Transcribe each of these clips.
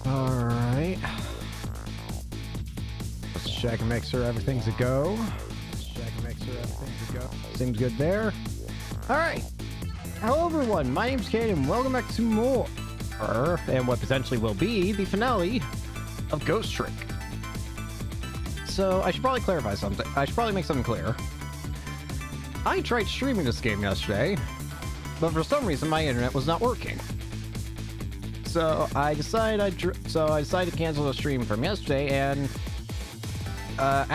Alright. Let's check and make sure everything's a go. Seems good there. Alright. Hello everyone, my name's Kate and welcome back to more and what potentially will be the finale of Ghost Trick. So I should probably clarify something. I should probably make something clear. I tried streaming this game yesterday, but for some reason my internet was not working. So I decided to cancel the stream from yesterday, and at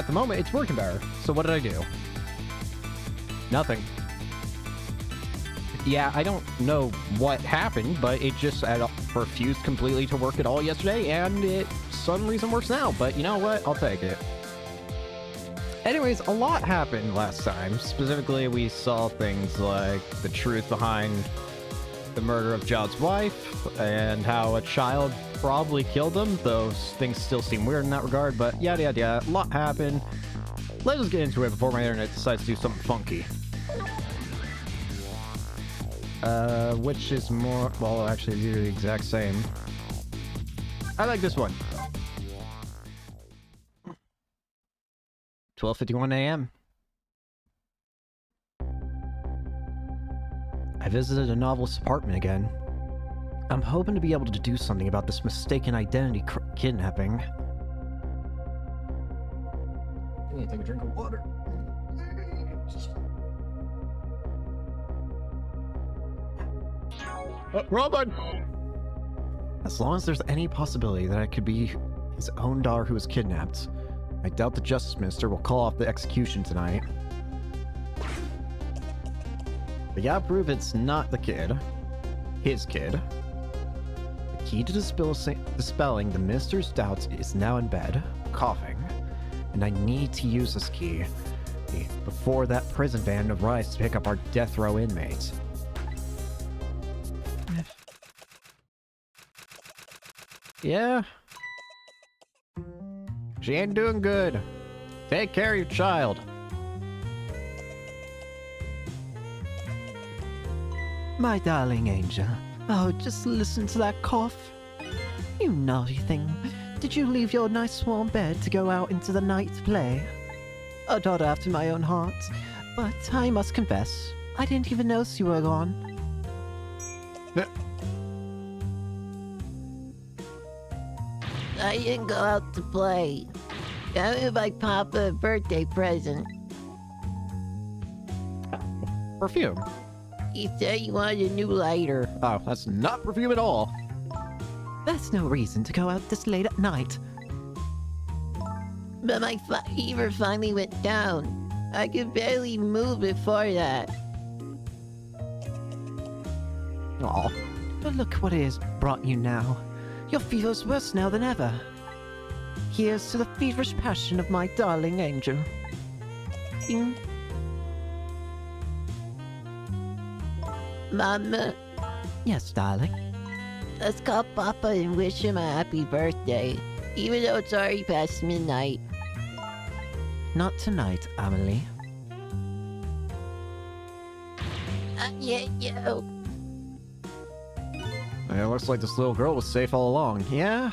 the moment it's working better. So what did I do? Nothing. Yeah, I don't know what happened, but it just refused completely to work at all yesterday, and it some reason works now. But you know what? I'll take it. Anyways, a lot happened last time. Specifically, we saw things like the truth behind the murder of Jod's wife, and how a child probably killed him, though things still seem weird in that regard, but yada yada yada. A lot happened. Let's just get into it before my internet decides to do something funky. Which is more... Well, actually, these are the exact same. I like this one. 12:51 a.m. I visited a novelist's apartment again. I'm hoping to be able to do something about this mistaken identity kidnapping. I need to take a drink of water. Robin! As long as there's any possibility that it could be his own daughter who was kidnapped, I doubt the Justice Minister will call off the execution tonight. But yeah, prove it's not the kid. His kid. The key to dispelling the Minister's doubts is now in bed, coughing, and I need to use this key before that prison van arrives to pick up our death row inmates. Yeah? She ain't doing good. Take care of your child. My darling angel. Oh, just listen to that cough. You naughty thing. Did you leave your nice warm bed to go out into the night to play? A daughter after my own heart. But I must confess, I didn't even notice you were gone. I didn't go out to play. I gave my papa a birthday present. Perfume. He said he wanted a new lighter. Oh, that's not perfume at all. That's no reason to go out this late at night. But my fever finally went down. I could barely move before that. Aw. But look what it has brought you now. Your fever's worse now than ever. Here's to the feverish passion of my darling angel. Mama? Yes, darling? Let's call Papa and wish him a happy birthday, even though it's already past midnight. Not tonight, Amelie. Yeah. It looks like this little girl was safe all along. Yeah?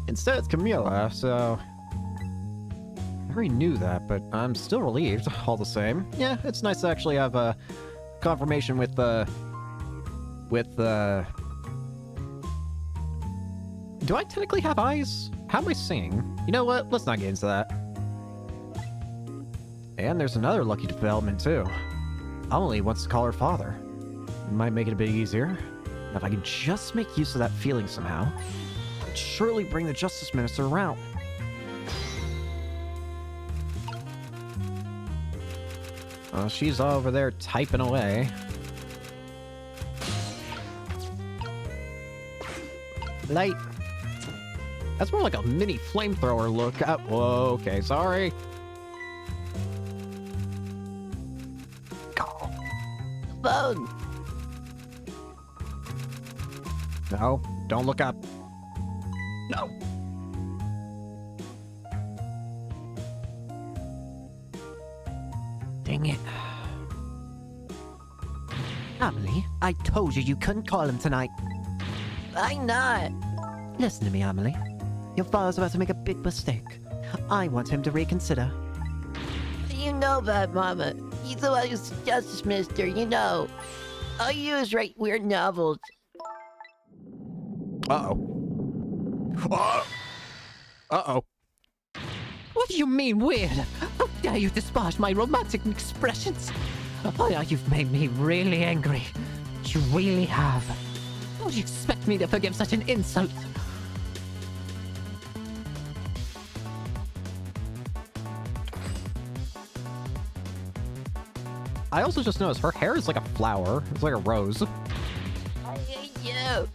Instead, it's Camilla, so... I already knew that, but I'm still relieved, all the same. Yeah, it's nice to actually have a confirmation with do I technically have eyes? How am I seeing? You know what? Let's not get into that. And there's another lucky development, too. Amelie wants to call her father. Might make it a bit easier. If I can just make use of that feeling somehow, it'd surely bring the Justice Minister around. She's over there typing away. Light. That's more like a mini flamethrower look. Whoa, okay, sorry. Phone! No, don't look up. No. Dang it. Amelie, I told you you couldn't call him tonight. Why not? Listen to me, Amelie. Your father's about to make a big mistake. I want him to reconsider. You know that, Mama. He's the one who's Justice Minister, you know. All you do is write weird novels. Uh-oh. Uh-oh. What do you mean, weird? How dare you despise my romantic expressions? Oh, yeah, you've made me really angry. You really have. How do you expect me to forgive such an insult? I also just noticed her hair is like a flower. It's like a rose. I hate you.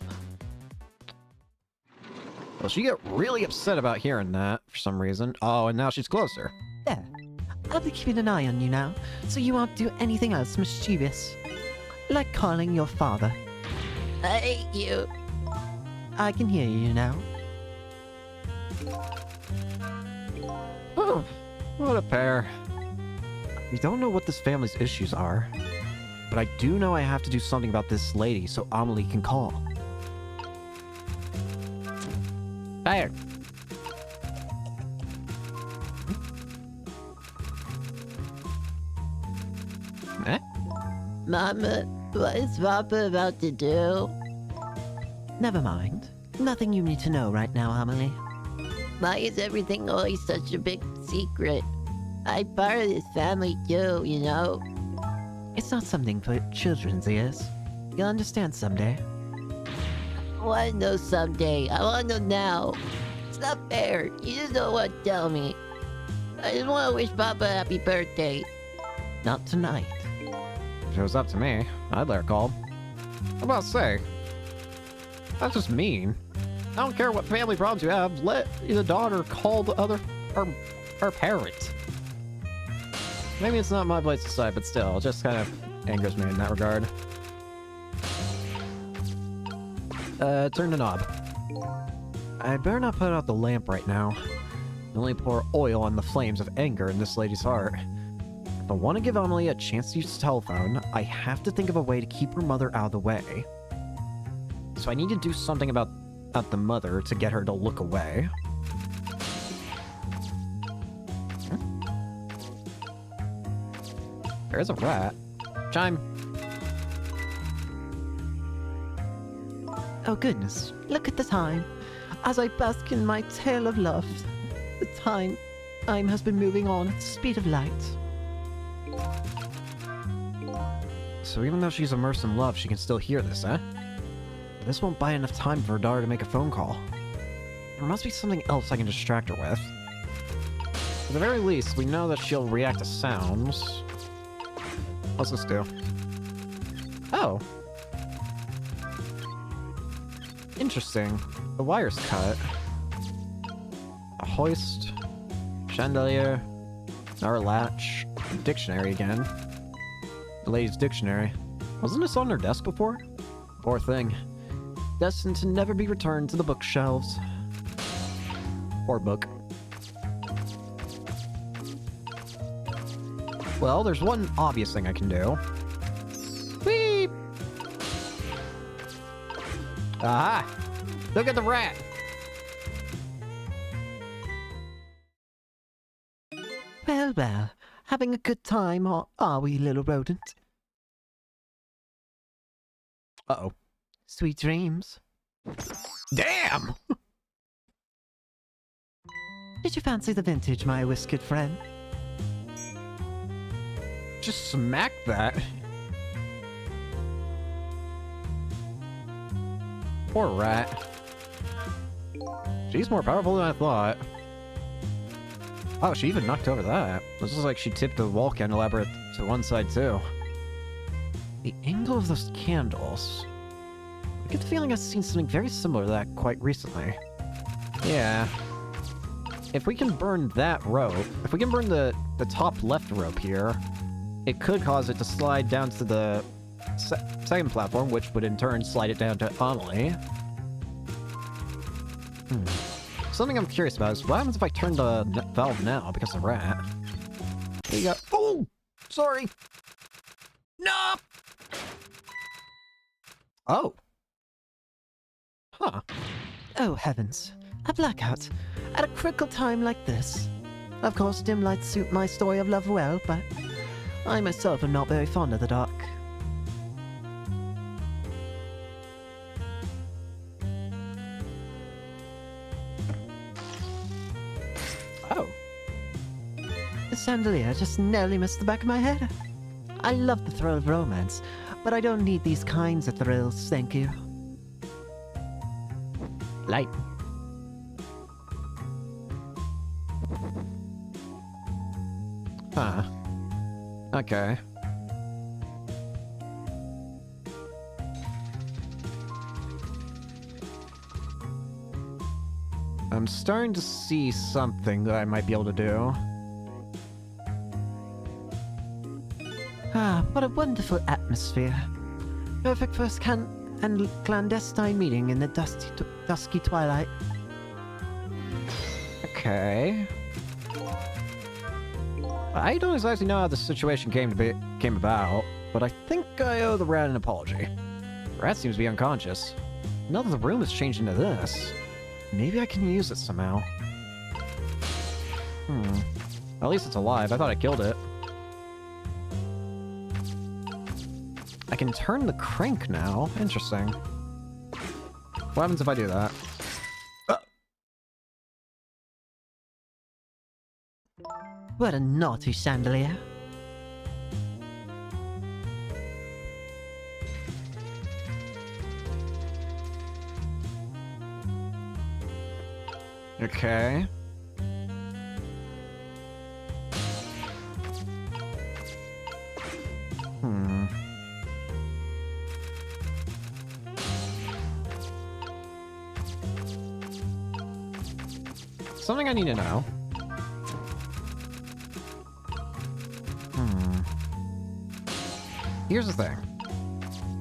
Well, she get really upset about hearing that for some reason. Oh, and now she's closer. There. I'll be keeping an eye on you now, so you won't do anything else mischievous. Like calling your father. I hate you. I can hear you now. Oh, what a pair. We don't know what this family's issues are, but I do know I have to do something about this lady so Amelie can call. Fire. Eh? Mama, what is Papa about to do? Never mind. Nothing you need to know right now, Amelie. Why is everything always such a big secret? I'm part of this family too, you know? It's not something for children's ears. You'll understand someday. I want to know someday. I want to know now. It's not fair. You just don't want to tell me. I just want to wish Papa a happy birthday. Not tonight. If it was up to me, I'd let her call. What about to say? That's just mean. I don't care what family problems you have. Let the daughter call the other her parent. Maybe it's not my place to decide, but still, it just kind of angers me in that regard. Turn the knob. I better not put out the lamp right now. Only pour oil on the flames of anger in this lady's heart. If I want to give Amelie a chance to use the telephone, I have to think of a way to keep her mother out of the way. So I need to do something about the mother to get her to look away. There's a rat. Chime. Oh goodness, look at the time. As I bask in my tale of love, the time has been moving on at the speed of light. So even though she's immersed in love, she can still hear this, huh? But this won't buy enough time for her daughter to make a phone call. There must be something else I can distract her with. At the very least, we know that she'll react to sounds. What's this do? Oh. Interesting. The wire's cut. A hoist. Chandelier. Our latch. Dictionary again. The lady's dictionary. Wasn't this on her desk before? Poor thing. Destined to never be returned to the bookshelves. Or book. Well, there's one obvious thing I can do. Beep! Aha! Look at the rat! Well, well, having a good time, or are we, little rodent? Uh-oh. Sweet dreams. Damn! Did you fancy the vintage, my whiskered friend? Just smack that. Poor rat. She's more powerful than I thought. Oh, she even knocked over that. This is like she tipped the wall candelabra to one side, too. The angle of those candles. I get the feeling I've seen something very similar to that quite recently. Yeah. If we can burn that rope, if we can burn the top left rope here, it could cause it to slide down to the second platform, which would in turn slide it down to Amelie. Something I'm curious about is what happens if I turn the valve now because of the rat? There you go. Oh! Sorry! No! Oh. Huh. Oh heavens, a blackout. At a critical time like this. Of course, dim lights suit my story of love well, but I myself am not very fond of the dark. Oh. The chandelier just narrowly missed the back of my head. I love the thrill of romance, but I don't need these kinds of thrills, thank you. Light. Huh. Okay. I'm starting to see something that I might be able to do. Ah, what a wonderful atmosphere. Perfect for a and clandestine meeting in the dusky twilight. Okay. I don't exactly know how the situation came about, but I think I owe the rat an apology. The rat seems to be unconscious. Now that the room has changed into this, maybe I can use it somehow. At least it's alive. I thought I killed it. I can turn the crank now. Interesting. What happens if I do that? What a naughty chandelier. Okay. Something I need to know. Here's the thing.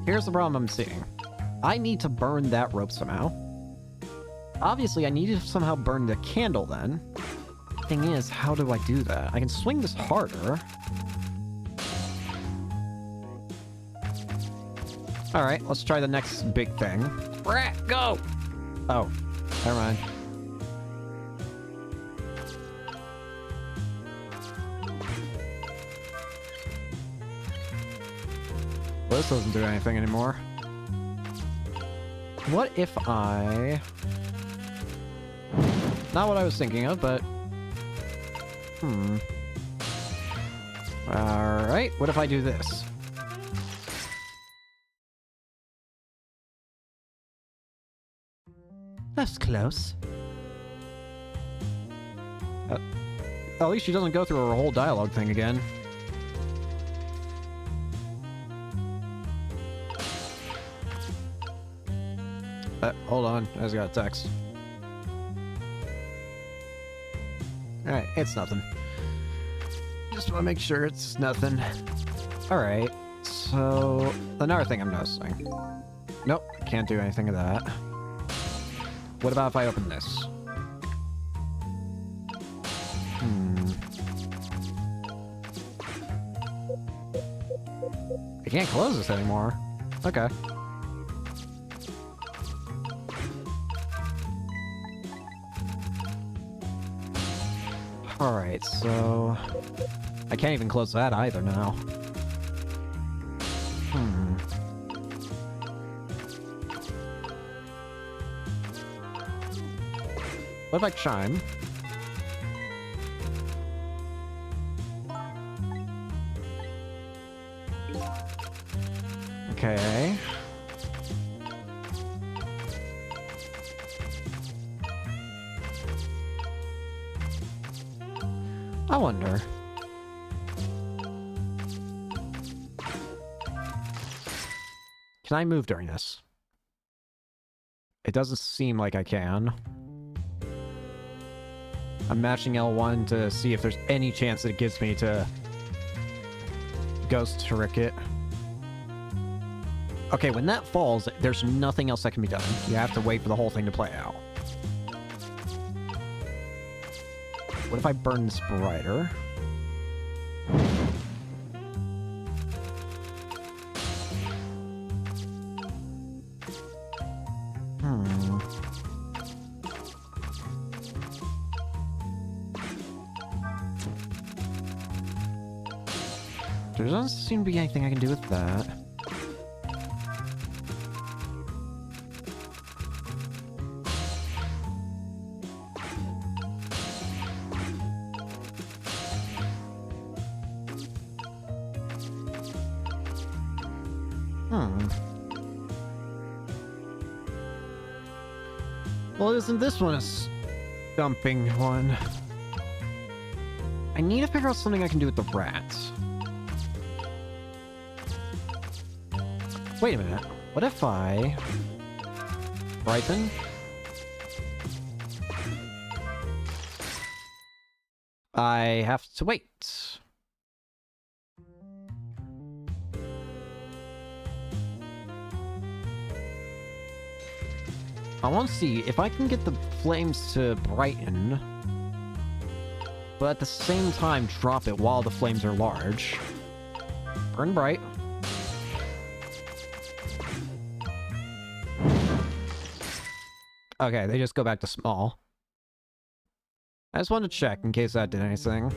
Here's the problem I'm seeing. I need to burn that rope somehow. Obviously, I need to somehow burn the candle then. Thing is, how do I do that? I can swing this harder. Alright, let's try the next big thing. Rat, go! Oh, never mind. Well, this doesn't do anything anymore. What if I... Not what I was thinking of, but... Alright, what if I do this? That's close. At least she doesn't go through her whole dialogue thing again. Hold on, I just got a text. Alright, it's nothing. Just want to make sure it's nothing. Alright, so... Another thing I'm noticing. Nope, can't do anything of that. What about if I open this? I can't close this anymore. Okay. Alright, so... I can't even close that either now. What if I chime? Okay. I wonder. Can I move during this? It doesn't seem like I can. I'm mashing L1 to see if there's any chance that it gives me to Ghost Trick it. Okay, when that falls, there's nothing else that can be done. You have to wait for the whole thing to play out. What if I burn this brighter? There doesn't seem to be anything I can do with that. Well, isn't this one a stumping one? I need to figure out something I can do with the rats. Wait a minute. What if I... Brighton? I have to wait. I want to see if I can get the flames to brighten, but at the same time drop it while the flames are large. Burn bright. Okay, they just go back to small. I just wanted to check in case that did anything.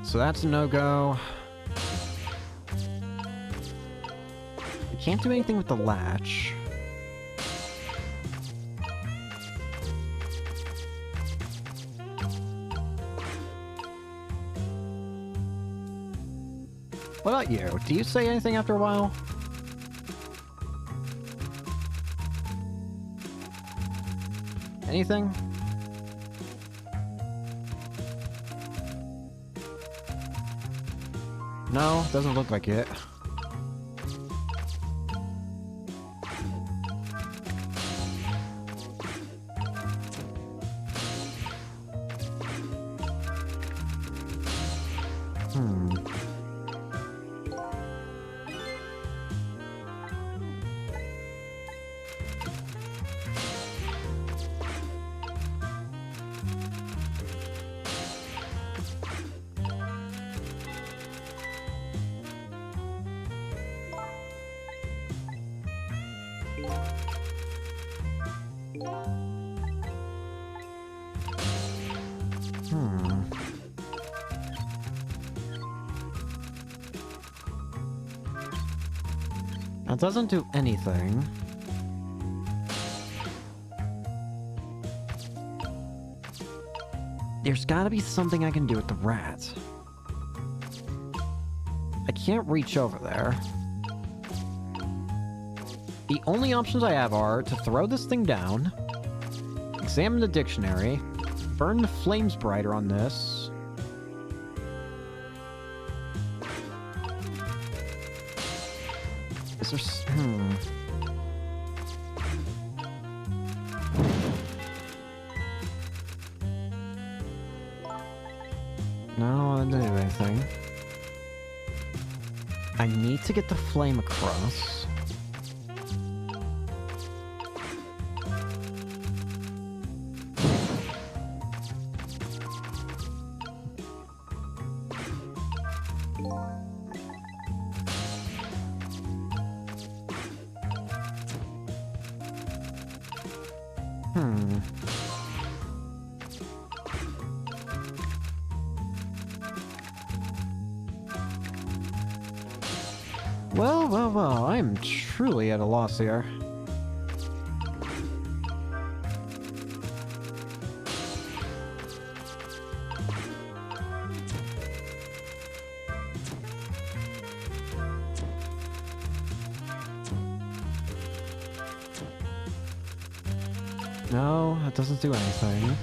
So that's a no-go. We can't do anything with the latch. What about you? Do you say anything after a while? Anything? No, doesn't look like it. That doesn't do anything. There's gotta be something I can do with the rat. I can't reach over there. The only options I have are to throw this thing down, examine the dictionary, burn the flames brighter on this. Is there... No, I didn't do anything. I need to get the flame across. Well, I'm truly at a loss here. No, it doesn't do anything.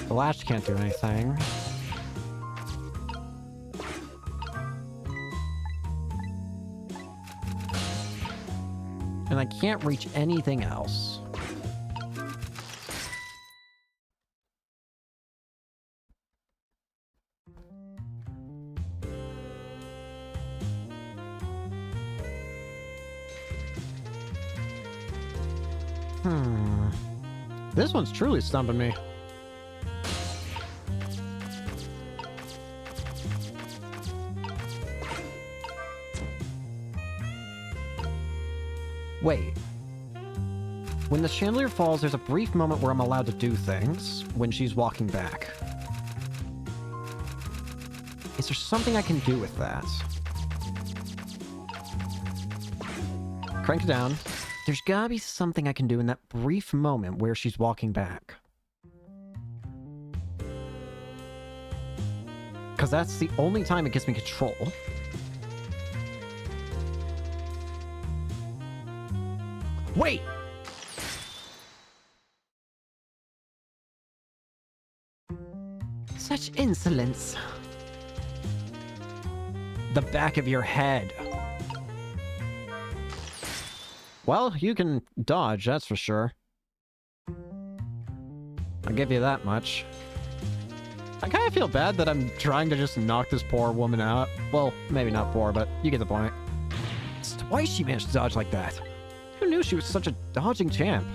The latch can't do anything. And I can't reach anything else. This one's truly stumping me. Wait. When the chandelier falls, there's a brief moment where I'm allowed to do things when she's walking back. Is there something I can do with that? Crank it down. There's gotta be something I can do in that brief moment where she's walking back. Because that's the only time it gives me control. Wait! Such insolence. The back of your head. Well, you can dodge, that's for sure. I'll give you that much. I kind of feel bad that I'm trying to just knock this poor woman out. Well, maybe not poor, but you get the point. It's twice she managed to dodge like that. Who knew she was such a dodging champ?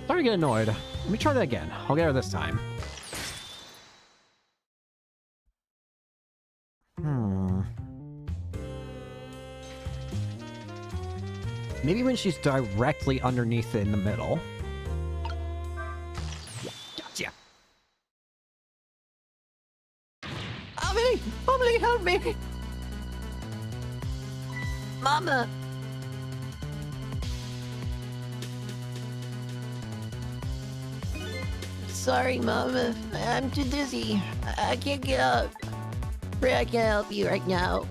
Starting to get annoyed. Let me try that again. I'll get her this time. Maybe when she's directly underneath it in the middle. Gotcha. Amelie! Amelie, help me! Mama! Sorry, Mama. I'm too dizzy. I can't get up. Pray I can't help you right now.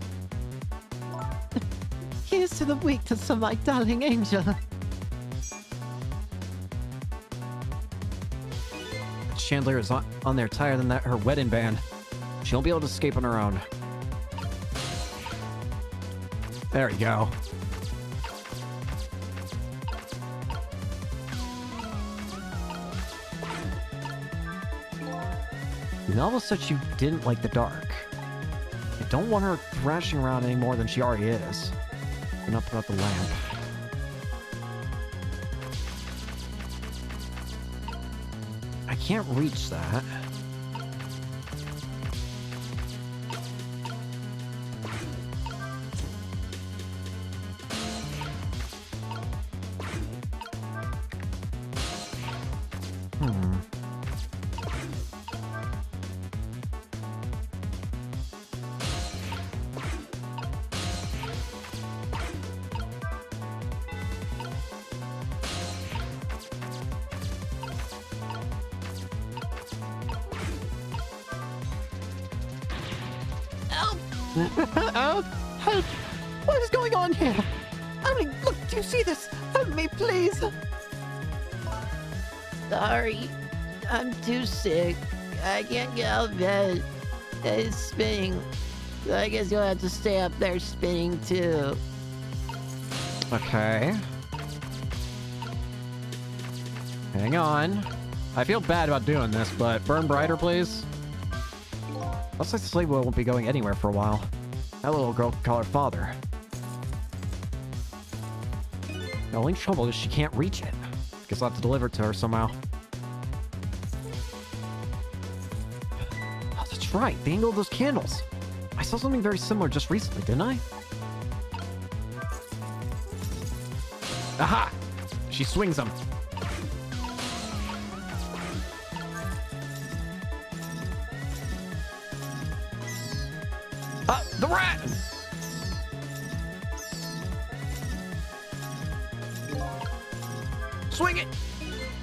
Here's to the weakness of my darling angel. Chandelier is on there tighter than her wedding band. She won't be able to escape on her own. There we go. The novel said she didn't like the dark. I don't want her thrashing around any more than she already is. I'm not put out the lamp. I can't reach that. Help! Help! What is going on here? Amelie, look, do you see this? Help me, please! Sorry. I'm too sick. I can't get out of bed. It's spinning. So I guess you'll have to stay up there spinning too. Okay. Hang on. I feel bad about doing this, but burn brighter, please. Looks like the slave wheel won't be going anywhere for a while. That little girl can call her father. The only trouble is she can't reach it. Guess I'll have to deliver it to her somehow. Oh, that's right. The angle of those candles. I saw something very similar just recently, didn't I? Aha! She swings them. The rat! Swing it!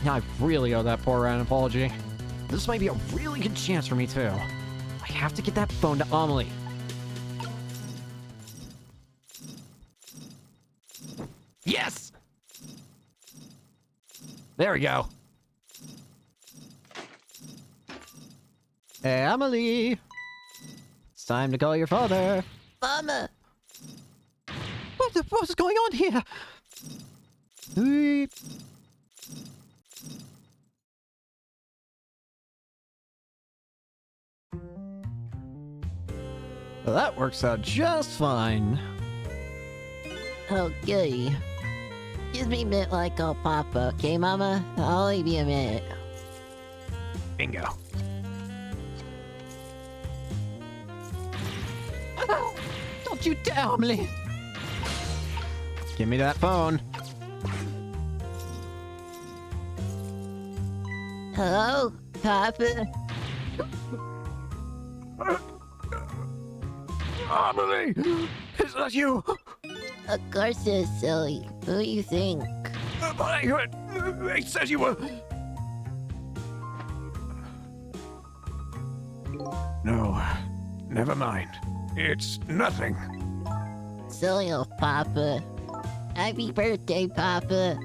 Now I really owe that poor rat an apology. This might be a really good chance for me, too. I have to get that phone to Amelie. Yes! There we go. Hey, Amelie! It's time to call your father. Mama! What's going on here? Beep. Well, that works out just fine. Okay. Excuse me a minute while I call Papa, okay, Mama? I'll leave you a minute. Bingo. Don't you dare, Amelie! Give me that phone. Hello, Papa? Amelie! Is that you? Of course it's silly. Who do you think? But I heard... They said you were... No, never mind. It's nothing. Silly old Papa. Happy birthday, Papa.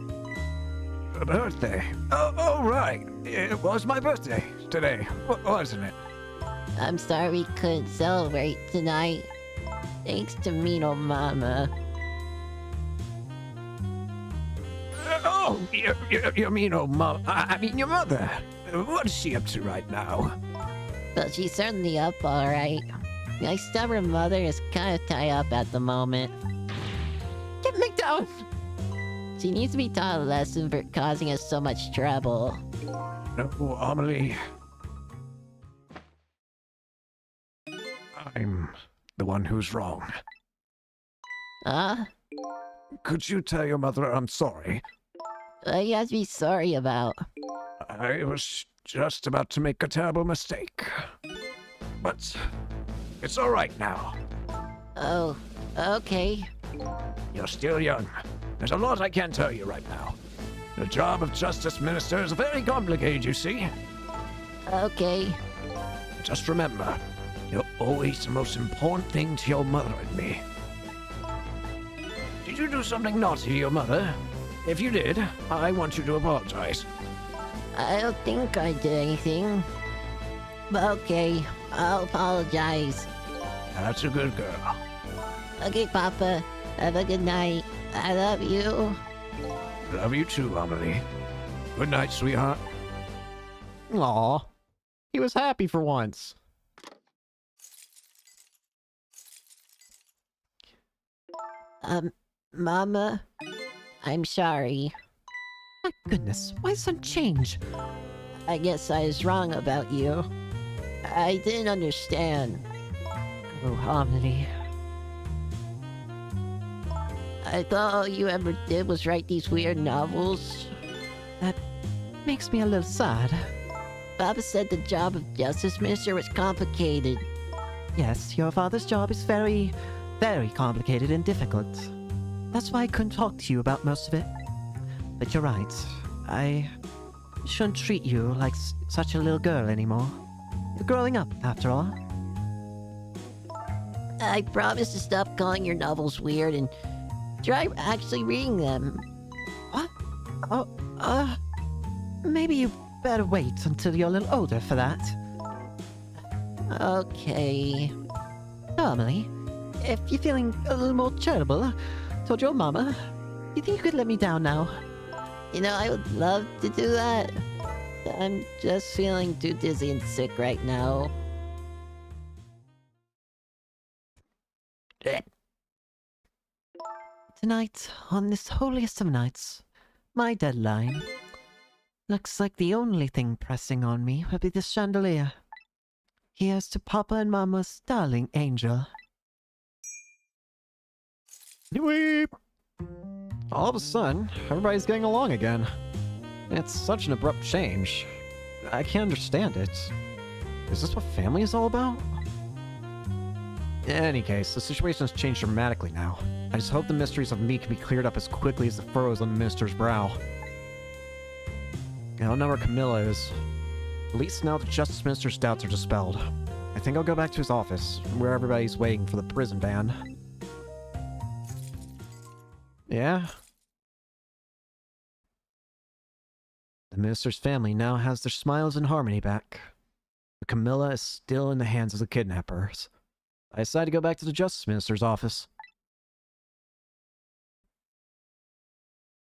A birthday? Oh, right. It was my birthday today, wasn't it? I'm sorry we couldn't celebrate tonight. Thanks to mean old Mama. You mean, oh, Mom? I mean, your mother. What's she up to right now? But she's certainly up alright. My stubborn mother is kind of tied up at the moment. Get me down! She needs to be taught a lesson for causing us so much trouble. No, Amelie. I'm the one who's wrong. Huh? Could you tell your mother I'm sorry? What do you have to be sorry about? I was just about to make a terrible mistake. But it's all right now. Oh, okay. You're still young. There's a lot I can't tell you right now. The job of Justice Minister is very complicated, you see. Okay. Just remember, you're always the most important thing to your mother and me. Did you do something naughty to your mother? If you did, I want you to apologize. I don't think I did anything. But okay, I'll apologize. That's a good girl. Okay, Papa. Have a good night. I love you. Love you too, Amelie. Good night, sweetheart. Aw. He was happy for once. Mama? I'm sorry. My goodness, why some change? I guess I was wrong about you. I didn't understand. Oh, Amelie. I thought all you ever did was write these weird novels. Makes me a little sad. Papa said the job of Justice Minister was complicated. Yes, your father's job is very, very complicated and difficult. That's why I couldn't talk to you about most of it. But you're right. I shouldn't treat you like such a little girl anymore. You're growing up, after all. I promise to stop calling your novels weird and try actually reading them. What? Oh, maybe you better wait until you're a little older for that. Okay. Emily, if you're feeling a little more charitable toward your mama, you think you could let me down now? You know, I would love to do that. I'm just feeling too dizzy and sick right now. Tonight, on this holiest of nights, my deadline. Looks like the only thing pressing on me will be this chandelier. Here's to Papa and Mama's darling angel. Weep. All of a sudden, everybody's getting along again. It's such an abrupt change. I can't understand it. Is this what family is all about? In any case, the situation has changed dramatically now. I just hope the mysteries of me can be cleared up as quickly as the furrows on the minister's brow. I don't know where Camilla is. At least now the Justice Minister's doubts are dispelled. I think I'll go back to his office, where everybody's waiting for the prison van. Yeah? The minister's family now has their smiles and harmony back. But Camilla is still in the hands of the kidnappers. I decided to go back to the Justice Minister's office.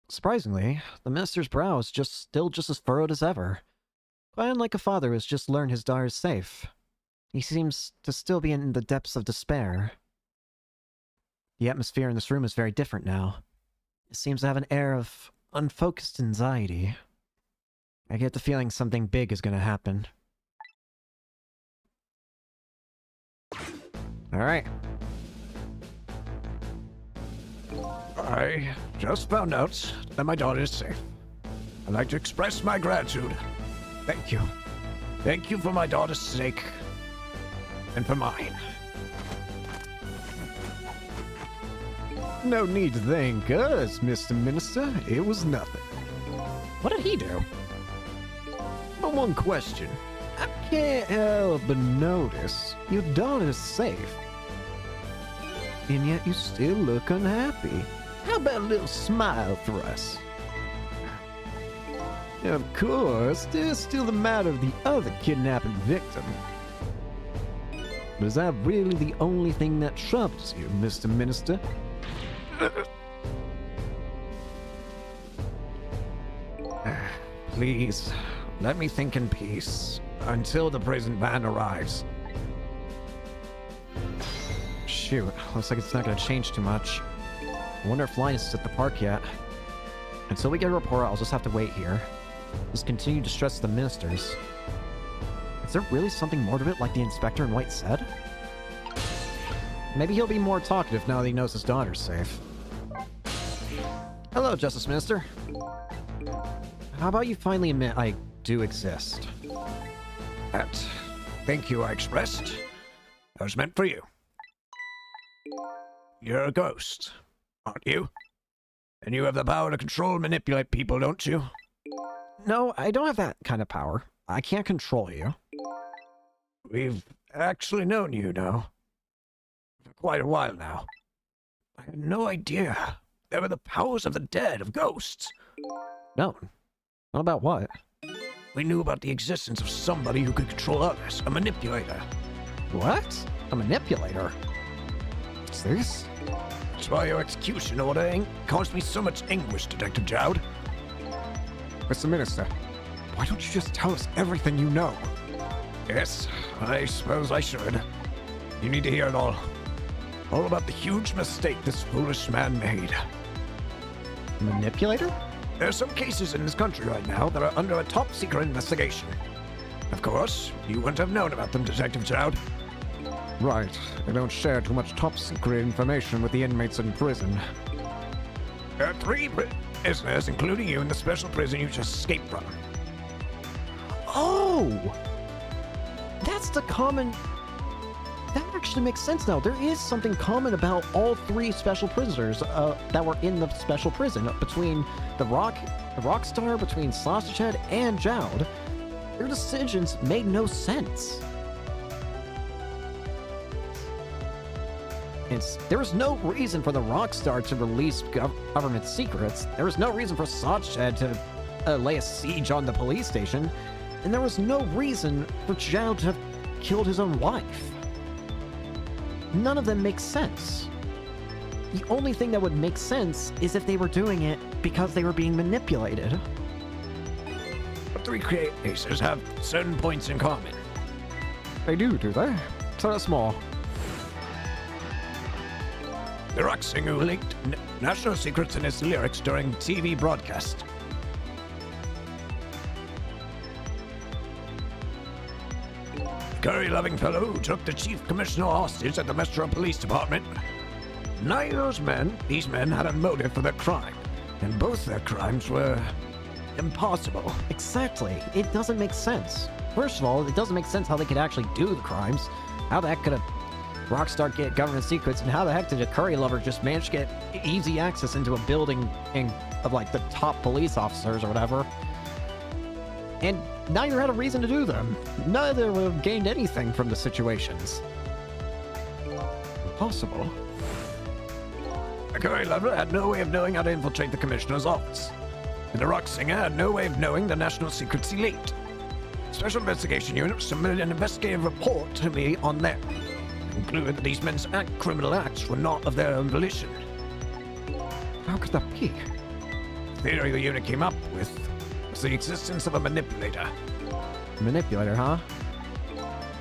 Surprisingly, the minister's brow is still just as furrowed as ever. Quite unlike a father who has just learned his daughter is safe. He seems to still be in the depths of despair. The atmosphere in this room is very different now. It seems to have an air of unfocused anxiety. I get the feeling something big is gonna happen. Alright. I just found out that my daughter is safe. I'd like to express my gratitude. Thank you. Thank you for my daughter's sake. And for mine. No need to thank us, Mr. Minister. It was nothing. What did he do? But one question. I can't help but notice your daughter's safe. And yet you still look unhappy. How about a little smile for us? Of course, there's still the matter of the other kidnapping victim. But is that really the only thing that troubles you, Mr. Minister? Please, let me think in peace until the prison van arrives. Shoot, looks like it's not gonna change too much. I wonder if Linus is at the park yet. Until we get a report, I'll just have to wait here. Just continue to stress the ministers. Is there really something more to it, like the inspector in white said? Maybe he'll be more talkative now that he knows his daughter's safe. Hello, Justice Minister. How about you finally admit I do exist? That thank you I expressed, that was meant for you. You're a ghost, aren't you? And you have the power to control and manipulate people, don't you? No, I don't have that kind of power. I can't control you. We've actually known you now for quite a while now. I had no idea there were the powers of the dead, of ghosts. No. Not about what? We knew about the existence of somebody who could control others, a manipulator. What? A manipulator? What's this? That's why your execution order caused me so much anguish, Detective Jowd. Mr. Minister, why don't you just tell us everything you know? Yes, I suppose I should. You need to hear it all. All about the huge mistake this foolish man made. Manipulator? There are some cases in this country right now that are under a top-secret investigation. Of course, you wouldn't have known about them, Detective Jowd. Right. I don't share too much top-secret information with the inmates in prison. There are 3 prisoners, including you, in the special prison you just escaped from. Oh! That's the common... That actually makes sense now. There is something common about all 3 special prisoners that were in the special prison. Between the Rockstar, between Sausagehead, and Jowd. Their decisions made no sense. There was no reason for the Rockstar to release government secrets. There was no reason for Sausagehead to lay a siege on the police station. And there was no reason for Jowd to have killed his own wife. None of them makes sense. The only thing that would make sense is if they were doing it because they were being manipulated. The 3 cases have certain points in common. They do they? Tell us more. The rock singer who leaked national secrets in his lyrics during TV broadcast. The curry-loving fellow who took the chief commissioner hostage at the Metro Police Department. Neither of these men had a motive for their crime, and both their crimes were impossible. Exactly. It doesn't make sense. First of all, it doesn't make sense how they could actually do the crimes. How the heck could a Rockstar get government secrets, and how the heck did a curry lover just manage to get easy access into a building of like the top police officers or whatever? And neither had a reason to do them. Neither would have gained anything from the situations. Impossible. The curry lover had no way of knowing how to infiltrate the commissioner's office. And the rock singer had no way of knowing the national secrets he leaked. Special Investigation Unit submitted an investigative report to me on them. Concluded that these men's criminal acts were not of their own volition. How could that be? The theory the unit came up with was the existence of a manipulator. Manipulator, huh?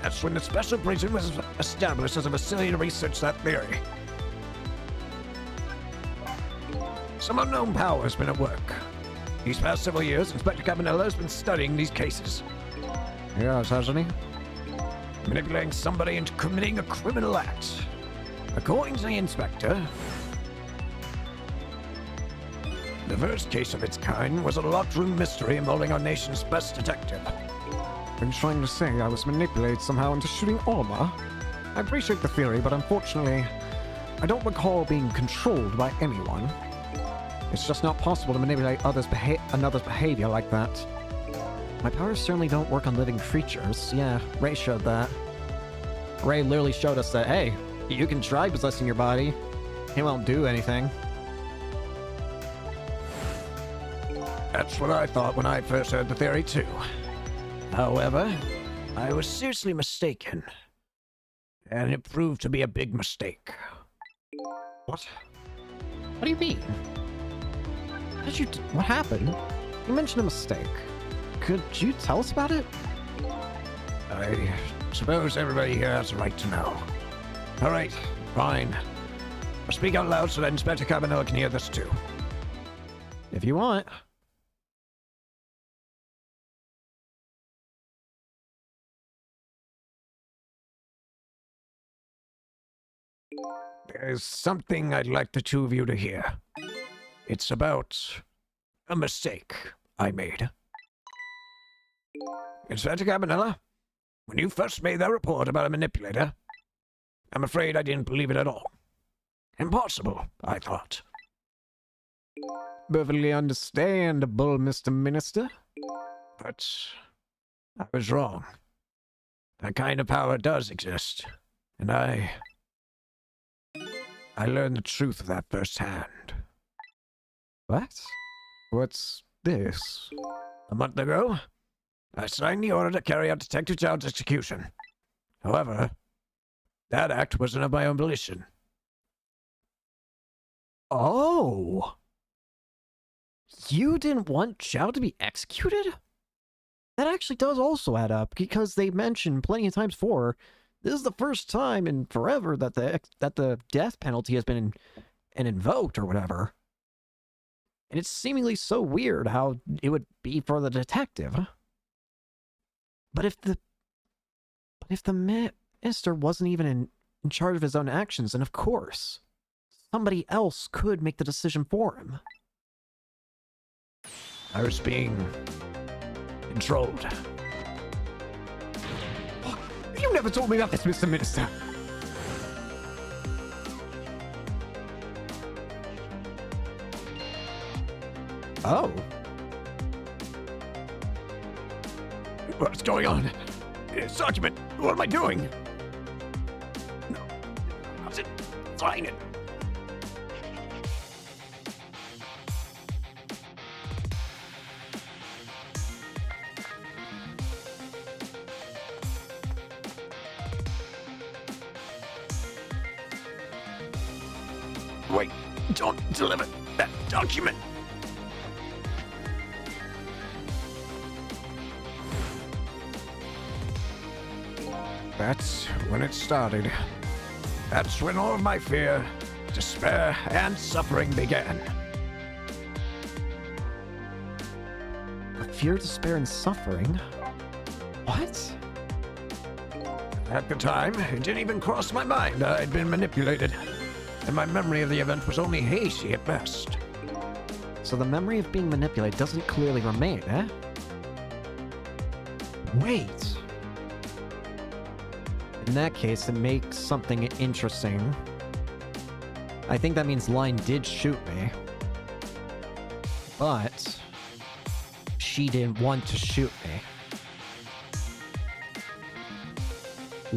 That's when the special prison was established as a facility to research that theory. Some unknown power has been at work. These past several years, Inspector Cabanela has been studying these cases. Yes, hasn't he? Manipulating somebody into committing a criminal act. According to the inspector, the first case of its kind was a locked room mystery involving our nation's best detective. Are you trying to say I was manipulated somehow into shooting armor? I appreciate the theory, but unfortunately, I don't recall being controlled by anyone. It's just not possible to manipulate another's behavior like that. My powers certainly don't work on living creatures. Yeah, Ray showed that. Ray literally showed us that, hey, you can try possessing your body. It won't do anything. That's what I thought when I first heard the theory, too. However, I was seriously mistaken. And it proved to be a big mistake. What? What do you mean? What happened? You mentioned a mistake. Could you tell us about it? I suppose everybody here has a right to know. All right, fine. I'll speak out loud so that Inspector Cabanela can hear this too. If you want. There's something I'd like the two of you to hear. It's about a mistake I made. Inspector Cabanela, when you first made that report about a manipulator, I'm afraid I didn't believe it at all. Impossible, I thought. Perfectly understandable, Mr. Minister. But I was wrong. That kind of power does exist, and I learned the truth of that firsthand. What? What's this? A month ago, I signed the order to carry out Detective Child's execution. However, that act wasn't of my own volition. Oh! You didn't want Zhao to be executed? That actually does also add up, because they mentioned plenty of times before, this is the first time in forever that the death penalty has been invoked or whatever. And it's seemingly so weird how it would be for the detective. But if the minister wasn't even in charge of his own actions, then of course, somebody else could make the decision for him. I was being controlled. You never told me about this, Mr. Minister. Oh. What's going on? Sergeant, what am I doing? No. How's it? Sign it. Wait, don't deliver that document. That's when it started. That's when all of my fear, despair, and suffering began. Fear, despair, and suffering? What? At the time, it didn't even cross my mind I'd been manipulated, and my memory of the event was only hazy at best. So the memory of being manipulated doesn't clearly remain, eh? Wait. In that case, it makes something interesting. I think that means Line did shoot me. But she didn't want to shoot me.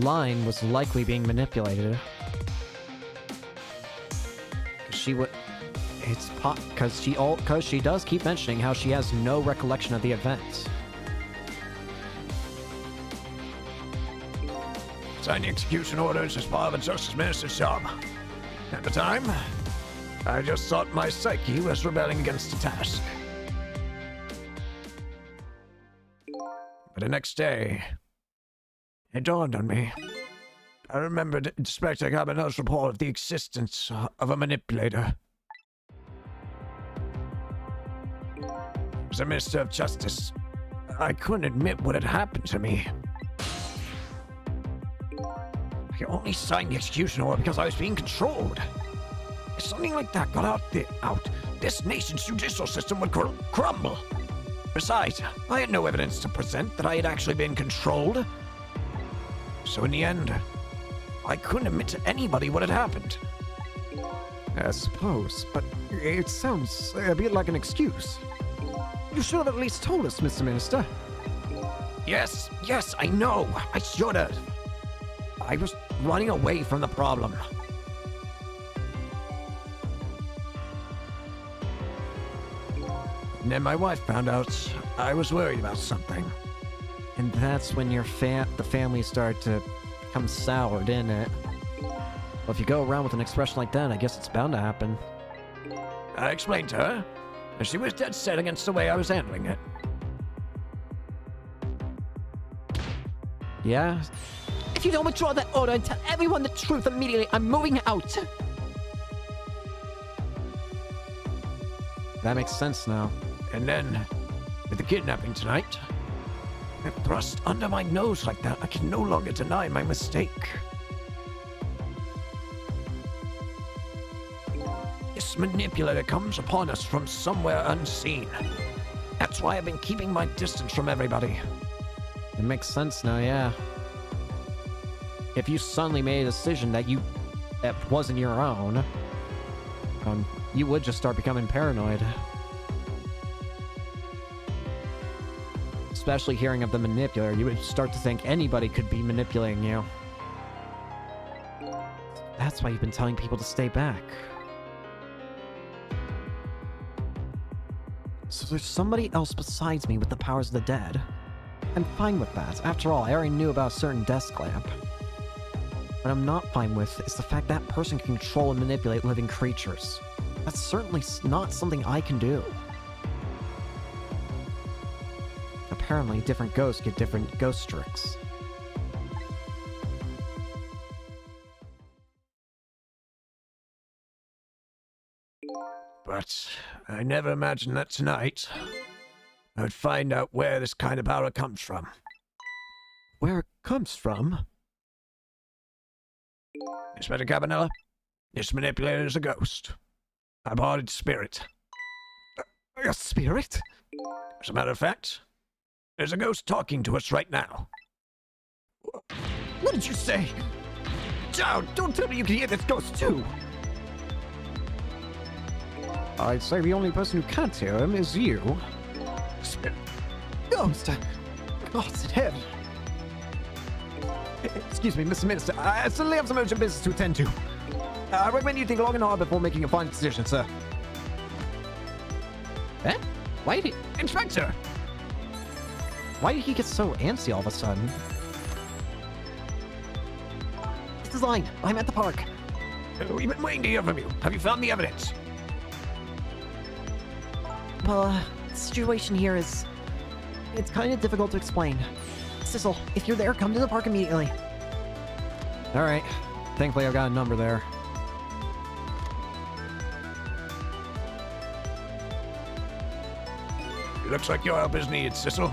Line was likely being manipulated. She would. It's because she does keep mentioning how she has no recollection of the event. Signing execution orders as part of the Justice Minister's job. At the time, I just thought my psyche was rebelling against the task. But the next day, it dawned on me. I remembered Inspector Cabanela's report of the existence of a manipulator. As a Minister of Justice, I couldn't admit what had happened to me. I only signed the execution order because I was being controlled. If something like that got out, this nation's judicial system would crumble. Besides, I had no evidence to present that I had actually been controlled. So in the end, I couldn't admit to anybody what had happened. I suppose, but it sounds a bit like an excuse. You should have at least told us, Mr. Minister. Yes, I know. I should have. I was running away from the problem. And then my wife found out I was worried about something. And that's when the family started to become sour, didn't it? Well, if you go around with an expression like that, I guess it's bound to happen. I explained to her, and she was dead set against the way I was handling it. Yeah? If you don't withdraw that order and tell everyone the truth immediately, I'm moving out. That makes sense now. And then, with the kidnapping tonight, it thrust under my nose like that, I can no longer deny my mistake. This manipulator comes upon us from somewhere unseen. That's why I've been keeping my distance from everybody. It makes sense now, yeah. If you suddenly made a decision that wasn't your own, you would just start becoming paranoid. Especially hearing of the manipulator, you would start to think anybody could be manipulating you. That's why you've been telling people to stay back. So there's somebody else besides me with the powers of the dead. I'm fine with that. After all, I already knew about a certain desk lamp. What I'm not fine with is the fact that person can control and manipulate living creatures. That's certainly not something I can do. Apparently, different ghosts get different ghost tricks. But I never imagined that tonight I would find out where this kind of power comes from. Where it comes from? Inspector Cabanella, this manipulator is a ghost. A bodied spirit. A spirit? As a matter of fact, there's a ghost talking to us right now. What did you say? Down! Don't tell me you can hear this ghost too! I'd say the only person who can't hear him is you. Spirit. Ghost! God's in heaven! Excuse me, Mr. Minister. I suddenly have some urgent business to attend to. I recommend you think long and hard before making a final decision, sir. Eh? Why did Inspector! Why did he get so antsy all of a sudden? This is Line. I'm at the park. We've been waiting to hear from you. Have you found the evidence? Well, the situation here is... it's kind of difficult to explain. Sissel, if you're there, come to the park immediately. Alright. Thankfully, I've got a number there. It looks like your help is needed, Sissel.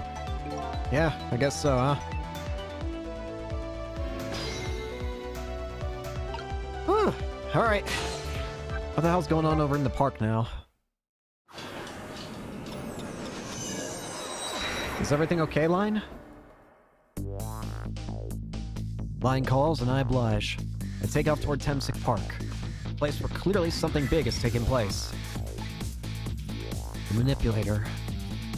Yeah, I guess so, huh? Whew. Alright. What the hell's going on over in the park now? Is everything okay, Line? Line calls and I oblige. I take off toward Temsic Park, a place where clearly something big has taken place. The manipulator,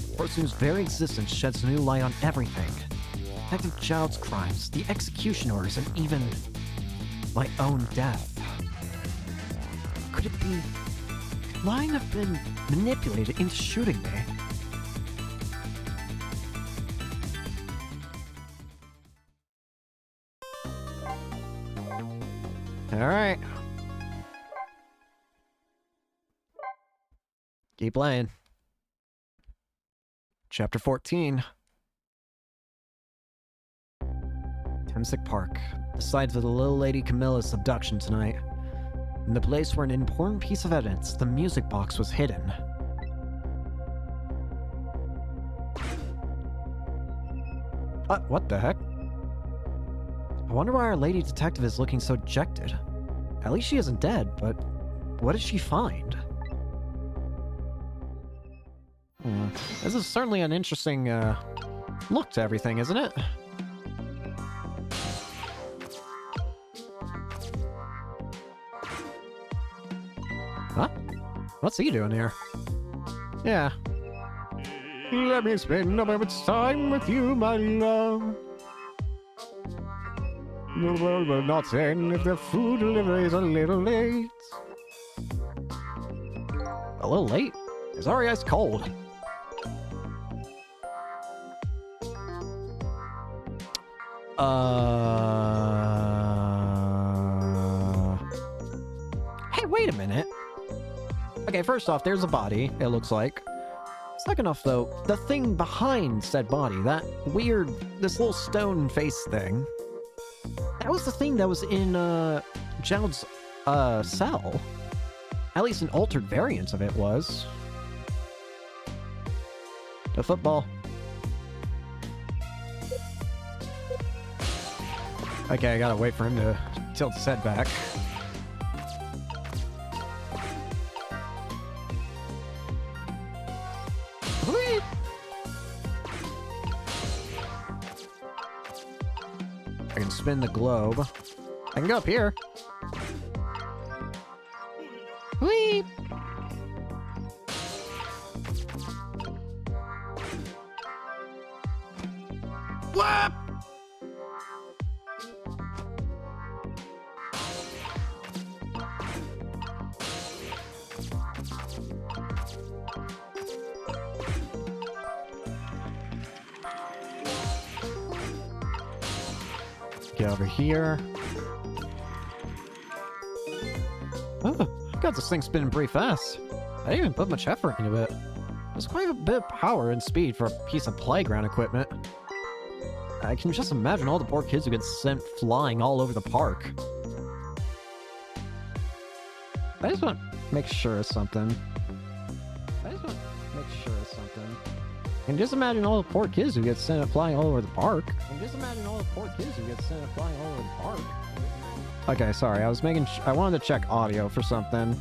the person whose very existence sheds new light on everything. Detective Child's crimes, the execution orders, and even my own death. Could it be... could Line have been manipulated into shooting me? Alright. Keep playing. Chapter 14. Temsic Park. The site of the little lady Camilla's abduction tonight. In the place where an important piece of evidence, the music box, was hidden. What the heck? I wonder why our lady detective is looking so dejected. At least she isn't dead, but what did she find? This is certainly an interesting, look to everything, isn't it? Huh? What's he doing here? Yeah. Let me spend a moment's time with you, my love. The world will not end if the food delivery is a little late. A little late? It's already ice cold. Hey, wait a minute. Okay, first off, there's a body, it looks like. Second off, though, the thing behind said body, that weird, this little stone face thing, that was the thing that was in, Jowd's, cell. At least an altered variant of it was. A football. Okay, I gotta wait for him to tilt his head back. Whee! I can spin the globe. I can go up here. Whee! Whap! Get over here. Oh, got this thing spinning pretty fast. I didn't even put much effort into it. There's quite a bit of power and speed for a piece of playground equipment. I can just imagine all the poor kids who get sent flying all over the park. I just want to make sure of something. I can just imagine all the poor kids who get sent flying all over the park. Okay, sorry, I wanted to check audio for something.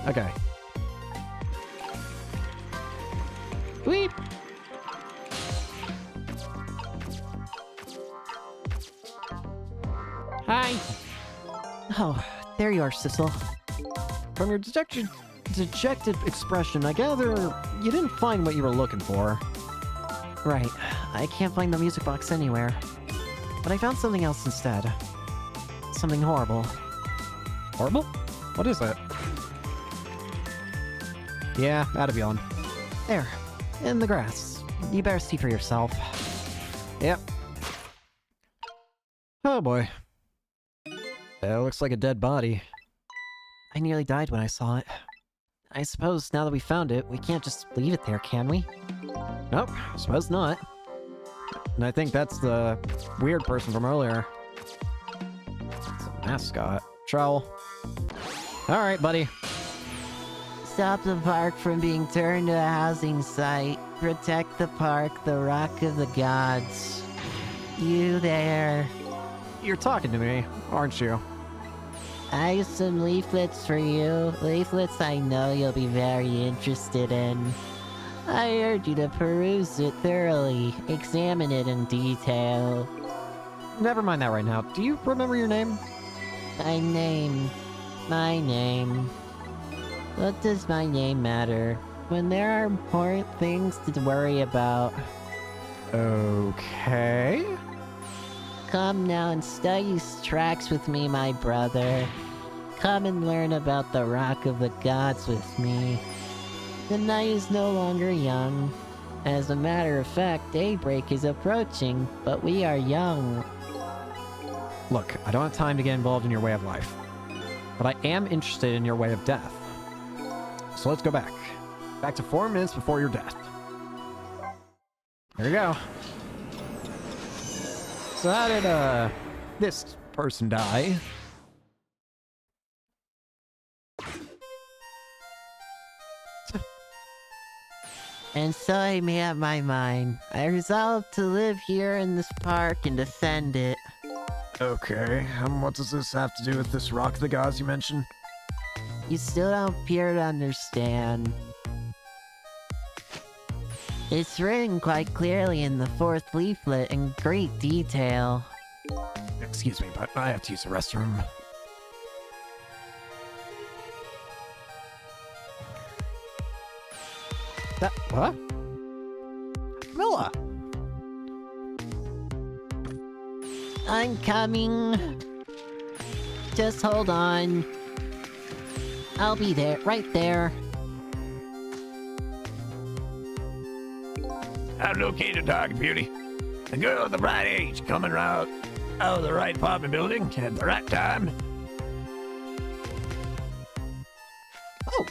Okay. Weep. Hi. Oh, there you are, Sissel. From your dejected expression, I gather you didn't find what you were looking for. Right. I can't find the music box anywhere. But I found something else instead. Something horrible. Horrible? What is it? Yeah, that'll be on. There. In the grass. You better see for yourself. Yep. Oh boy. That looks like a dead body. I nearly died when I saw it. I suppose now that we found it, we can't just leave it there, can we? Nope, suppose not. And I think that's the weird person from earlier. It's a mascot. Trowel. Alright, buddy. Stop the park from being turned to a housing site. Protect the park, the Rock of the Gods. You there. You're talking to me, aren't you? I have some leaflets for you. Leaflets I know you'll be very interested in. I urge you to peruse it thoroughly, examine it in detail. Never mind that right now. Do you remember your name? My name. What does my name matter? When there are important things to worry about. Okay. Come now and study tracks with me, my brother. Come and learn about the Rock of the Gods with me. The night is no longer young. As a matter of fact, daybreak is approaching, but we are young. Look, I don't have time to get involved in your way of life. But I am interested in your way of death. So let's go back. Back to 4 minutes before your death. Here we go. So how did, this person die? And so I made up my mind. I resolved to live here in this park and defend it. Okay, what does this have to do with this Rock of the Gods you mentioned? You still don't appear to understand. It's written quite clearly in the 4th leaflet in great detail. Excuse me, but I have to use the restroom. That what? Camilla! I'm coming. Just hold on. I'll be there, right there. I've located Dark Beauty. A girl of the right age coming out of the right apartment building at the right time. Oh!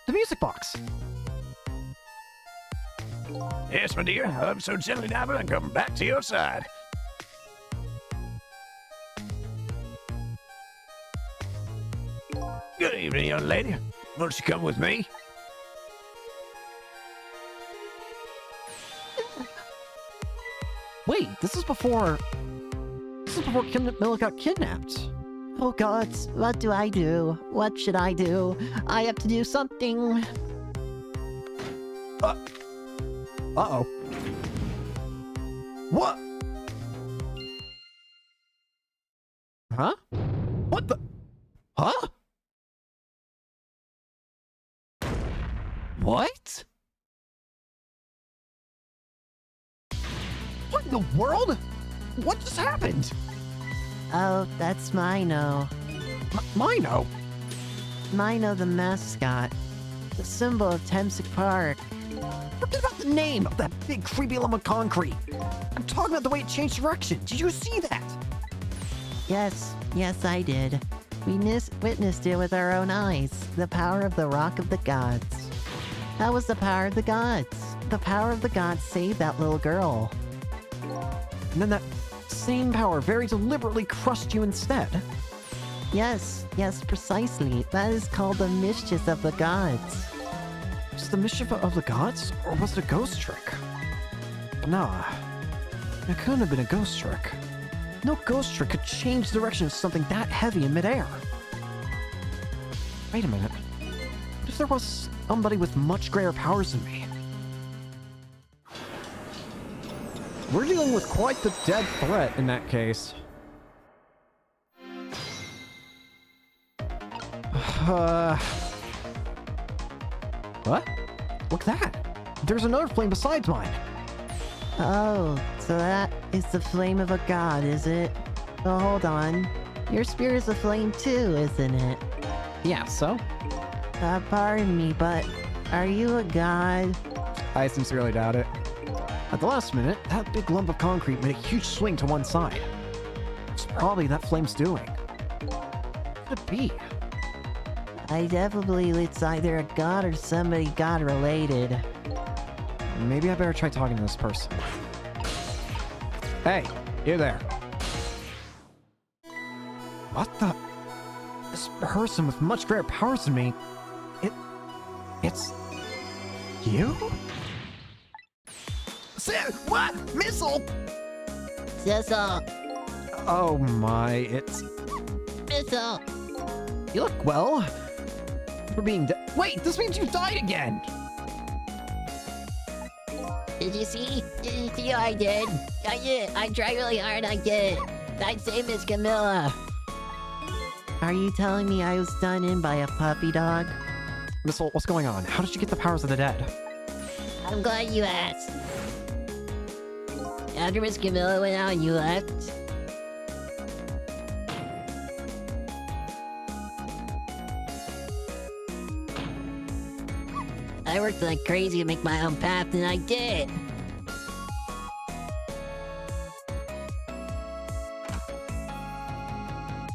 The music box! Yes, my dear, I'm so gently dabble and come back to your side. Good evening, young lady. Won't you come with me? Wait, this is before Camilla got kidnapped. Oh gods, what do I do? What should I do? I have to do something. Uh-oh. What? Huh? What the? Huh? What? What in the world? What just happened? Oh, that's Mino. Mino? Mino the mascot. The symbol of Temsic Park. Forget about the name of that big creepy lump of concrete. I'm talking about the way it changed direction. Did you see that? Yes, I did. We witnessed it with our own eyes. The power of the Rock of the Gods. That was the power of the gods. The power of the gods saved that little girl. And then that same power very deliberately crushed you instead. Yes, precisely. That is called the mischief of the gods. Was it the mischief of the gods, or was it a ghost trick? Nah, it couldn't have been a ghost trick. No ghost trick could change the direction of something that heavy in midair. Wait a minute. What if there was somebody with much greater powers than me? We're dealing with quite the dead threat in that case. What? Look at that! There's another flame besides mine! Oh, so that is the flame of a god, is it? Well, hold on. Your spear is a flame too, isn't it? Yeah, so? Pardon me, but are you a god? I sincerely doubt it. At the last minute, that big lump of concrete made a huge swing to one side. It's probably that flame's doing. What could it be? I definitely believe it's either a god or somebody god-related. Maybe I better try talking to this person. Hey, you there. What the? This person with much greater powers than me. It's you? What? Missile? Cecil! Oh my, it's... Missile! You look well. For being wait, this means you died again! Did you see? Did you see what I did? I did! I tried really hard, I did! I saved Miss Camilla! Are you telling me I was done in by a puppy dog? Missile, what's going on? How did you get the powers of the dead? I'm glad you asked. After Miss Camilla went out and you left, I worked like crazy to make my own path, and I did!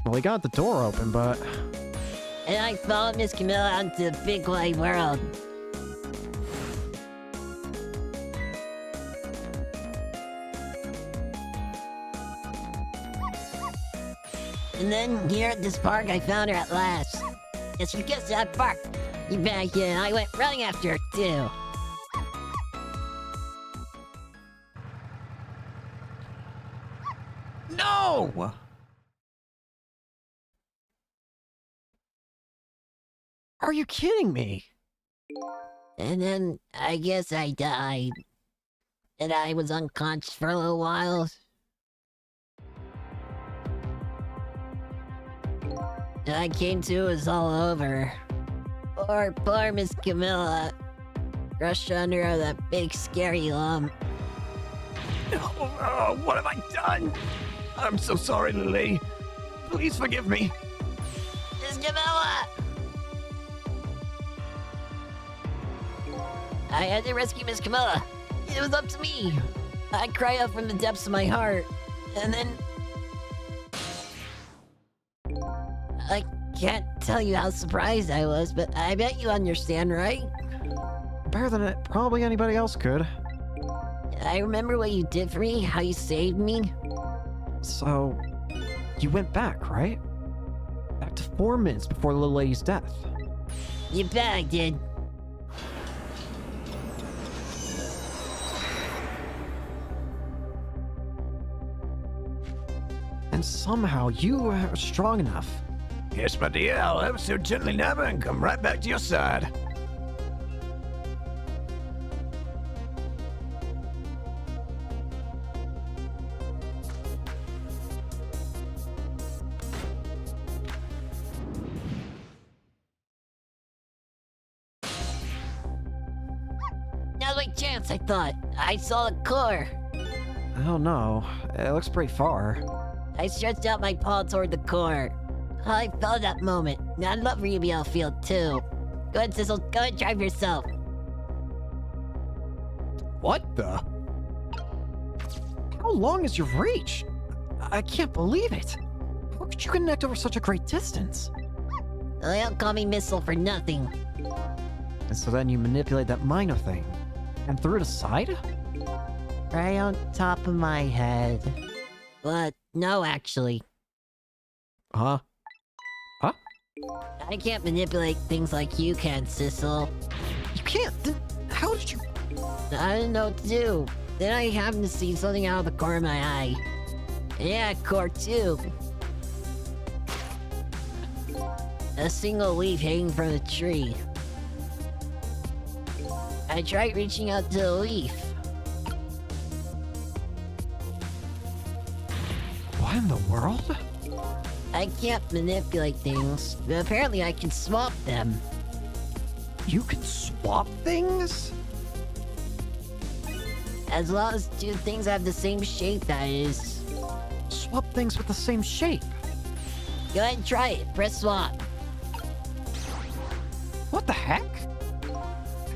Well, we got the door open, but... And I followed Miss Camilla out into the big wide world. And then here at this park, I found her at last. Yes, you guessed that park. You back in, I went running after her too. No! Are you kidding me? And then I guess I died. And I was unconscious for a little while. And I came to, it was all over. Poor Miss Camilla. Crushed under that big scary lump. Oh, what have I done? I'm so sorry, Lily. Please forgive me. Miss Camilla! I had to rescue Miss Camilla. It was up to me. I cried out from the depths of my heart. And then... I can't tell you how surprised I was, but I bet you understand, right? Better than it probably anybody else could. I remember what you did for me, how you saved me. So, you went back, right? Back to 4 minutes before the little lady's death. You bet I did. And somehow you were strong enough. Yes, my dear, I'll ever so gently nab her and come right back to your side. Now's my chance, I thought. I saw the core. I don't know. It looks pretty far. I stretched out my paw toward the core. I felt that moment. I'd love for you to be able to feel it too. Go ahead, Sissel. Go ahead, drive yourself. What the? How long is your reach? I can't believe it. How could you connect over such a great distance? They don't call me Missile for nothing. And so then you manipulate that minor thing and threw it aside? Right on top of my head. But no, actually. Huh? I can't manipulate things like you can, Sissel. You can't. How did you? I didn't know what to do. Then I happened to see something out of the corner of my eye. Yeah, core too. A single leaf hanging from the tree. I tried reaching out to the leaf. What in the world? I can't manipulate things, but apparently I can swap them. You can swap things? As long as two things have the same shape, that is. Swap things with the same shape? Go ahead and try it. Press swap. What the heck?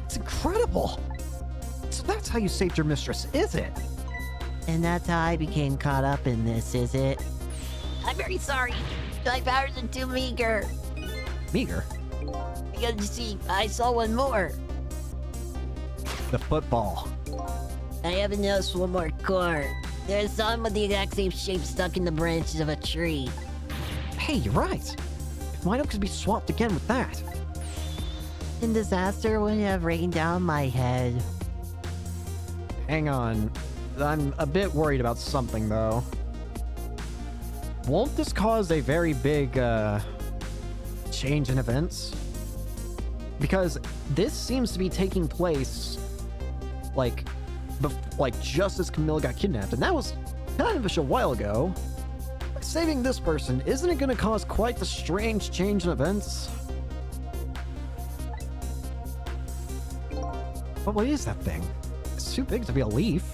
It's incredible. So that's how you saved your mistress, is it? And that's how I became caught up in this, is it? I'm very sorry. My powers are too meager. Meager? Because you see, I saw one more. The football. I haven't noticed one more core. There's some with the exact same shape stuck in the branches of a tree. Hey, you're right. Mine could be swapped again with that. And disaster wouldn't have rained down my head. Hang on. I'm a bit worried about something, though. Won't this cause a very big, change in events? Because this seems to be taking place, like just as Camilla got kidnapped, and that was kind of a while ago. By saving this person, isn't it going to cause quite the strange change in events? But what is that thing? It's too big to be a leaf.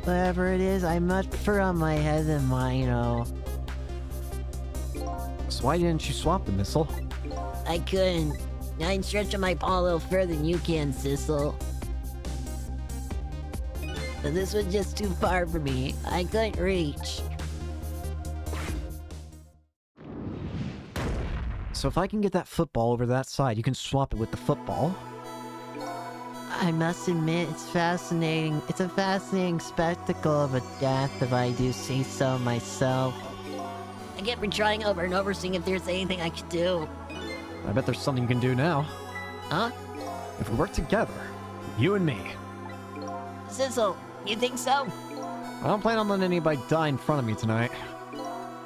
Whatever it is, I much prefer on my head than mine, oh. So why didn't you swap the missile? I couldn't. I can stretch my paw a little further than you can, Sissel. But this was just too far for me. I couldn't reach. So if I can get that football over to that side, you can swap it with the football. I must admit, it's fascinating. It's a fascinating spectacle of a death, if I do say so myself. I get for trying over and over, seeing if there's anything I could do. I bet there's something you can do now. Huh? If we work together, you and me. Sissel, you think so? I don't plan on letting anybody die in front of me tonight.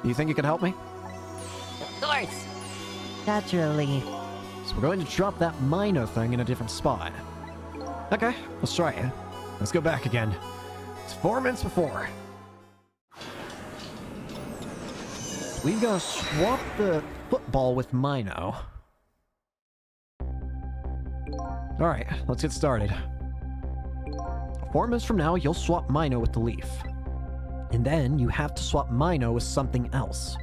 You think you can help me? Of course. Naturally. So we're going to drop that Mino thing in a different spot. Okay, let's try it. Let's go back again. It's 4 minutes before. We've got to swap the football with Mino. Alright, let's get started. 4 minutes from now, you'll swap Mino with the leaf. And then you have to swap Mino with something else.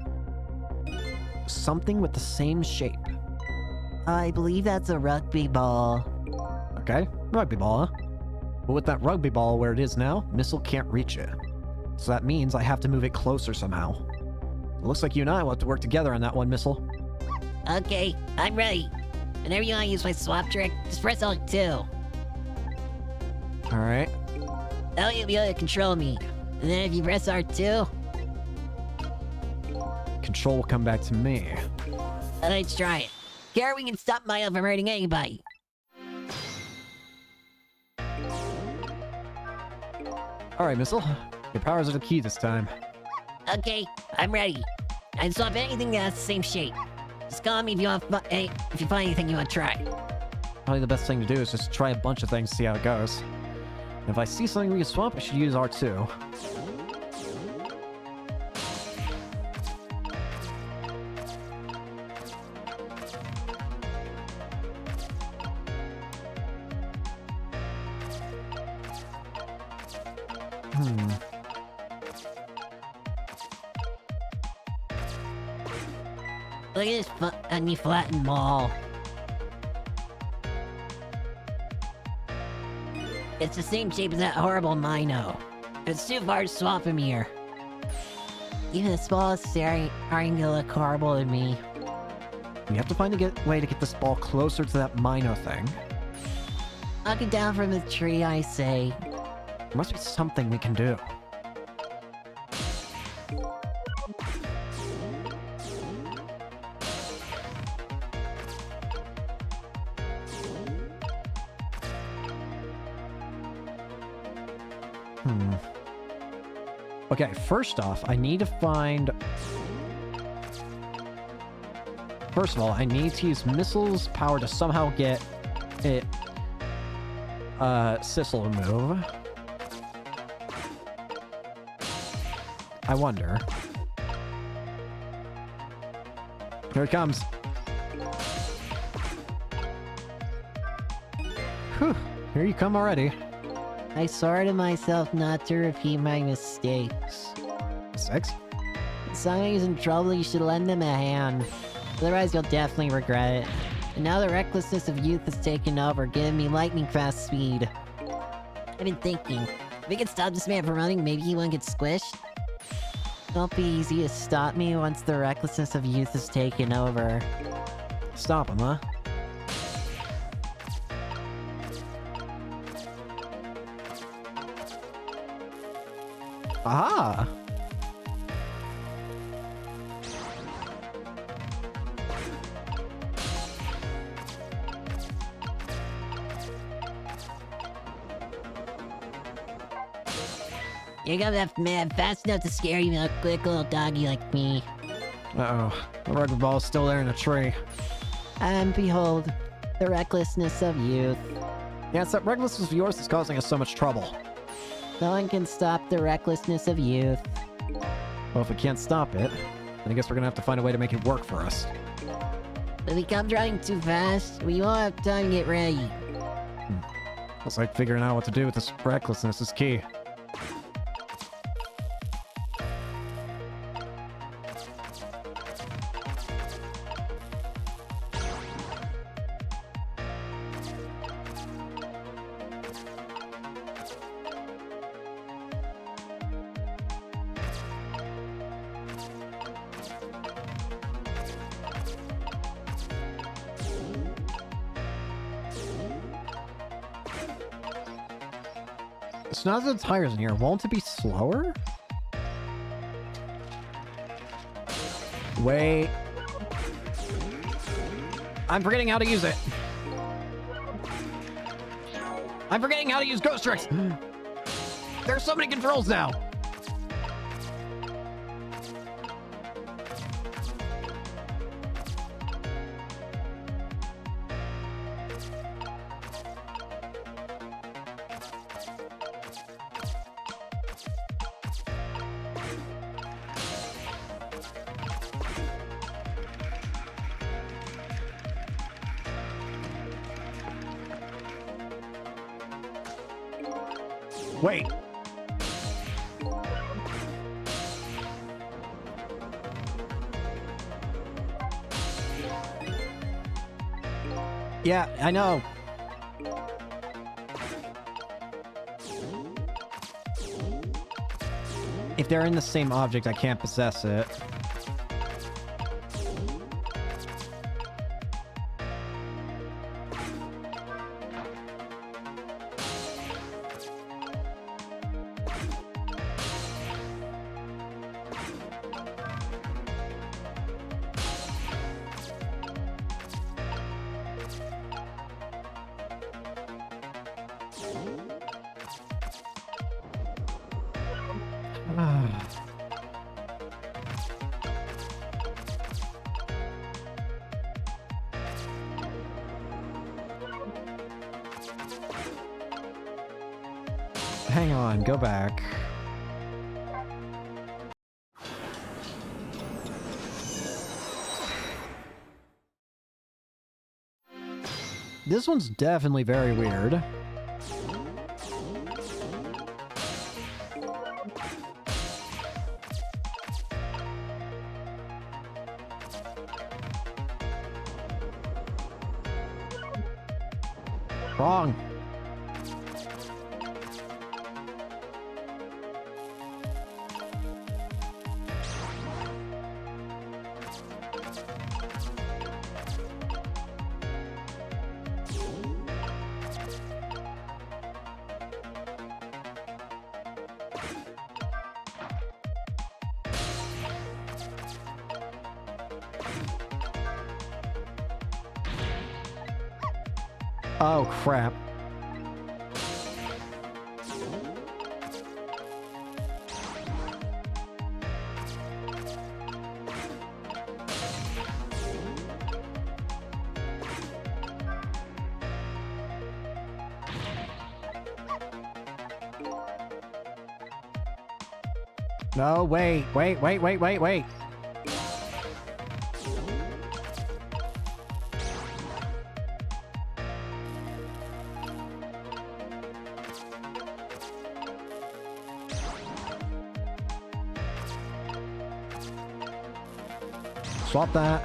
Something with the same shape. I believe that's a rugby ball. Okay, rugby ball, huh? But with that rugby ball where it is now, Missile can't reach it. So that means I have to move it closer somehow. It looks like you and I will have to work together on that one, Missile. Okay, I'm ready. Whenever you want to use my swap trick, just press Alt2. Alright. That'll you'll be able to control me. And then if you press R2, Control will come back to me. let's try it. Here we can stop Milo from hurting anybody. Alright, Missile. Your powers are the key this time. Okay, I'm ready. I can swap anything that has the same shape. Just call me if you want. If you find anything you want to try. Probably the best thing to do is just try a bunch of things to see how it goes. And if I see something we can swap, I should use R2. Look at this funny flattened mall. It's the same shape as that horrible Mino. It's too far to swap him here. Even the smallest starting to look horrible to me. We have to find a way to get this ball closer to that Mino thing. Knock it down from the tree, I say. There must be something we can do. Okay, first off, I need to find... First of all, I need to use Missile's power to somehow get it... Sissel to move. I wonder. Here it comes. Whew, here you come already. I swore to myself not to repeat my mistakes. 6? If somebody's in trouble, you should lend them a hand. Otherwise, you'll definitely regret it. And now the recklessness of youth has taken over, giving me lightning fast speed. I've been thinking, if we could stop this man from running, maybe he won't get squished? It won't be easy to stop me once the recklessness of youth has taken over. Stop him, huh? Aha! You're gonna have man fast enough to scare even a quick little doggy like me. Uh-oh. The rugby ball's still there in the tree. And behold, the recklessness of youth. Yeah, it's that recklessness of yours that's causing us so much trouble. No one can stop the recklessness of youth. Well, if we can't stop it, then I guess we're gonna have to find a way to make it work for us. If he comes running too fast, we won't have time to get ready. Looks like figuring out what to do with this recklessness is key. So now that the tire's in here, won't it be slower? Wait. I'm forgetting how to use it. I'm forgetting how to use Ghost Tricks. There's so many controls now. Wait. Yeah, I know. If they're in the same object, I can't possess it. Hang on, go back. This one's definitely very weird. Wrong. Oh, crap. No, wait. Swap that.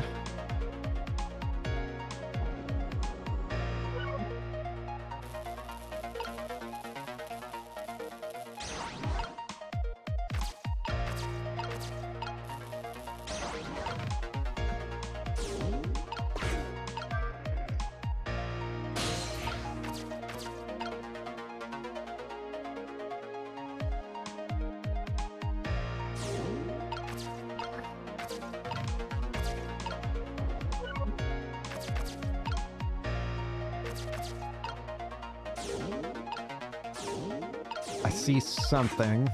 I see something.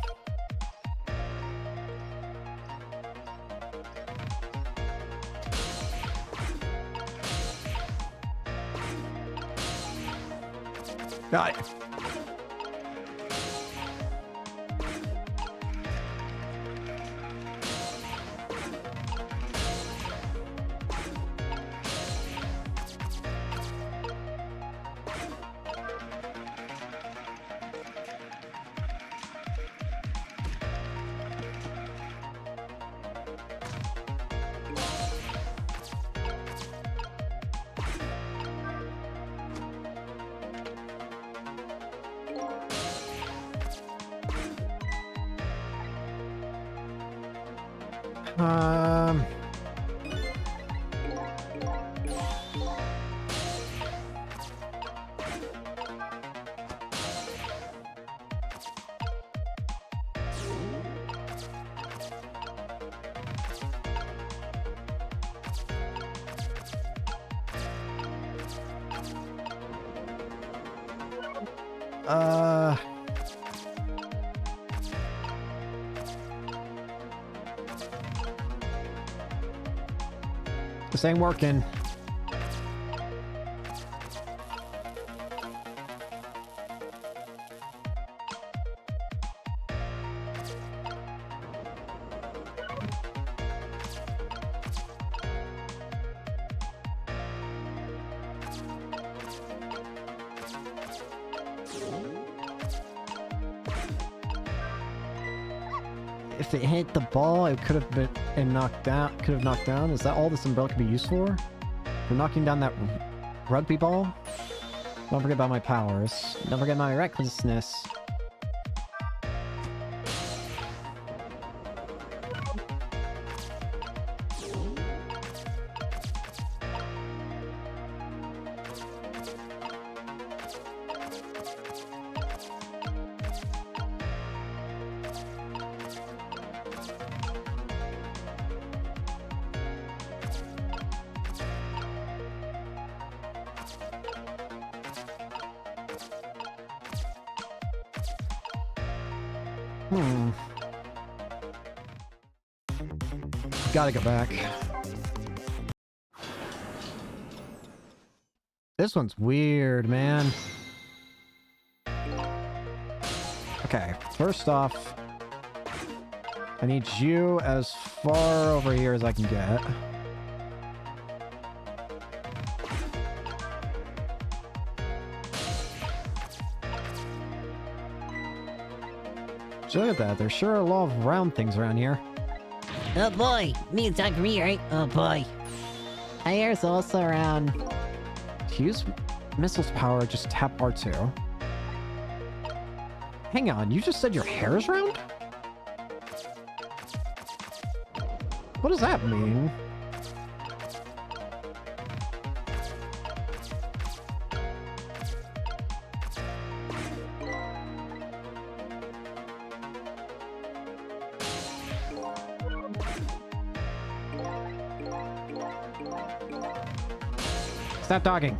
Got it. This ain't working. if it hit the ball, it could have been and knocked down. Could have knocked down. Is that all this umbrella could be used for? For knocking down that rugby ball? Don't forget about my powers. Don't forget my recklessness. Gotta go back. This one's weird, man. Okay, first off, I need you as far over here as I can get. So look at that, there sure are a lot of round things around here. Oh boy, me and Dr. Me, right? Oh boy. My hair's also around. To use missile's power, just tap R2. Hang on, you just said your hair is round? What does that mean? Stop talking.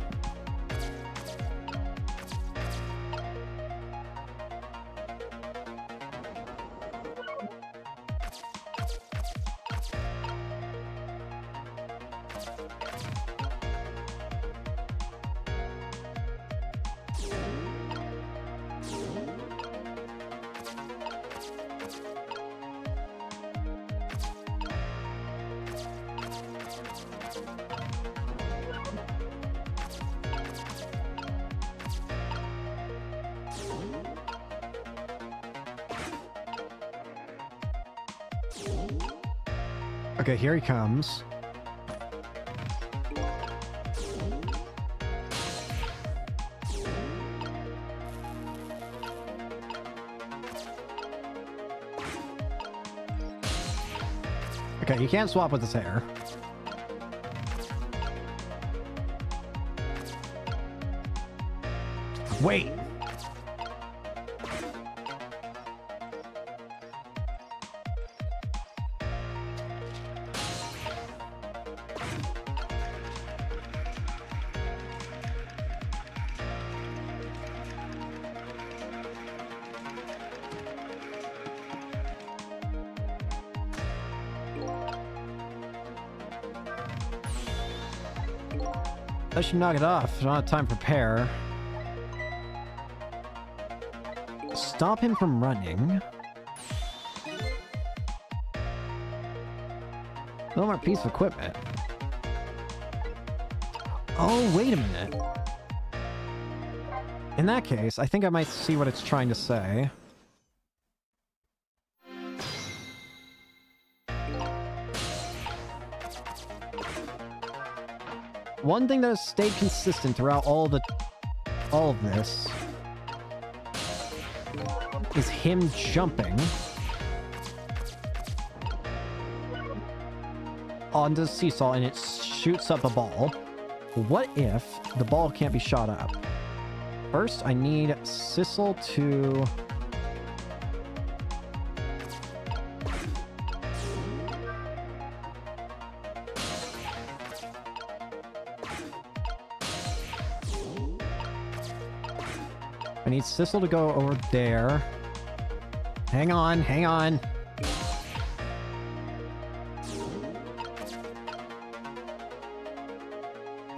Okay, here he comes. Okay, you can't swap with his hair. Wait. I should knock it off. I don't have time to prepare. Stop him from running. No more piece of equipment. Oh, wait a minute. In that case, I think I might see what it's trying to say. One thing that has stayed consistent throughout all of this is him jumping onto the seesaw and it shoots up a ball. What if the ball can't be shot up? First, I need Sissel to... I need Sissel to go over there. Hang on, hang on.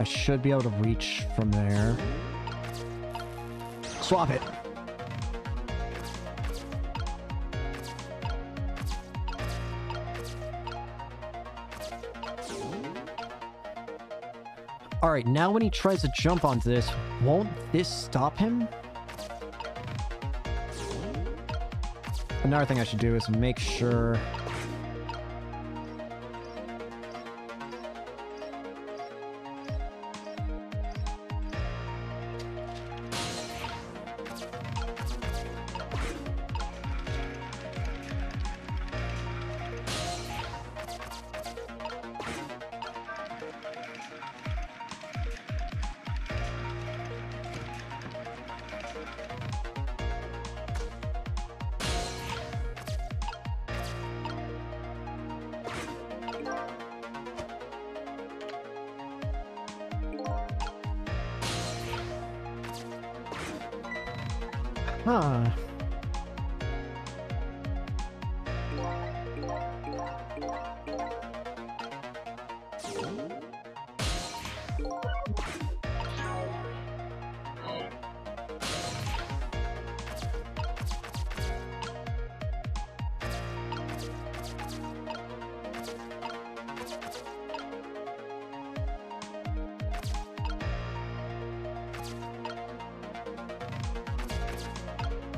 I should be able to reach from there. Swap it. Alright, now when he tries to jump onto this, won't this stop him? Another thing I should do is make sure... Huh.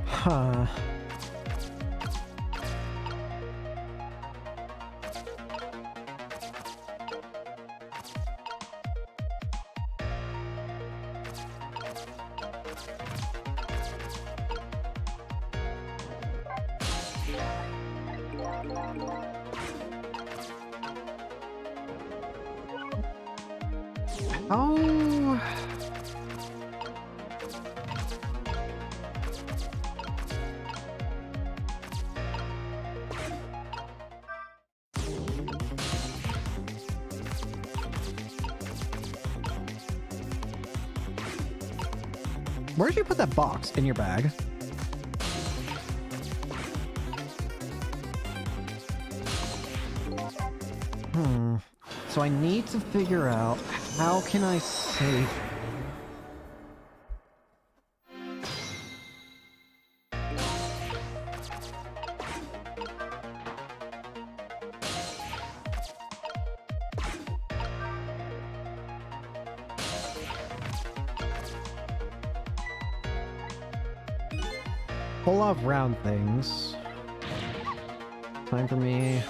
Huh. Oh. Where did you put that box? In your bag? So I need to figure out how can I save... Pull off round things. Time for me.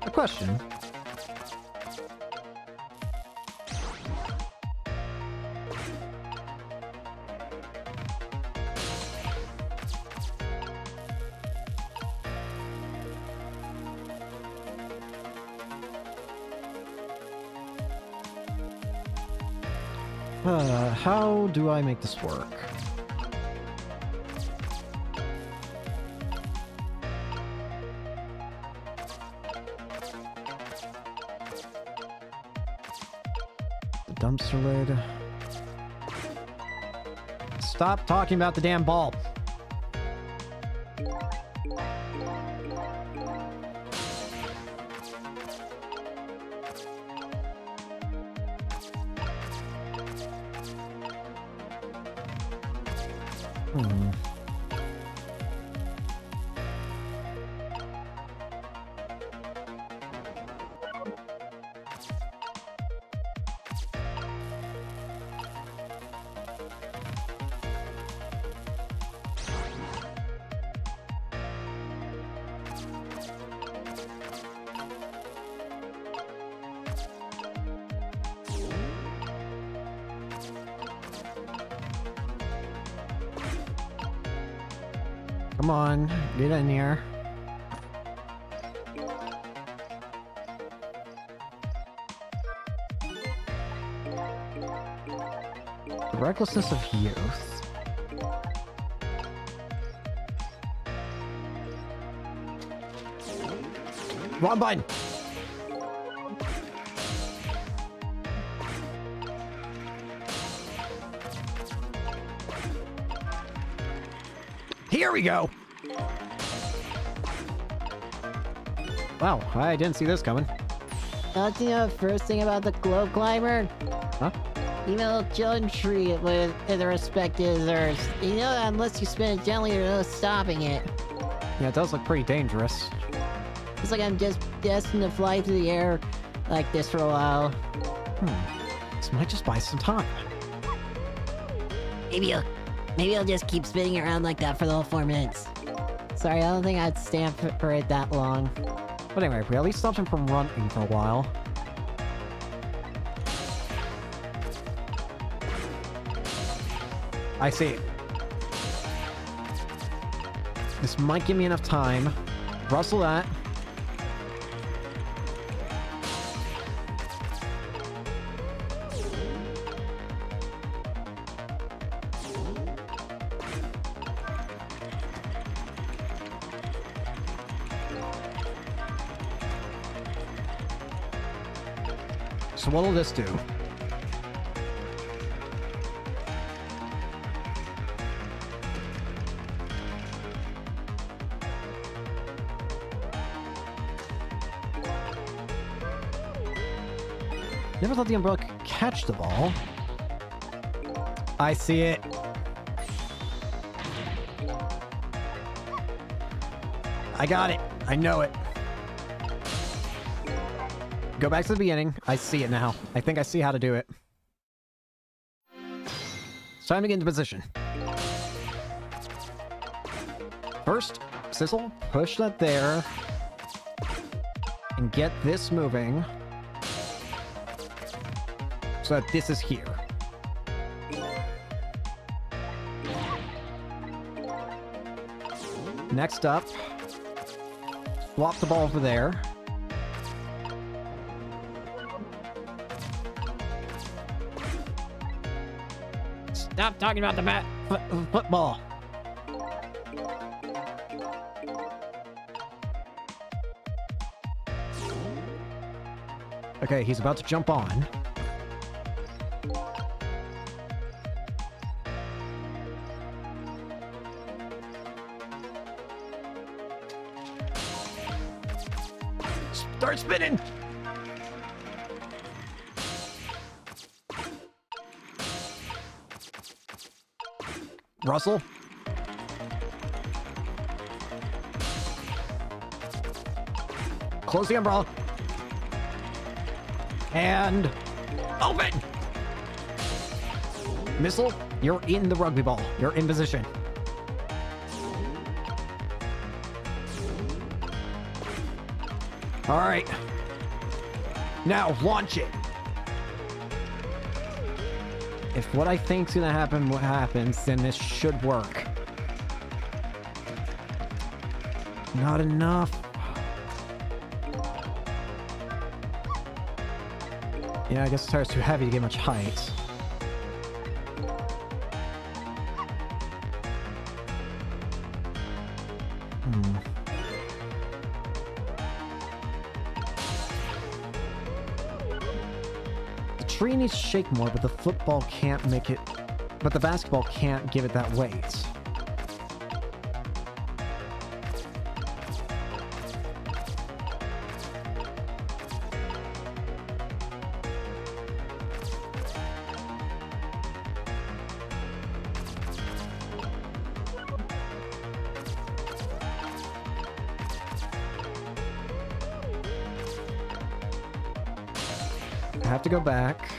A question. How do I make this work? The dumpster lid. Stop talking about the damn ball. Come on, get in here. The recklessness of youth. Wrong button! Here we go! Wow, I didn't see this coming. Don't you know the first thing about the globe climber? Huh? You know, children treat it with the respect it deserves. You know that unless you spin it gently, there's no stopping it. Yeah, it does look pretty dangerous. It's like I'm just destined to fly through the air like this for a while. This might just buy some time. Maybe I'll just keep spinning around like that for the whole 4 minutes. Sorry, I don't think I'd stand for it that long. But anyway, we at least stopped him from running for a while. I see. This might give me enough time. Rustle that. So what'll this do? Never thought the umbrella could catch the ball. I see it. I got it. I know it. Go back to the beginning. I see it now. I think I see how to do it. It's time to get into position. First, Sissel, push that there. And get this moving. So that this is here. Next up, swap the ball over there. Stop talking about the football. Okay, he's about to jump on. Start spinning! Russell? Close the umbrella. And open! Missile, you're in the rugby ball. You're in position. All right. Now launch it. If what I think's gonna happen, what happens, then this should work. Not enough. Yeah, I guess the tire's too heavy to get much height. The tree needs to shake more, but the football can't make it... But the basketball can't give it that weight. I have to go back.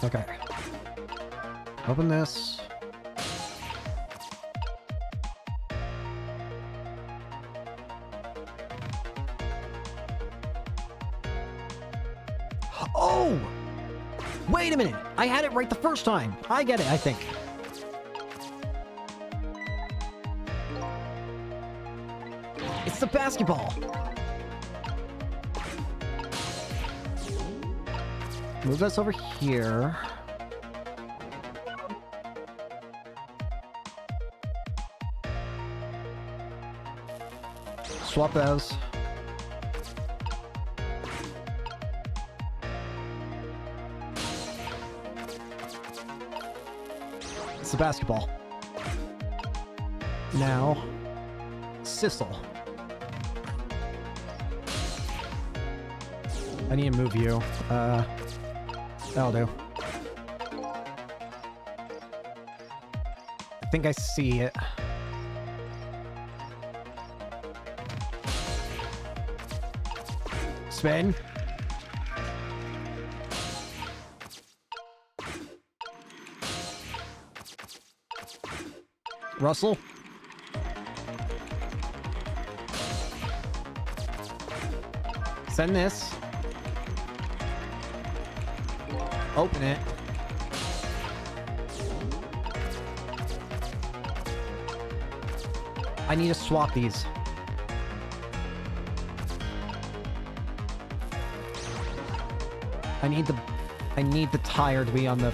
Okay. Open this. Oh! Wait a minute! I had it right the first time! I get it, I think. It's the basketball! Move this over here. Swap those. It's the basketball. Now, Sissel. I need to move you. That'll do. think I see it. Spin. Russell. Send this. Open it. I need to swap these. I need the tire to be on the...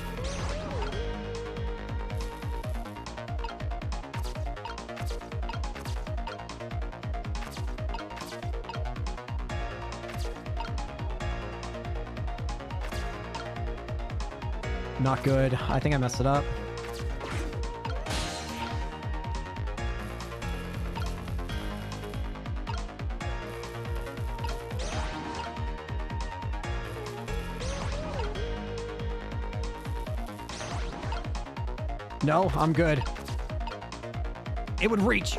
Not good. I think I messed it up. No, I'm good. It would reach.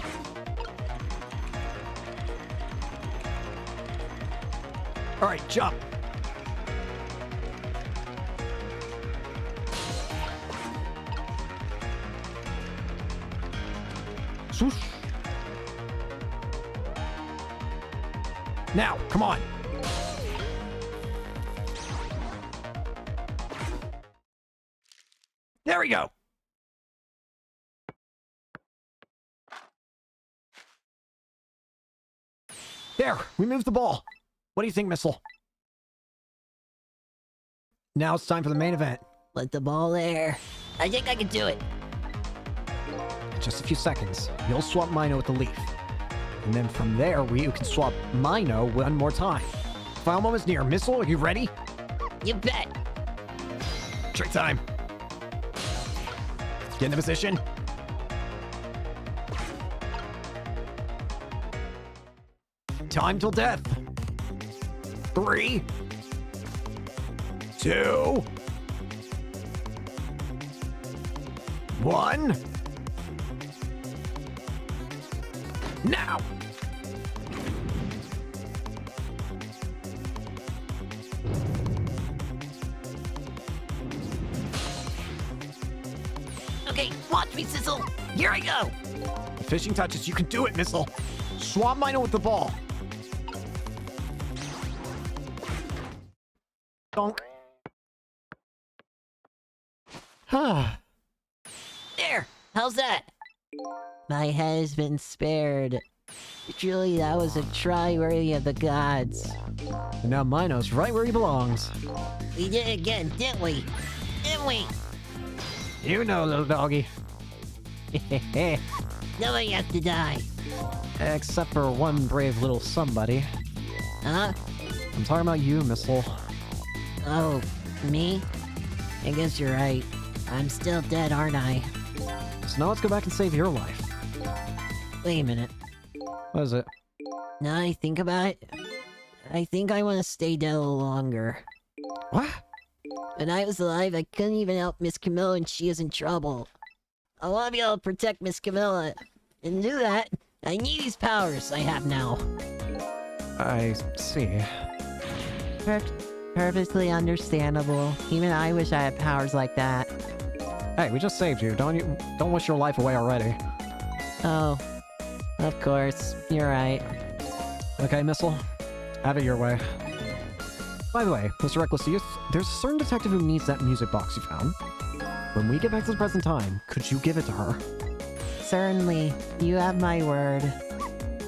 All right, jump. Swoosh. Now, come on. There we go. There, we moved the ball. What do you think, Missile? Now it's time for the main event. Let the ball there. I think I can do it. Just a few seconds. You'll swap Mino with the leaf. And then from there, you can swap Mino one more time. Final moment's near. Missile, are you ready? You bet. Trick time. Get into position. Time till death. 3, 2, 1. Now. Okay, watch me, Sizzle. Here I go. Fishing touches. You can do it, Missile. Swap Mino with the ball. Donk. There. How's that? My head has been spared. Truly, that was a try worthy of the gods. And now Mino's right where he belongs. We did it again, didn't we? Didn't we? You know, little doggy. Nobody has to die. Except for one brave little somebody. Huh? I'm talking about you, Missile. Oh, me? I guess you're right. I'm still dead, aren't I? So now let's go back and save your life. Wait a minute. What is it? Now I think about it, I think I want to stay dead a little longer. What? When I was alive, I couldn't even help Miss Camilla when she was in trouble. I want to be able to protect Miss Camilla. And to do that, I need these powers I have now. I see. Perfectly understandable. Even I wish I had powers like that. Hey, we just saved you. Don't wish your life away already. Oh, of course. You're right. Okay, Missile? Have it your way. By the way, Mr. Reckless Youth, there's a certain detective who needs that music box you found. When we get back to the present time, could you give it to her? Certainly. You have my word.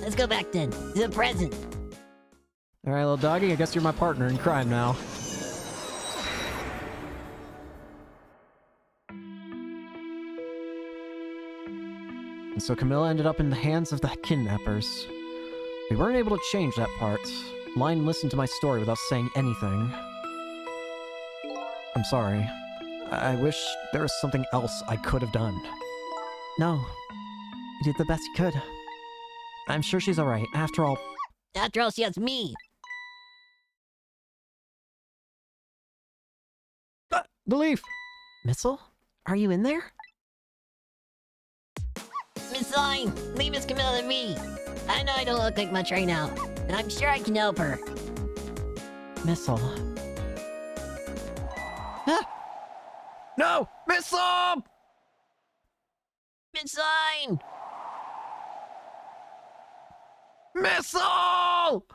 Let's go back then, to the present. Alright, little doggy, I guess you're my partner in crime now. And so Camilla ended up in the hands of the kidnappers. We weren't able to change that part. Lion listened to my story without saying anything. I'm sorry. I wish there was something else I could have done. No. You did the best you could. I'm sure she's alright. After all, She has me. The leaf! Missile? Are you in there? Sign! Leave Miss Camilla to me! I know I don't look like much right now, and I'm sure I can help her. Missile. No! Missile! Miss Sign! Missile!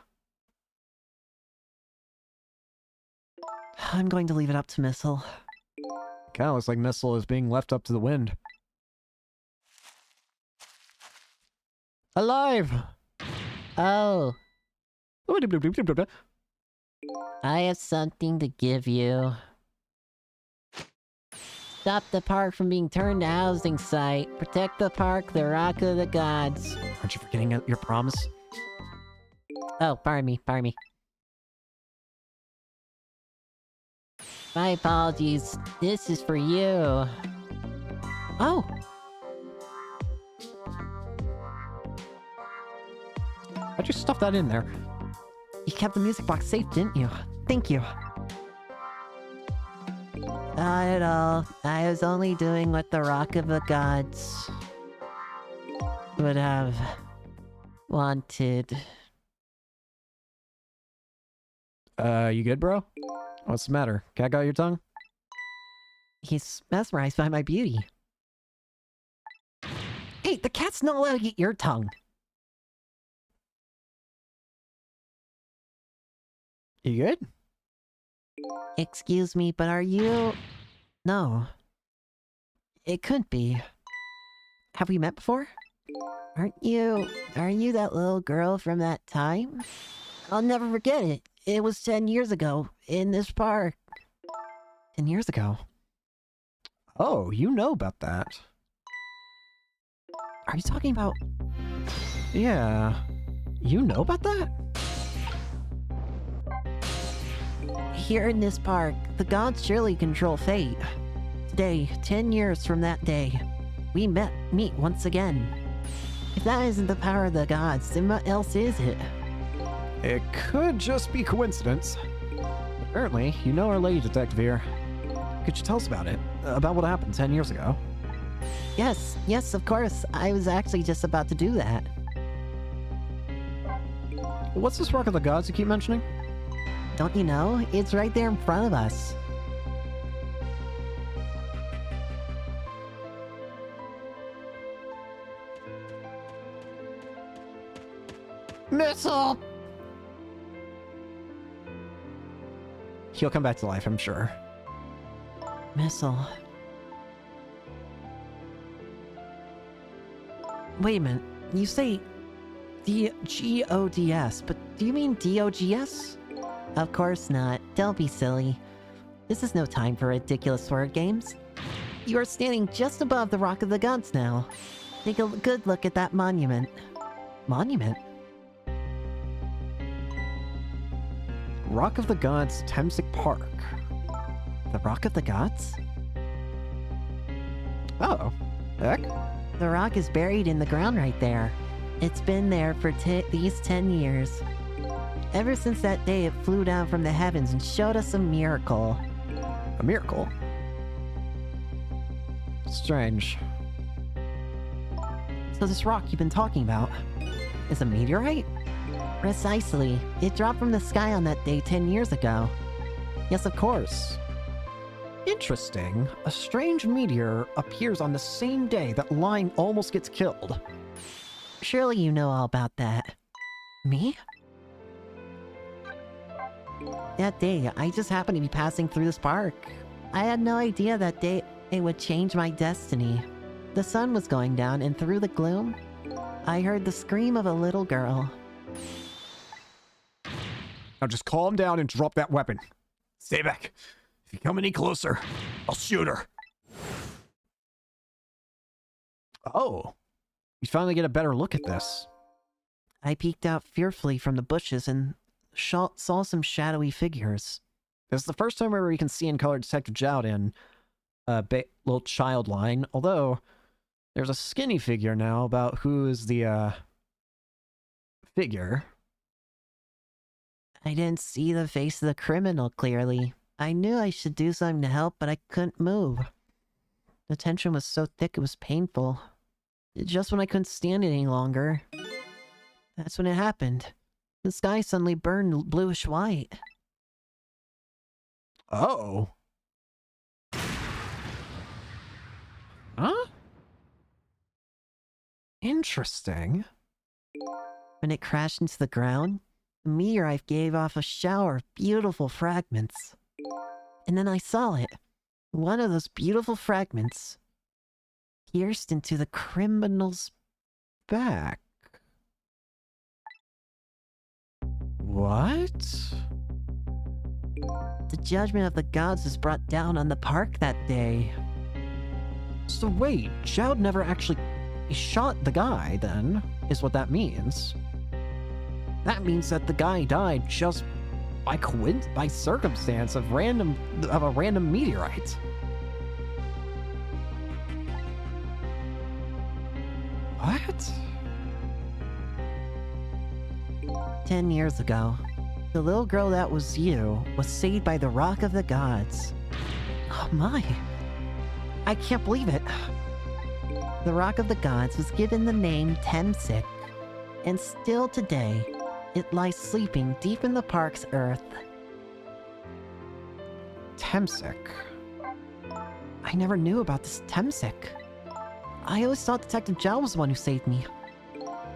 I'm going to leave it up to Missile. Kinda looks like Missile is being left up to the wind. Alive! Oh, I have something to give you. Stop the park from being turned to housing site. Protect the park, the Rock of the Gods. Aren't you forgetting your promise? Oh, pardon me, pardon me. My apologies. This is for you. Oh! How'd you stuff that in there? You kept the music box safe, didn't you? Thank you. Not at all. I was only doing what the Rock of the Gods would have wanted. You good, bro? What's the matter? Cat got your tongue? He's mesmerized by my beauty. Hey, the cat's not allowed to eat your tongue. You good? Excuse me, but are you... No. It couldn't be. Have we met before? Aren't you that little girl from that time? I'll never forget it. It was 10 years ago, in this park. 10 years ago. Oh, you know about that. Are you talking about... Yeah. You know about that? Here in this park, the gods surely control fate. Today, 10 years from that day, we meet once again. If that isn't the power of the gods, then what else is it? It could just be coincidence. Apparently, you know Our Lady Detective here. Could you tell us about it? About what happened 10 years ago? Yes, of course. I was actually just about to do that. What's this Rock of the Gods you keep mentioning? Don't you know? It's right there in front of us. Missile! He'll come back to life, I'm sure. Missile. Wait a minute. You say G-O-D-S, but do you mean D-O-G-S? Of course not. Don't be silly. This is no time for ridiculous word games. You are standing just above the Rock of the Gods now. Take a good look at that monument. Monument? Rock of the Gods, Temsic Park. The Rock of the Gods? Oh, heck. The rock is buried in the ground right there. It's been there for these 10 years. Ever since that day, it flew down from the heavens and showed us a miracle. A miracle? Strange. So this rock you've been talking about is a meteorite? Precisely. It dropped from the sky on that day 10 years ago. Yes, of course. Interesting. A strange meteor appears on the same day that Line almost gets killed. Surely you know all about that. Me? That day, I just happened to be passing through this park. I had no idea that day it would change my destiny. The sun was going down, and through the gloom, I heard the scream of a little girl. Now just calm down and drop that weapon. Stay back. If you come any closer, I'll shoot her. Oh. You finally get a better look at this. I peeked out fearfully from the bushes and saw some shadowy figures. This is the first time where we can see in color Detective Jowd in little child line, although there's a skinny figure now about who is the figure. I didn't see the face of the criminal clearly. I knew I should do something to help, but I couldn't move. The tension was so thick it was painful. Just when I couldn't stand it any longer. That's when it happened. The sky suddenly burned bluish white. Oh. Huh? Interesting. When it crashed into the ground, the meteorite gave off a shower of beautiful fragments. And then I saw it. One of those beautiful fragments pierced into the criminal's Back. What? The judgment of the gods was brought down on the park that day. So wait, Jowd never actually shot the guy, then, is what that means. That means that the guy died just by circumstance of a random meteorite. What? 10 years ago, the little girl that was you was saved by the Rock of the Gods. Oh my. I can't believe it. The Rock of the Gods was given the name Temsik, and still today, it lies sleeping deep in the park's earth. Temsik. I never knew about this Temsik. I always thought Detective Jowd was the one who saved me.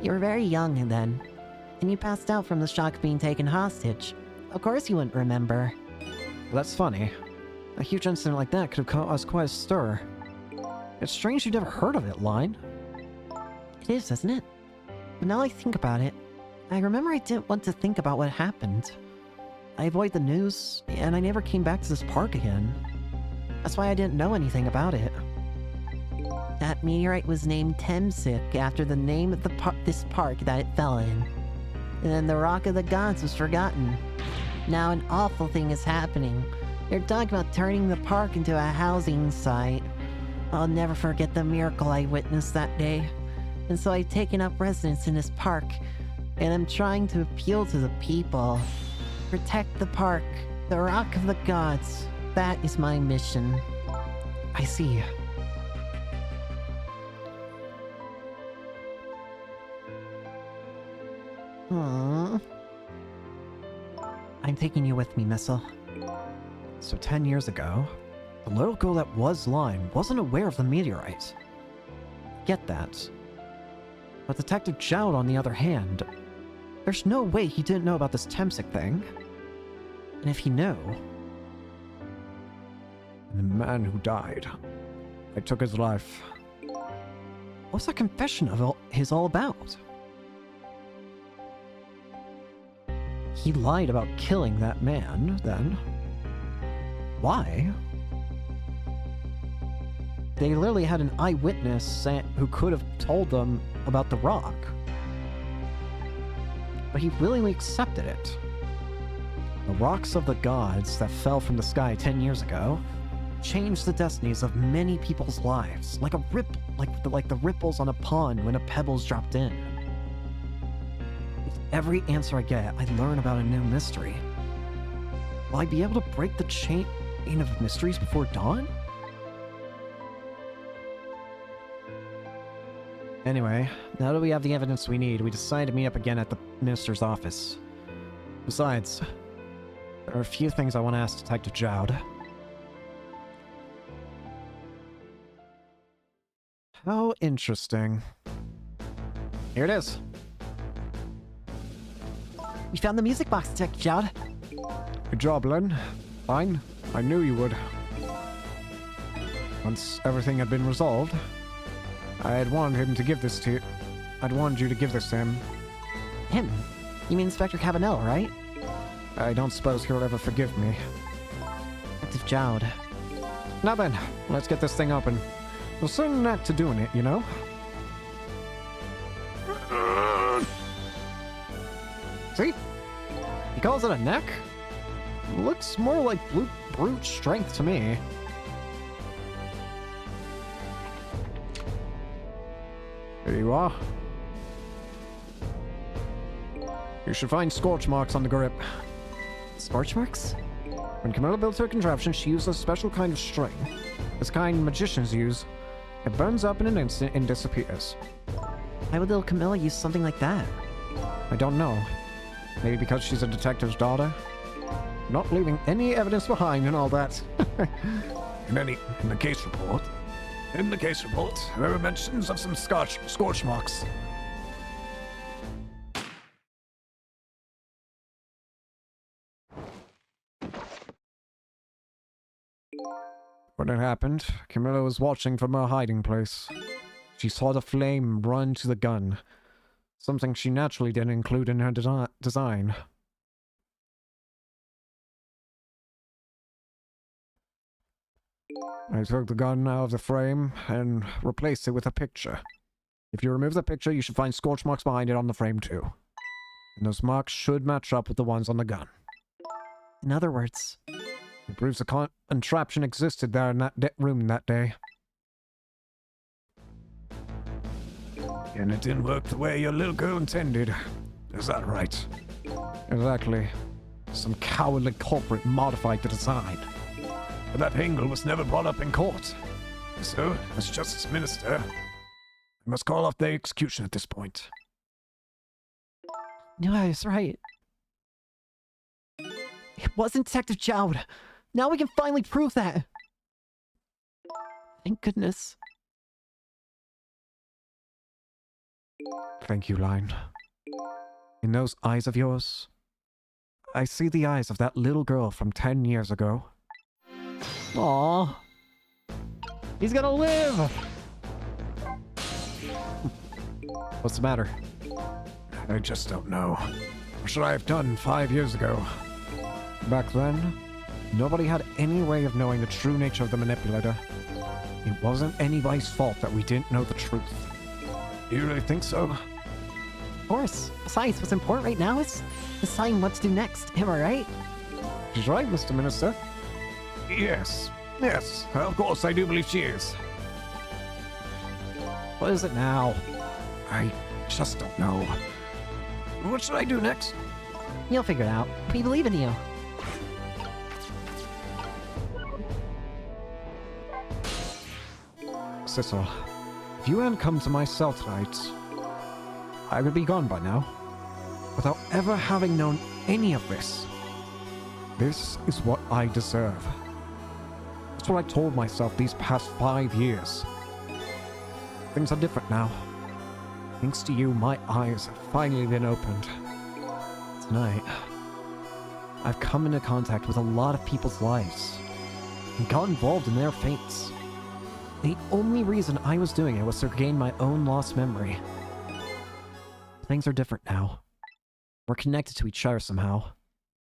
You were very young then, and you passed out from the shock of being taken hostage. Of course you wouldn't remember. That's funny. A huge incident like that could have caused quite a stir. It's strange you'd never heard of it, Line. It is, isn't it? But now I think about it, I remember I didn't want to think about what happened. I avoided the news, and I never came back to this park again. That's why I didn't know anything about it. That meteorite was named Temsik after the name of this park that it fell in. And then the Rock of the Gods was forgotten. Now an awful thing is happening. They're talking about turning the park into a housing site. I'll never forget the miracle I witnessed that day. And so I've taken up residence in this park, and I'm trying to appeal to the people. Protect the park, the Rock of the Gods. That is my mission. I see. I'm taking you with me, Missile. So 10 years ago, the little girl that was Line wasn't aware of the meteorite. Get that. But Detective Jowd, on the other hand, there's no way he didn't know about this Temsik thing. And if he knew... The man who died. I took his life. What's that confession of his all about? He lied about killing that man, then. Why? They literally had an eyewitness who could have told them about the rock. But he willingly accepted it. The rocks of the gods that fell from the sky 10 years ago changed the destinies of many people's lives, like a ripple, like the ripples on a pond when a pebble's dropped in. With every answer I get, I learn about a new mystery. Will I be able to break the chain of mysteries before dawn? Anyway, now that we have the evidence we need, we decide to meet up again at the minister's office. Besides, there are a few things I want to ask Detective Jowd. How interesting. Here it is. We found the music box, Detective Jowd. Good job, Len. Fine. I knew you would. Once everything had been resolved, I had wanted him to give this to you. I'd wanted you to give this to him. Him? You mean Inspector Cabanel, right? I don't suppose he'll ever forgive me. Detective Jowd. Now then, let's get this thing open. There's a certain knack to doing it, you know? See? He calls it a neck? Looks more like brute strength to me. Here you are. You should find scorch marks on the grip. Scorch marks? When Camilla built her contraption, she used a special kind of string. This kind magicians use. It burns up in an instant and disappears. Why would little Camilla use something like that? I don't know. Maybe because she's a detective's daughter? Not leaving any evidence behind and all that. In the case report, there are mentions of some scorch marks. When it happened, Camilla was watching from her hiding place. She saw the flame run to the gun, something she naturally didn't include in her design. I took the gun out of the frame and replaced it with a picture. If you remove the picture, you should find scorch marks behind it on the frame too. And those marks should match up with the ones on the gun. In other words, It proves the contraption existed there in that room that day. And it didn't work the way your little girl intended. Is that right? Exactly. Some cowardly culprit modified the design. But that angle was never brought up in court. So, as Justice Minister, I must call off the execution at this point. no, I was right. It wasn't Detective Jowd. Now we can finally prove that. Thank goodness. Thank you, Line. In those eyes of yours, I see the eyes of that little girl from 10 years ago. Aww. He's gonna live! What's the matter? I just don't know. What should I have done 5 years ago? Back then, nobody had any way of knowing the true nature of the manipulator. It wasn't anybody's fault that we didn't know the truth. Do you really think so? Of course. Besides, what's important right now is deciding what to do next. Am I right? She's right, Mr. Minister. Yes. Yes, of course I do believe she is. What is it now? I just don't know. What should I do next? You'll figure it out. We believe in you. Cecil, if you hadn't come to my cell tonight, I would be gone by now, without ever having known any of this. This is what I deserve. That's what I told myself these past 5 years. Things are different now. Thanks to you, my eyes have finally been opened. Tonight, I've come into contact with a lot of people's lives, and got involved in their fates. The only reason I was doing it was to regain my own lost memory. Things are different now. We're connected to each other somehow.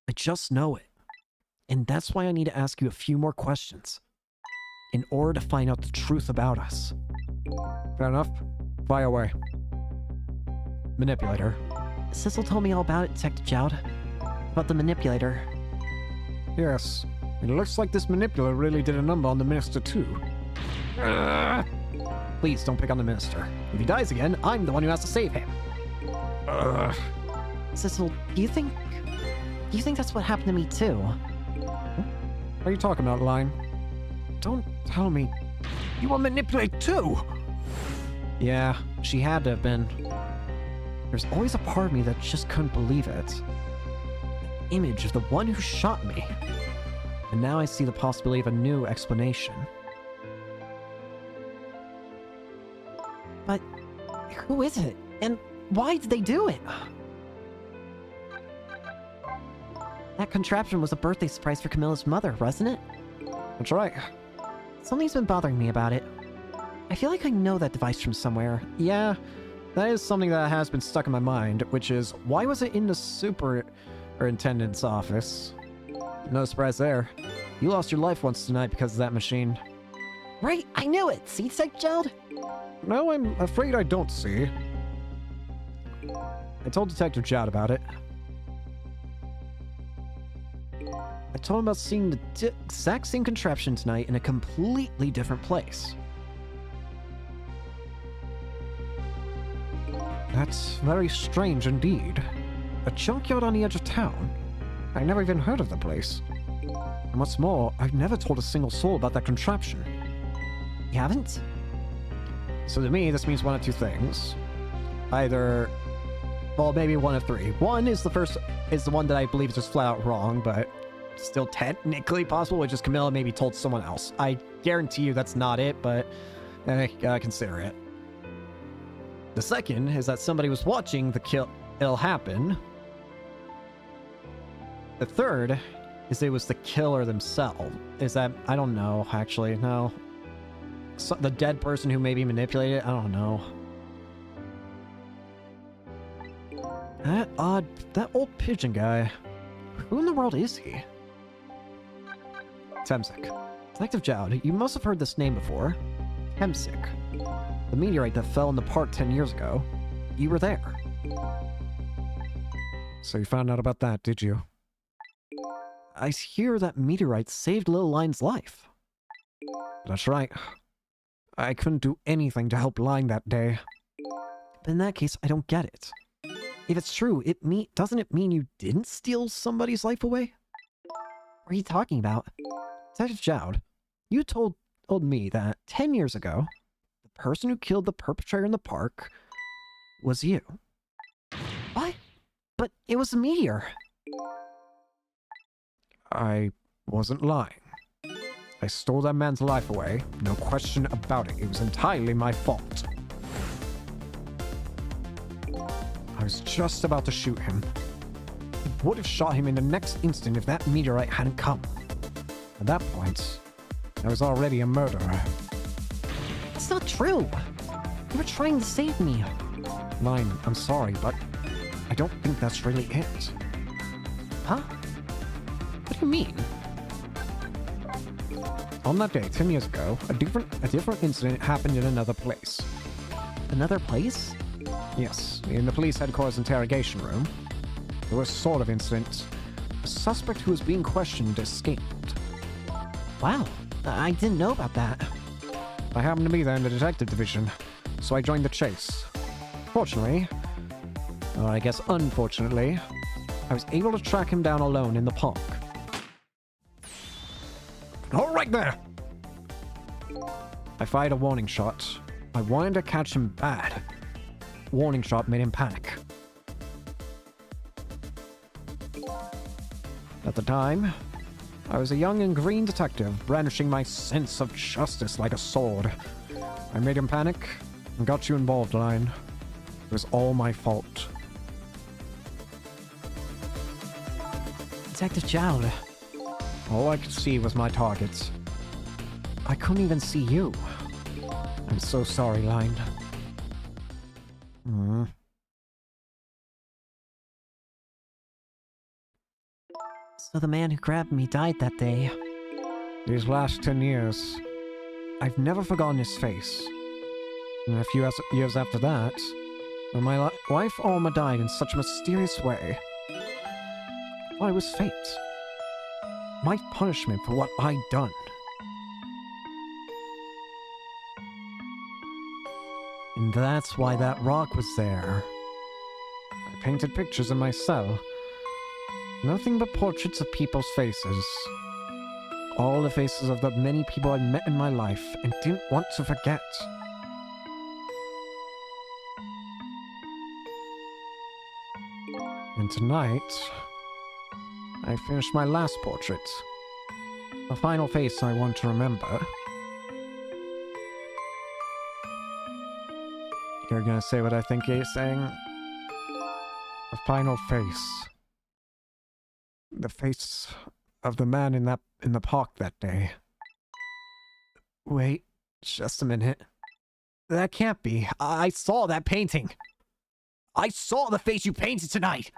I just know it. And that's why I need to ask you a few more questions, in order to find out the truth about us. Fair enough. Fire away. Manipulator. Cecil told me all about it, Detective Jowd. About the manipulator. Yes. It looks like this manipulator really did a number on the minister too. Please don't pick on the minister. If he dies again, I'm the one who has to save him. Cecil, do you think that's what happened to me too? What are you talking about, Line? Don't tell me. You were manipulated too! Yeah, she had to have been. There's always a part of me that just couldn't believe it. An image of the one who shot me. And now I see the possibility of a new explanation. But who is it? And why did they do it? That contraption was a birthday surprise for Camilla's mother, wasn't it? That's right. Something's been bothering me about it. I feel like I know that device from somewhere. Yeah, that is something that has been stuck in my mind, which is, why was it in the superintendent's office? No surprise there. You lost your life once tonight because of that machine. Right, I knew it! See, Detective Jowd? No, I'm afraid I don't see. I told Detective Jowd about it. I told him about seeing the exact same contraption tonight in a completely different place. That's very strange indeed. A junkyard on the edge of town? I never even heard of the place. And what's more, I've never told a single soul about that contraption. You haven't? So to me, this means one of two things. Either, well, maybe one of three. One is the one that I believe is just flat out wrong, but still technically possible, which is Camilla maybe told someone else. I guarantee you that's not it, but consider it. The second is that somebody was watching the kill happen. The third is it was the killer themselves. Is that, I don't know, actually, no. The dead person who maybe manipulated it, I don't know. That old pigeon guy. Who in the world is he? Temsik. Detective Jowd, you must have heard this name before. Temsik. The meteorite that fell in the park 10 years ago. You were there. So you found out about that, did you? I hear that meteorite saved little Lion's life. That's right. I couldn't do anything to help Lion that day. But in that case, I don't get it. If it's true, doesn't it mean you didn't steal somebody's life away? What are you talking about? Detective Jowd, you told me that 10 years ago, the person who killed the perpetrator in the park was you. What? But it was a meteor. I wasn't lying. I stole that man's life away. No question about it. It was entirely my fault. I was just about to shoot him. I would have shot him in the next instant if that meteorite hadn't come. At that point, I was already a murderer. It's not true. You were trying to save me. Lion, I'm sorry, but I don't think that's really it. Huh? What do you mean? On that day, 10 years ago, a different incident happened in another place. Another place? Yes, in the police headquarters interrogation room. There was a sort of incident. A suspect who was being questioned escaped. Wow, I didn't know about that. I happened to be there in the detective division, so I joined the chase. Fortunately, or I guess unfortunately, I was able to track him down alone in the park. All right there! I fired a warning shot. I wanted to catch him bad. Warning shot made him panic. At the time, I was a young and green detective brandishing my sense of justice like a sword. I made him panic and got you involved, Lion. It was all my fault. Detective Jowd. All I could see was my targets. I couldn't even see you. I'm so sorry, Lion. So the man who grabbed me died that day. These last 10 years, I've never forgotten his face. And a few years after that, when my wife Alma died in such a mysterious way, I thought it was fate. My punishment for what I'd done. And that's why that rock was there. I painted pictures in my cell. Nothing but portraits of people's faces. All the faces of the many people I'd met in my life and didn't want to forget. And tonight, I finished my last portrait. The final face I want to remember. You're gonna say what I think you're saying? The final face. The face of the man in the park that day. Wait, just a minute. That can't be. I saw that painting. I saw the face you painted tonight.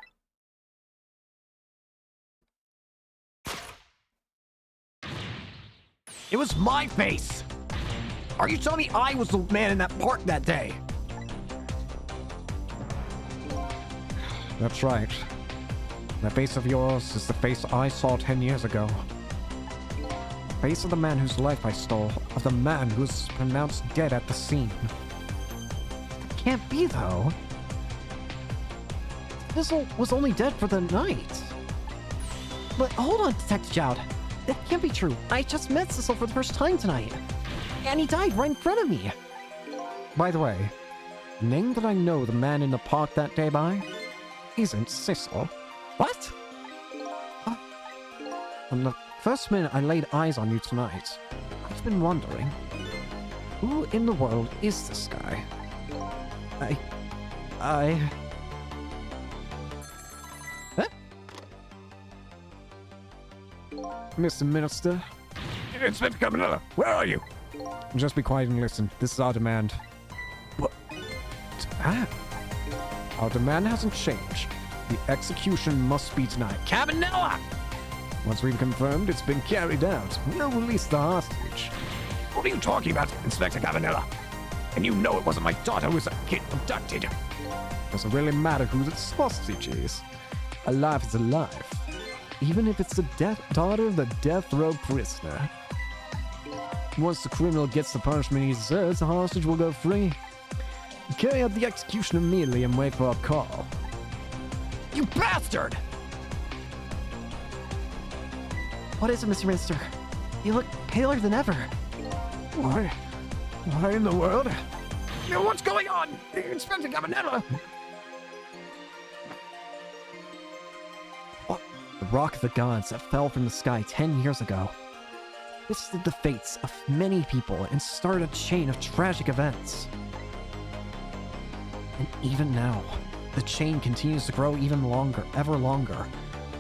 It was my face. Are you telling me I was the man in that park that day? That's right. That face of yours is the face I saw 10 years ago. The face of the man whose life I stole, of the man who was pronounced dead at the scene. It can't be, though. Thistle was only dead for the night. But hold on, Detective Jowd. That can't be true. I just met Sissel for the first time tonight. And he died right in front of me. By the way, the name that I know the man in the park that day by isn't Sissel. What? From the first minute I laid eyes on you tonight, I've been wondering, who in the world is this guy? Mr. Minister? Inspector Cabanella, where are you? Just be quiet and listen. This is our demand. What? Demand? Our demand hasn't changed. The execution must be tonight. Cabanella! Once we've confirmed it's been carried out, we'll release the hostage. What are you talking about, Inspector Cabanella? And you know it wasn't my daughter who was a kid abducted. Doesn't really matter who the hostage is. A life is a life. Even if it's the daughter of the death row prisoner. Once the criminal gets the punishment he deserves, the hostage will go free. Carry out the execution immediately and wait for our call. You bastard! What is it, Mr. Minister? You look paler than ever. Why in the world? What's going on? Inspector Cabanella! The rock of the gods that fell from the sky 10 years ago. Twisted the fates of many people and started a chain of tragic events. And even now, the chain continues to grow even longer, ever longer.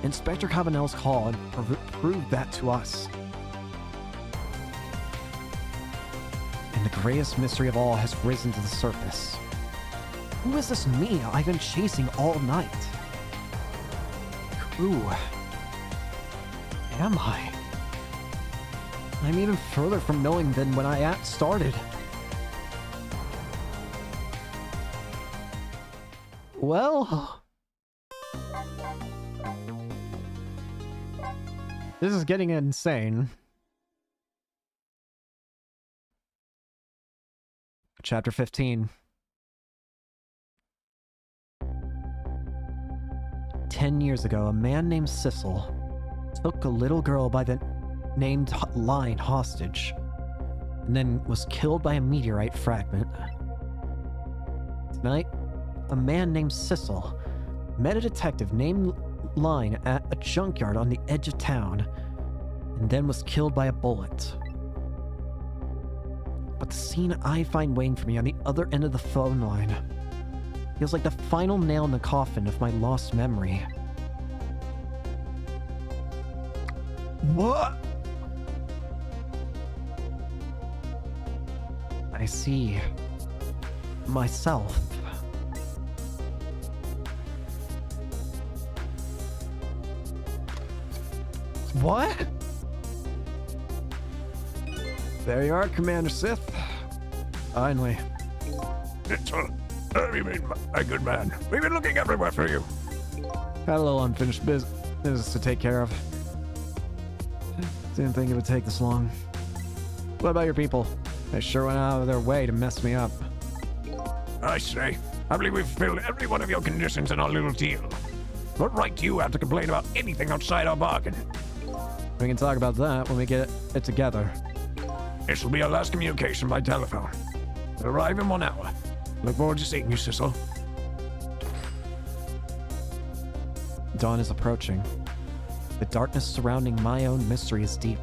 Inspector Cabanella's call proved that to us. And the greatest mystery of all has risen to the surface. Who is this me I've been chasing all night? Who am I? I'm even further from knowing than when I started. Well, this is getting insane. Chapter 15. 10 years ago, a man named Sissel took a little girl by the named Line hostage, and then was killed by a meteorite fragment. Tonight, a man named Sissel met a detective named Line at a junkyard on the edge of town, and then was killed by a bullet. But the scene I find waiting for me on the other end of the phone line feels like the final nail in the coffin of my lost memory. What? I see myself. What? There you are, Commander Sith. Finally. You mean, my good man. We've been looking everywhere for you. Had a little unfinished business to take care of. Didn't think it would take this long. What about your people? They sure went out of their way to mess me up. I say, I believe we've filled every one of your conditions in our little deal. What right do you have to complain about anything outside our bargain? We can talk about that when we get it together. This will be our last communication by telephone. We'll arrive in 1 hour. Look forward to seeing you, Sissel. Dawn is approaching. The darkness surrounding my own mystery is deep.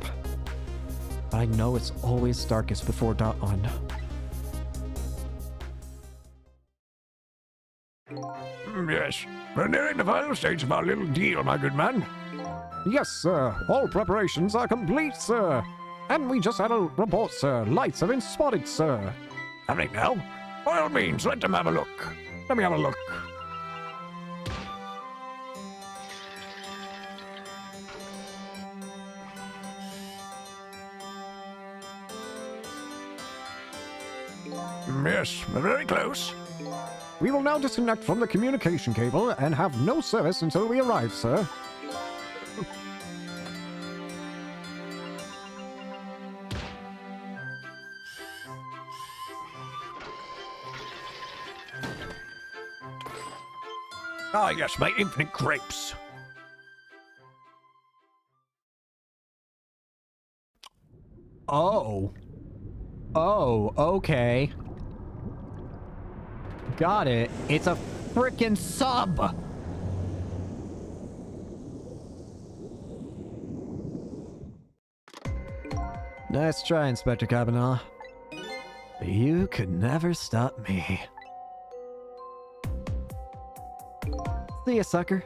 But I know it's always darkest before dawn. Yes, we're nearing the final stage of our little deal, my good man. Yes, sir. All preparations are complete, sir. And we just had a report, sir. Lights have been spotted, sir. Happening now? By all means, let them have a look. Let me have a look. Yes, we're very close. We will now disconnect from the communication cable and have no service until we arrive, sir. Ah, yes, my infinite grapes. Oh. Oh, okay. got it. It's a frickin' sub! Nice try, Inspector Cabanela. But you could never stop me. See ya, sucker.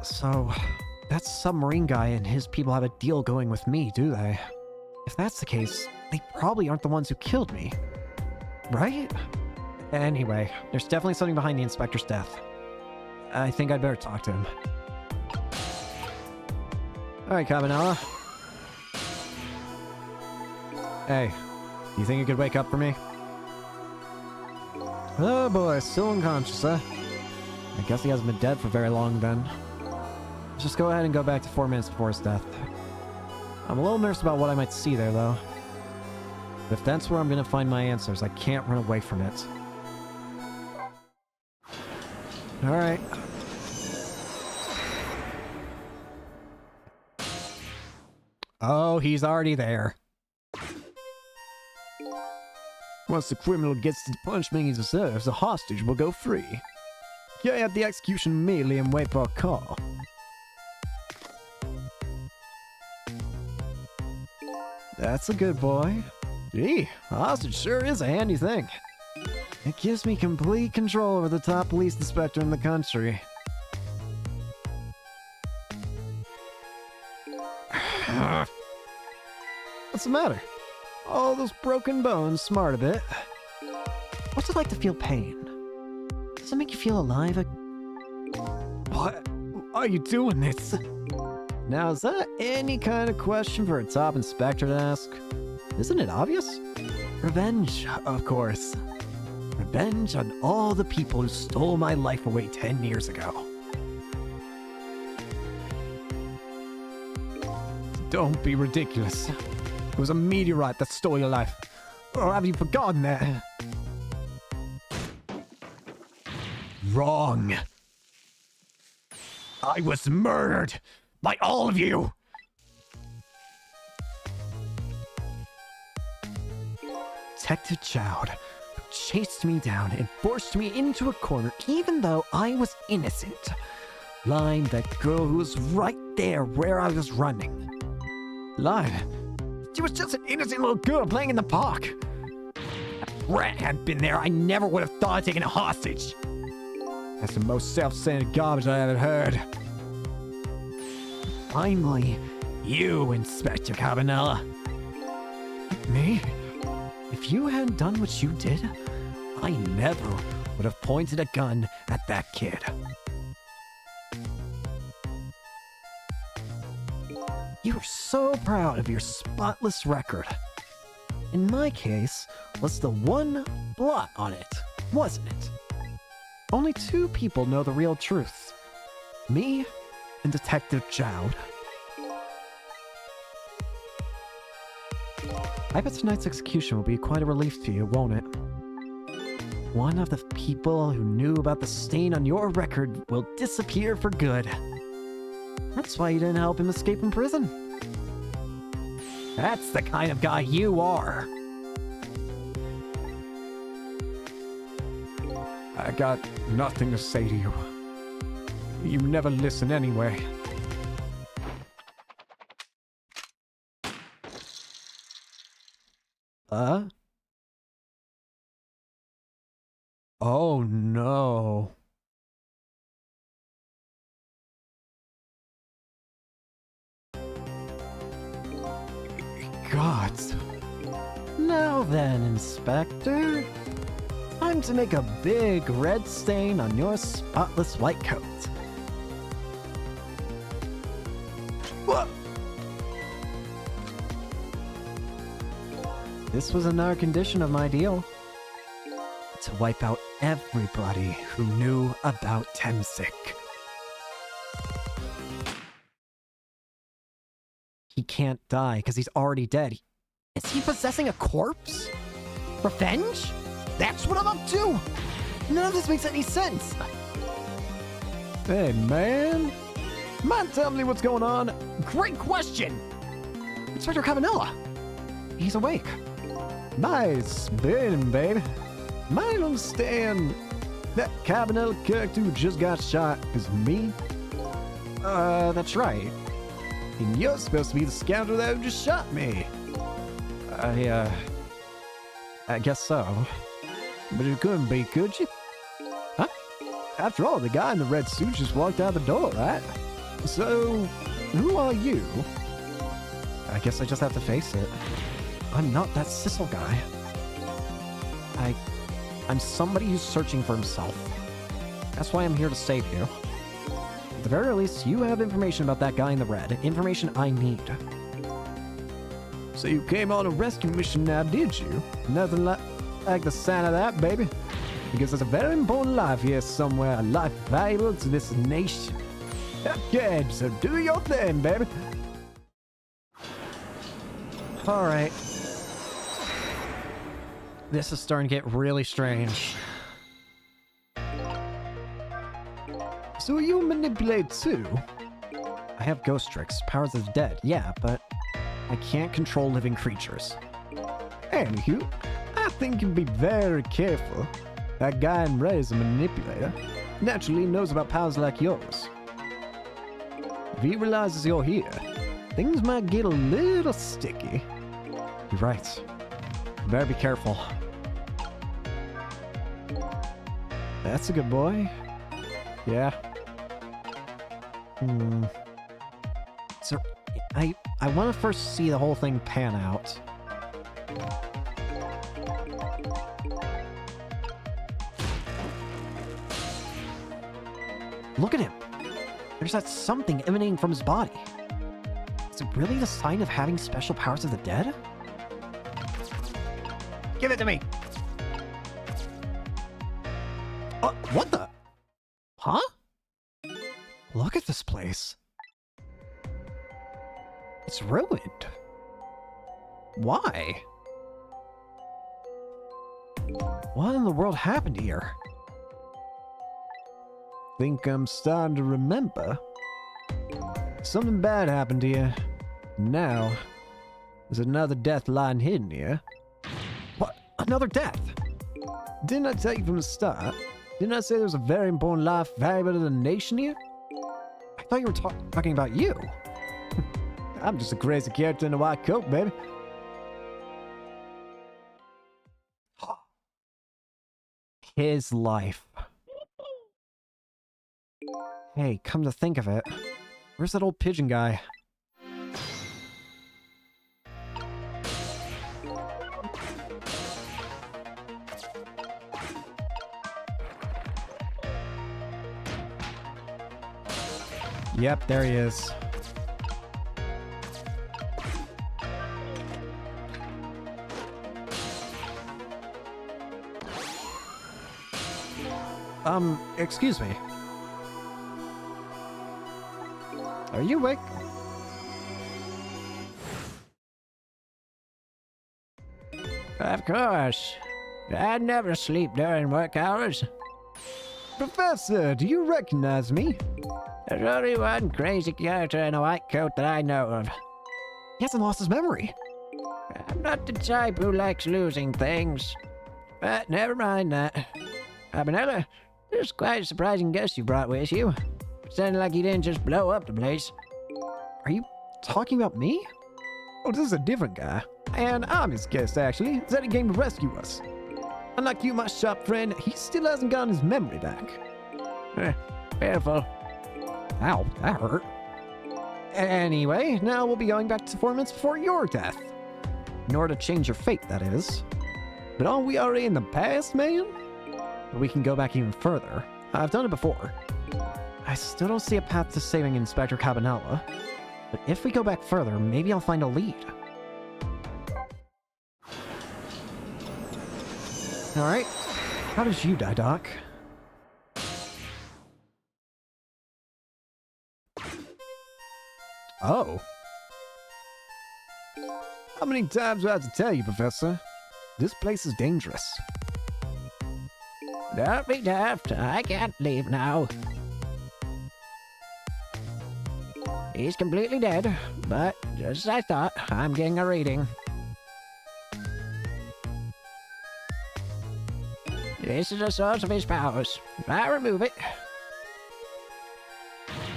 So, that submarine guy and his people have a deal going with me, do they? If that's the case, they probably aren't the ones who killed me. Right? Anyway, there's definitely something behind the inspector's death. I think I'd better talk to him. Alright, Cabanela. Hey, you think you could wake up for me? Oh boy, still unconscious, huh? I guess he hasn't been dead for very long then. Just go ahead and go back to 4 minutes before his death. I'm a little nervous about what I might see there, though. But if that's where I'm gonna find my answers, I can't run away from it. Alright. Oh, he's already there. Once the criminal gets the punishment he deserves, the hostage will go free. Carry out the execution immediately and wait for a call. That's a good boy. Gee, a hostage sure is a handy thing. It gives me complete control over the top police inspector in the country. What's the matter? All those broken bones smart a bit. What's it like to feel pain? Does it make you feel alive? What are you doing this? Now, is that any kind of question for a top inspector to ask? Isn't it obvious? Revenge, of course. Revenge on all the people who stole my life away 10 years ago. Don't be ridiculous. It was a meteorite that stole your life. Or have you forgotten that? Wrong. I was murdered by all of you. Detective Chowd chased me down and forced me into a corner even though I was innocent. Lying that girl who was right there where I was running. Lied. She was just an innocent little girl playing in the park. If Rat hadn't been there, I never would have thought of taking a hostage. That's the most self-centered garbage I ever heard. Finally, you, Inspector Cabanela. Me? If you hadn't done what you did, I never would have pointed a gun at that kid. You were so proud of your spotless record. In my case, was the one blot on it, wasn't it? Only 2 people know the real truth. Me and Detective Chowd. I bet tonight's execution will be quite a relief to you, won't it? One of the people who knew about the stain on your record will disappear for good. That's why you didn't help him escape from prison. That's the kind of guy you are. I got nothing to say to you. You never listen anyway. Oh no. Gods. Now then, Inspector. Time to make a big red stain on your spotless white coat. What? This was another condition of my deal. To wipe out everybody who knew about Temsic. He can't die because he's already dead. Is he possessing a corpse? Revenge? That's what I'm up to! None of this makes any sense! Hey, man. Mind telling me what's going on? Great question! Inspector Cabanella! He's awake. Nice burning, baby. Might understand that Cabanella character who just got shot is me? That's right. And you're supposed to be the scoundrel that just shot me. I guess so. But you couldn't be, could you? Huh? After all, the guy in the red suit just walked out the door, right? So, who are you? I guess I just have to face it. I'm not that Sissel guy. I'm somebody who's searching for himself. That's why I'm here to save you. At the very least, you have information about that guy in the red. Information I need. So you came on a rescue mission now, did you? Nothing like the sound of that, baby. Because there's a very important life here somewhere. A life valuable to this nation. Okay, so do your thing, baby. Alright. This is starting to get really strange. So you manipulate too? I have ghost tricks, powers of the dead, yeah, but I can't control living creatures. Anywho, I think you'd be very careful. That guy in red is a manipulator. Naturally knows about powers like yours. If he realizes you're here, things might get a little sticky. You're right. You better be careful. That's a good boy. Yeah. So, I want to first see the whole thing pan out. Look at him. There's that something emanating from his body. Is it really the sign of having special powers of the dead? Give it to me! What the? Huh? Look at this place. It's ruined. Why? What in the world happened here? Think I'm starting to remember. Something bad happened here. Now, there's another death lying hidden here. What? Another death? Didn't I tell you from the start? Didn't I say there was a very important life valuable to the nation here? I thought you were talking about you. I'm just a crazy character in a white coat, baby. His life. Hey, come to think of it, where's that old pigeon guy? Yep, there he is. Excuse me. Are you awake? Of course. I never sleep during work hours. Professor, do you recognize me? There's only one crazy character in a white coat that I know of. He hasn't lost his memory. I'm not the type who likes losing things. But never mind that. Cabanella, this is quite a surprising guest you brought with you. It sounded like you didn't just blow up the place. Are you talking about me? Oh, this is a different guy. And I'm his guest, actually. Said he came to rescue us. Unlike you, my sharp friend, he still hasn't gotten his memory back. Careful. Ow, that hurt. Anyway, now we'll be going back to 4 minutes before your death. In order to change your fate, that is. But aren't we already in the past, man? But we can go back even further. I've done it before. I still don't see a path to saving Inspector Cabanella. But if we go back further, maybe I'll find a lead. Alright. How did you die, Doc? Oh. How many times do I have to tell you, Professor? This place is dangerous. Don't be daft. I can't leave now. He's completely dead, but just as I thought, I'm getting a reading. This is the source of his powers. If I remove it,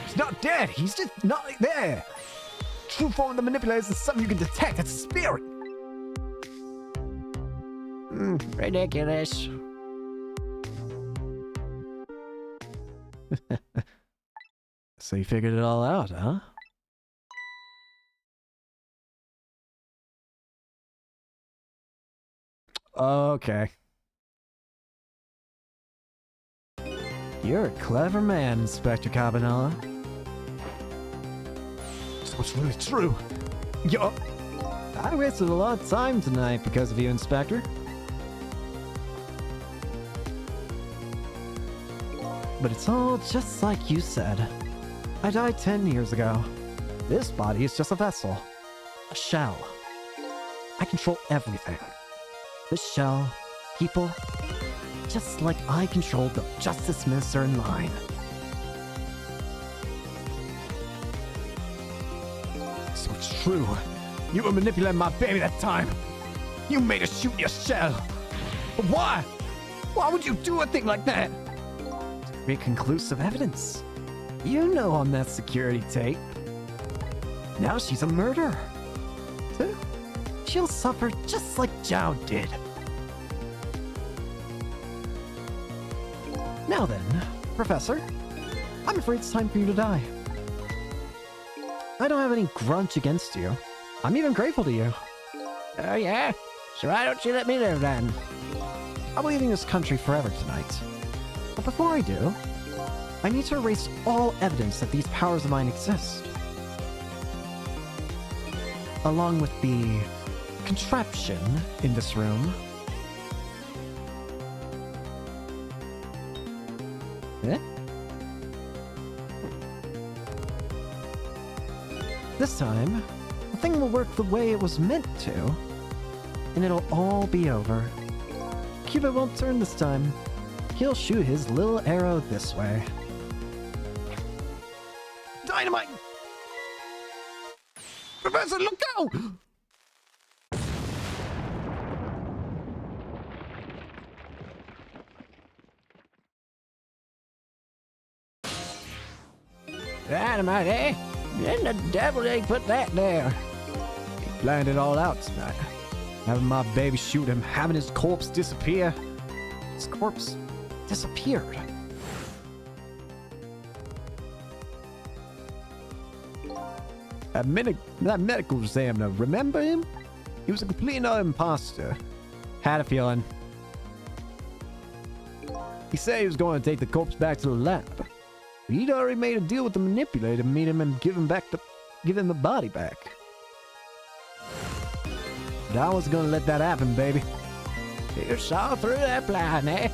He's not dead. He's just not there. True form of the manipulator is something you can detect. It's a spirit. ridiculous. So you figured it all out, huh? Okay. You're a clever man, Inspector Cabanella. So it's really true. Yo, I wasted a lot of time tonight because of you, Inspector. But it's all just like you said. I died 10 years ago. This body is just a vessel. A shell. I control everything. This shell, people, just like I controlled the Justice Minister in mine. So it's true. You were manipulating my baby that time. You made her shoot your shell. But why? Why would you do a thing like that? To create conclusive evidence. You know on that security tape. Now she's a murderer. So she'll suffer just like Zhao did. Now then, Professor, I'm afraid it's time for you to die. I don't have any grudge against you. I'm even grateful to you. Oh yeah? So why don't you let me live then? I'm leaving this country forever tonight. But before I do, I need to erase all evidence that these powers of mine exist. Along with the contraption in this room. Eh? This time, the thing will work the way it was meant to, and it'll all be over. Cupid won't turn this time. He'll shoot his little arrow this way. Dynamite! Professor, look out! Dynamite, eh? Then the devil they put that there. He planned it all out tonight. Having my baby shoot him, having his corpse disappear. His corpse disappeared. That medical examiner, remember him? He was a complete and utter imposter. Had a feeling. He said he was going to take the corpse back to the lab. But he'd already made a deal with the manipulator to meet him and give him the body back. But I wasn't going to let that happen, baby. You saw through that plan, eh?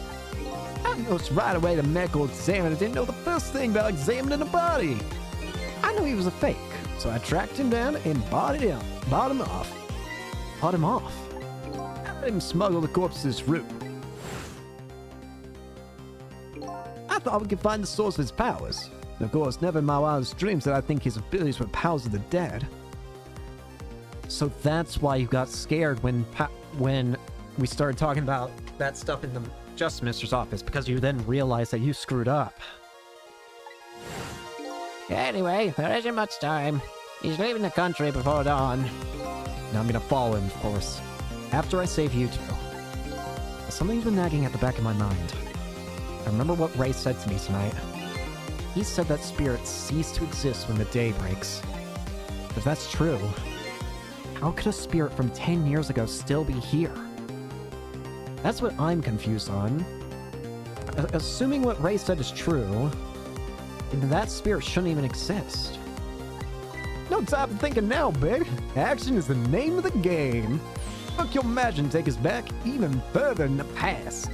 I noticed right away the medical examiner didn't know the first thing about examining a body. I knew he was a fake, so I tracked him down and bought him off. Bought him off. I let him smuggle the corpse to this room. I thought we could find the source of his powers. Of course, never in my wildest dreams did I think his abilities were powers of the dead. So that's why you got scared when we started talking about that stuff in the Justice Minister's office, because you then realized that you screwed up. Anyway, there isn't much time. He's leaving the country before dawn. Now I'm gonna follow him, of course. After I save you two. Something's been nagging at the back of my mind. I remember what Ray said to me tonight. He said that spirits cease to exist when the day breaks. If that's true, how could a spirit from 10 years ago still be here? That's what I'm confused on. Assuming what Ray said is true, then that spirit shouldn't even exist. No time for thinking now, baby. Action is the name of the game. Fuck your magic and take us back even further in the past.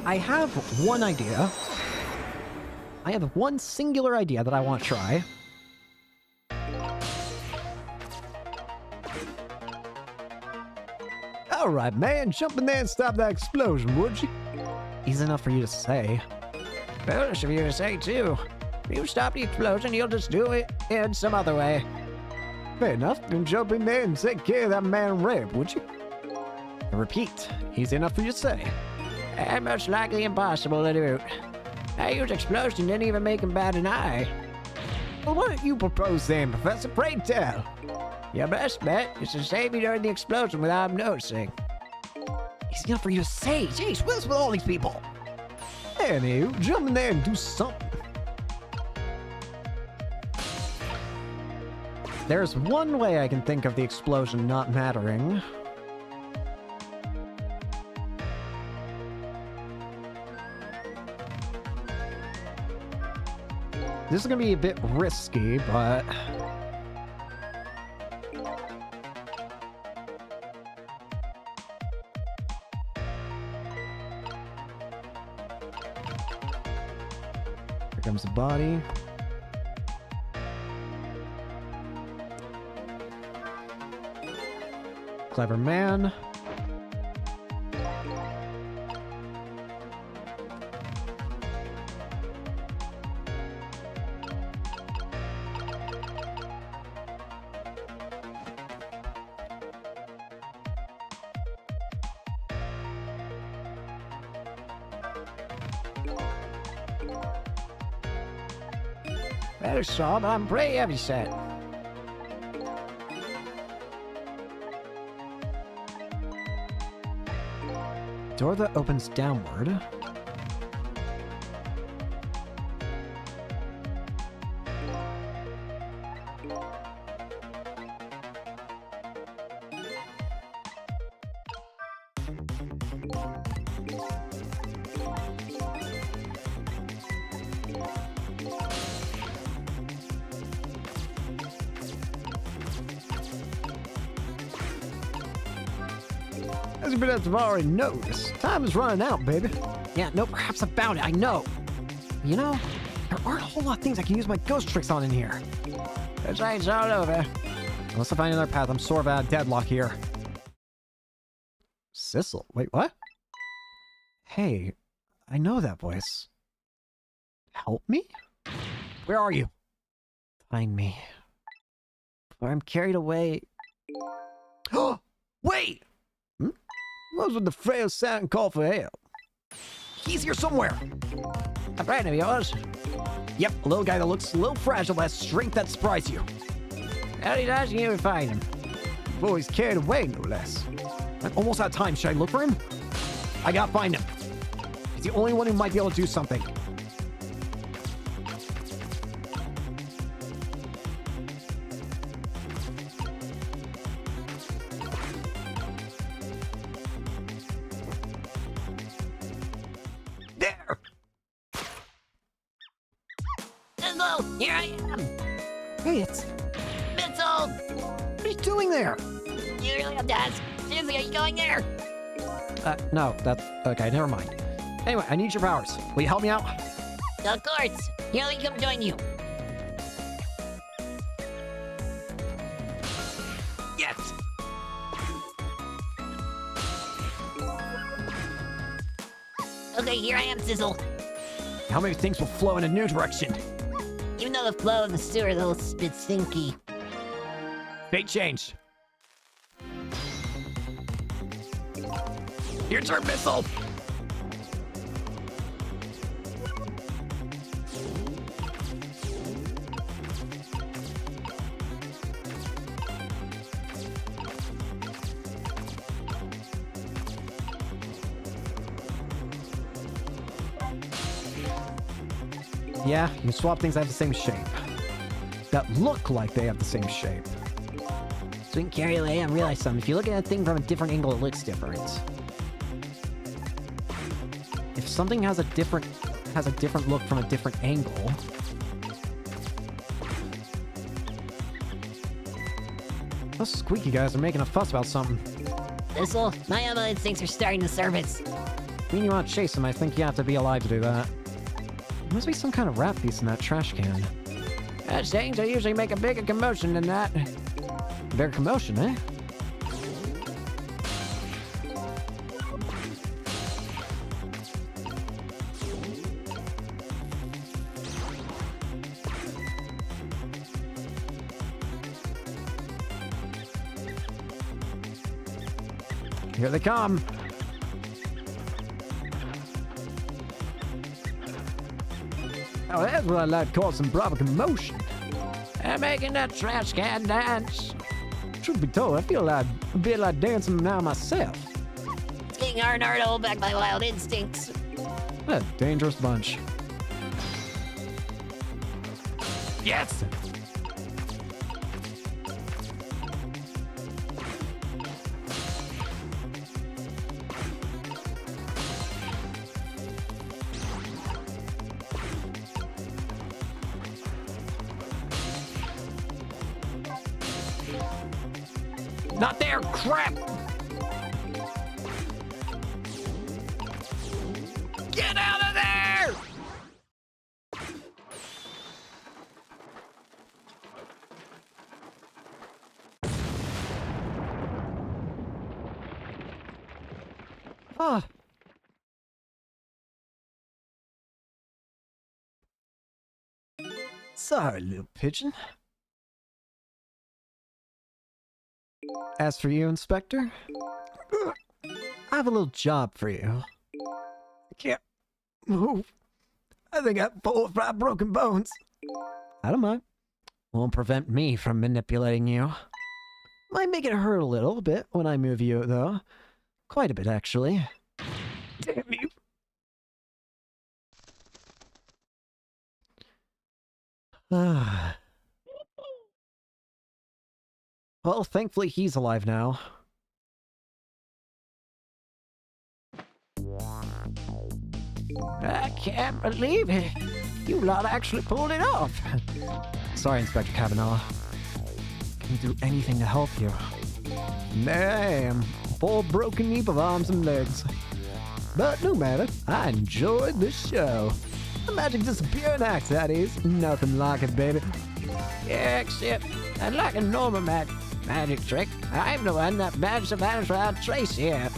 I have one idea. I have one singular idea that I want to try. Alright, man, jump in there and stop that explosion, would you? Easy enough for you to say. Foolish of you to say, too. If you stop the explosion, you'll just do it in some other way. Fair enough. Then jump in there and take care of that man Reb, would you? I repeat, easy enough for you to say. And most likely impossible to do. A huge explosion didn't even make him bat an eye. Well, what do you propose then, Professor? Pray tell. Your best bet is to save me during the explosion without him noticing. Easy enough for you to say. Jeez, what's with all these people? Anywho, jump in there and do something. There's one way I can think of the explosion not mattering. This is gonna be a bit risky, but... Here comes the body. Clever man. Well, Saw, but I'm pretty heavy set. Door that opens downward. As you have already noticed, time is running out, baby. Yeah, no, perhaps about it, I know. You know, there aren't a whole lot of things I can use my ghost tricks on in here. It's all over. Unless I find another path, I'm sort of at a deadlock here. Sissel? Wait, what? Hey, I know that voice. Help me? Where are you? Find me. Or I'm carried away. Oh, wait! What was with the frail sound and call for help? He's here somewhere. A friend of yours? Yep, a little guy that looks a little fragile but has strength that surprises you. How he's asking you to find him. Before he's carried away, no less. I'm almost out of time. Should I look for him? I gotta find him. He's the only one who might be able to do something. There! Hello, here I am. Hey, it's... Mitchell! What are you doing there? You really have to ask. Seriously, are you going there? No, that's... Okay, never mind. Anyway, I need your powers. Will you help me out? Of course. Here, let me come join you. Yes! Okay, here I am, Sizzle. How many things will flow in a new direction? Even though the flow of the sewer is a little bit stinky. Fate changed. Your turn, missile! Yeah, you can swap things that have the same shape. That look like they have the same shape. So we can carry away and realize something. If you look at a thing from a different angle, it looks different. If something has a different look from a different angle. Those squeaky guys are making a fuss about something. Sizzle, my ammo instincts are starting to surface. When you want to chase them, I think you have to be alive to do that. There must be some kind of rat piece in that trash can. Things that usually make a bigger commotion than that. Bigger commotion, eh? Here they come. Oh, that's what I like to call some proper commotion. I'm making that trash can dance. Truth be told, I feel like a bit like dancing now myself. It's getting hard to hold back my wild instincts. What a dangerous bunch. Yes! Not there, crap! Get out of there! Ah. Sorry, little pigeon. As for you, Inspector, I have a little job for you. I can't move. I think I have 4 or 5 broken bones. I don't mind. Won't prevent me from manipulating you. Might make it hurt a little bit when I move you, though. Quite a bit, actually. Damn you. Well, thankfully he's alive now. I can't believe it. You lot actually pulled it off. Sorry, Inspector Cabanella. Can you do anything to help you? Damn. 4 broken heap of arms and legs. But no matter, I enjoyed this show. The magic disappearing act, that is. Nothing like it, baby. Yeah, except unlike a normal magic trick, I'm the one that manages to vanish without trace here.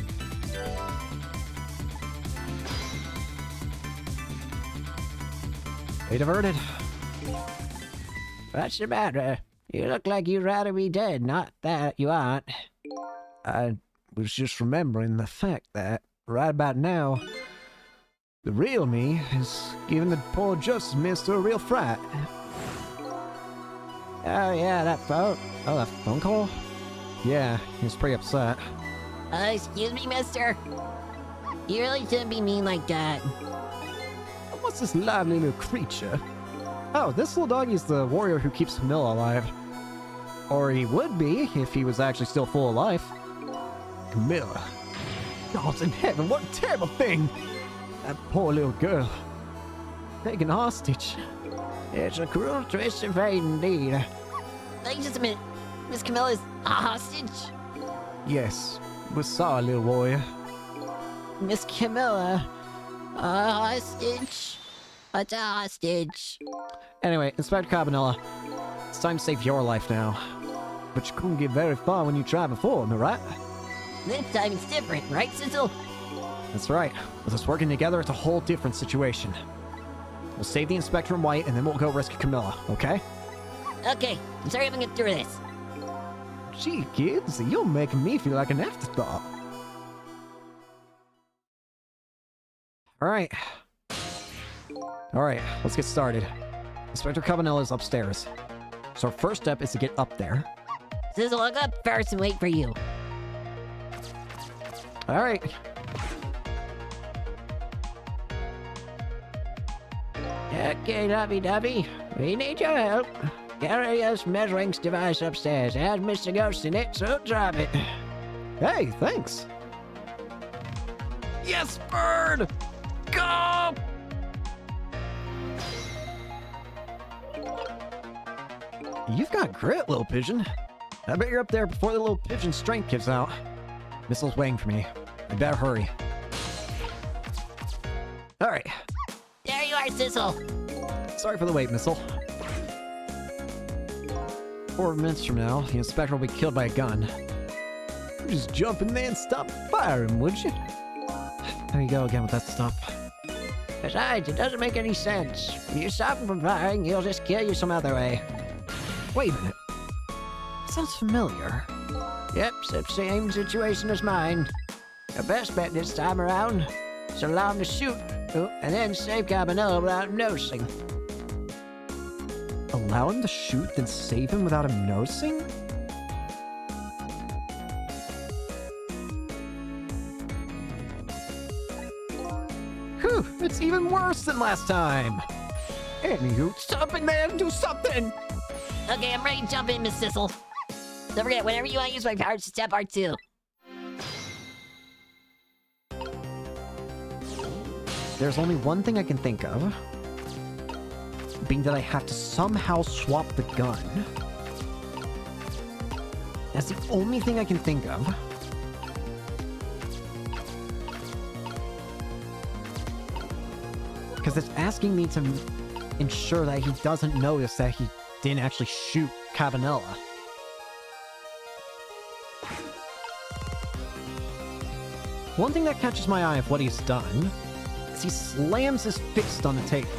Fate averted. What's the matter? You look like you'd rather be dead, not that you aren't. I was just remembering the fact that, right about now, the real me is giving the poor Justice Minister a real fright. Oh yeah, that phone. Oh, that phone call? Yeah, he was pretty upset. Excuse me, mister. You really shouldn't be mean like that. What's this lively little creature? Oh, this little doggy is the warrior who keeps Camilla alive. Or he would be, if he was actually still full of life. Camilla. Gods in heaven, what a terrible thing! That poor little girl. Taken hostage. It's a cruel twist of fate indeed. Wait just a minute. Miss Camilla's a hostage? Yes, we saw a little warrior. Miss Camilla, a hostage? What's a hostage? Anyway, Inspector Cabanella, it's time to save your life now. But you couldn't get very far when you tried before, am I right? This time it's different, right, Sizzle? That's right. With us working together, it's a whole different situation. We'll save the Inspector and White, and then we'll go rescue Camilla, okay? Okay, let's hurry up and get through this. Gee, kids, you're making me feel like an afterthought. Alright. Alright, let's get started. Inspector Cabanella's upstairs. So our first step is to get up there. Sizzle, I'll go up first and wait for you. Alright. Okay, lovey-dovey. We need your help. Carry this measuring device upstairs. It has Mr. Ghost in it, so drop it. Hey, thanks. Yes, bird! Go! You've got grit, little pigeon. I bet you're up there before the little pigeon's strength gives out. Missile's waiting for me. I better hurry. Alright. There you are, Sizzle. Sorry for the wait, Missile. 4 minutes from now, the Inspector will be killed by a gun. Just jump in there and stop firing, would you? There you go again with that stuff. Besides, it doesn't make any sense. If you stop him from firing, he'll just kill you some other way. Wait a minute. That sounds familiar. Yep, such same situation as mine. The best bet this time around is to allow him to shoot, and then save Cabanella without him noticing. Allow him to shoot, then save him without him noticing? Whew, it's even worse than last time. Anywho, something, man, do something! Okay, I'm ready to jump in, Miss Sissel. Don't forget, whenever you want to use my powers, just tap R2. There's only one thing I can think of, being that I have to somehow swap the gun. That's the only thing I can think of. Because it's asking me to ensure that he doesn't notice that he didn't actually shoot Cabanella. One thing that catches my eye of what he's done is he slams his fist on the table.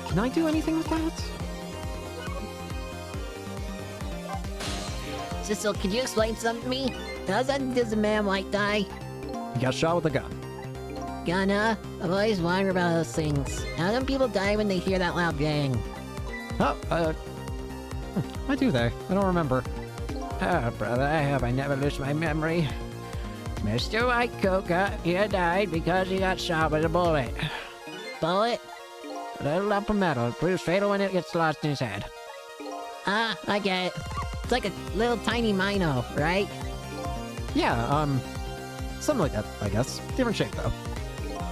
Can I do anything with that? Sissel, could you explain something to me? How does a man like die? He got shot with a gun. Gunna, I've always wondered about those things. How do people die when they hear that loud bang? Oh, why do they? I don't remember. Oh, brother, I hope I never lose my memory. Mr. White Coca, he died because he got shot with a bullet. Bullet? A little lump of metal. It proves fatal when it gets lodged in his head. Ah, I get it. It's like a little tiny Mino, right? Yeah, something like that, I guess. Different shape, though.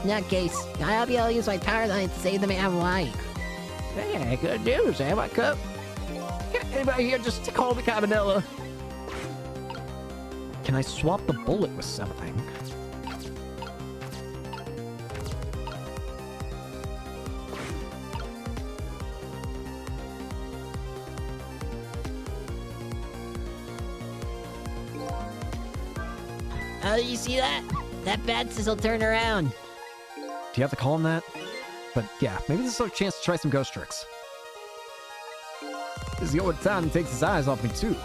In that case, I'll be able to use my power line to save the man White. Hey, good news, eh, White Cook? Get anybody here just to call me Cabanella? Can I swap the bullet with something? Oh, you see that? That bad Sissel turned around. Do you have to call him that? But yeah, maybe this is our chance to try some ghost tricks. This is the only time he takes his eyes off me, too.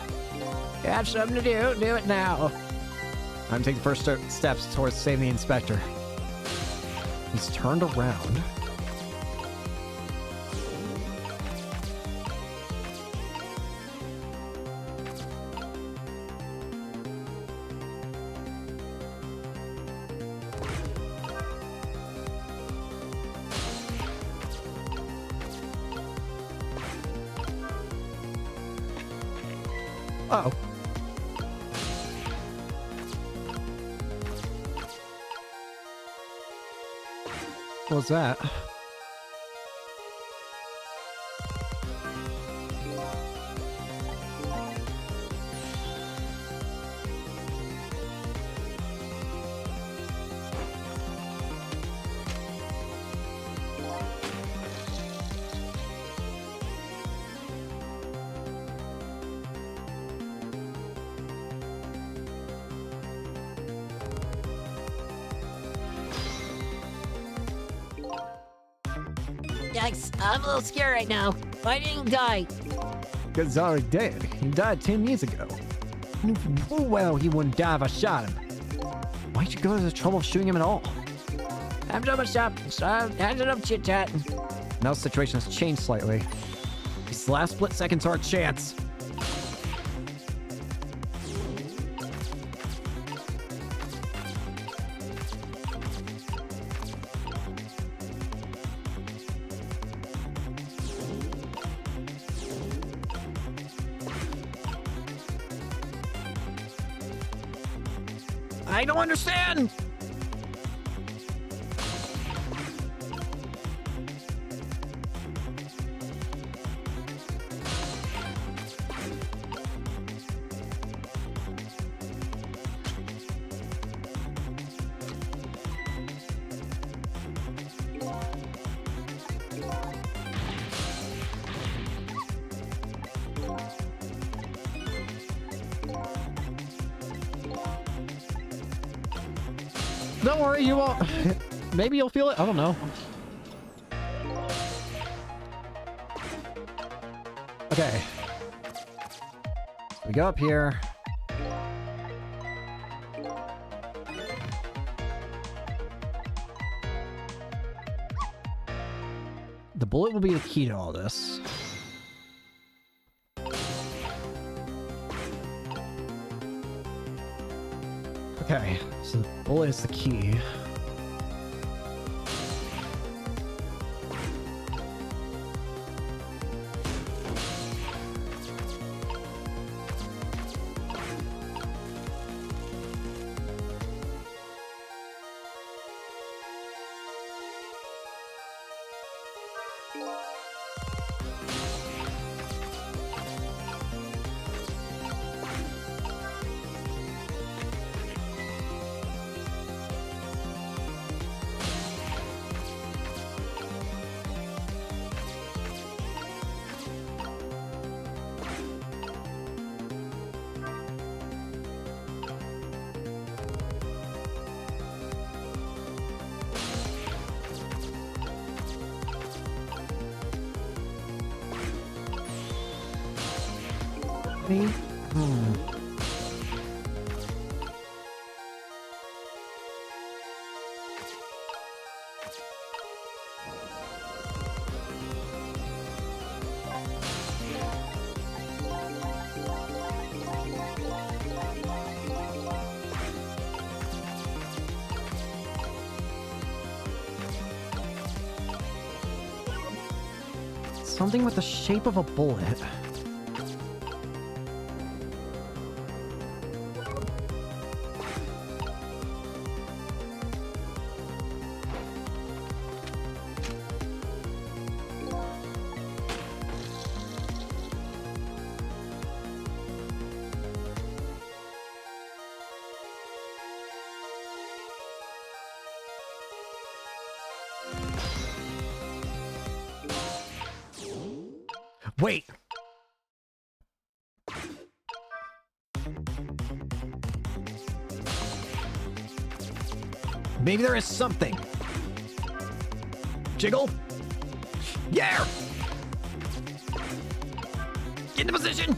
You have something to do, do it now. I'm taking the first steps towards saving the inspector. He's turned around. Uh-oh. What was that? Yikes, I'm a little scared right now. Why didn't he die? Because he's already dead. He died 10 years ago. I knew full well he wouldn't die if I shot him. Why'd you go to the trouble of shooting him at all? I'm so much up, so hands it up chit-chatting. Now the situation has changed slightly. These last split seconds are our chance. I don't understand! Don't worry, you won't. Maybe you'll feel it. I don't know. Okay. So we go up here. The bullet will be the key to all this. Okay, so the bullet is the key. Something with the shape of a bullet. Wait! Maybe there is something. Jiggle? Yeah! Get into position!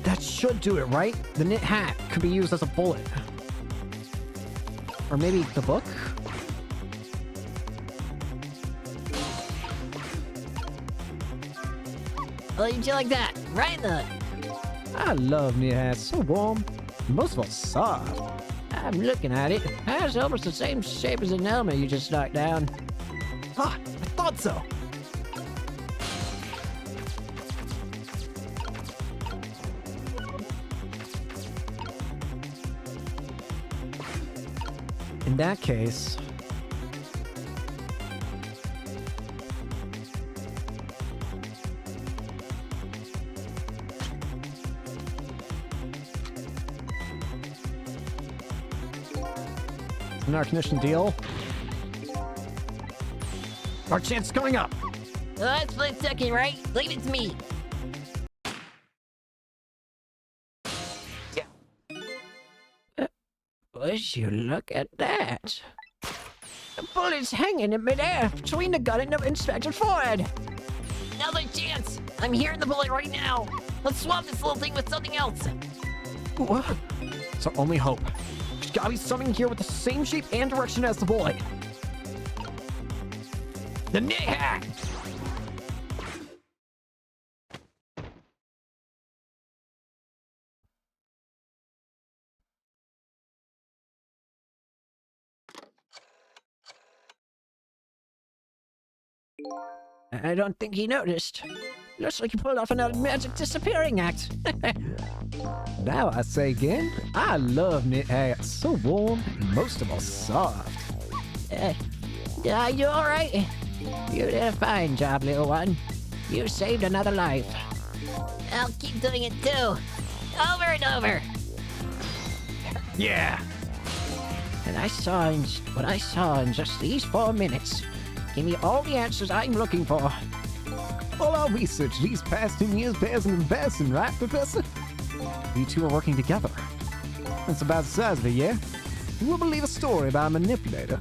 That should do it, right? The knit hat could be used as a bullet. Or maybe the book? Oh, you like that? Right in the... I love knit hats. So warm. Most of all, soft. I'm looking at it. Has almost the same shape as an helmet you just knocked down. Ah, I thought so. In that case... an air conditioning deal. Our chance is coming up. Split second, right? Leave it to me. Would you look at that? The bullet's hanging in midair between the gun and the inspector's forehead. Another chance. I'm hearing the bullet right now. Let's swap this little thing with something else. What? It's our only hope. There's gotta be something here with the same shape and direction as the bullet. The knit hat! I don't think he noticed. Looks like he pulled off another magic disappearing act. Now I say again, I love knit hats. So warm and most of all soft. Are you alright? You did a fine job, little one. You saved another life. I'll keep doing it too. Over and over. Yeah! And what I saw in just these 4 minutes gave me all the answers I'm looking for. All our research these past 10 years bears an embarrassing, right, Professor? You two are working together. That's about the size of it, yeah? You will believe a story about a manipulator.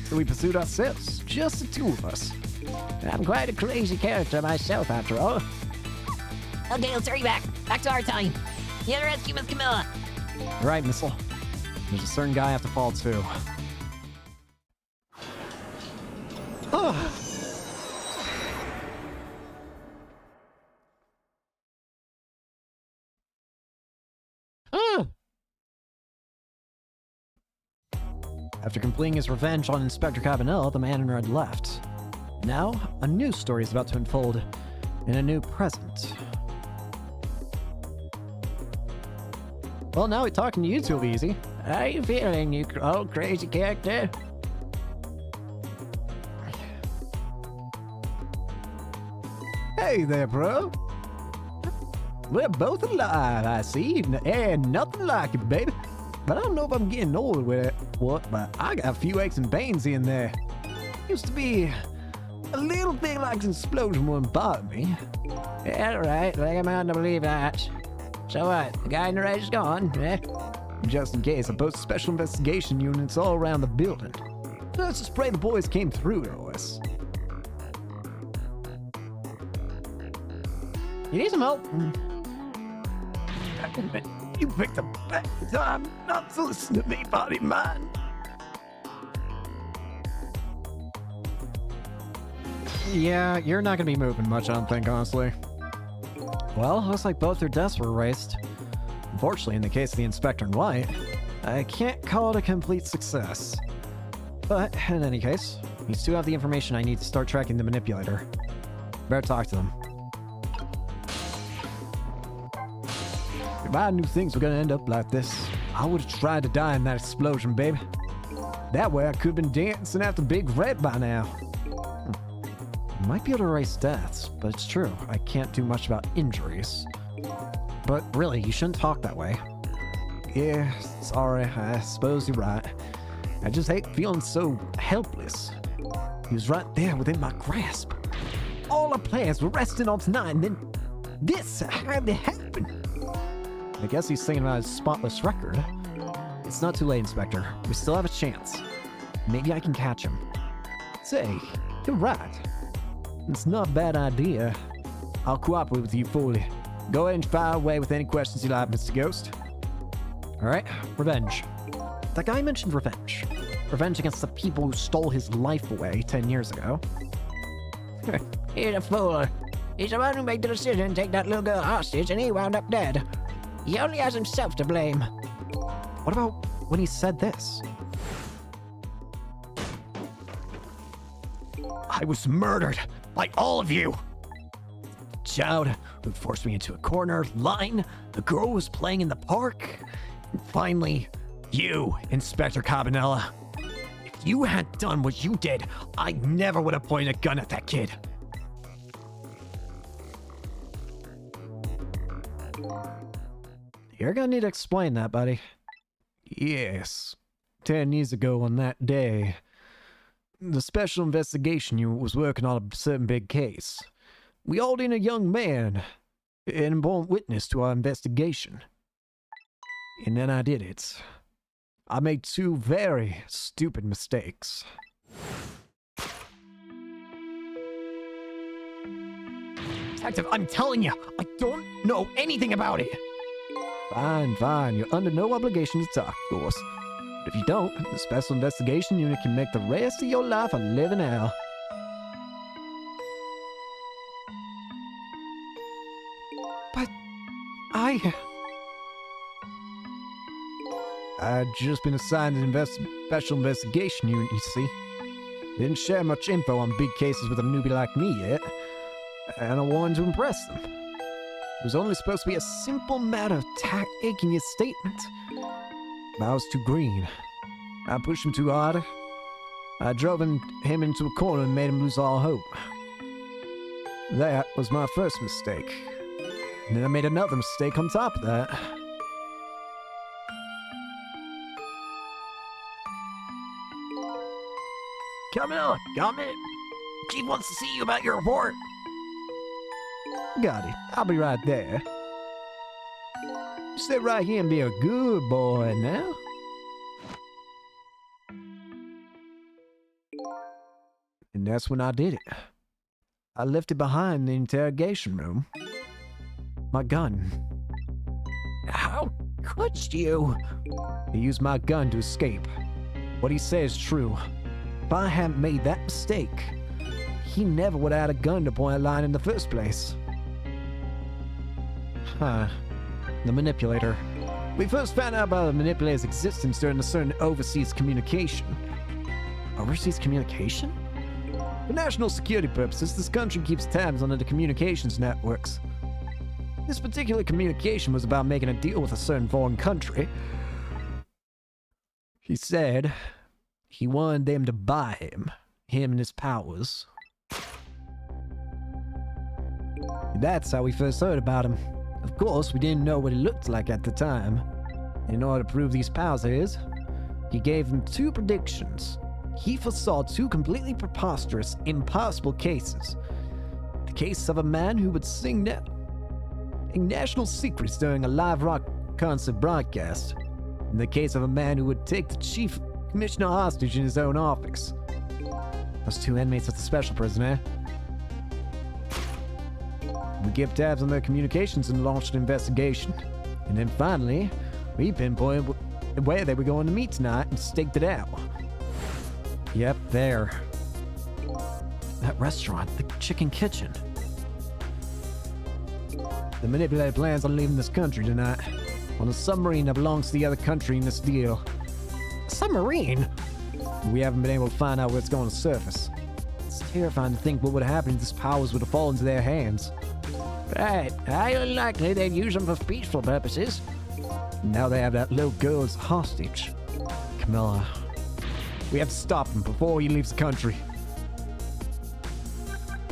So we pursued ourselves, just the two of us. I'm quite a crazy character myself, after all. Okay, let's hurry back. Back to our time. You gotta rescue Miss Camilla. You're right, Missile. There's a certain guy I have to fall to. After completing his revenge on Inspector Cabanel, the man in red left. Now, a new story is about to unfold in a new present. Well, now we're talking to you two, easy. How you feeling, you old crazy character? Hey there, bro. We're both alive, I see. And nothing like it, baby. But I don't know if I'm getting old with it. What? But I got a few aches and pains in there. Used to be a little thing like an explosion wouldn't bother me. Yeah, right. Like I'm out to believe that. So what? The guy in the red is gone, eh? Just in case, I posted special investigation units all around the building. Let's just pray the boys came through to us. You need some help? You picked the best time not to listen to me, buddy, man. Yeah, you're not gonna be moving much, I don't think, honestly. Well, looks like both their deaths were erased. Unfortunately, in the case of the Inspector in white, I can't call it a complete success. But, in any case, you still have the information I need to start tracking the manipulator. Better talk to them. If I knew things were gonna end up like this, I would've tried to die in that explosion, baby. That way I could've been dancing at the Big Red by now. Might be able to erase deaths, but it's true, I can't do much about injuries. But really, you shouldn't talk that way. Yeah, sorry, I suppose you're right. I just hate feeling so helpless. He was right there within my grasp. All our plans were resting on tonight, and then this had to happen. I guess he's thinking about his spotless record. It's not too late, Inspector. We still have a chance. Maybe I can catch him. Say, you're right. It's not a bad idea. I'll cooperate with you fully. Go ahead and fire away with any questions you like, Mr. Ghost. Alright, revenge. That guy mentioned revenge. Revenge against the people who stole his life away 10 years ago. He's a fool. He's the one who made the decision to take that little girl hostage, and he wound up dead. He only has himself to blame. What about when he said this? I was murdered by all of you. Child who forced me into a corner, line, the girl was playing in the park, and finally, you, Inspector Cabanella. If you had done what you did, I never would have pointed a gun at that kid. You're gonna need to explain that, buddy. Yes. 10 years ago on that day, the Special Investigation Unit was working on a certain big case. We hauled in a young man, an important witness to our investigation. And then I did it. I made two very stupid mistakes. Detective, I'm telling you, I don't know anything about it. Fine, fine. You're under no obligation to talk, of course. But if you don't, the Special Investigation Unit can make the rest of your life a living hell. But I'd just been assigned an Special Investigation Unit, you see. Didn't share much info on big cases with a newbie like me yet, and I wanted to impress them. It was only supposed to be a simple matter of taking his statement. But I was too green. I pushed him too hard. I drove him into a corner and made him lose all hope. That was my first mistake. And then I made another mistake on top of that. Come in. Chief wants to see you about your report. Got it. I'll be right there. Stay right here and be a good boy now. And that's when I did it. I left it behind in the interrogation room. My gun. How could you? He used my gun to escape. What he says is true. If I hadn't made that mistake, he never would have had a gun to point a line in the first place. Huh. The manipulator. We first found out about the manipulator's existence during a certain overseas communication. Overseas communication? For national security purposes, this country keeps tabs on the communications networks. This particular communication was about making a deal with a certain foreign country. He said he wanted them to buy him and his powers. That's how we first heard about him. Of course, we didn't know what he looked like at the time. In order to prove these powers of his, he gave them 2 predictions. He foresaw 2 completely preposterous, impossible cases. The case of a man who would sing national secrets during a live rock concert broadcast, and the case of a man who would take the chief commissioner hostage in his own office. Those 2 inmates at the special prison, eh? We kept tabs on their communications and launched an investigation. And then finally, we pinpointed where they were going to meet tonight and staked it out. Yep, there. That restaurant, the Chicken Kitchen. The manipulator plans on leaving this country tonight on a submarine that belongs to the other country in this deal. A submarine? We haven't been able to find out where it's going to surface. It's terrifying to think what would happen if these powers would have fallen into their hands. Right, highly likely they'd use them for peaceful purposes. Now they have that little girl as a hostage. Camilla, we have to stop him before he leaves the country.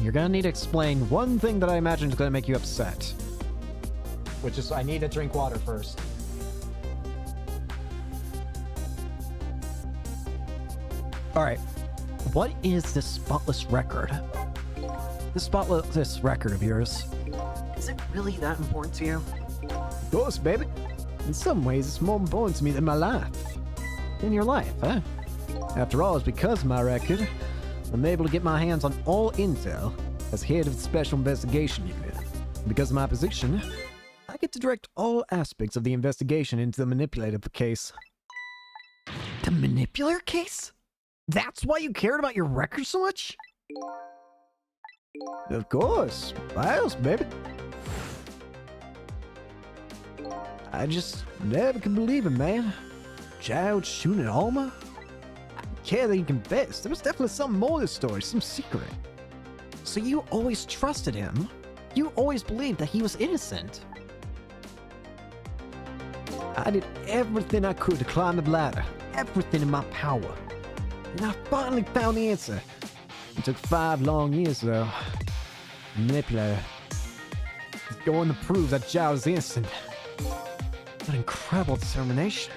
You're gonna need to explain one thing that I imagine is gonna make you upset. Which is, I need to drink water first. Alright, what is this spotless record? This spotless record of yours, is it really that important to you? Of course, baby. In some ways, it's more important to me than my life. In your life, huh? After all, it's because of my record, I'm able to get my hands on all intel as head of the Special Investigation Unit. Because of my position, I get to direct all aspects of the investigation into the manipulative case. The manipulator case? That's why you cared about your record so much? Of course. Why else, baby? I just never could believe it, man. Child shooting at Alma? I don't care that he confessed. There was definitely something more to this story, some secret. So you always trusted him? You always believed that he was innocent? I did everything I could to climb the ladder. Everything in my power. And I finally found the answer. It took 5 long years, though. Manipulator. He's going to prove that Zhao is innocent. What incredible determination.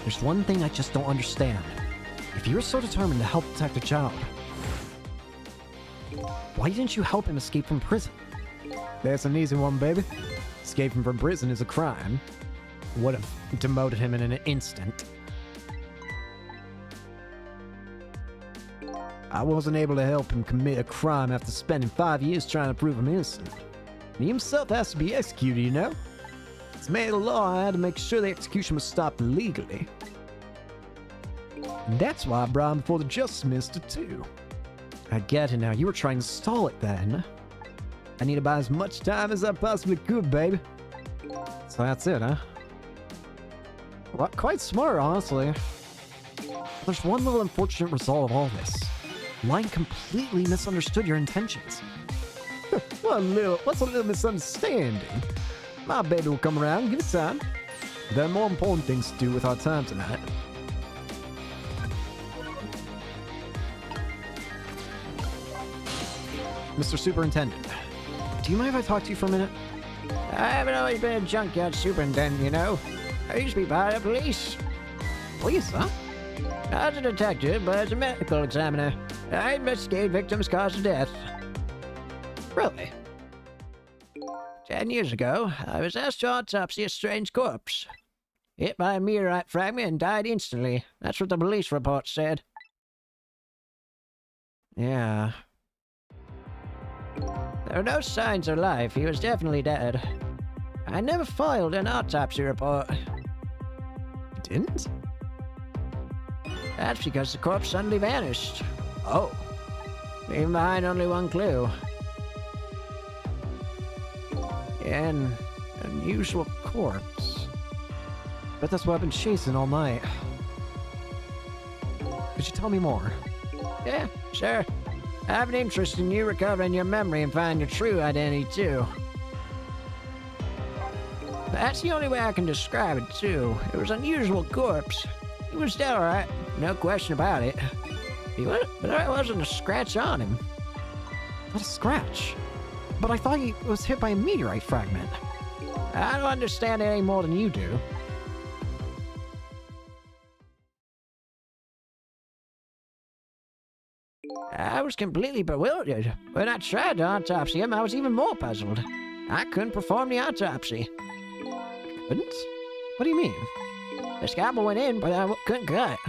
There's one thing I just don't understand. If you were so determined to help Detective Zhao, why didn't you help him escape from prison? That's an easy one, baby. Escaping from prison is a crime. Would have demoted him in an instant. I wasn't able to help him commit a crime after spending 5 years trying to prove him innocent. He himself has to be executed, you know? As man of the law, I had to make sure the execution was stopped legally. And that's why I brought him before the Justice Minister, too. I get it now. You were trying to stall it then. I need to buy as much time as I possibly could, baby. So that's it, huh? Well, quite smart, honestly. There's one little unfortunate result of all this. Line completely misunderstood your intentions. What's a little misunderstanding? My baby will come around, give it time. There are more important things to do with our time tonight. Mr. Superintendent, do you mind if I talk to you for a minute? I haven't always been a junkyard superintendent, you know. I used to be part of police. Police, huh? Not as a detective, but as a medical examiner. I investigate victims' cause of death. Really? 10 years ago, I was asked to autopsy a strange corpse. Hit by a meteorite fragment and died instantly. That's what the police report said. Yeah. There are no signs of life. He was definitely dead. I never filed an autopsy report. You didn't? That's because the corpse suddenly vanished, Oh. leaving behind only one clue. An unusual corpse. Bet that's what I've been chasing all night. Could you tell me more? Yeah, sure. I have an interest in you recovering your memory and finding your true identity, too. That's the only way I can describe it, too. It was an unusual corpse. He was dead, alright. No question about it. But there wasn't a scratch on him. Not a scratch. But I thought he was hit by a meteorite fragment. I don't understand it any more than you do. I was completely bewildered. When I tried to autopsy him, I was even more puzzled. I couldn't perform the autopsy. Couldn't? What do you mean? The scalpel went in, but I couldn't cut.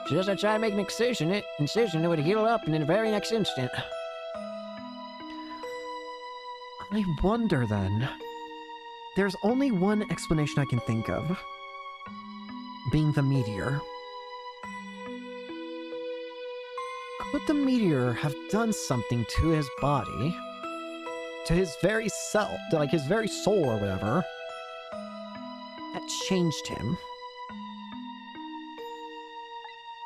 So as I tried to make an incision, it would heal up in the very next instant. I wonder then. There's only one explanation I can think of. Being the meteor. Could the meteor have done something to his body? To his very self, like his very soul or whatever? That changed him?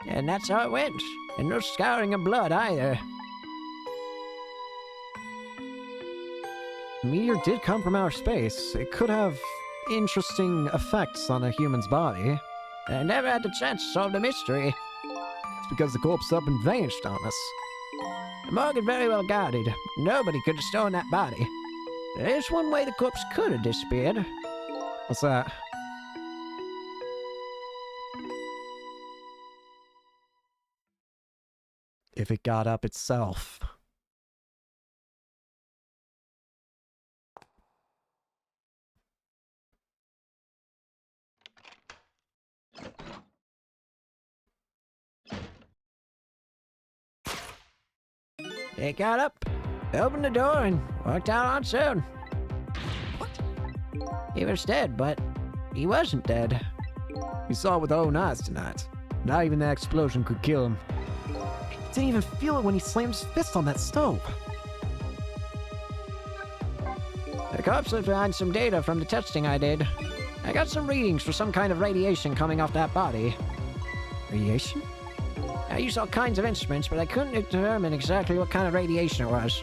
And that's how it went. And no scouring of blood either. The meteor did come from outer space. It could have interesting effects on a human's body. I never had the chance to solve the mystery. It's because the corpse up and vanished on us. The morgue is very well guarded. Nobody could have stolen that body. There is one way the corpse could have disappeared. What's that? If it got up itself. It got up, opened the door, and walked out on its own. What? He was dead, but he wasn't dead. You saw it with our own eyes tonight. Not even that explosion could kill him. He didn't even feel it when he slammed his fist on that stove. The corpse left behind some data from the testing I did. I got some readings for some kind of radiation coming off that body. Radiation? I used all kinds of instruments, but I couldn't determine exactly what kind of radiation it was.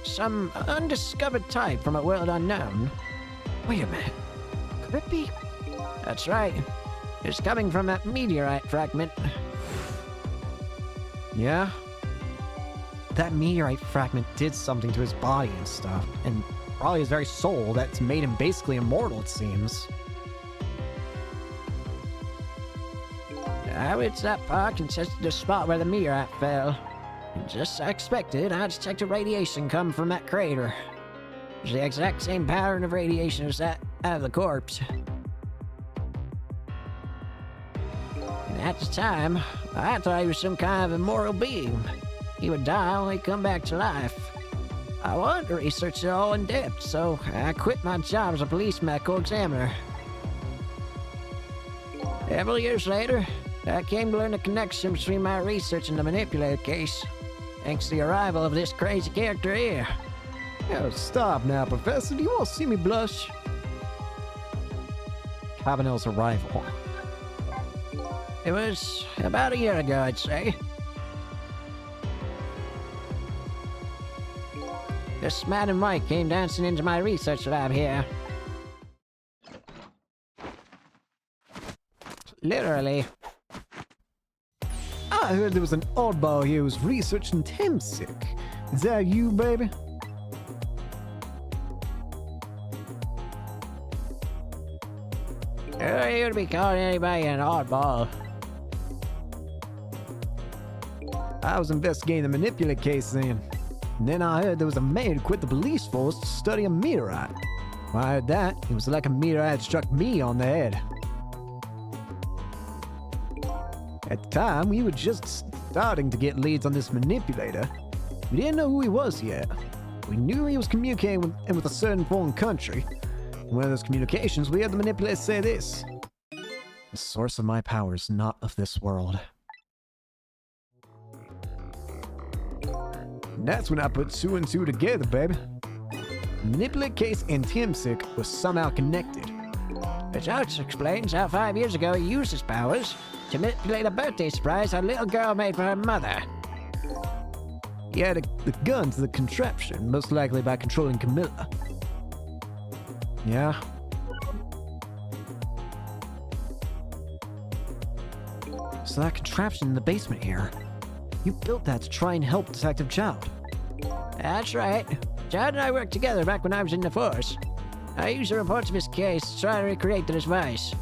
Some undiscovered type from a world unknown. Wait a minute. Could it be? That's right. It's coming from that meteorite fragment. Yeah? That meteorite fragment did something to his body and stuff, and probably his very soul that's made him basically immortal, it seems. It's that park and tested the spot where the meteorite fell. And just as I expected, I detected radiation coming from that crater. It's the exact same pattern of radiation as that out of the corpse. And at the time, I thought he was some kind of immortal being. He would die only come back to life. I wanted to research it all in depth, so I quit my job as a police medical examiner. Several years later, I came to learn the connection between my research and the manipulated case, thanks to the arrival of this crazy character here. Oh, stop now, Professor. Do you want to see me blush? Cabanel's arrival. It was about a year ago, I'd say. This man and Mike came dancing into my research lab here. Literally. I heard there was an oddball here who was researching Temsic. Is that you, baby? Who are you to be calling anybody an oddball? I was investigating the manipulate case then. And then I heard there was a man who quit the police force to study a meteorite. When I heard that, it was like a meteorite struck me on the head. At the time, we were just starting to get leads on this manipulator. We didn't know who he was yet. We knew he was communicating with a certain foreign country. In one of those communications, we had the manipulator say this. The source of my power is not of this world. And that's when I put 2 and 2 together, baby. Manipulate case and Timsic was somehow connected. Which also explains how 5 years ago he used his powers to manipulate a birthday surprise a little girl made for her mother. He had the gun to the contraption, most likely by controlling Camilla. Yeah. So that contraption in the basement here, you built that to try and help Detective Jowd. That's right. Chad and I worked together back when I was in the force. I used the reports of his case to try to recreate the device.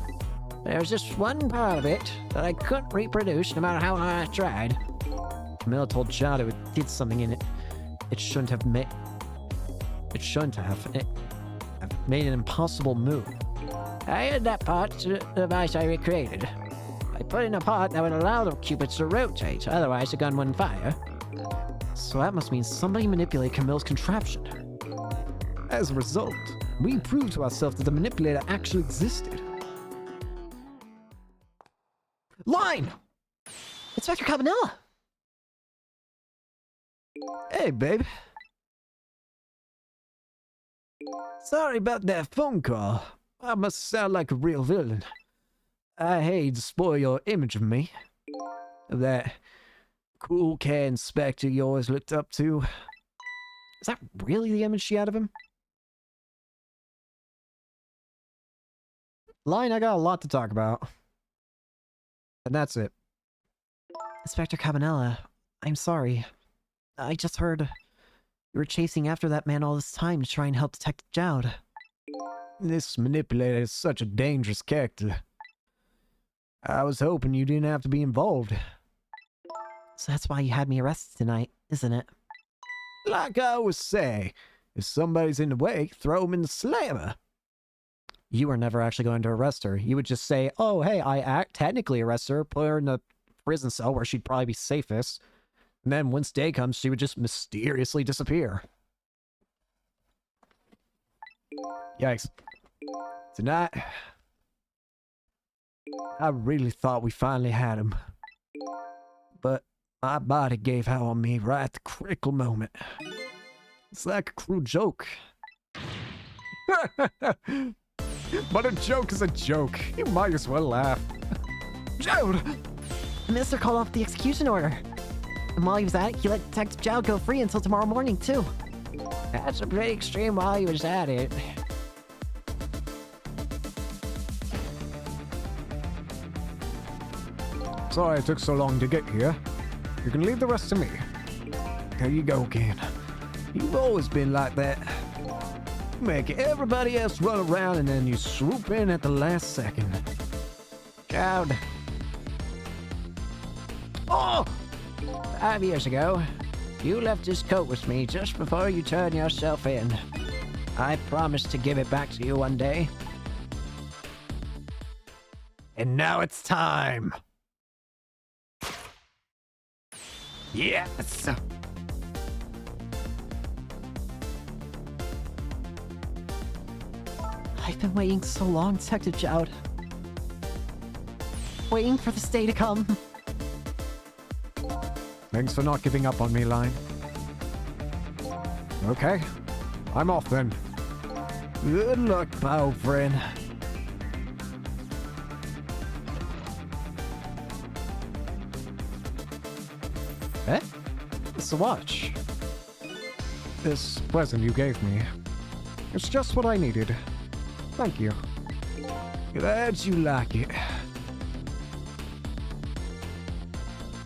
There was just one part of it that I couldn't reproduce no matter how hard I tried. Camilla told Jowd it did something in it. It shouldn't have made. It shouldn't have. It made an impossible move. I had that part to the device I recreated. I put in a part that would allow the cupids to rotate, otherwise the gun wouldn't fire. So that must mean somebody manipulated Camilla's contraption. As a result, we proved to ourselves that the manipulator actually existed. Line! Inspector Cabanela! Hey, babe. Sorry about that phone call. I must sound like a real villain. I hate to spoil your image of me. Of that cool cat inspector you always looked up to. Is that really the image she had of him? Line, I got a lot to talk about. And that's it. Inspector Cabanela, I'm sorry. I just heard you were chasing after that man all this time to try and help Detective Jowd. This manipulator is such a dangerous character. I was hoping you didn't have to be involved. So that's why you had me arrested tonight, isn't it? Like I always say, if somebody's in the way, throw them in the slammer. You were never actually going to arrest her. You would just say, oh, hey, I technically arrest her, put her in the prison cell where she'd probably be safest. And then once day comes, she would just mysteriously disappear. Yikes. Tonight, I really thought we finally had him. But my body gave out on me right at the critical moment. It's like a cruel joke. But a joke is a joke. You might as well laugh. Jowd! The minister called off the execution order. And while he was at it, he let Detective Jowd go free until tomorrow morning, too. That's a pretty extreme while he was at it. Sorry it took so long to get here. You can leave the rest to me. There you go, Ken. You've always been like that. You make everybody else run around and then you swoop in at the last second. Jowd. Oh! 5 years ago, you left this coat with me just before you turned yourself in. I promised to give it back to you one day. And now it's time. Yes! I've been waiting so long, Detective Jowd. Waiting for this day to come. Thanks for not giving up on me, Line. Okay, I'm off then. Good luck, pal friend. Eh? It's a watch. This present you gave me. It's just what I needed. Thank you. Glad you like it.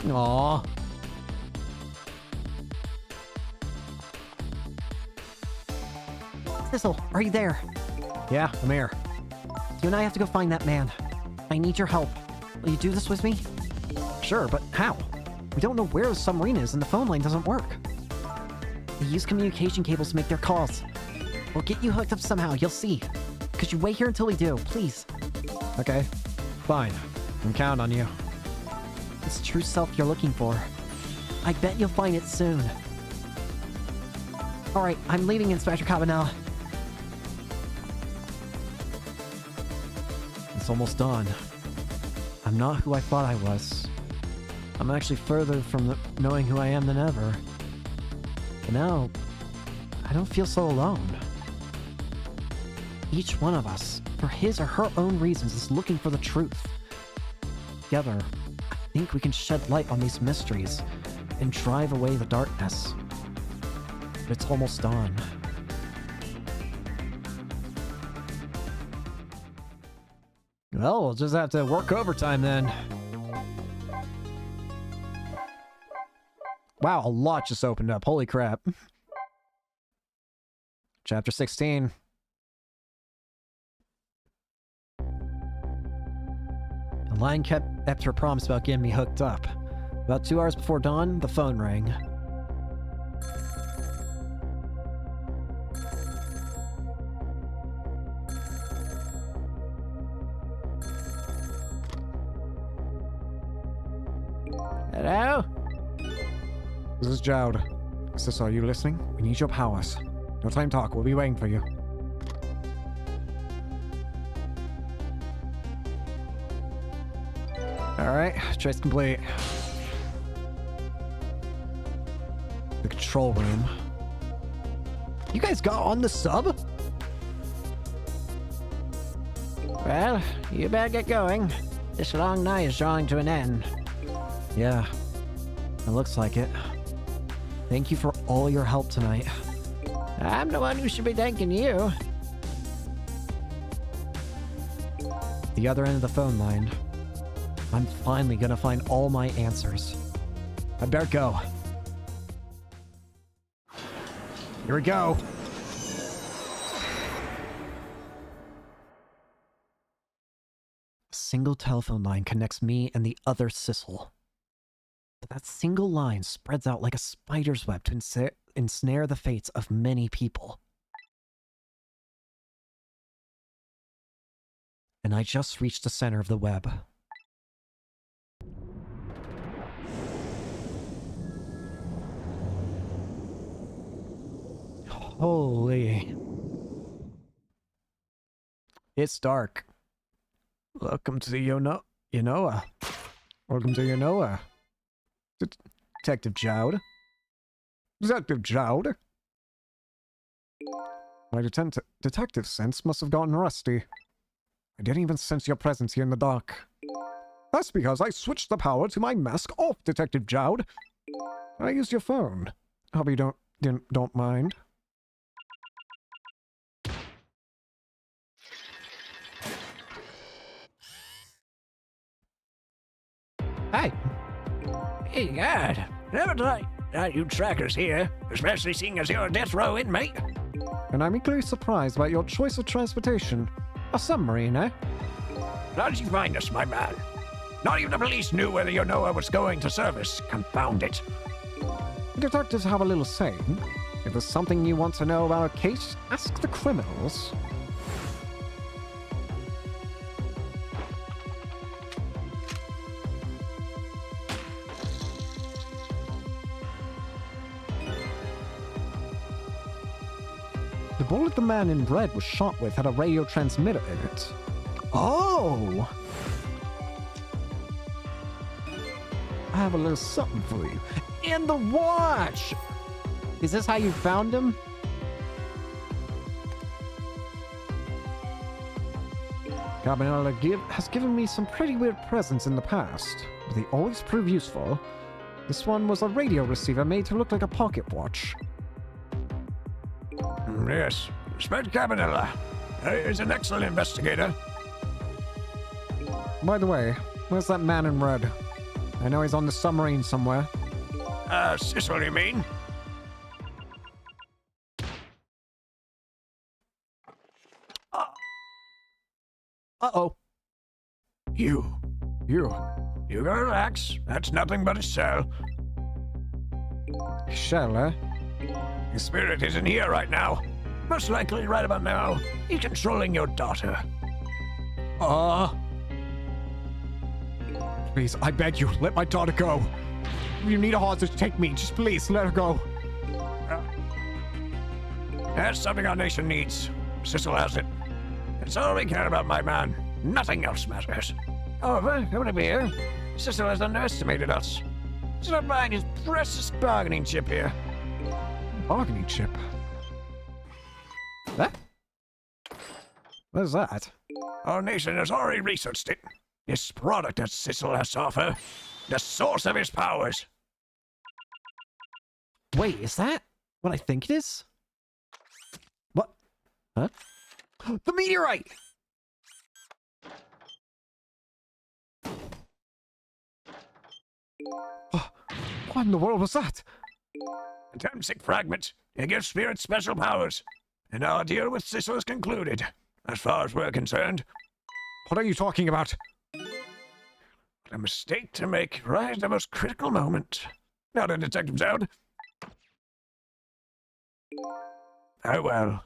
Aww. Thistle, are you there? Yeah, I'm here. You and I have to go find that man. I need your help. Will you do this with me? Sure, but how? We don't know where the submarine is and the phone line doesn't work. They use communication cables to make their calls. We'll get you hooked up somehow, you'll see. Could you wait here until we do, please? Okay, fine. I'm counting on you. It's true self you're looking for. I bet you'll find it soon. Alright, I'm leaving, Inspector Cabanel. It's almost dawn. I'm not who I thought I was. I'm actually further from knowing who I am than ever. But now, I don't feel so alone. Each one of us, for his or her own reasons, is looking for the truth. Together, I think we can shed light on these mysteries and drive away the darkness. But it's almost dawn. Well, we'll just have to work overtime then. Wow, a lot just opened up. Holy crap. Chapter 16. The line kept her promise about getting me hooked up. About 2 hours before dawn, the phone rang. Hello? This is Jowd. Sis, are you listening? We need your powers. No time to talk. We'll be waiting for you. Alright, trace complete. The control room. You guys got on the sub? Well, you better get going. This long night is drawing to an end. Yeah, it looks like it. Thank you for all your help tonight. I'm the one who should be thanking you. The other end of the phone line. I'm finally gonna find all my answers. I better go. Here we go. A single telephone line connects me and the other Sissel. But that single line spreads out like a spider's web to ensnare the fates of many people. And I just reached the center of the web. Holy. It's dark. Welcome to Yanoa. Welcome to Yanoa. Detective Jowd. Detective Jowd? My detective sense must have gotten rusty. I didn't even sense your presence here in the dark. That's because I switched the power to my mask off, Detective Jowd. I used your phone. Hope you don't mind. Hey. Hey, God. Never thought you trackers here, especially seeing as you're a death row inmate. And I'm equally surprised by your choice of transportation. A submarine, eh? How did you find us, my man? Not even the police knew whether Yanoa was going to service. Confound it. Detectives have a little saying. If there's something you want to know about a case, ask the criminals. The bullet the man in red was shot with had a radio transmitter in it. Oh! I have a little something for you. And the watch! Is this how you found him? Cabanela has given me some pretty weird presents in the past, but they always prove useful. This one was a radio receiver made to look like a pocket watch. Yes, Inspector Cabanela. He's an excellent investigator. By the way, where's that man in red? I know he's on the submarine somewhere. Sissel, you mean? Uh-oh. You gotta relax. That's nothing but a shell. Shell, eh? His spirit isn't here right now. Most likely right about now, he's controlling your daughter. Please, I beg you, let my daughter go. If you need a hostage, take me. Just please, let her go. That's something our nation needs. Sissel has it. It's all we care about, my man. Nothing else matters. However, it would appear Sissel has underestimated us. He's not buying his precious bargaining chip here. Bargaining chip? That? What is that? Our nation has already researched it. This product that Sissel has to offer, the source of his powers. Wait, is that what I think it is? What? Huh? The meteorite! Oh, what in the world was that? A Temsic fragment. It gives spirits special powers. And our deal with Sissel is concluded, as far as we're concerned. What are you talking about? A mistake to make right at the most critical moment. Not in Detective Zone. Oh well.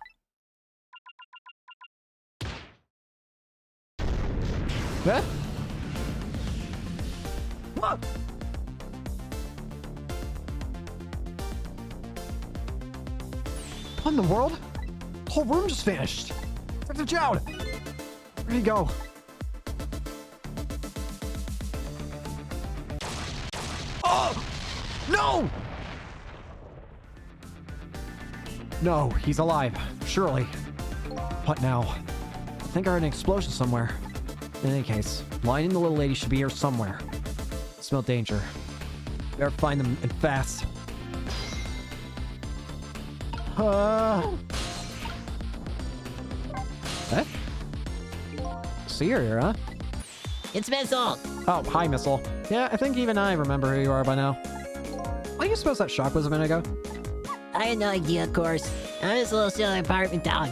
Huh? What? What in the world? The whole room just vanished. Detective Jowd! Where'd he go? Oh! No! No, he's alive. Surely. What now? I think I heard an explosion somewhere. In any case, Lion and the little lady should be here somewhere. I smell danger. Better find them and fast. Huh? See her here, huh? It's Missile! Oh, hi, Missile. Yeah, I think even I remember who you are by now. Why do you suppose that shock was a minute ago? I had no idea, of course. I'm just a little silly apartment dog.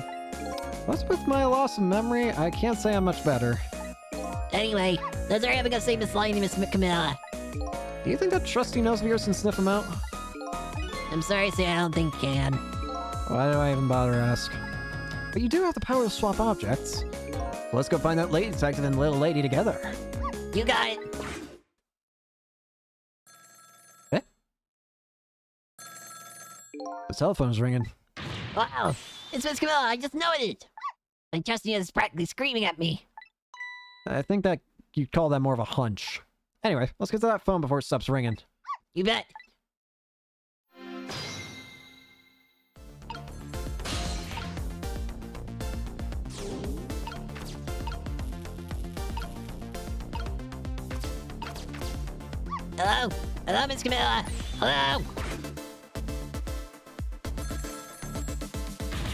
What's with my loss of memory? I can't say I'm much better. Anyway, let's hurry up and go save Miss Lion and Miss Camilla. Do you think that trusty nose of yours can sniff him out? I'm sorry to say I don't think you can. Why do I even bother to ask? But you do have the power to swap objects. Let's go find that lady detective and little lady together. You got it! Eh? The telephone's ringing. Wow! It's Miss Camilla, I just noted it! My trusty is practically screaming at me. I think that you'd call that more of a hunch. Anyway, let's get to that phone before it stops ringing. You bet. Hello? Hello, Miss Camilla? Hello?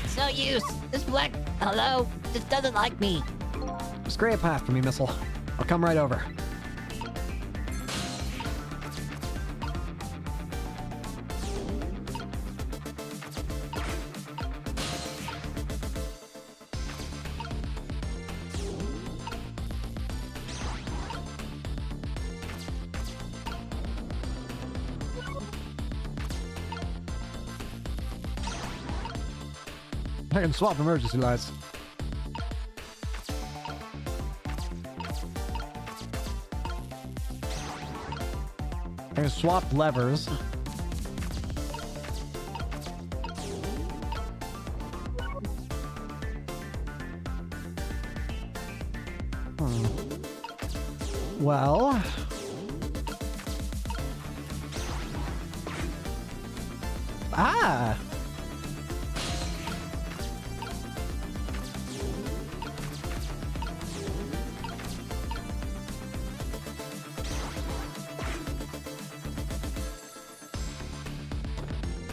It's no use. This black hello just doesn't like me. Just create a path for me, Missile. I'll come right over. I can swap emergency lights. I can swap levers. Well... Ah!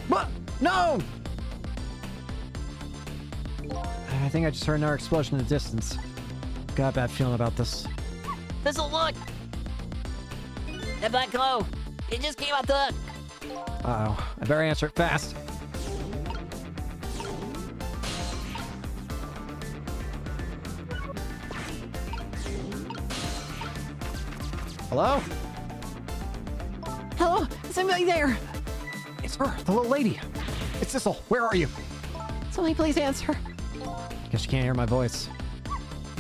What? No! I think I just heard another explosion in the distance. Got a bad feeling about this. This'll look! That black glow! It just came out the look! Uh-oh. I better answer it fast. Hello? Hello? Is anybody there? It's her, the little lady. It's Sissel. Where are you? Somebody please answer. Guess you can't hear my voice.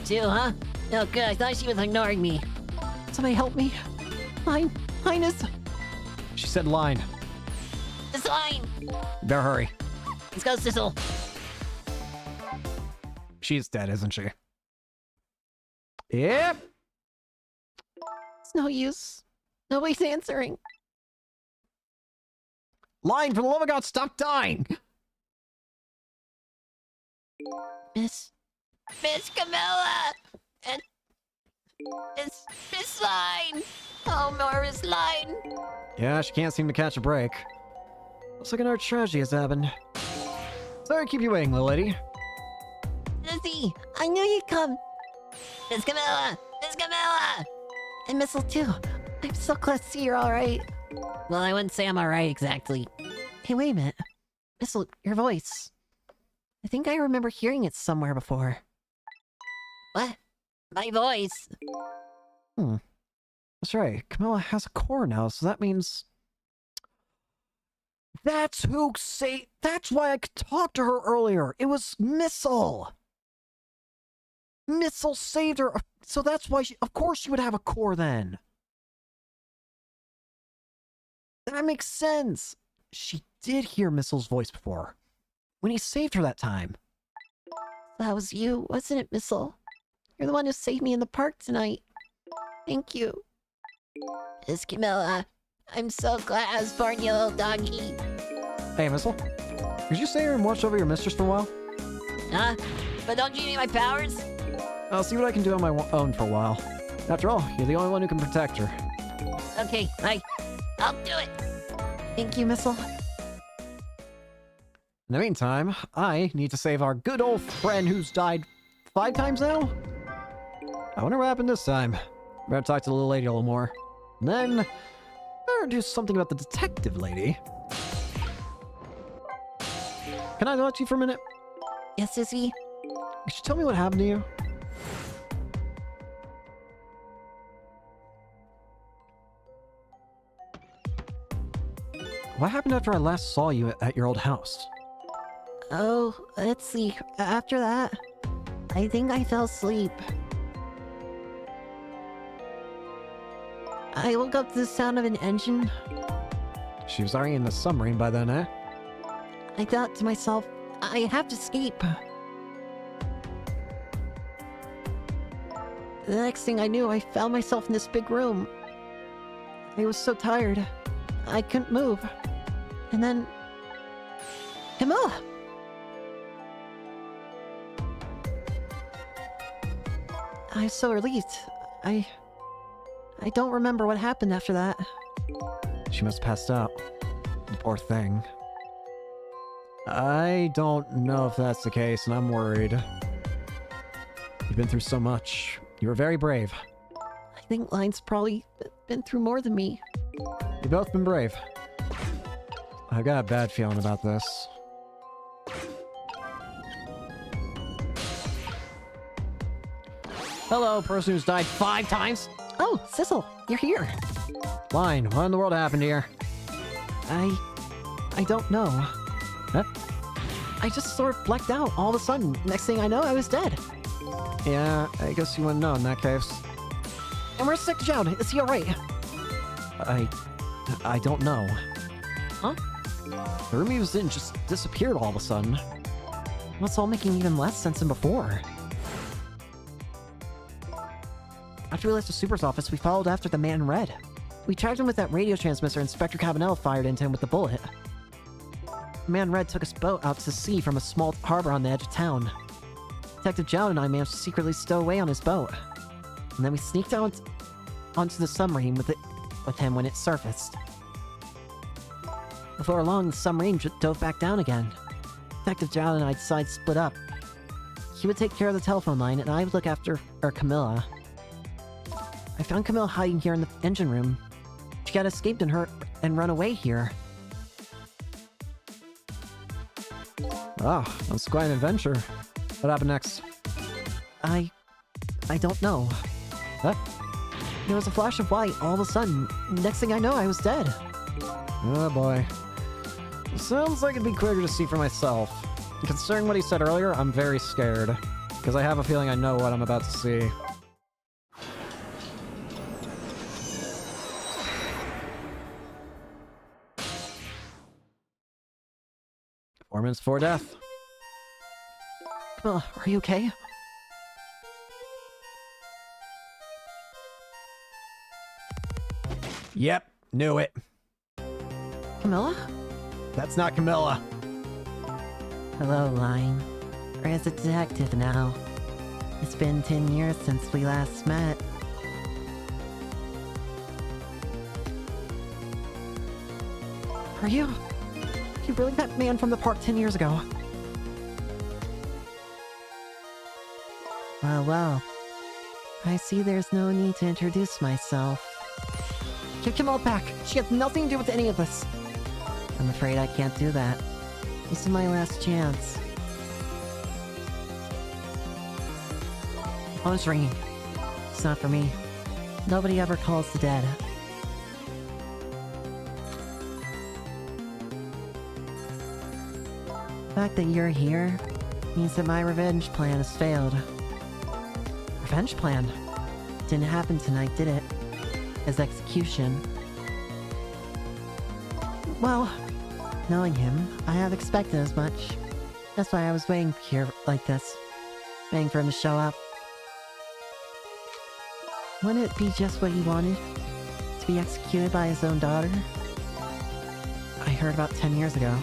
Too, huh? Oh good, I thought she was ignoring me. Somebody help me. Highness. She said line. This line! Better hurry. Let's go, Sissel. She's dead, isn't she? Yep. It's no use. Nobody's answering. Line, for the love of God, stop dying! Miss Camilla! And Miss Line! Oh, Nora's Line! Yeah, she can't seem to catch a break. Looks like another tragedy has happened. Sorry to keep you waiting, little lady. Lizzie, I knew you'd come! Miss Camilla! Miss Camilla! And Missile too. I'm so glad to see you're alright. Well, I wouldn't say I'm alright exactly. Hey, wait a minute. Missile, your voice. I think I remember hearing it somewhere before. What? My voice? That's right. Camilla has a core now, so that means... That's why I could talk to her earlier. It was Missile. Missile saved her. So that's why of course she would have a core then. That makes sense. She did hear Missile's voice before. When he saved her that time. That was you, wasn't it, Missile? You're the one who saved me in the park tonight. Thank you. Miss Camilla, I'm so glad I was born, you little doggy. Hey, Missile. Could you stay here and watch over your mistress for a while? Huh? But don't you need my powers? I'll see what I can do on my own for a while. After all, you're the only one who can protect her. Okay, I'll do it. Thank you, Missile. In the meantime, I need to save our good old friend who's died 5 times now? I wonder what happened this time. Better talk to the little lady a little more. And then, better do something about the detective lady. Can I talk to you for a minute? Yes, Izzy? Could you tell me what happened to you? What happened after I last saw you at your old house? Oh, let's see. After that, I think I fell asleep. I woke up to the sound of an engine. She was already in the submarine by then, eh? I thought to myself, I have to escape. The next thing I knew, I found myself in this big room. I was so tired. I couldn't move. And then... Camilla! I was so relieved. I don't remember what happened after that. She must have passed out. The poor thing. I don't know if that's the case, and I'm worried. You've been through so much. You were very brave. I think Line's probably been through more than me. You've both been brave. I've got a bad feeling about this. Hello, person who's died 5 times? Oh, Sissel, you're here. Line, what in the world happened here? I don't know. Huh? I just sort of blacked out all of a sudden. Next thing I know, I was dead. Yeah, I guess you wouldn't know in that case. And where's Sick Joan? Is he alright? I don't know. Huh? The room he was in just disappeared all of a sudden. Well, it's all making even less sense than before. After we left the Super's office, we followed after the man in red. We tracked him with that radio transmitter Inspector Cabanel fired into him with the bullet. The man in red took his boat out to sea from a small harbor on the edge of town. Detective Joan and I managed to secretly stow away on his boat. And then we sneaked out onto the submarine with him when it surfaced. Before long, the submarine dove back down again. Detective Joan and I decided to split up. He would take care of the telephone line, and I would look after Camilla. I found Camilla hiding here in the engine room. She got escaped and run away here. Oh, that's quite an adventure. What happened next? I don't know. What? There was a flash of white all of a sudden. Next thing I know, I was dead. Oh boy. Sounds like it'd be quicker to see for myself. Considering what he said earlier, I'm very scared. Because I have a feeling I know what I'm about to see. Four minutes before death. Camilla, are you okay? Yep, knew it. Camilla? That's not Camilla. Hello, Line. Or as a detective now. It's been 10 years since we last met. Are you? You really that man from the park 10 years ago? Well. I see there's no need to introduce myself. Give Camilla back. She has nothing to do with any of this. I'm afraid I can't do that. This is my last chance. Phone's ringing. It's not for me. Nobody ever calls the dead. The fact that you're here means that my revenge plan has failed. Revenge plan? Didn't happen tonight, did it? His execution. Well, Knowing him, I have expected as much. That's why I was waiting here like this. Waiting for him to show up. Wouldn't it be just what he wanted? To be executed by his own daughter? I heard about 10 years ago.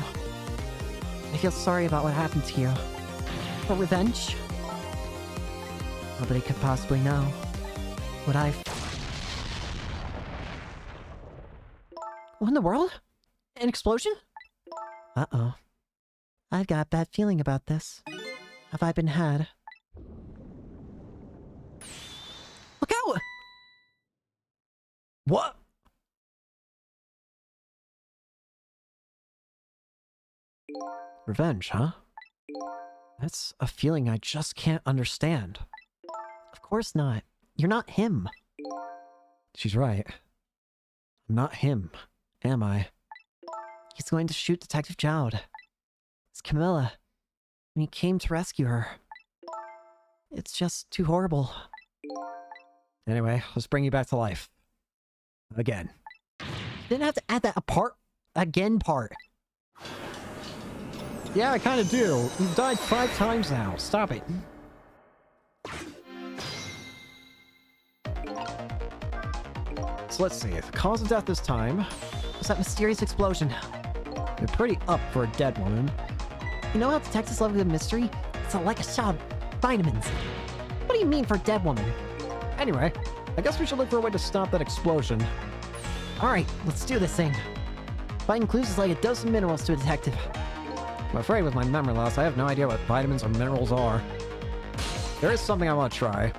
I feel sorry about what happened to you. For revenge? Nobody could possibly know. Would I... What in the world? An explosion? Uh-oh. I've got a bad feeling about this. Have I been had? Look out! What? Revenge, huh? That's a feeling I just can't understand. Of course not. You're not him. She's right. I'm not him, am I? He's going to shoot Detective Jowd. It's Camilla. When he came to rescue her. It's just too horrible. Anyway, let's bring you back to life. Again. You didn't have to add that again part. Yeah, I kind of do. You've died 5 times now. Stop it. So let's see. The cause of death this time Was that mysterious explosion? They're pretty up for a dead woman. You know how detectives love a good mystery? It's like a shot of vitamins. What do you mean for dead woman? Anyway, I guess we should look for a way to stop that explosion. Alright, let's do this thing. Finding clues is like a dose of minerals to a detective. I'm afraid with my memory loss, I have no idea what vitamins or minerals are. There is something I want to try.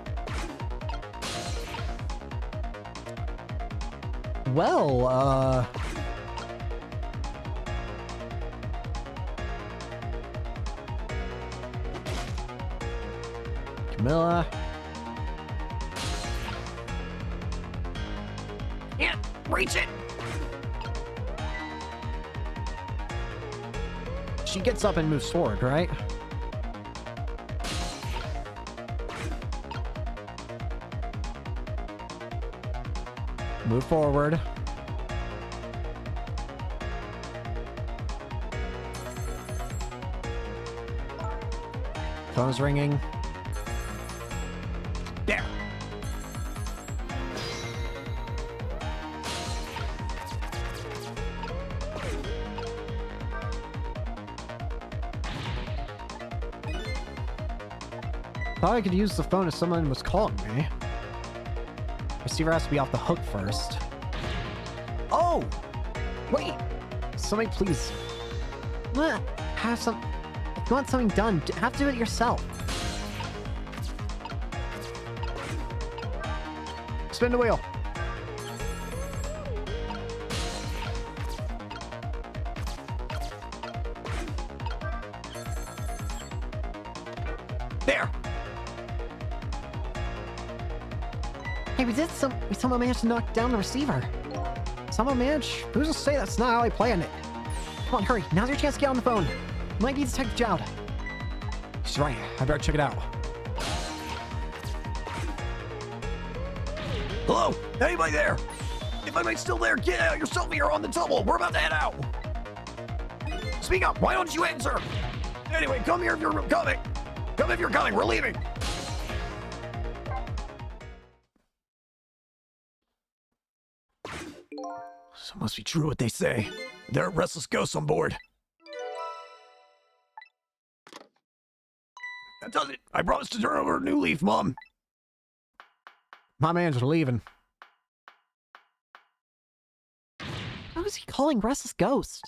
Well, Camilla. Yeah, reach it. She gets up and moves forward, right? Move forward. Phone's ringing. There. Thought I could use the phone if someone was calling me. Receiver has to be off the hook first. Oh! Wait! Somebody please. What? Have some... If you want something done, have to do it yourself. Spin the wheel. There. Hey, we somehow managed to knock down the receiver. Someone manage? Who's to say that's not how I planned it? Come on, hurry. Now's your chance to get on the phone. It might be Detective Jowd. She's right. I better check it out. Hello? Anybody there? If anybody's still there, get out yourself here on the double. We're about to head out. Speak up. Why don't you answer? Anyway, come here if you're coming. Come if you're coming, we're leaving! So it must be true what they say. There are restless ghosts on board. That does it. I promised to turn over a new leaf, Mom. My man's leaving. How is he calling Restless Ghost?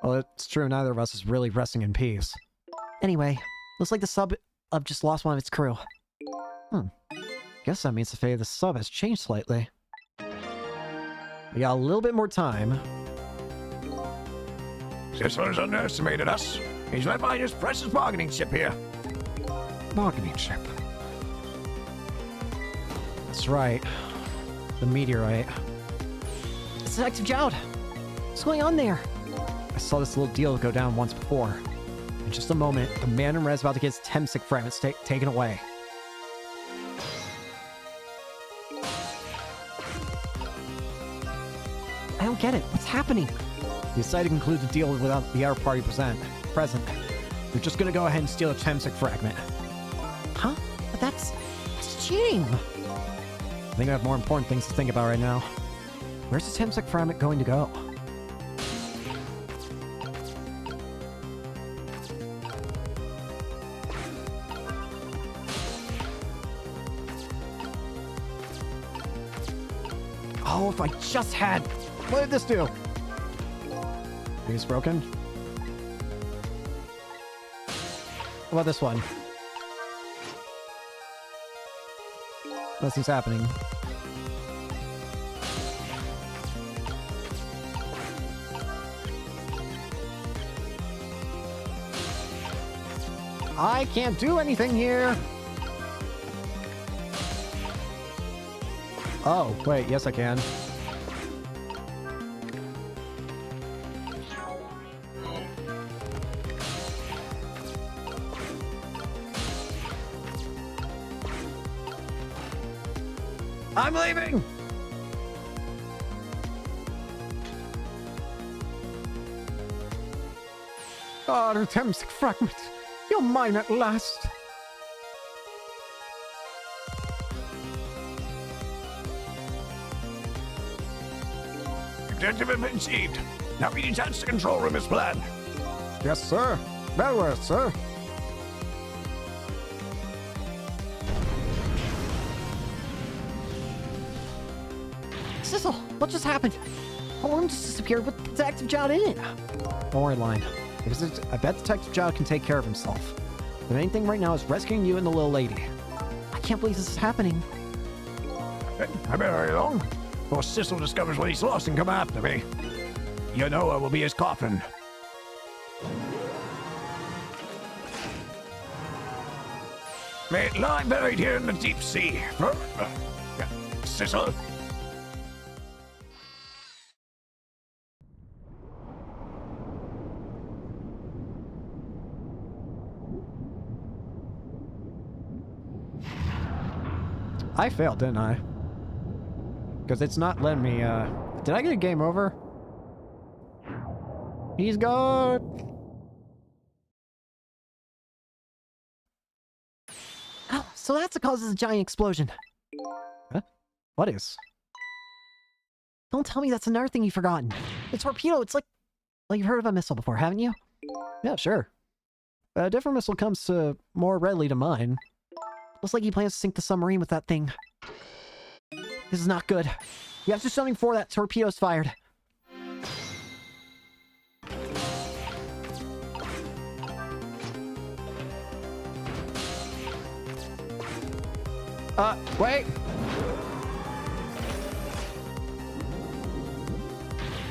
Well, it's true, neither of us is really resting in peace. Anyway, looks like the sub just lost one of its crew. Guess that means the fate of the sub has changed slightly. We got a little bit more time. Sisler's underestimated us. He's led by his precious bargaining chip here. Bargaining chip. That's right. The meteorite. It's Detective Jowd. What's going on there? I saw this little deal go down once before. In just a moment, the man in red is about to get his Temsic fragments taken away. I don't get it. What's happening? We decided to conclude the deal without the other party present. We're just gonna go ahead and steal a Temsic fragment. Huh? But that's cheating. I think I have more important things to think about right now. Where's the Temsic fragment going to go? Oh, if I just had... What did this do? Think it's broken? How about this one? Nothing's happening. I can't do anything here! Oh, wait, yes I can. I'm leaving! Oh, the Temsic fragment! You're mine at last! Objective has been achieved. Now we detach the control room as planned. Yes, sir. Very well, sir. Sissel, what just happened? The room just disappeared with Detective Jowd in it. Don't worry, Line. I bet Detective Jowd can take care of himself. The main thing right now is rescuing you and the little lady. I can't believe this is happening. I bet very long. Before Sissel discovers what he's lost and come after me. You know I will be his coffin. May it lie buried here in the deep sea. Sissel. I failed, didn't I? Because it's not letting me, Did I get a game over? He's gone! Oh, so that's the cause of the giant explosion. Huh? What is? Don't tell me that's another thing you've forgotten. The torpedo, it's like... Well, you've heard of a missile before, haven't you? Yeah, sure. A different missile comes more readily to mind. Looks like he plans to sink the submarine with that thing. This is not good. You have to do something before that torpedo's fired. Wait!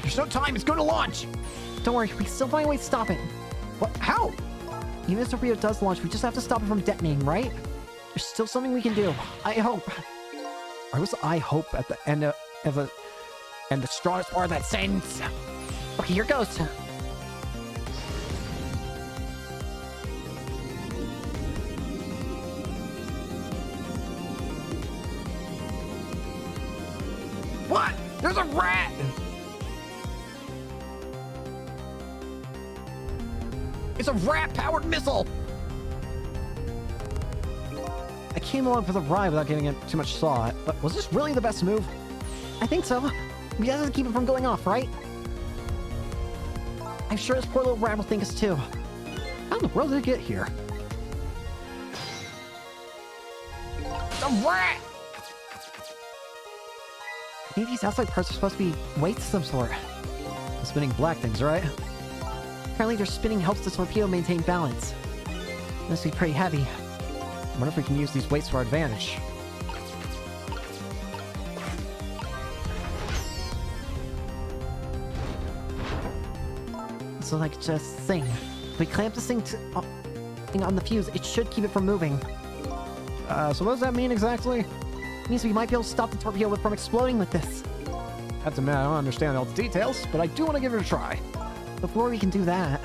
There's no time, it's going to launch! Don't worry, we can still find a way to stop it. What? How? Even if the torpedo does launch, we just have to stop it from detonating, right? There's still something we can do. I hope. Or was I hope at the end of and the strongest part of that sentence? Okay, here goes. What? There's a rat! It's a rat-powered missile! came along for the ride without giving it too much thought, but was this really the best move? I think so. We have to keep it from going off, right? I'm sure this poor little rat will think us too. How in the world did it get here? The rat! I think these outside parts are supposed to be weights of some sort. The spinning black things, right? Apparently their spinning helps the torpedo maintain balance. Must be pretty heavy. I wonder if we can use these weights to our advantage. So like just thing. If we clamp this thing on the fuse, it should keep it from moving. So what does that mean exactly? It means we might be able to stop the torpedo from exploding with this. Have to admit, I don't understand all the details, but I do want to give it a try. Before we can do that,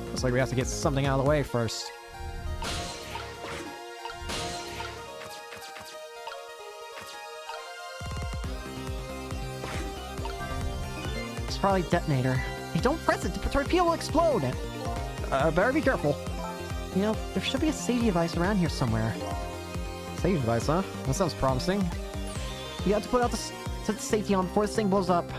Looks like we have to get something out of the way first. it's probably a detonator. Hey, don't press it! The torpedo will explode! Better be careful. You know, there should be a safety device around here somewhere. Safety device, huh? That sounds promising. We have to put out the safety on before this thing blows up.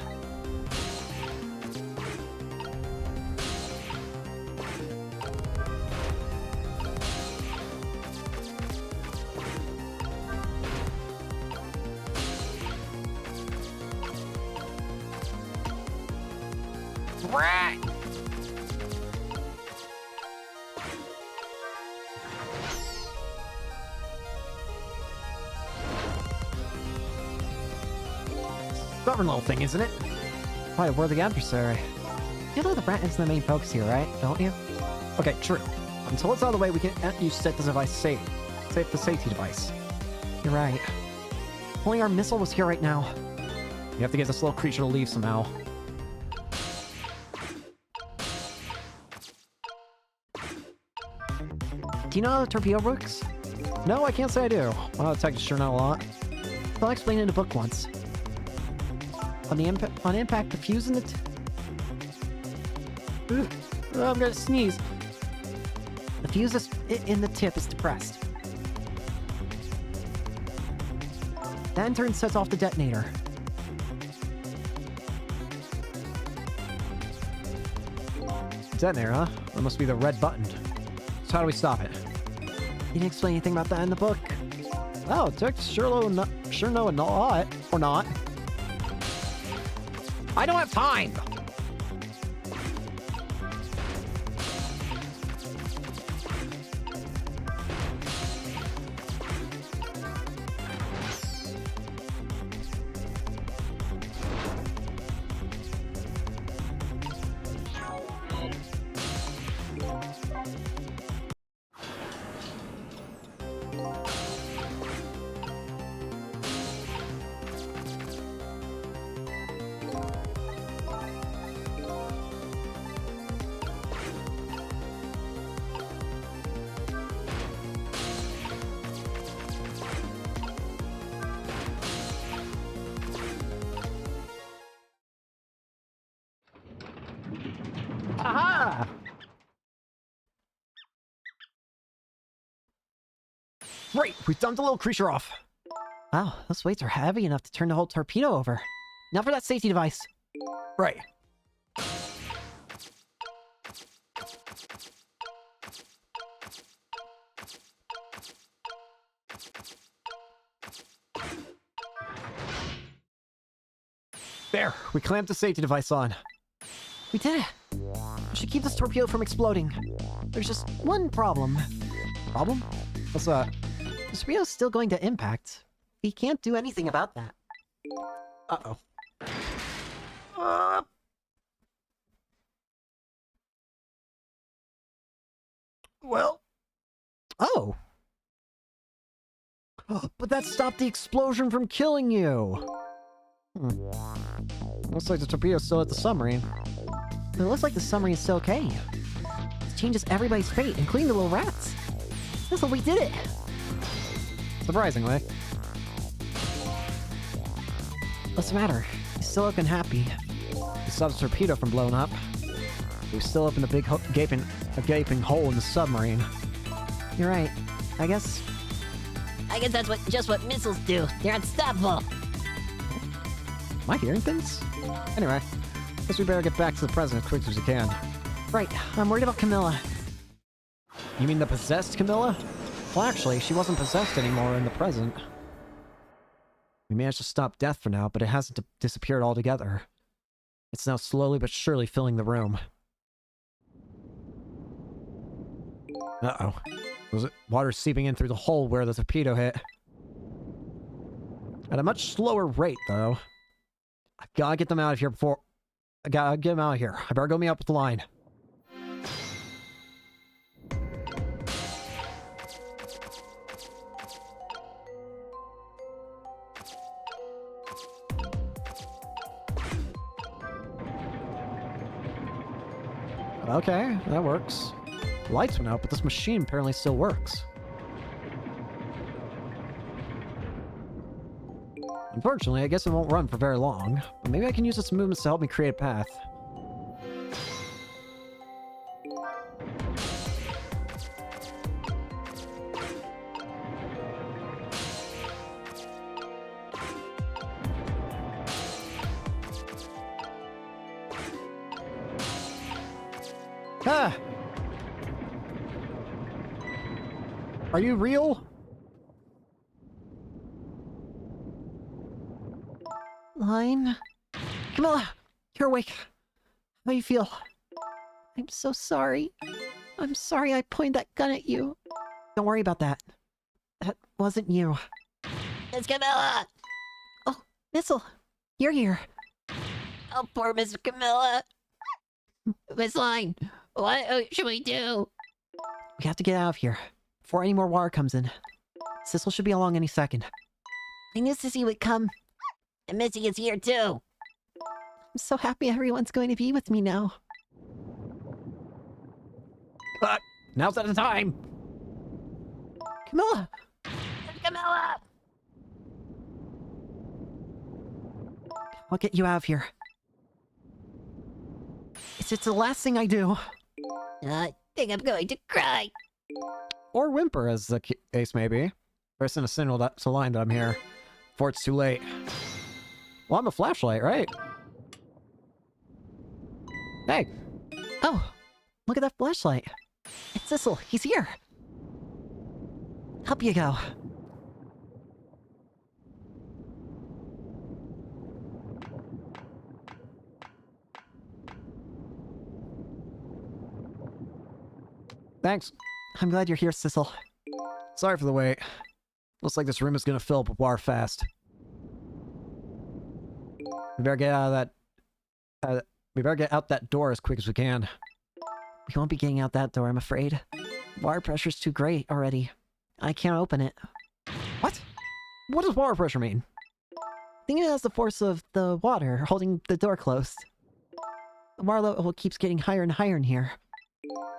Rat! Stubborn little thing, isn't it? Probably a worthy adversary. You know the rat is the main focus here, right? Don't you? Okay, true. Until it's out of the way, we can use set the device safe. Save the safety device. You're right. If only our missile was here right now. We have to get this little creature to leave somehow. Do you know how the torpedo works? No, I can't say I do. Well, the tech sure not a lot. I'll explain it in a book once. On impact, the fuse in the I'm gonna sneeze. The fuse in the tip is depressed. That in turn sets off the detonator. Detonator, huh? That must be the red button. So how do we stop it? You didn't explain anything about that in the book. Oh, tech sure know a lot. Or not. I don't have time! Aha! Right, we've dumped the little creature off. Wow, those weights are heavy enough to turn the whole torpedo over. Now for that safety device. Right. There, we clamped the safety device on. We did it! We should keep this torpedo from exploding. There's just one problem. Problem? What's that? The torpedo's still going to impact. We can't do anything about that. Uh-oh. Well. Oh! But that stopped the explosion from killing you! Looks like the torpedo's still at the submarine. But it looks like the submarine's still okay. This changes everybody's fate, including the little rats. That's what we did it! Surprisingly. What's the matter? You still looking happy. We stopped the torpedo from blowing up. We still opened a big gaping hole in the submarine. You're right. I guess I guess that's just what missiles do. They're unstoppable. Am I hearing things? Anyway, guess we better get back to the present as quick as we can. Right, I'm worried about Camilla. You mean the possessed Camilla? Well, actually, she wasn't possessed anymore in the present. We managed to stop death for now, but it hasn't disappeared altogether. It's now slowly but surely filling the room. Uh-oh. Was it water seeping in through the hole where the torpedo hit? At a much slower rate, though. I gotta get them out of here before... I gotta get them out of here. I better go meet up with the line. Okay, that works. The lights went out, but this machine apparently still works. Unfortunately, I guess it won't run for very long, but maybe I can use its movements to help me create a path. Ah! Are you real? Line? Camilla, you're awake. How do you feel? I'm so sorry. I'm sorry I pointed that gun at you. Don't worry about that. That wasn't you. Miss Camilla! Oh, Missile, you're here. Oh, poor Miss Camilla. Miss Line, what should we do? We have to get out of here before any more water comes in. Sissel should be along any second. I knew Sissy would come. And Missy is here too. I'm so happy everyone's going to be with me now. Now's not the time! Camilla! Miss Camilla! I'll get you out of here. It's the last thing I do. I think I'm going to cry. Or whimper, as the case may be. Or send a signal to the line that I'm here, before it's too late. Well, I'm a flashlight, right? Hey! Oh, look at that flashlight. It's Sissel. He's here. Up you go. Thanks. I'm glad you're here, Sissel. Sorry for the wait. Looks like this room is gonna fill up with water fast. We better get out of that... we better get out that door as quick as we can. We won't be getting out that door, I'm afraid. Water pressure's too great already. I can't open it. What? What does water pressure mean? I think it has the force of the water holding the door closed. The water level keeps getting higher and higher in here.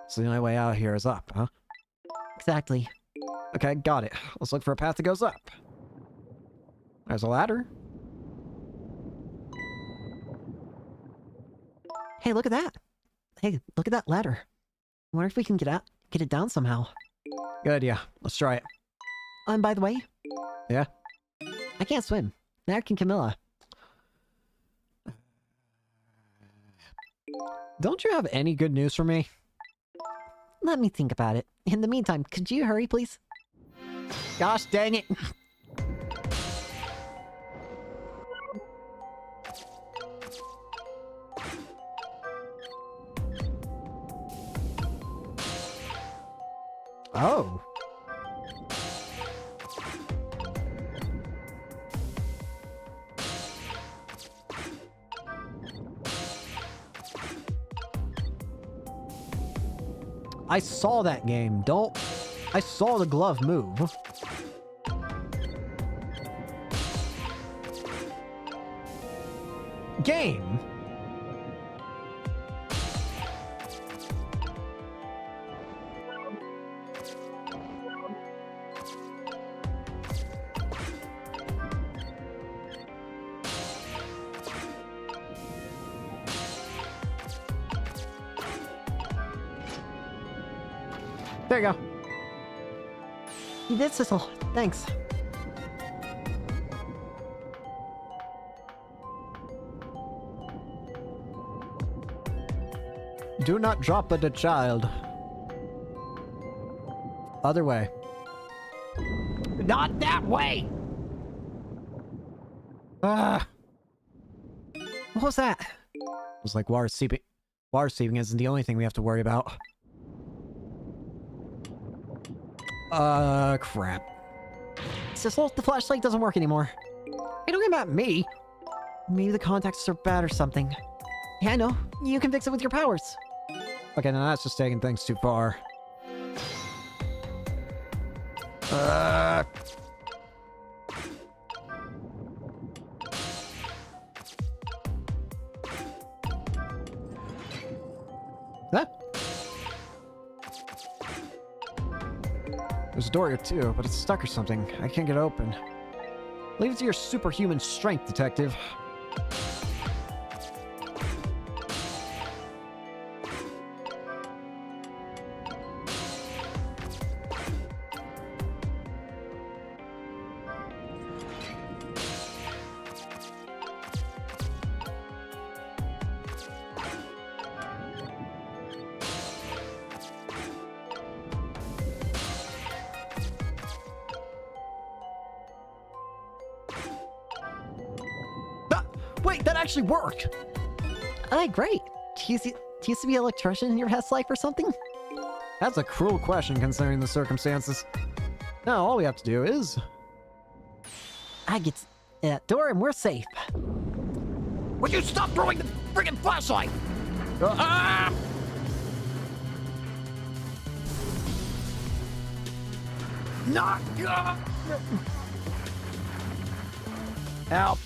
So the only way out of here is up, huh? Exactly. Okay, got it. Let's look for a path that goes up. There's a ladder. Hey, look at that. Hey, look at that ladder. I wonder if we can get it down somehow. Good idea. Let's try it. And by the way... Yeah? I can't swim. Neither can Camilla. Don't you have any good news for me? Let me think about it. In the meantime, could you hurry, please? Gosh dang it! Oh. I saw that game. I saw the glove move. Game. There you go. You did, Sissel. Thanks. Do not drop the child. Other way. Not that way! Ah! What was that? It was like water seeping. Water seeping isn't the only thing we have to worry about. Crap. Sissel, the flashlight doesn't work anymore. Hey, don't get mad at me. Maybe the contacts are bad or something. Yeah, I know. You can fix it with your powers. Okay, now that's just taking things too far. Huh? There's a door here too, but it's stuck or something. I can't get it open. Leave it to your superhuman strength, detective. Wait, that actually worked! Hey, great. Do you used to be an electrician in your past life or something? That's a cruel question considering the circumstances. Now all we have to do is... I get to that door and we're safe. Would you stop throwing the friggin' flashlight? Not good! Help!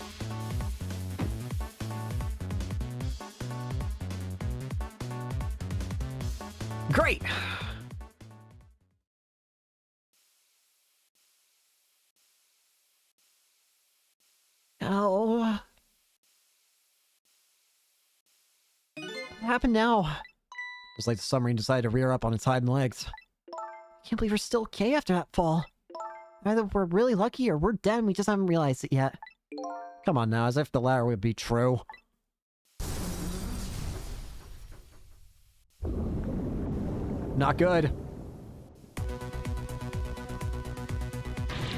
Great! Oh. What happened now? Just like the submarine decided to rear up on its hind legs. Can't believe we're still okay after that fall. Either we're really lucky or we're dead and we just haven't realized it yet. Come on now, as if the latter would be true. Not good.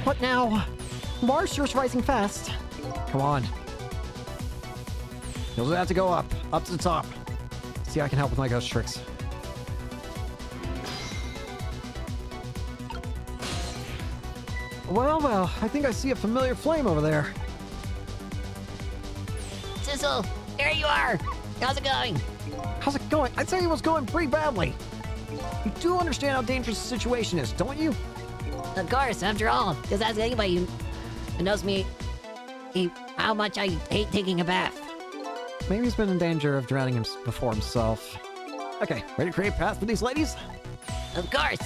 What now? Mars sure's rising fast. Come on. You'll have to go up to the top. See, I can help with my ghost tricks. Well, well, I think I see a familiar flame over there. Sissel, there you are. How's it going? How's it going? I'd say it was going pretty badly. You do understand how dangerous the situation is, don't you? Of course, after all, just ask anybody who knows me how much I hate taking a bath. Maybe he's been in danger of drowning him before himself. Okay, ready to create a path for these ladies? Of course.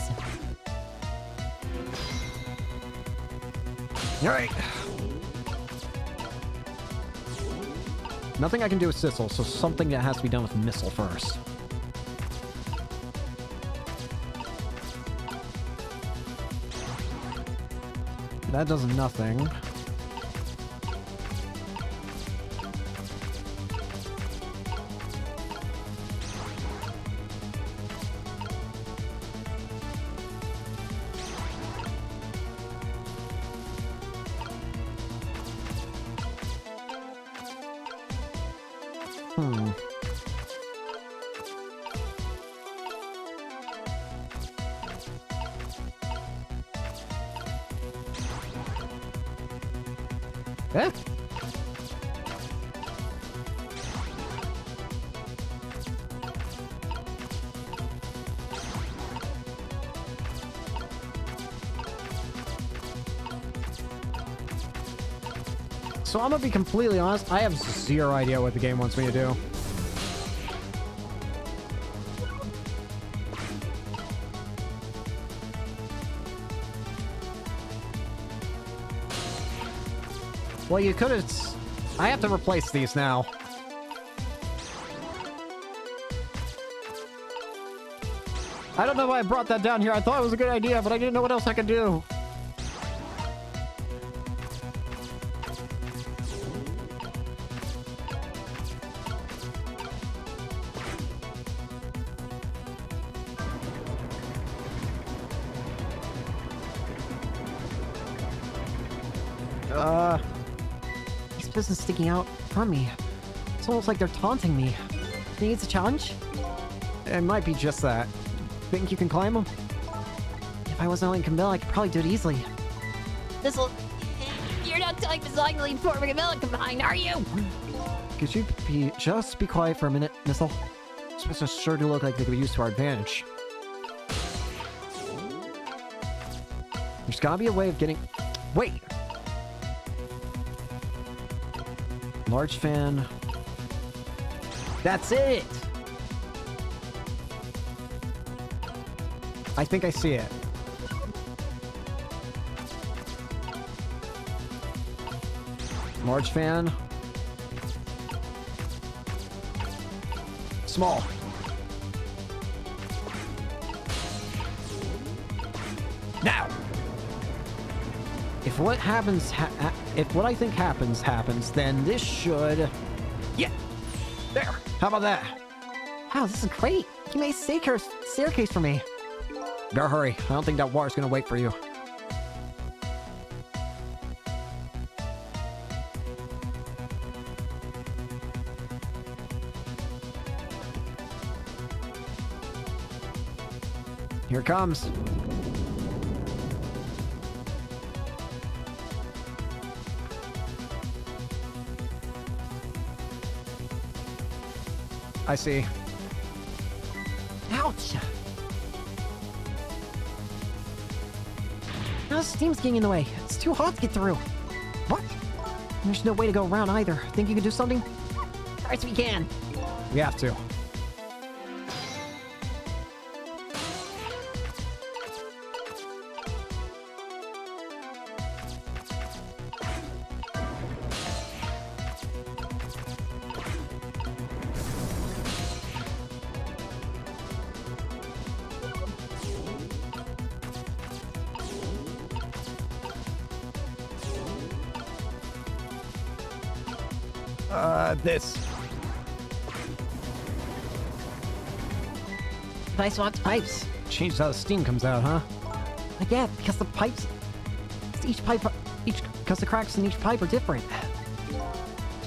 Alright. Nothing I can do with Sissel, so something that has to be done with Missile first. That does nothing. Eh? So I'm gonna be completely honest, I have zero idea what the game wants me to do. Well, you could have... I have to replace these now. I don't know why I brought that down here. I thought it was a good idea, but I didn't know what else I could do. piston sticking out from me. It's almost like they're taunting me. Think it's a challenge? It might be just that. Think you can climb them? If I wasn't on Camilla, I could probably do it easily. This'll... You're not telling Misogly and forming Camilla combined, are you? Could you just be quiet for a minute, Missile? This missions sure do look like they could be used to our advantage. There's gotta be a way of getting... Wait! Large fan... That's it! I think I see it. Large fan. Small. Now! If what happens, if what I think happens, then this should... Yeah! There! How about that? Wow, this is great. You made a staircase for me. Better hurry. I don't think that water's gonna wait for you. Here it comes. I see. Ouch! Now the steam's getting in the way. It's too hot to get through. What? There's no way to go around either. Think you can do something? Of course we can. We have to. This. If I swapped pipes. Changes how the steam comes out, huh? Yeah, because the pipes... Because the cracks in each pipe are different.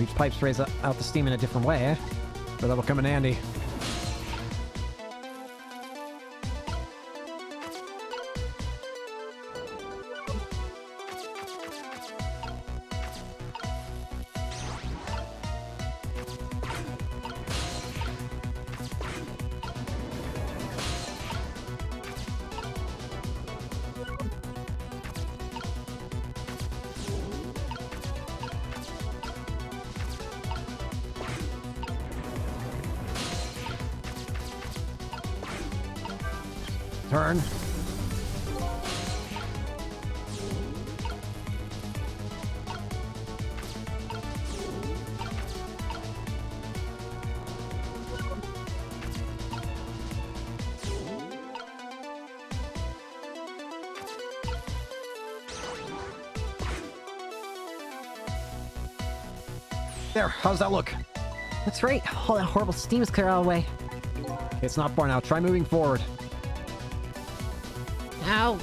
Each pipe sprays out the steam in a different way, eh? But that'll come in handy. Turn. There, how's that look? That's right. All that horrible steam is clear out of the way. It's not far now. Try moving forward. Ow.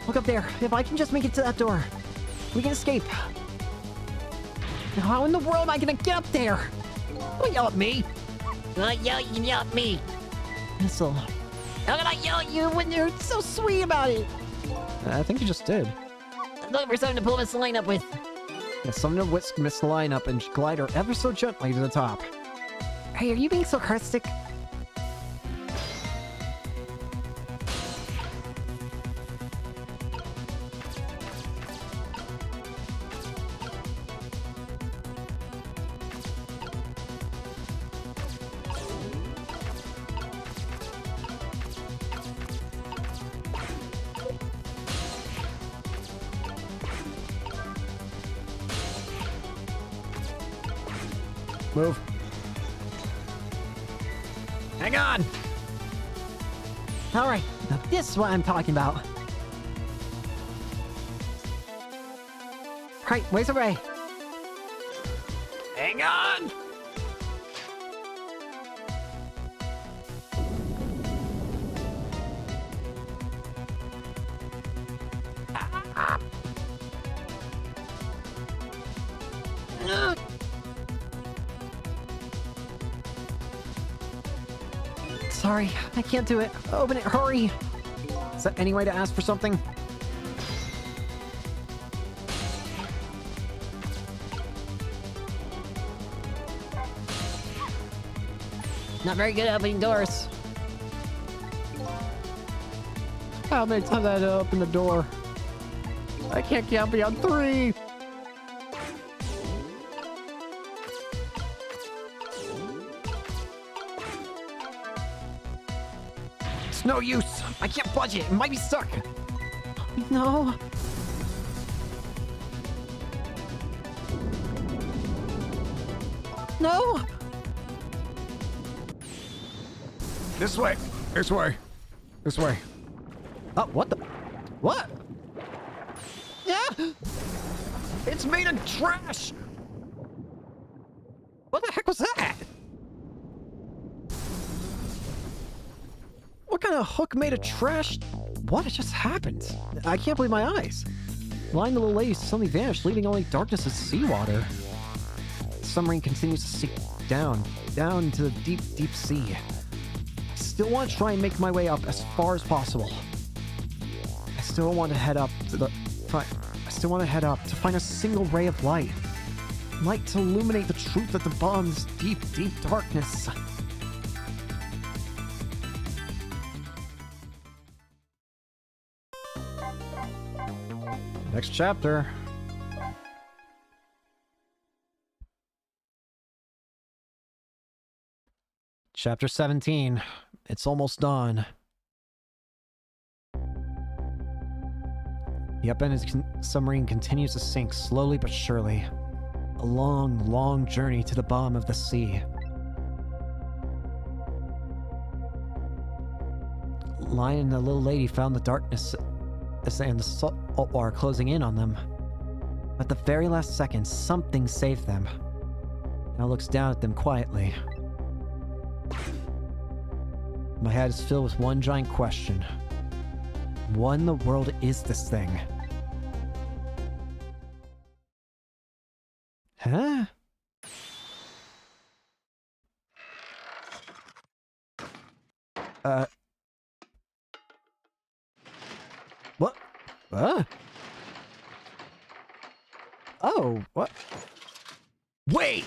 Look up there. If I can just make it to that door, we can escape. Now, how in the world am I gonna get up there? Don't yell at me. You can yell at me. Missile. How can I yell at you when You're so sweet about it. I think you just did. looking for something to pull this line up with? Yeah, someone to whisk Miss line up and glide her ever so gently to the top. Hey, are you being sarcastic? Move. Hang on! Alright, now this is what I'm talking about. Right, ways away. Hang on! sorry. I can't do it. Open it, hurry! Is there any way to ask for something? Not very good at opening doors. How many times I had to open the door? I can't count beyond 3. It's no use. I can't budge it. It might be stuck. No. No! This way. This way. This way. Oh, what the? What? Yeah! It's made of trash! What the heck was that? What kind of hook made of trash? What just happened? I can't believe my eyes. Blind little lady suddenly vanished, leaving only darkness and seawater. The submarine continues to sink down into the deep, deep sea. I still want to try and make my way up as far as possible. I still want to head up to find a single ray of light. Light to illuminate the truth at the bottom of this deep, deep darkness. Next chapter. Chapter 17. It's almost dawn. The upended submarine continues to sink slowly but surely. A long, long journey to the bottom of the sea. Lion and the little lady found the darkness and the salt water closing in on them. At the very last second, something saved them. Now looks down at them quietly. My head is filled with one giant question. What in the world is this thing? Huh? What? Oh, what? Wait!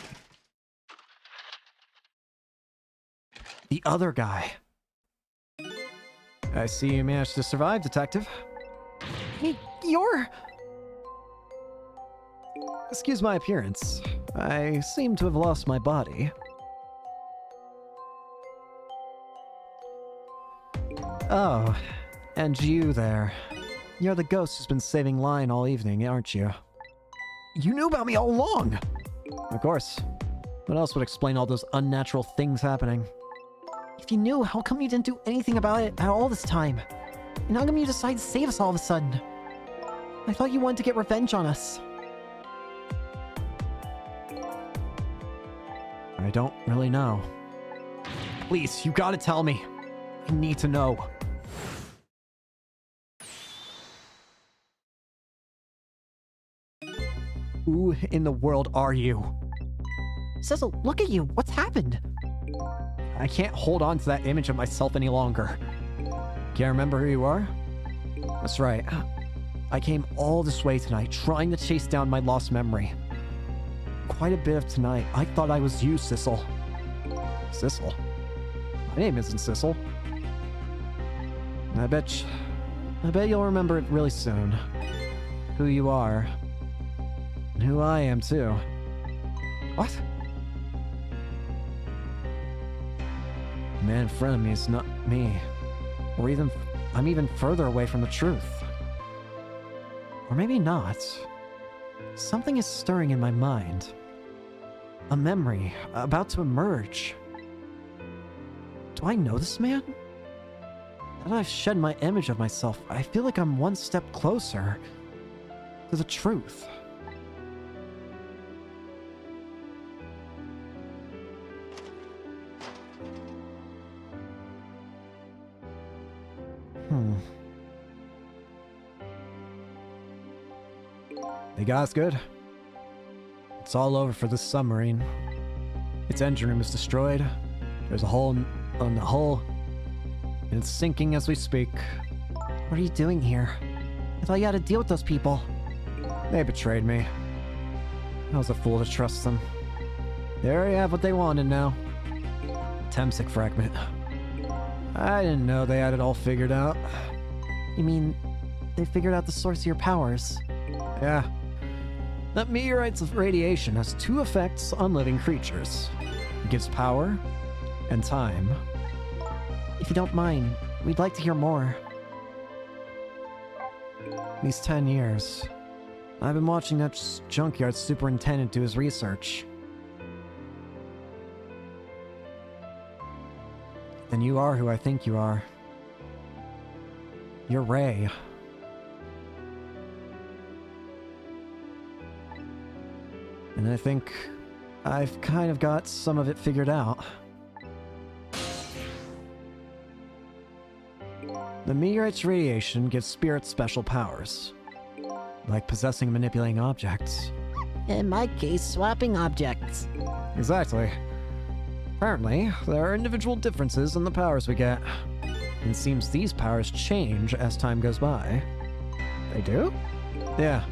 The other guy. I see you managed to survive, Detective. Hey, you're... Excuse my appearance. I seem to have lost my body. Oh, and you there. You're the ghost who's been saving Lion all evening, aren't you? You knew about me all along! Of course. What else would explain all those unnatural things happening? If you knew, how come you didn't do anything about it at all this time? And how come you decided to save us all of a sudden? I thought you wanted to get revenge on us. I don't really know. Please, you gotta tell me. I need to know. Who in the world are you? Cecil, look at you. What's happened? I can't hold on to that image of myself any longer. Can't remember who you are? That's right. I came all this way tonight trying to chase down my lost memory. Quite a bit of tonight, I thought I was you, Cecil. Cecil? My name isn't Cecil. I bet you'll remember it really soon. Who you are. And who I am, too. What? The man in front of me is not me. Or I'm even further away from the truth. Or maybe not. Something is stirring in my mind. A memory about to emerge. Do I know this man? Now that I've shed my image of myself, I feel like I'm one step closer to the truth. They got us good. It's all over for this submarine. Its engine room is destroyed. There's a hole in the hull, And it's sinking as we speak. What are you doing here? I thought you had to deal with those people. They betrayed me. I was a fool to trust them. There you have what they wanted now. Temsic fragment. I didn't know they had it all figured out. You mean, they figured out the source of your powers? Yeah. That meteorite's radiation has two effects on living creatures. It gives power and time. If you don't mind, we'd like to hear more. These 10 years, I've been watching that junkyard superintendent do his research. Then you are who I think you are. You're Ray. And I think I've kind of got some of it figured out. The meteorite's radiation gives spirits special powers, like possessing and manipulating objects. In my case, swapping objects. Exactly. Apparently, there are individual differences in the powers we get. And it seems these powers change as time goes by. They do? Yeah.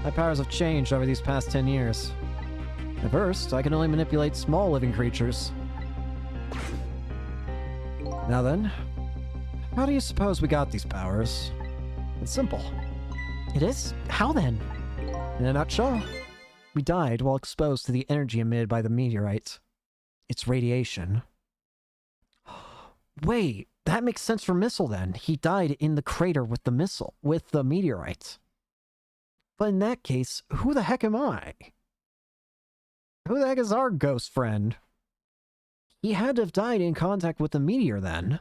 My powers have changed over these past 10 years. At first, I can only manipulate small living creatures. Now then, how do you suppose we got these powers? It's simple. It is? How then? In a nutshell, we died while exposed to the energy emitted by the meteorite. Its radiation. Wait, that makes sense for Missile then. He died in the crater with the missile, with the meteorite. But in that case, who the heck am I? Who the heck is our ghost friend? He had to have died in contact with the meteor then.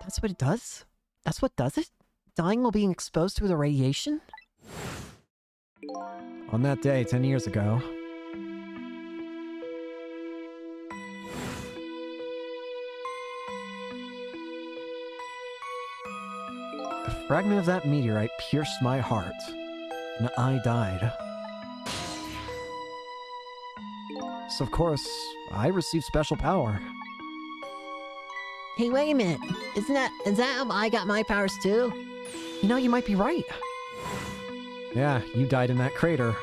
That's what it does? That's what does it? Dying while being exposed to the radiation? On that day, 10 years ago, a fragment of that meteorite pierced my heart, and I died. So of course, I received special power. Hey, wait a minute. Is that how I got my powers too? You know, you might be right. Yeah, you died in that crater.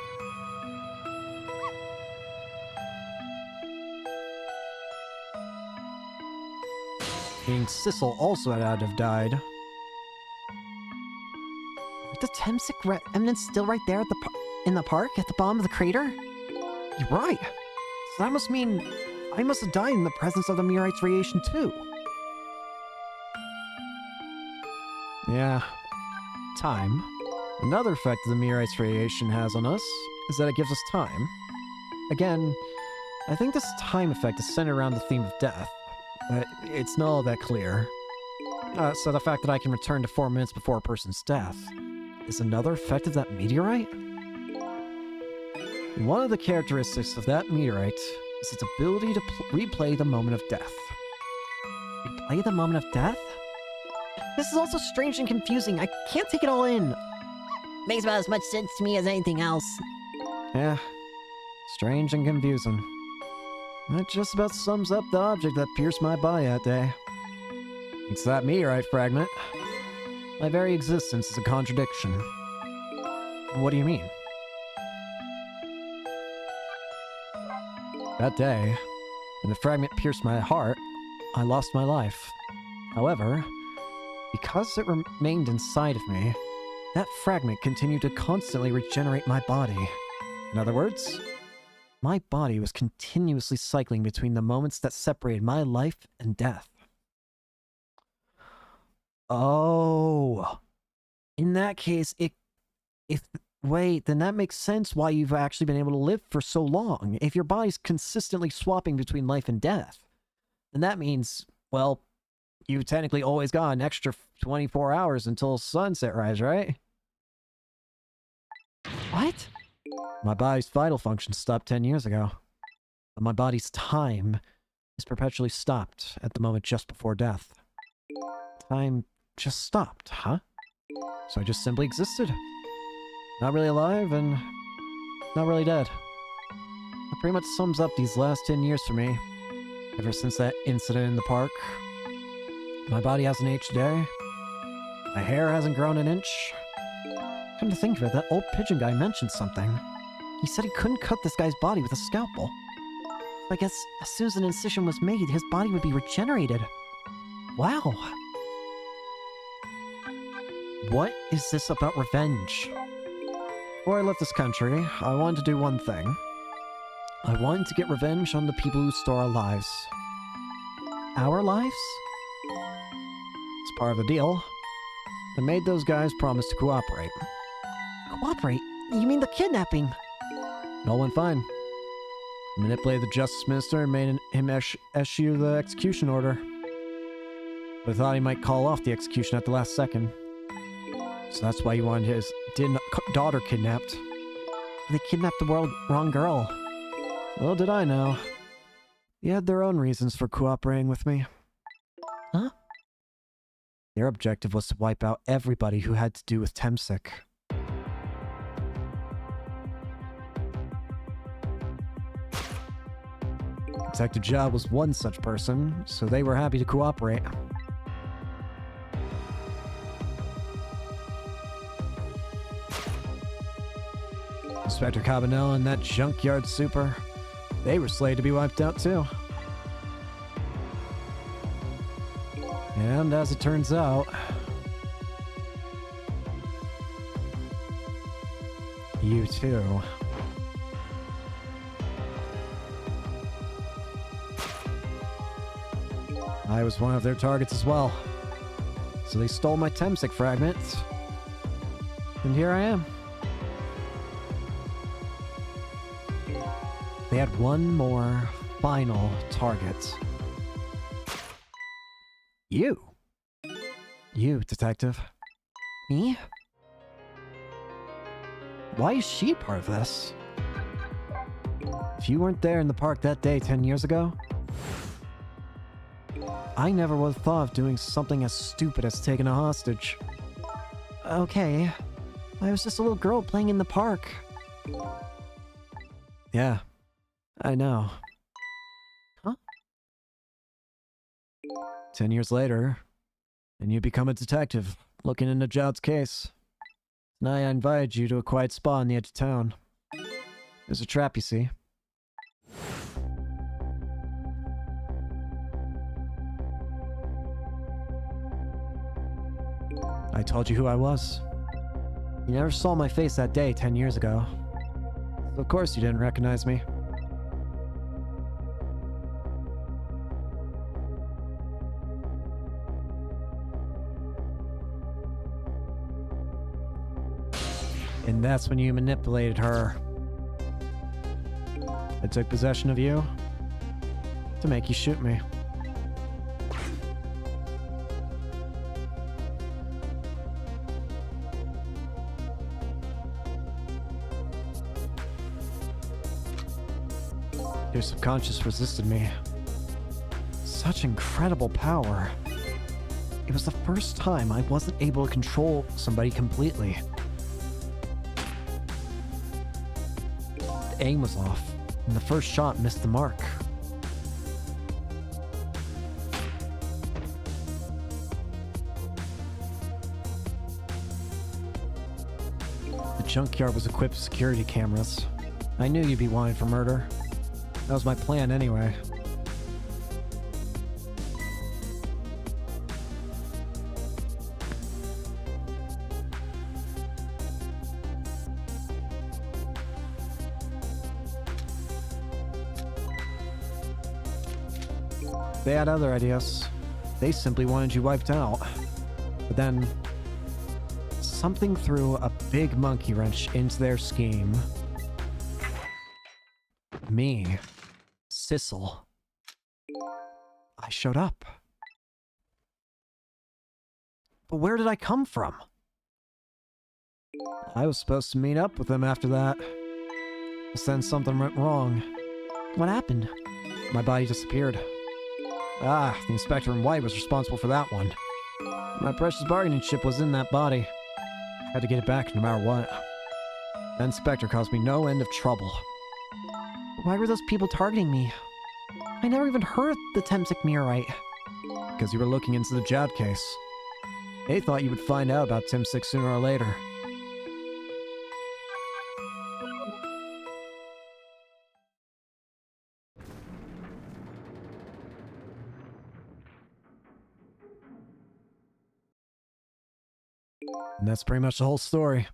Meaning Sissel also had to have died. Are the Temsic remnants still right there at in the park, at the bottom of the crater? You're right. So that must mean I must have died in the presence of the meteorite's radiation too. Yeah. Time. Another effect the meteorite's radiation has on us is that it gives us time. Again, I think this time effect is centered around the theme of death, but it's not all that clear. So the fact that I can return to 4 minutes before a person's death is another effect of that meteorite? One of the characteristics of that meteorite is its ability to replay the moment of death. Replay the moment of death? This is also strange and confusing. I can't take it all in. Makes about as much sense to me as anything else. Yeah, strange and confusing. That just about sums up the object that pierced my body that day. It's that meteorite fragment. My very existence is a contradiction. What do you mean? That day, when the fragment pierced my heart, I lost my life. However, because it remained inside of me, that fragment continued to constantly regenerate my body. In other words, my body was continuously cycling between the moments that separated my life and death. Oh. In that case, wait, then that makes sense why you've actually been able to live for so long. If your body's consistently swapping between life and death, then that means, well, you technically always got an extra 24 hours until sunset rise, right? What? My body's vital function stopped 10 years ago. But my body's time is perpetually stopped at the moment just before death. Time just stopped, huh? So I just simply existed. Not really alive and not really dead. That pretty much sums up these last 10 years for me. Ever since that incident in the park, my body hasn't aged a day. My hair hasn't grown an inch. Come to think of it, that old pigeon guy mentioned something. He said he couldn't cut this guy's body with a scalpel. I guess as soon as an incision was made, his body would be regenerated. Wow. What is this about revenge? Before I left this country, I wanted to do one thing. I wanted to get revenge on the people who stole our lives. Our lives? It's part of the deal. I made those guys promise to cooperate. Cooperate? You mean the kidnapping? It all went fine. I manipulated the justice minister and made him issue the execution order. But I thought he might call off the execution at the last second. So that's why he wanted his daughter kidnapped. They kidnapped the wrong girl. Little did I know. They had their own reasons for cooperating with me. Huh? Their objective was to wipe out everybody who had to do with Temsik. Detective Jia was one such person, so they were happy to cooperate. Inspector Cabanel and that junkyard super, they were slated to be wiped out too. And as it turns out, you too. I was one of their targets as well. So they stole my Temsik fragment. And here I am. They had one more final target. You, detective. Me? Why is she part of this? If you weren't there in the park that day 10 years ago, I never would have thought of doing something as stupid as taking a hostage. Okay. I was just a little girl playing in the park. Yeah, I know. Huh? 10 years later, and you become a detective looking into Jout's case. Now I invited you to a quiet spot on the edge of town. There's a trap, you see. I told you who I was. You never saw my face that day 10 years ago. So of course you didn't recognize me. And that's when you manipulated her. I took possession of you to make you shoot me. Your subconscious resisted me. Such incredible power. It was the first time I wasn't able to control somebody completely. The aim was off, and the first shot missed the mark. The junkyard was equipped with security cameras. I knew you'd be wanted for murder. That was my plan anyway. They had other ideas. They simply wanted you wiped out. But then, something threw a big monkey wrench into their scheme. Me. Sissel. I showed up. But where did I come from? I was supposed to meet up with them after that. But then something went wrong. What happened? My body disappeared. Ah, the inspector in white was responsible for that one. My precious bargaining chip was in that body. I had to get it back no matter what. That inspector caused me no end of trouble. Why were those people targeting me? I never even heard of the Temtic meteorite. Because you were looking into the Jowd case. They thought you would find out about Tim6 sooner or later. And that's pretty much the whole story.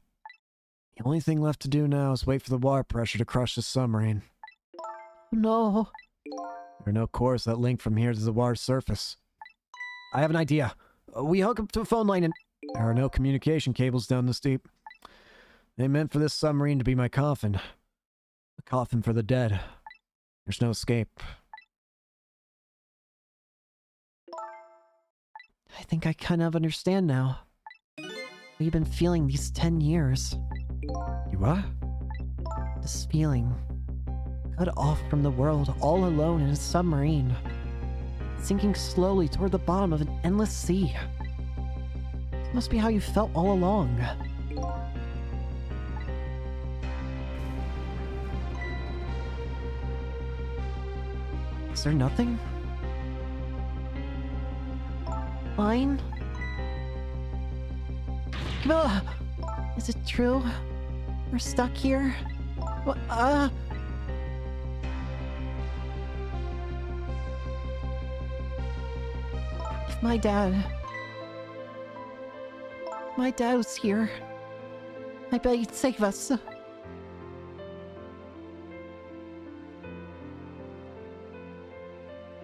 The only thing left to do now is wait for the water pressure to crush the submarine. No. There are no cores that link from here to the water's surface. I have an idea. We hook up to a phone line and... There are no communication cables down this deep. They meant for this submarine to be my coffin. A coffin for the dead. There's no escape. I think I kind of understand now. What you've been feeling these 10 years. You what? This feeling. Cut off from the world, all alone in a submarine. Sinking slowly toward the bottom of an endless sea. This must be how you felt all along. Is there nothing? Fine? Camilla! Is it true? We're stuck here? What, If my dad was here, I bet he'd save us.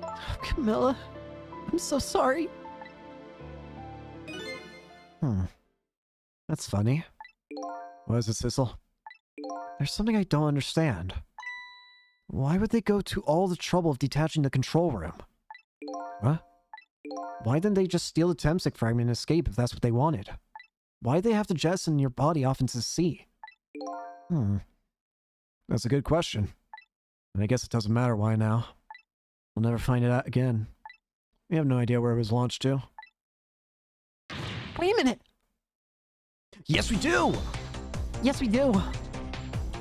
Oh, Camilla, I'm so sorry. That's funny. What is it, Sissel? There's something I don't understand. Why would they go to all the trouble of detaching the control room? What? Why didn't they just steal the Temsic fragment and escape if that's what they wanted? Why'd they have to jettison your body off into the sea? That's a good question. And I guess it doesn't matter why now. We'll never find it out again. We have no idea where it was launched to. Wait a minute! Yes, we do! Yes, we do!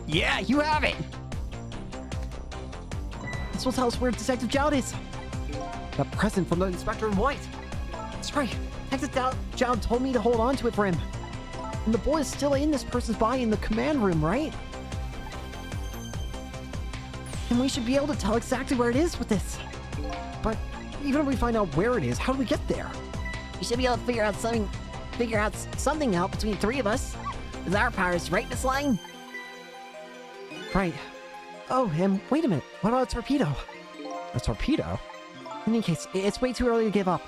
Yeah, you have it! This will tell us where Detective Jowd is! That present from the Inspector in White! That's right! Detective Jowd told me to hold on to it for him. And the boy is still in this person's body in the command room, right? And we should be able to tell exactly where it is with this. But even if we find out where it is, how do we get there? We should be able to figure out something out between the three of us. With our powers, right, Miss Lang? Right. Oh, and wait a minute. What about a torpedo? A torpedo? In any case, it's way too early to give up.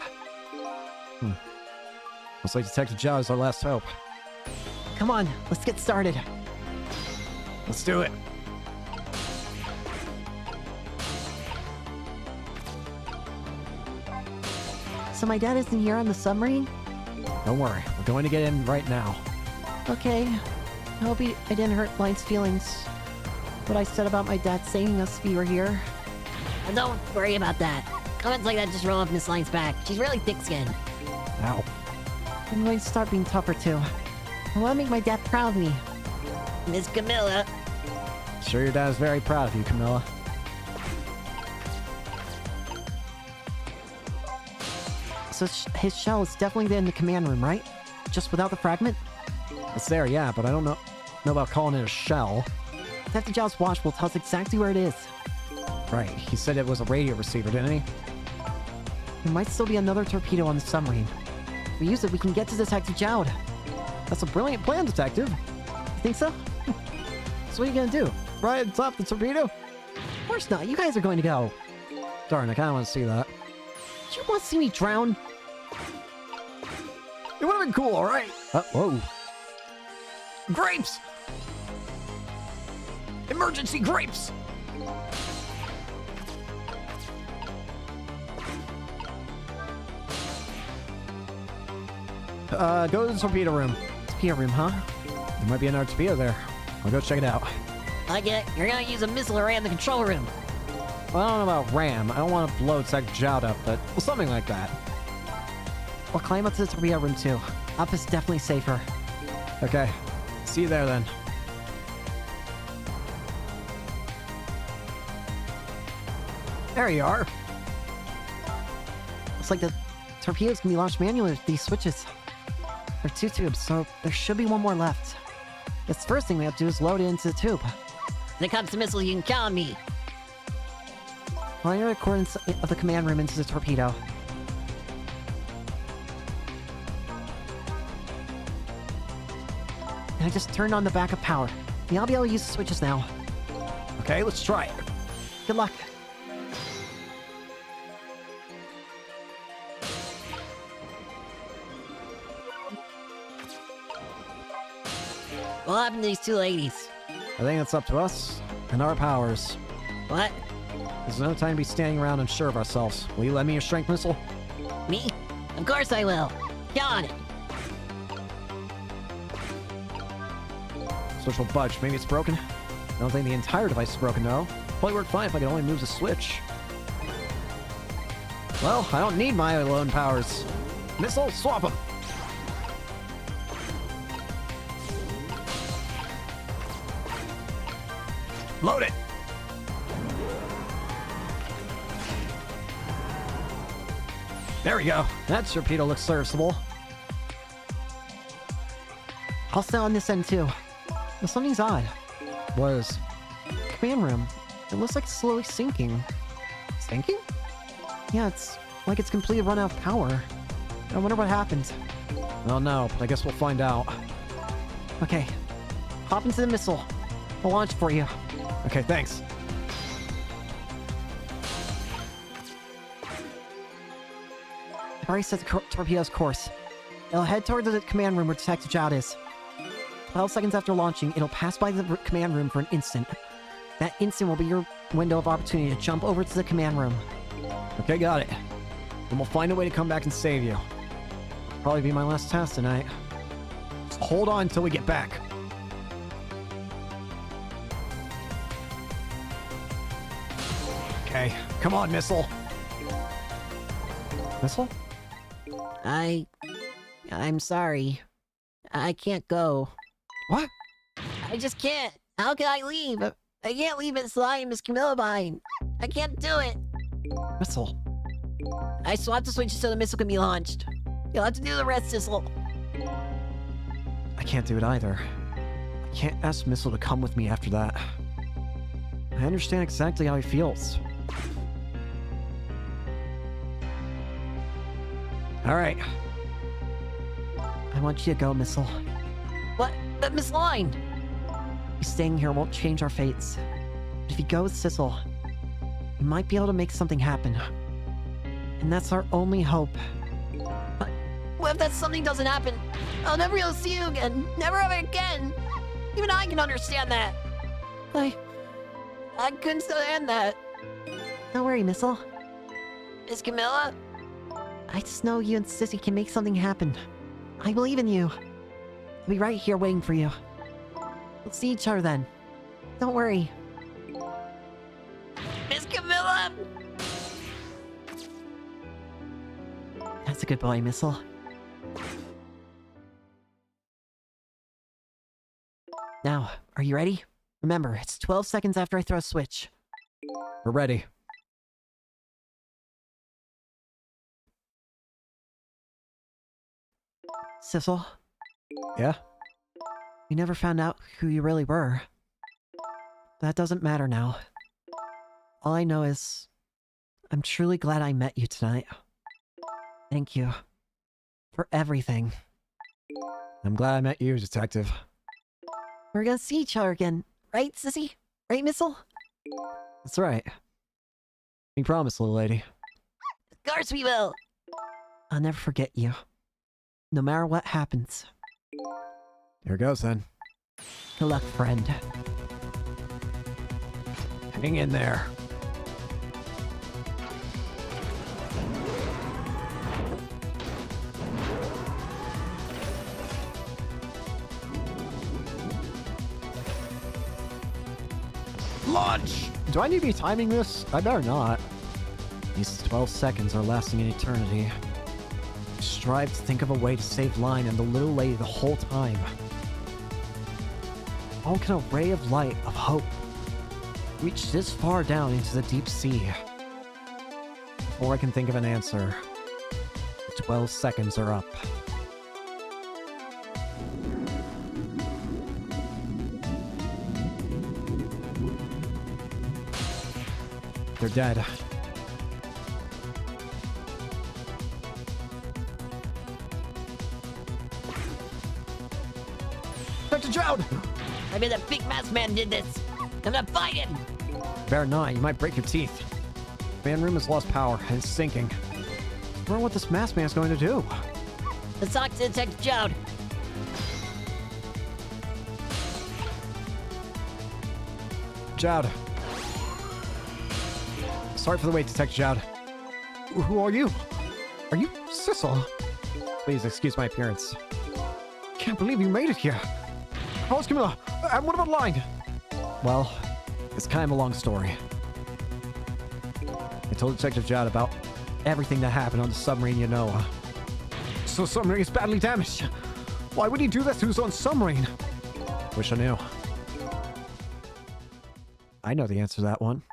Looks like Detective Jowd is our last hope. Come on, let's get started. Let's do it. So my dad isn't here on the submarine? Don't worry, we're going to get in right now. Okay. I hope I didn't hurt Blind's feelings. What I said about my dad saving us if he were here. And don't worry about that. Comments like that just roll off Miss Lang's back. She's really thick-skinned. Ow. I'm going to start being tougher too. I want to make my dad proud of me. Miss Camilla. Sure your dad is very proud of you, Camilla. So his shell is definitely in the command room, right? Just without the fragment? It's there, yeah, but I don't know about calling it a shell. Detective Jowd's watch will tell us exactly where it is. Right, he said it was a radio receiver, didn't he? There might still be another torpedo on the submarine. If we use it, we can get to Detective Jowd. That's a brilliant plan, Detective. You think so? So what are you gonna do? Right on top of the torpedo? Of course not. You guys are going to go. Darn, I kinda wanna see that. Do you want to see me drown? It would've been cool, alright? Whoa. Grapes! Emergency grapes! Go to the torpedo room. Torpedo room, huh? There might be another torpedo there. I'll go check it out. I get it. You're gonna use a missile array in the control room. Well, I don't know about RAM. I don't want to blow Detective Jowd up, but well, something like that. We'll climb up to the torpedo room too. Up is definitely safer. Okay. See you there then. There you are. Looks like the torpedoes can be launched manually with these switches. There are 2 tubes, so there should be 1 more left. Guess the first thing we have to do is load it into the tube. When it comes to missiles, you can count on me. Fire the coordinates of the command room into the torpedo. And I just turned on the backup power. Yeah, I'll be able to use the switches now. Okay, let's try it. Good luck. What happened to these 2 ladies? I think it's up to us and our powers. What? There's no time to be standing around unsure of ourselves. Will you lend me your strength missile? Me? Of course I will. Count on it. Switch will budge. Maybe it's broken. I don't think the entire device is broken, though. Probably work fine if I could only move the switch. Well, I don't need my alone powers. Missile, swap them! Load it. There we go. That torpedo looks serviceable. I'll stay on this end too. But something's odd. What is? Command room. It looks like it's slowly sinking. Sinking? Yeah, it's like it's completely run out of power. I wonder what happened. Oh no, but I guess we'll find out. Okay. Hop into the missile. I'll launch for you. Okay, thanks. I've already set the torpedo's course. It'll head toward the command room where Detective Jowd is. 12 seconds after launching, it'll pass by the command room for an instant. That instant will be your window of opportunity to jump over to the command room. Okay, got it. And we'll find a way to come back and save you. Probably be my last task tonight. Just hold on until we get back. Okay, come on, missile. Missile? I'm sorry. I can't go. What? I just can't. How can I leave? I can't leave Miss Lyle and Miss Camilla behind. I can't do it. Missile. I swapped the switches so the missile can be launched. You'll have to do the rest, Sissel. I can't do it either. I can't ask Missile to come with me after that. I understand exactly how he feels. Alright. I want you to go, Missile. What? But Miss Line! You staying here won't change our fates. But if you go with Sissel, we might be able to make something happen. And that's our only hope. What if that something doesn't happen? I'll never be able to see you again. Never ever again. Even I can understand that. I couldn't stand that. Don't worry, Missile. Miss Camilla? I just know you and Sissy can make something happen. I believe in you. I'll be right here waiting for you. We'll see each other then. Don't worry. Miss Camilla! That's a good boy, Missile. Now, are you ready? Remember, it's 12 seconds after I throw a switch. We're ready. Sissel, Yeah? we never found out who you really were. That doesn't matter now. All I know is, I'm truly glad I met you tonight. Thank you. For everything. I'm glad I met you, Detective. We're gonna see each other again, right, Sissy? Right, Missile? That's right. We promise, little lady. Of course we will! I'll never forget you. No matter what happens. Here goes, then. Good luck, friend. Hang in there. Launch! Do I need to be timing this? I better not. These 12 seconds are lasting an eternity. Strive to think of a way to save Line and the little lady the whole time. How can a ray of light, of hope, reach this far down into the deep sea? before I can think of an answer. The 12 seconds are up. They're dead. Dr. Jowd! I mean, the big masked man did this. I'm gonna fight him. Better not, you might break your teeth. Fan room has lost power and it's sinking. I wonder what this masked man's going to do. Let's talk to Detective Jowd. Jowd. Sorry for the wait, Detective Jowd. Who are you? Are you Sissel? Please excuse my appearance. Can't believe you made it here. How's Camilla? And what about Line? Well, it's kind of a long story. I told Detective Jowd about everything that happened on the submarine Yanoa. So submarine is badly damaged. Why would he do that to his own submarine? Wish I knew. I know the answer to that one.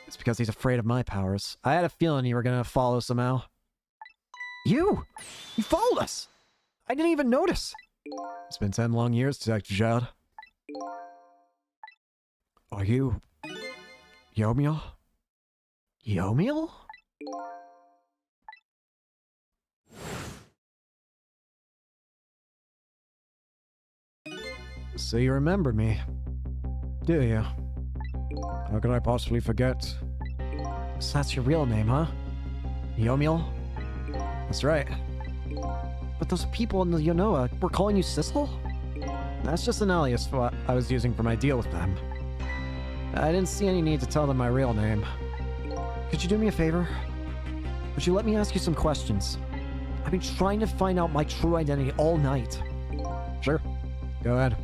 It's because he's afraid of my powers. I had a feeling you were gonna follow somehow. You! You followed us! I didn't even notice! It's been 10 long years, Detective Jowd. Are you... Yomiel? Yomiel? So you remember me, do you? How could I possibly forget? So that's your real name, huh? Yomiel? That's right. But those people in the Yanoa were calling you Sissel? That's just an alias for what I was using for my deal with them. I didn't see any need to tell them my real name. Could you do me a favor? Would you let me ask you some questions? I've been trying to find out my true identity all night. Sure. Go ahead.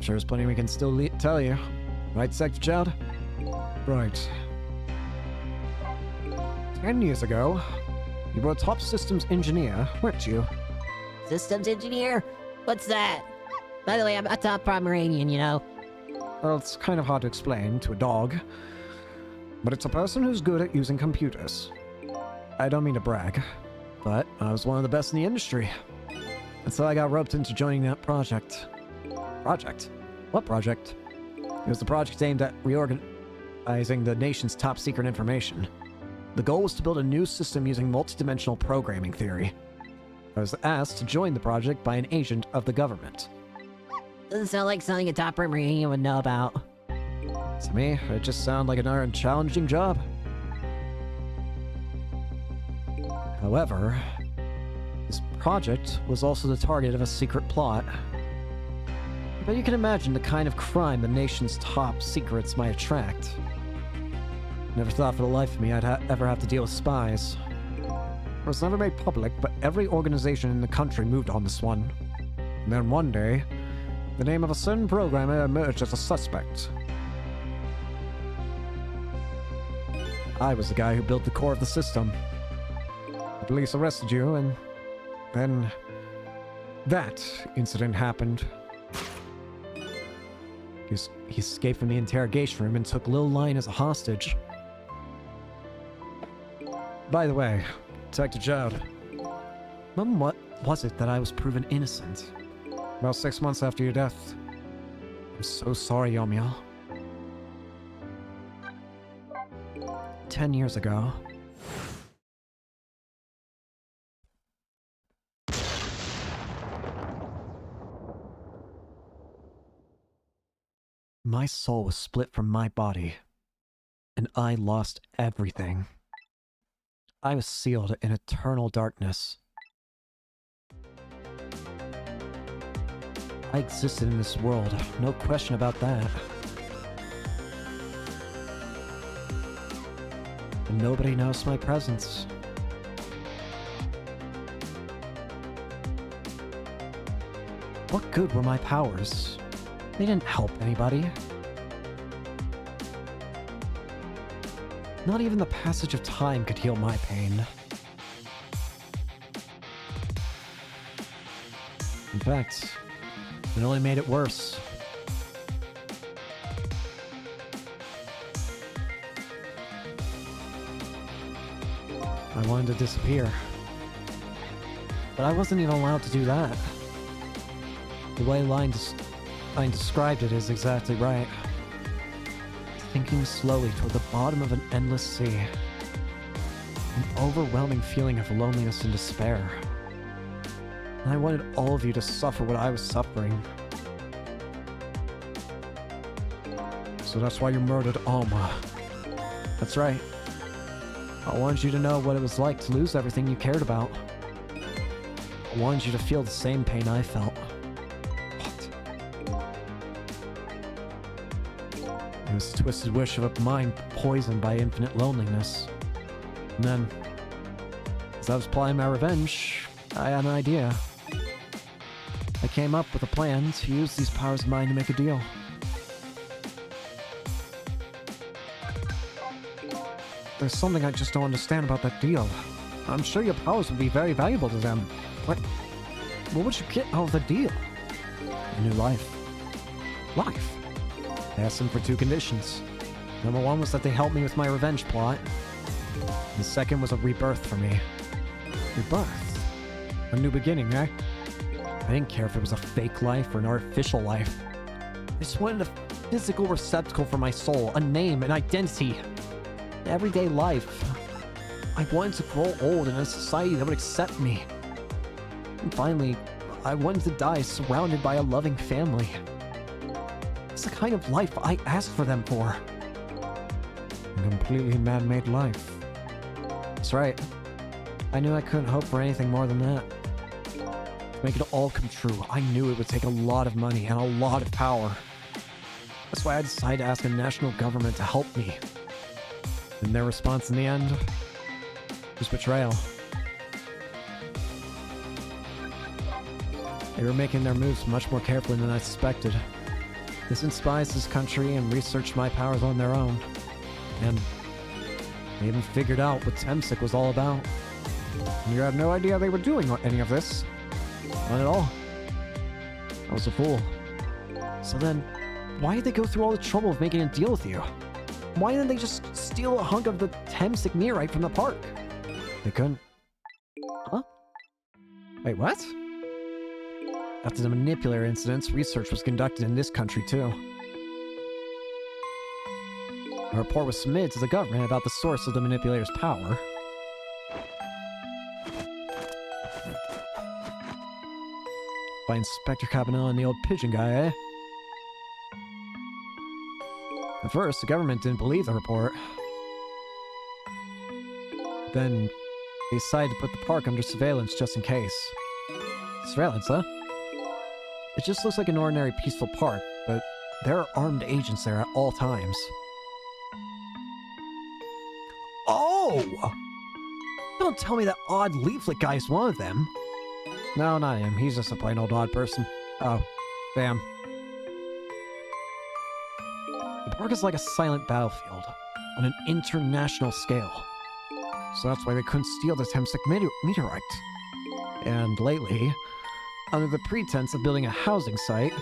Sure there's plenty we can still tell you. Right, Detective Jowd? Right. 10 years ago, you were a top systems engineer, weren't you? Systems engineer? What's that? By the way, I'm a top Pomeranian, you know. Well, it's kind of hard to explain to a dog. But it's a person who's good at using computers. I don't mean to brag, but I was one of the best in the industry. And so I got roped into joining that project. Project? What project? It was the project aimed at reorganizing the nation's top secret information. The goal was to build a new system using multidimensional programming theory. I was asked to join the project by an agent of the government. Doesn't sound like something a top Pomeranian would know about. To me, it just sounded like an challenging job. However, this project was also the target of a secret plot. But you can imagine the kind of crime the nation's top secrets might attract. Never thought for the life of me I'd ever have to deal with spies. It was never made public, but every organization in the country moved on this one. And then one day, the name of a certain programmer emerged as a suspect. I was the guy who built the core of the system. The police arrested you, and then that incident happened. He escaped from the interrogation room and took Lil Line as a hostage. By the way, Detective Jowd, when what was it that I was proven innocent? About 6 months after your death. I'm so sorry, Yomiel. 10 years ago. My soul was split from my body, and I lost everything. I was sealed in eternal darkness. I existed in this world, no question about that. And nobody noticed my presence. What good were my powers? They didn't help anybody. Not even the passage of time could heal my pain. In fact, it only made it worse. I wanted to disappear. But I wasn't even allowed to do that. The way Line described it is exactly right. Sinking slowly toward the bottom of an endless sea. An overwhelming feeling of loneliness and despair. And I wanted all of you to suffer what I was suffering. So that's why you murdered Alma. That's right. I wanted you to know what it was like to lose everything you cared about. I wanted you to feel the same pain I felt. What? It was a twisted wish of a mind poisoned by infinite loneliness. And then, as I was plotting my revenge, I had an idea. I came up with a plan to use these powers of mine to make a deal. There's something I just don't understand about that deal. I'm sure your powers would be very valuable to them. What would you get out of the deal? A new life. Life? I asked them for 2 conditions. Number 1 was that they help me with my revenge plot. The second was a rebirth for me. Rebirth? A new beginning, eh? I didn't care if it was a fake life or an artificial life. I just wanted a physical receptacle for my soul, a name, an identity. Everyday life. I wanted to grow old in a society that would accept me. And finally, I wanted to die surrounded by a loving family. It's the kind of life I asked for them for. A completely man-made life. That's right. I knew I couldn't hope for anything more than that. To make it all come true, I knew it would take a lot of money and a lot of power. That's why I decided to ask a national government to help me. And their response in the end was betrayal. They were making their moves much more carefully than I suspected. They despised this country and researched my powers on their own. And they even figured out what Temsik was all about. And you had no idea they were doing any of this. Not at all. I was a fool. So then, why did they go through all the trouble of making a deal with you? Why didn't they just steal a hunk of the Temsik meteorite from the park? They couldn't. Huh? Wait, what? After the manipulator incidents, research was conducted in this country too. A report was submitted to the government about the source of the manipulator's power. By Inspector Cabanel and the old pigeon guy, eh? At first, the government didn't believe the report. Then, they decided to put the park under surveillance just in case. Surveillance, huh? It just looks like an ordinary peaceful park, but there are armed agents there at all times. Oh! Don't tell me that odd leaflet guy is one of them. No, not him. He's just a plain old odd person. Oh, damn. The park is like a silent battlefield on an international scale. So that's why they couldn't steal the Temsik meteorite. And lately, under the pretense of building a housing site,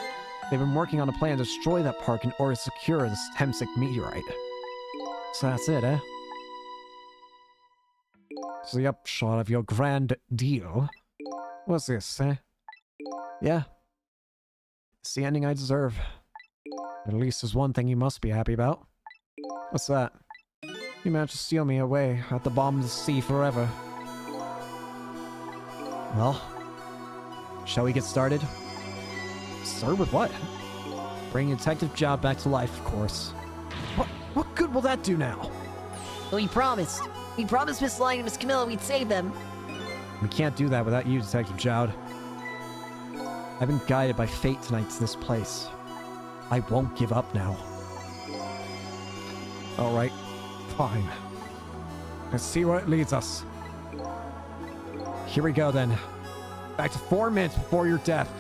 they've been working on a plan to destroy that park in order to secure this Temsik meteorite. So that's it, eh? So the upshot of your grand deal. What's this, eh? Yeah. It's the ending I deserve. At least there's one thing you must be happy about. What's that? You managed to steal me away at the bottom of the sea forever. Well, shall we get started? Start with what? Bring Detective Job back to life, of course. What good will that do now? Well, we promised. We promised Miss Lion and Miss Camilla we'd save them. We can't do that without you, Detective Jowd. I've been guided by fate tonight to this place. I won't give up now. Alright, fine. Let's see where it leads us. Here we go then. Back to 4 minutes before your death.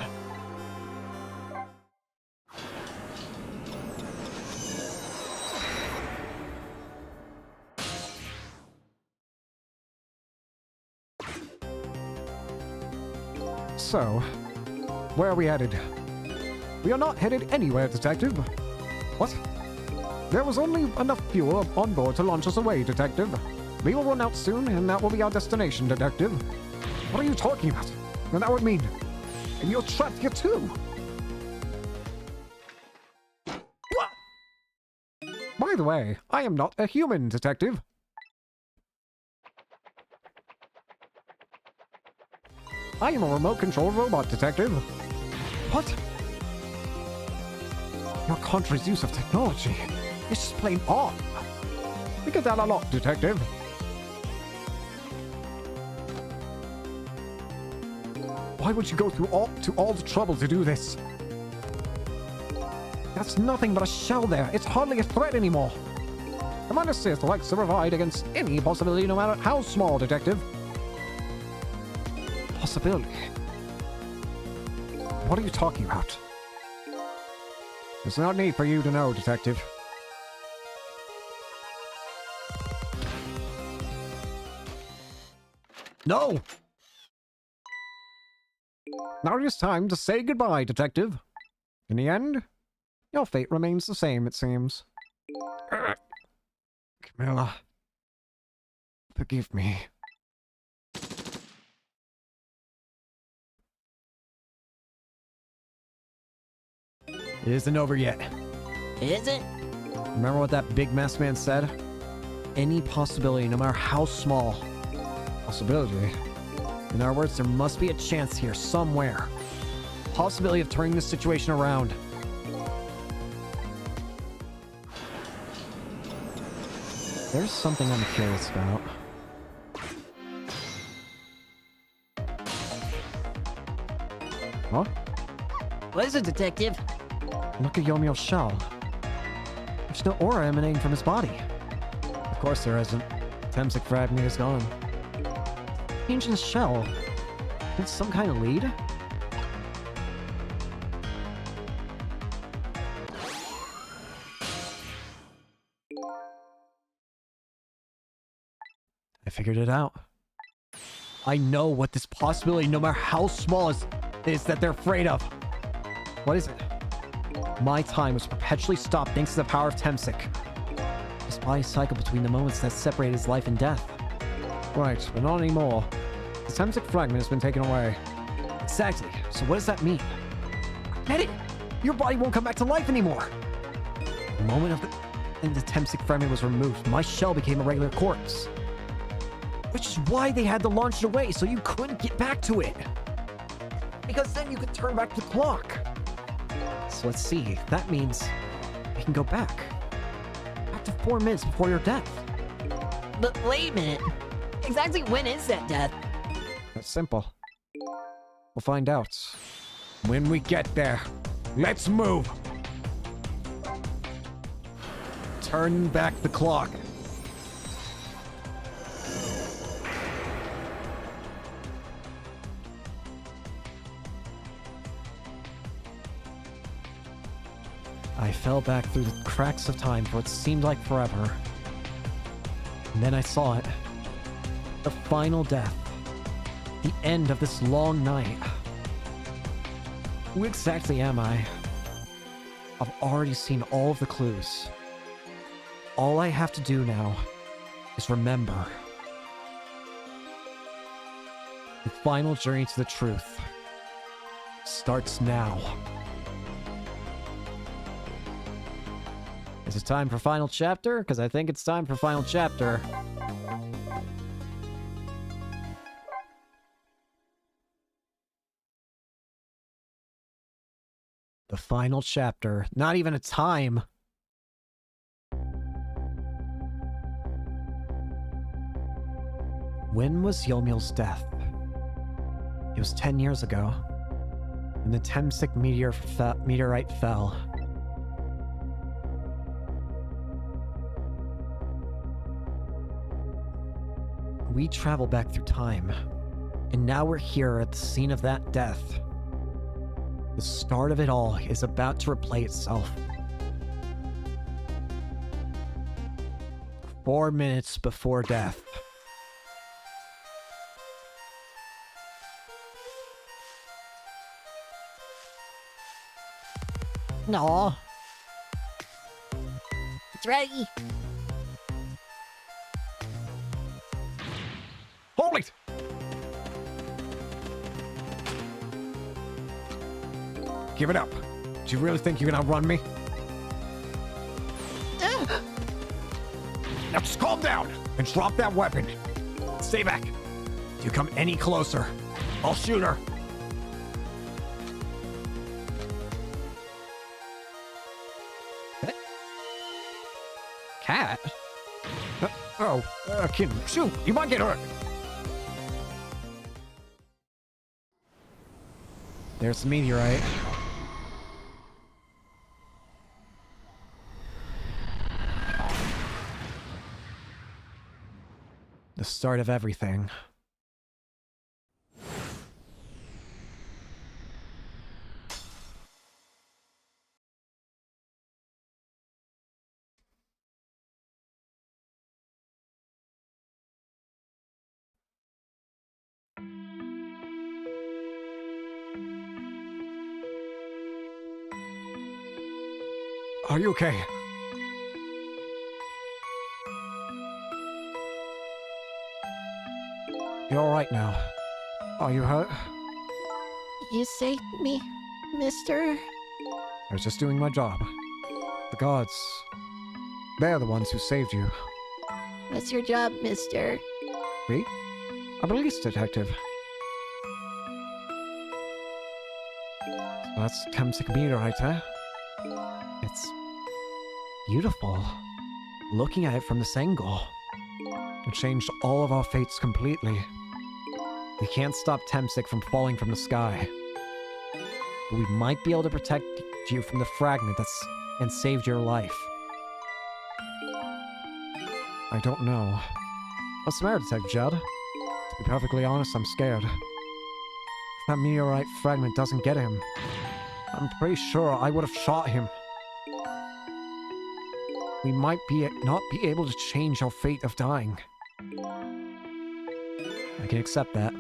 So, where are we headed? We are not headed anywhere, Detective. What? There was only enough fuel on board to launch us away, Detective. We will run out soon, and that will be our destination, Detective. What are you talking about? And that would mean you're trapped here too. What? By the way, I am not a human, Detective. I am a remote-controlled robot, Detective. What? Your country's use of technology is just plain odd. We get that a lot, Detective. Why would you go through all the trouble to do this? That's nothing but a shell there. It's hardly a threat anymore. Commander Sith likes to provide against any possibility, no matter how small, Detective. Possibility? What are you talking about? There's no need for you to know, Detective. No! Now it is time to say goodbye, Detective. In the end, your fate remains the same, it seems. Camilla, forgive me. It isn't over yet. Is it? Remember what that big mess man said? Any possibility, no matter how small. Possibility? In other words, there must be a chance here, somewhere. Possibility of turning this situation around. There's something I'm curious about. Huh? What is it, Detective? Look at Yomio's shell. There's no aura emanating from his body. Of course there isn't. Temsic fragment is gone. Change in his shell. It's some kind of lead? I figured it out. I know what this possibility, no matter how small, is that they're afraid of. What is it? My time was perpetually stopped thanks to the power of Temsic. His body cycled between the moments that separate his life and death. Right, but not anymore. The Temsic fragment has been taken away. Exactly. So what does that mean? Get it! Your body won't come back to life anymore! The moment the Temsic fragment was removed, my shell became a regular corpse. Which is why they had to launch it away, so you couldn't get back to it. Because then you could turn back the clock. So let's see. That means we can go back. Back to 4 minutes before your death. But wait a minute. Exactly when is that death? That's simple. We'll find out. When we get there. Let's move! Turn back the clock. I fell back through the cracks of time for what seemed like forever. And then I saw it. The final death. The end of this long night. Who exactly am I? I've already seen all of the clues. All I have to do now is remember. The final journey to the truth starts now. Is it time for final chapter? Because I think it's time for final chapter. The final chapter. Not even a time. When was Yomiel's death? It was 10 years ago, when the Temsic meteorite fell. We travel back through time, and now we're here at the scene of that death. The start of it all is about to replay itself. 4 minutes before death. No. It's ready. Give it up. Do you really think you can outrun me? Now just calm down and drop that weapon. Stay back. If you come any closer, I'll shoot her. Cat? Kid, shoot, you might get hurt. There's the meteorite. The start of everything. Are you okay? You're alright now. Are you hurt? You saved me, mister? I was just doing my job. The gods, they're the ones who saved you. What's your job, mister? Me? I'm a police detective. So that's Temsic meteorite, huh? It's beautiful. Looking at it from this angle, it changed all of our fates completely. We can't stop Temsic from falling from the sky, but we might be able to protect you from the fragment and saved your life. I don't know. What's the matter, Detective Judd? To be perfectly honest, I'm scared. If that meteorite fragment doesn't get him, I'm pretty sure I would have shot him. We might not be able to change our fate of dying. I can accept that.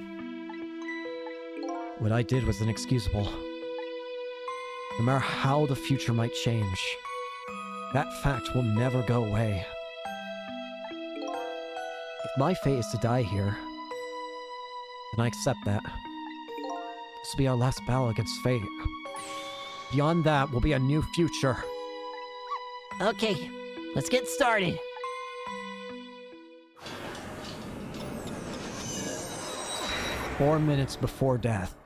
What I did was inexcusable. No matter how the future might change, that fact will never go away. If my fate is to die here, then I accept that. This will be our last battle against fate. Beyond that will be a new future. Okay, let's get started. Four minutes before death.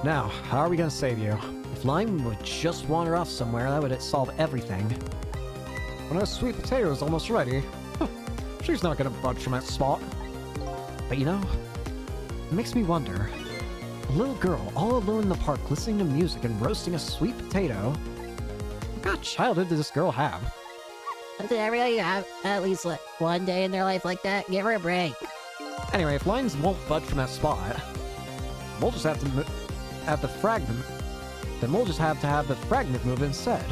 Now, how are we gonna save you? If Lime would just wander off somewhere, that would solve everything. When our sweet potato is almost ready, she's not gonna budge from that spot. But you know, it makes me wonder. A little girl all alone in the park listening to music and roasting a sweet potato. What kind of childhood did this girl have? Doesn't everybody have at least one day in their life like that? Give her a break. Anyway, if lines won't budge from that spot, we'll just have to have the fragment. Then we'll just have to have the fragment move instead.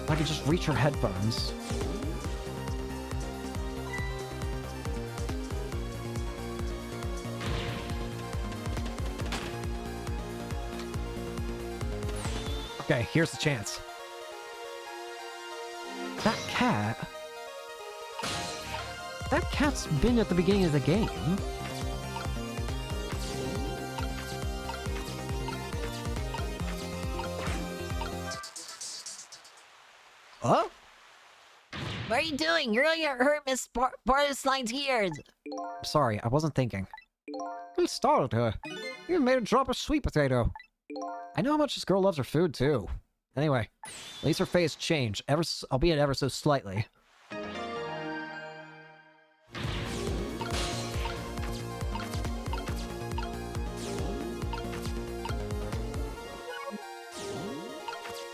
I could just reach her headphones. Okay, here's the chance. That cat... That cat's been at the beginning of the game. Huh? What are you doing? You're gonna hurt Miss Porceline's ears. I'm sorry, I wasn't thinking. You startled her. You made her drop a sweet potato. I know how much this girl loves her food, too. Anyway, at least her face changed, albeit ever so slightly.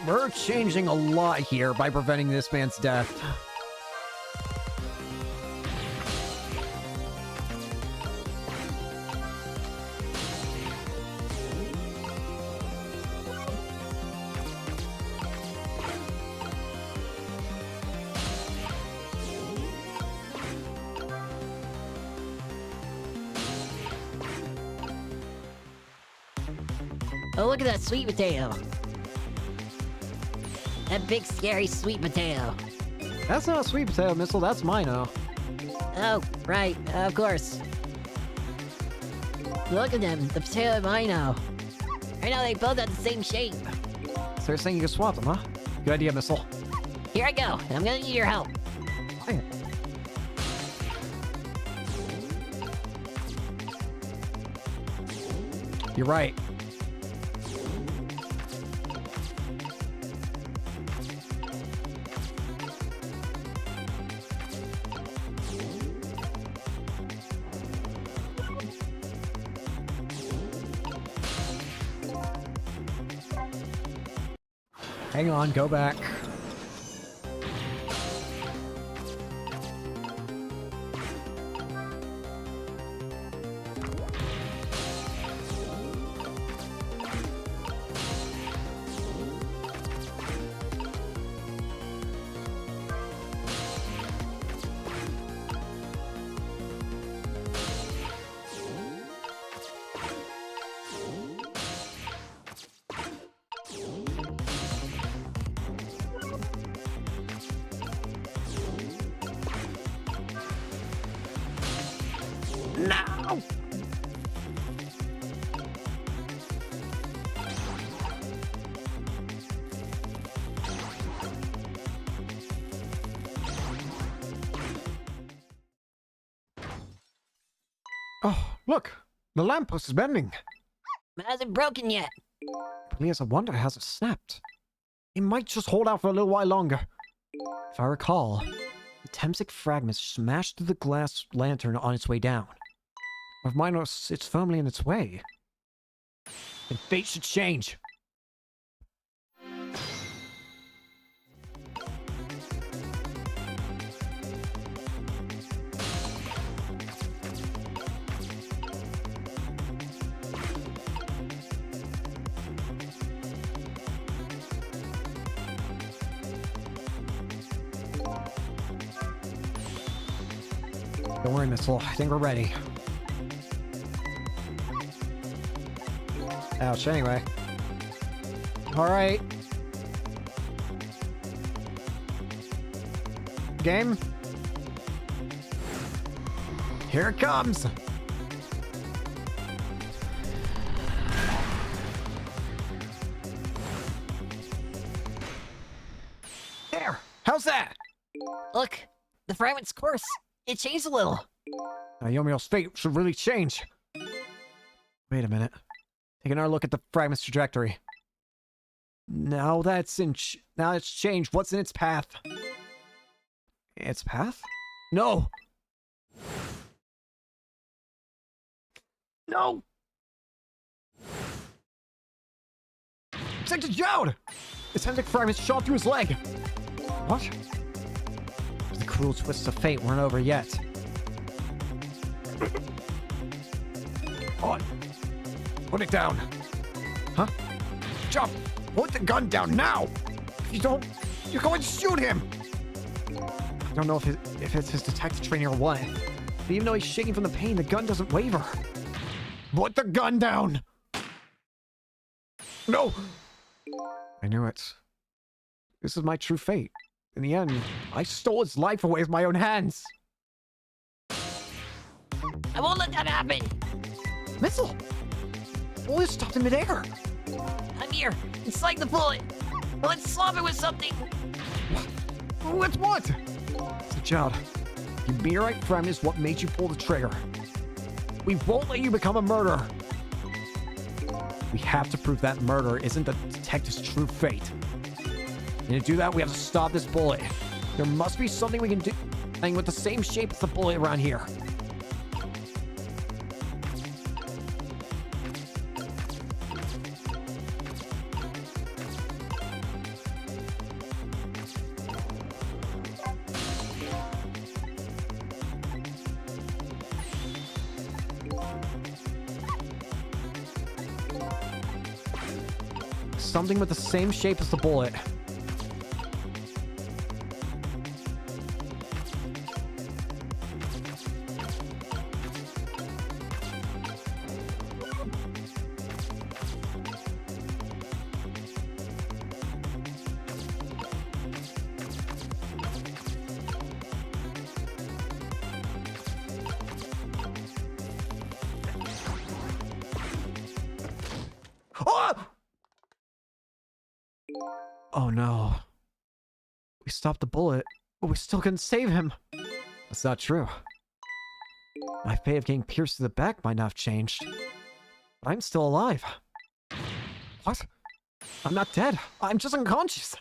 We're changing a lot here by preventing this man's death. Oh, look at that sweet potato. That big, scary sweet potato. That's not a sweet potato missile, that's Mino. Oh, right, of course. Look at them, the potato and Mino. I know they both have the same shape. So you're saying you can swap them, huh? Good idea, Missile. Here I go, and I'm gonna need your help. Fine. You're right. Hang on, go back. Now! Oh, look! The lamppost is bending. It hasn't broken yet. Elias, I wonder has it snapped? It might just hold out for a little while longer. If I recall, the Temsic fragment smashed through the glass lantern on its way down. If mine sits firmly in its way, then fate should change. Don't worry, Missile. I think we're ready. Ouch, anyway. Alright. Game? Here it comes! There! How's that? Look, the fragment's course. It changed a little. Now Yomio's fate should really change. Wait a minute. Take another look at the fragment's trajectory. Now now it's changed. What's in its path? Its path? No! No! Sector Jode! The Temsic fragment shot through his leg! What? The cruel twists of fate weren't over yet. On. Put it down. Huh? Jump! Put the gun down now! If you don't, you're going to shoot him! I don't know if it's his detective training or what. But even though he's shaking from the pain, the gun doesn't waver. Put the gun down! No! I knew it. This is my true fate. In the end, I stole his life away with my own hands. I won't let that happen. Missile! Bullet stopped in midair. I'm here, inside the bullet. Let's swap it with something. What's what? It's a job. Your meteorite fragment is what made you pull the trigger. We won't let you become a murderer. We have to prove that murder isn't the detective's true fate. And to do that, we have to stop this bullet. There must be something we can do with the same shape as the bullet around here. Something with the same shape as the bullet. Oh no. We stopped the bullet, but we still couldn't save him. That's not true. My fate of getting pierced through the back might not have changed. But I'm still alive. What? I'm not dead. I'm just unconscious.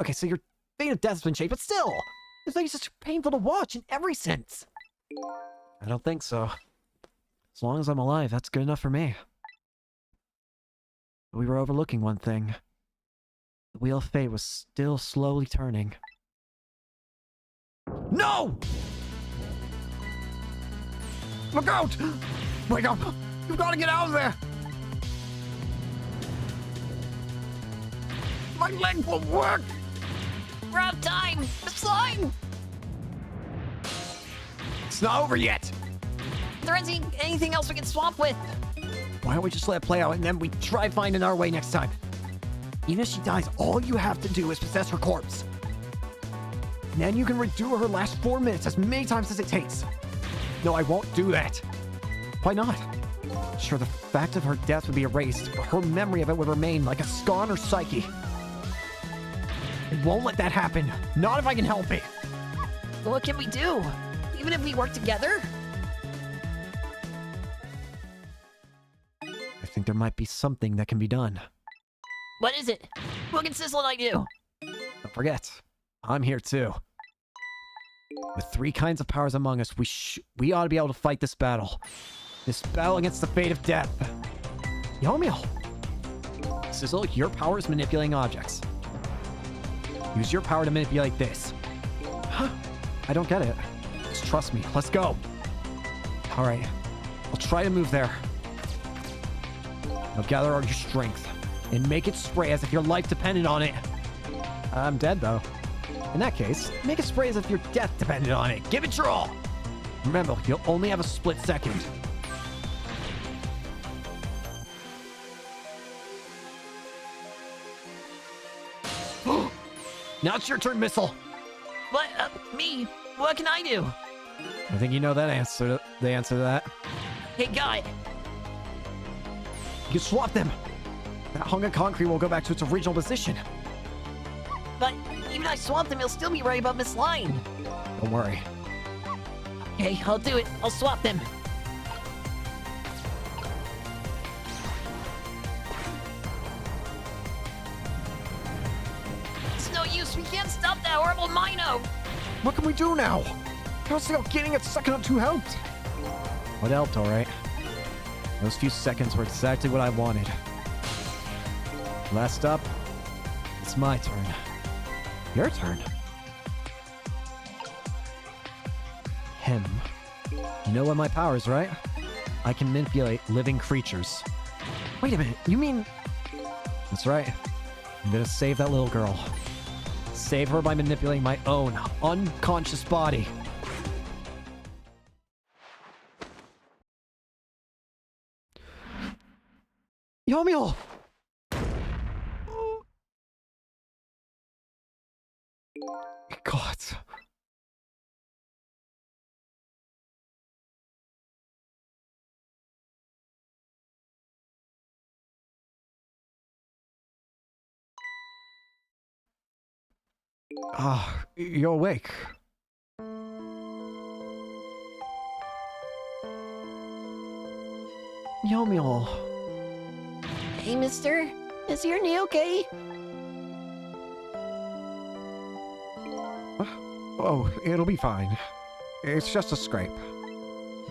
Okay, so your fate of death has been changed, but still! It's like it's just painful to watch in every sense. I don't think so. As long as I'm alive, that's good enough for me. But we were overlooking one thing. The wheel of fate was still slowly turning. No! Look out! Wake up! You've got to get out of there! My leg won't work! We're out of time! The slime! It's not over yet! There isn't anything else we can swap with! Why don't we just let it play out and then we try finding our way next time? Even if she dies, all you have to do is possess her corpse. And then you can redo her last 4 minutes as many times as it takes. No, I won't do that. Why not? Sure, the fact of her death would be erased, but her memory of it would remain like a scar on her psyche. I won't let that happen. Not if I can help it. What can we do? Even if we work together? I think there might be something that can be done. What is it? What can Sissel and I do? Don't forget, I'm here too. With 3 kinds of powers among us, we ought to be able to fight this battle. This battle against the fate of death. Yomiel! Sizzle, your power is manipulating objects. Use your power to manipulate this. Huh? I don't get it. Just trust me. Let's go. Alright. I'll try to move there. Now gather all your strength and make it spray as if your life depended on it. I'm dead, though. In that case, make it spray as if your death depended on it. Give it your all! Remember, you'll only have a split second. Now it's your turn, Missile! What? Me? What can I do? I think you know the answer to that. Hey, got it. You can swap them! That hunk of concrete will go back to its original position. But even if I swap them, he'll still be right about Miss Line. Don't worry. Okay, I'll do it. I'll swap them. It's no use. We can't stop that horrible Mino. What can we do now? I don't see how getting it second on 2 helped. What helped, alright. Those few seconds were exactly what I wanted. Last up, it's my turn. Your turn. Him. You know what my power is, right? I can manipulate living creatures. Wait a minute, you mean... That's right. I'm gonna save that little girl. Save her by manipulating my own unconscious body. Yomiel! God. Ah, you're awake. Yomiel. Hey, mister. Is your knee okay? Oh, it'll be fine. It's just a scrape.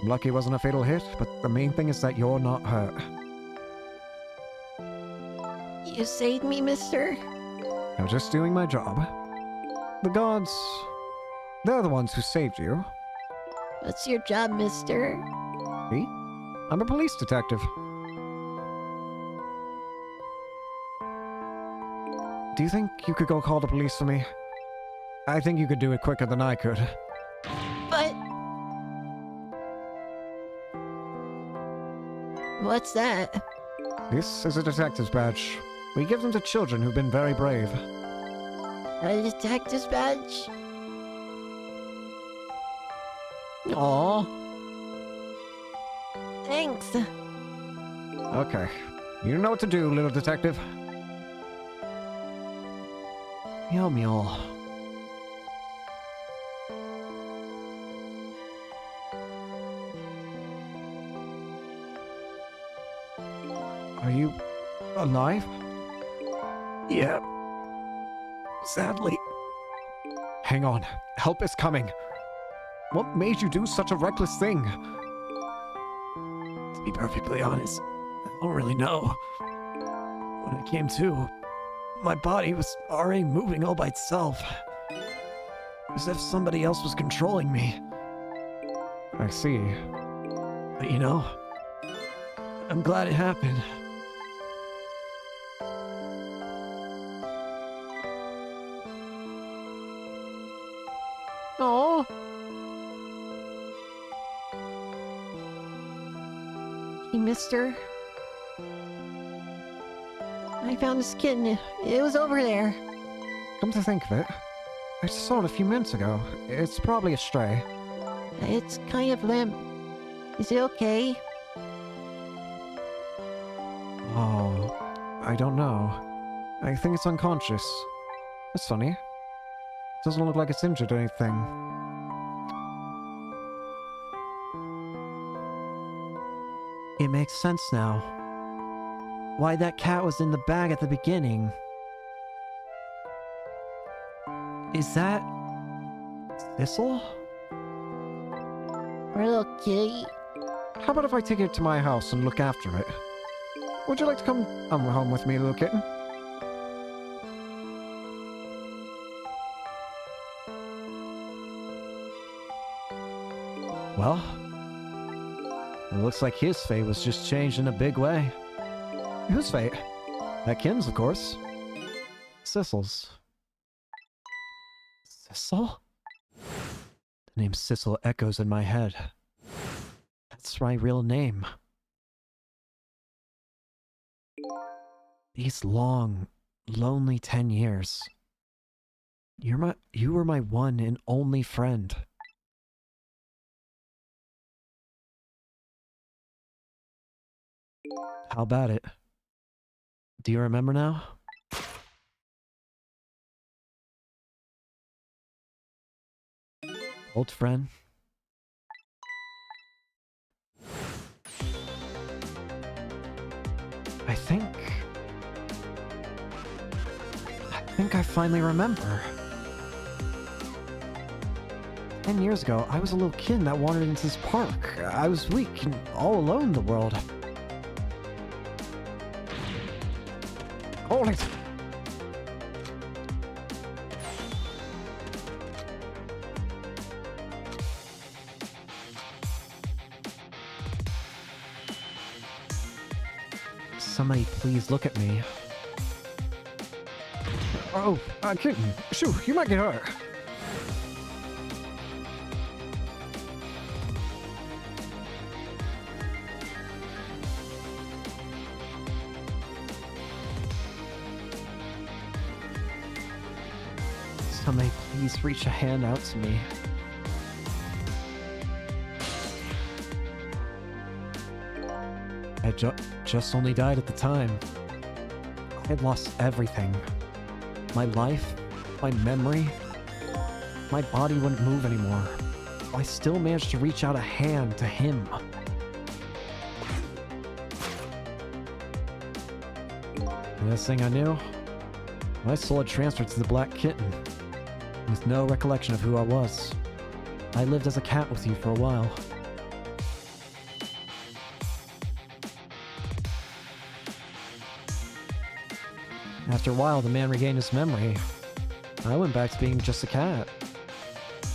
I'm lucky it wasn't a fatal hit, but the main thing is that you're not hurt. You saved me, mister? I'm just doing my job. The gods, they're the ones who saved you. What's your job, mister? Me? I'm a police detective. Do you think you could go call the police for me? I think you could do it quicker than I could. But... What's that? This is a detective's badge. We give them to children who've been very brave. A detective's badge? Aww. Thanks. Okay. You know what to do, little detective. Yomiel. Are you alive? Yeah. Sadly. Hang on. Help is coming. What made you do such a reckless thing? To be perfectly honest, I don't really know. When I came to, my body was already moving all by itself. As if somebody else was controlling me. I see. But you know, I'm glad it happened. Oh. Hey, mister. I found this kitten. It was over there. Come to think of it, I just saw it a few minutes ago. It's probably a stray. It's kind of limp. Is it okay? Oh, I don't know. I think it's unconscious. That's funny. Doesn't look like it's injured or anything. It makes sense now. Why that cat was in the bag at the beginning. Is that... Thistle? Our little kitty. How about if I take it to my house and look after it? Would you like to come home with me, little kitten? Well, it looks like his fate was just changed in a big way. Whose fate? That kitten's, of course. Sissel's. Sissel? The name Sissel echoes in my head. That's my real name. These long, lonely 10 years. You were my one and only friend. How about it? Do you remember now? Old friend? I think I finally remember. 10 years ago, I was a little kid that wandered into this park. I was weak and all alone in the world. Hold it! Somebody please look at me. Oh, kitten. Shoo, you might get hurt. Somebody please reach a hand out to me. I just only died at the time. I had lost everything. My life, my memory, my body wouldn't move anymore. I still managed to reach out a hand to him. The next thing I knew, my soul had transferred to the black kitten, with no recollection of who I was. I lived as a cat with you for a while. After a while, the man regained his memory. I went back to being just a cat.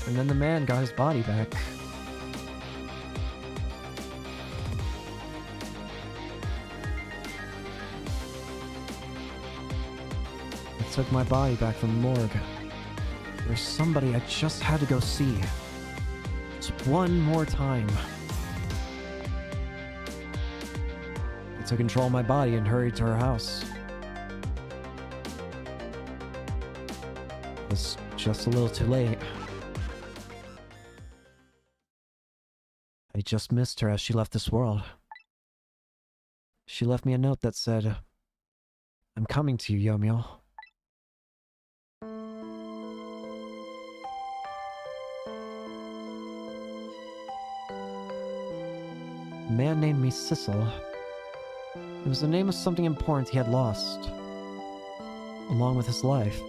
And then the man got his body back. I took my body back from the morgue. There's somebody I just had to go see. Just one more time. I took control of my body and hurried to her house. It was just a little too late. I just missed her as she left this world. She left me a note that said, "I'm coming to you, Yomiel." A man named me Sissel. It was the name of something important he had lost, along with his life.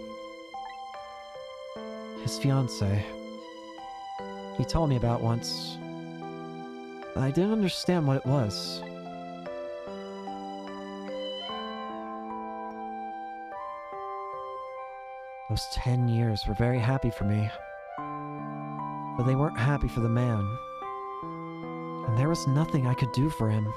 His fiancée. He told me about once. I didn't understand what it was. Those 10 years were very happy for me. But they weren't happy for the man. And there was nothing I could do for him.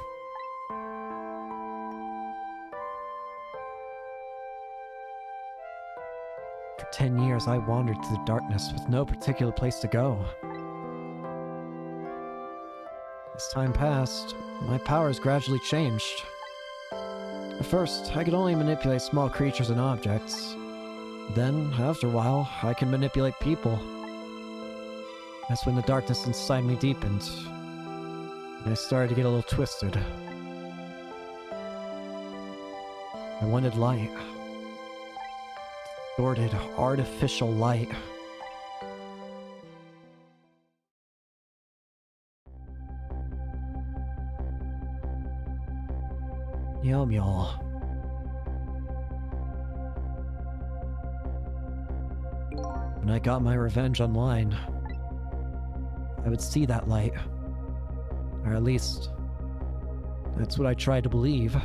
For 10 years, I wandered through the darkness with no particular place to go. As time passed, my powers gradually changed. At first, I could only manipulate small creatures and objects. Then, after a while, I could manipulate people. That's when the darkness inside me deepened, and I started to get a little twisted. I wanted light. Distorted, artificial light. Yum y'all. When I got my revenge online, I would see that light. Or at least, that's what I tried to believe.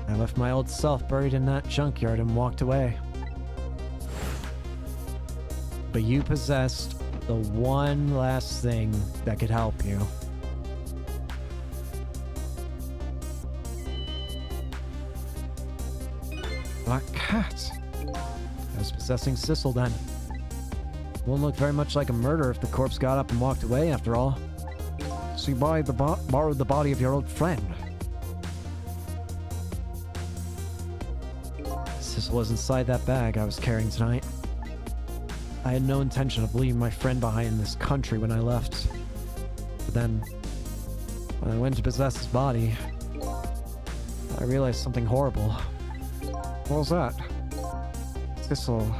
I left my old self buried in that junkyard and walked away. But you possessed the one last thing that could help you. Black cat. I was possessing Sissel then. Wouldn't look very much like a murder if the corpse got up and walked away, after all. So you borrowed the body of your old friend. Sissel was inside that bag I was carrying tonight. I had no intention of leaving my friend behind in this country when I left. But then, when I went to possess his body, I realized something horrible. What was that? Sissel,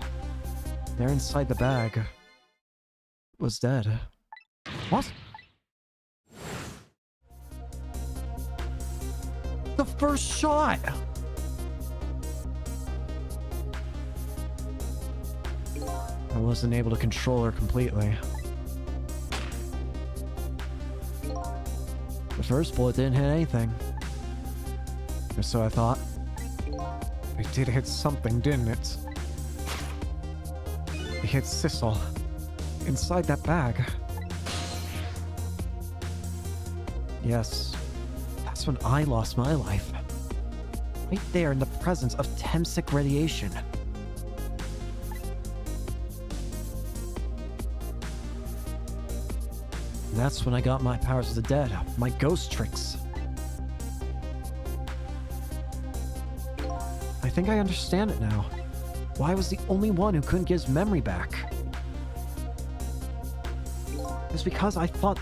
there inside the bag, was dead. What? The first shot! I wasn't able to control her completely. The first bullet didn't hit anything. Or so I thought. It did hit something, didn't it? It hit Sissel. Inside that bag. Yes. That's when I lost my life. Right there in the presence of Temsic radiation. That's when I got my powers of the dead, my ghost tricks. I think I understand it now. Why I was the only one who couldn't get his memory back. It was because I thought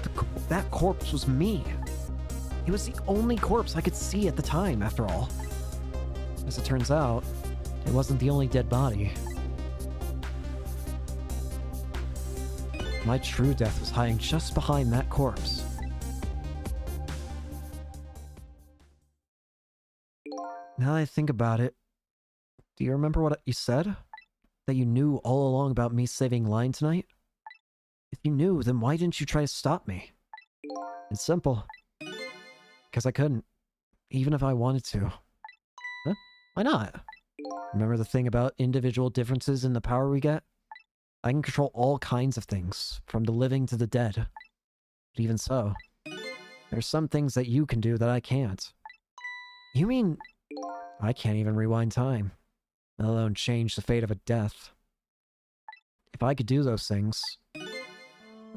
that corpse was me. It was the only corpse I could see at the time, after all. As it turns out, it wasn't the only dead body. My true death was hiding just behind that corpse. Now that I think about it, do you remember what you said? That you knew all along about me saving Line tonight? If you knew, then why didn't you try to stop me? It's simple. Because I couldn't. Even if I wanted to. Huh? Why not? Remember the thing about individual differences in the power we get? I can control all kinds of things, from the living to the dead. But even so, there's some things that you can do that I can't. You mean I can't even rewind time, let alone change the fate of a death? If I could do those things,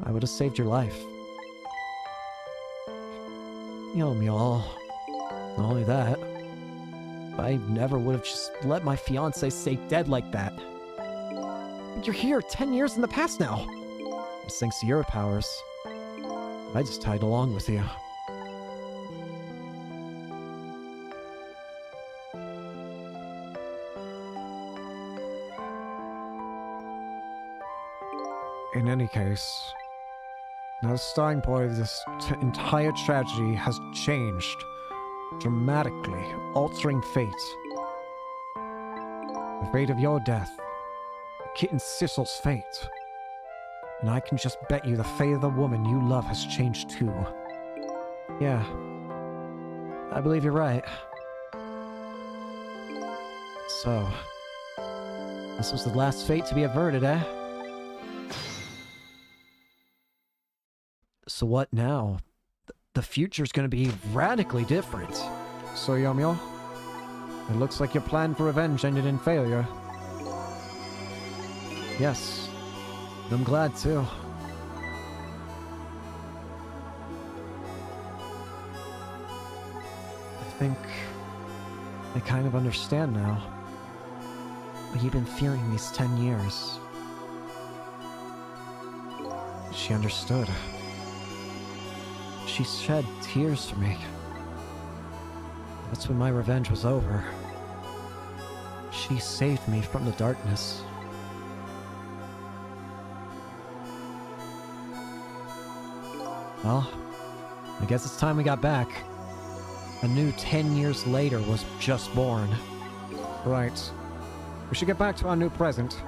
I would have saved your life. Y'all. Not only that, I never would have just let my fiancé stay dead like that. You're here 10 years in the past now. It's thanks to your powers. I just tied along with you. In any case, now the starting point of this entire tragedy has changed, dramatically altering fate. The fate of your death, Kitten Sissel's fate. And I can just bet you the fate of the woman you love has changed too. Yeah, I believe you're right. So, this was the last fate to be averted, eh? So what now? The future's gonna be radically different. So, Yomio, it looks like your plan for revenge ended in failure. Yes, I'm glad too. I think I kind of understand now what you've been feeling these 10 years. She understood. She shed tears for me. That's when my revenge was over. She saved me from the darkness. Well, I guess it's time we got back. A new 10 years later was just born. Right. We should get back to our new present.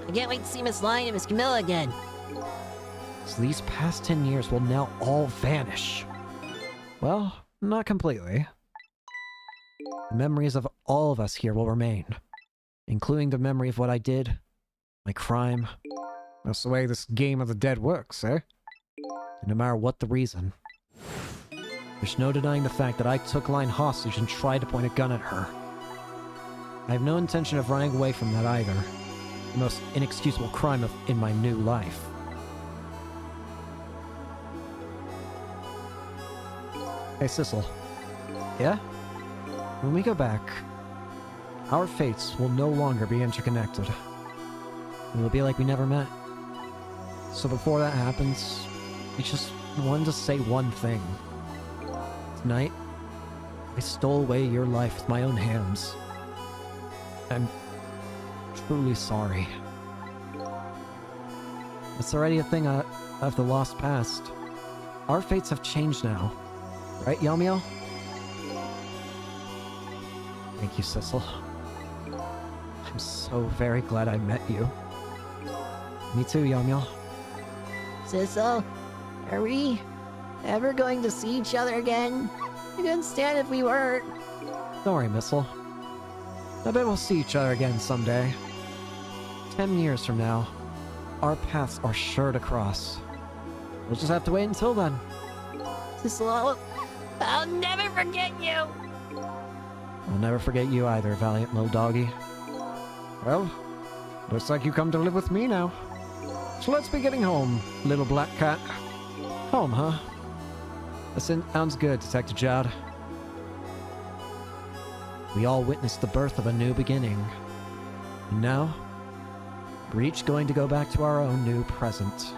I can't wait to see Miss Lion and Miss Camilla again. So these past 10 years will now all vanish. Well, not completely. The memories of all of us here will remain, including the memory of what I did, my crime. That's the way this game of the dead works, eh? And no matter what the reason. There's no denying the fact that I took Lion hostage and tried to point a gun at her. I have no intention of running away from that either. The most inexcusable crime in my new life. Hey, Sissel. Yeah? When we go back, our fates will no longer be interconnected. It will be like we never met. So before that happens, I just wanted to say one thing. Tonight, I stole away your life with my own hands. I'm truly sorry. It's already a thing of the lost past. Our fates have changed now. Right, Yomio? Thank you, Sissel. I'm so very glad I met you. Me too, Yomio. Sissel, are we ever going to see each other again? I couldn't stand if we weren't. Don't worry, Missile. I bet we'll see each other again someday. 10 years from now, our paths are sure to cross. We'll just have to wait until then. Sissel, I'll never forget you. I'll never forget you either, valiant little doggy. Well, looks like you come to live with me now. So let's be getting home, little black cat. Home, huh? That sounds good, Detective Jad. We all witnessed the birth of a new beginning. And now, we're each going to go back to our own new present.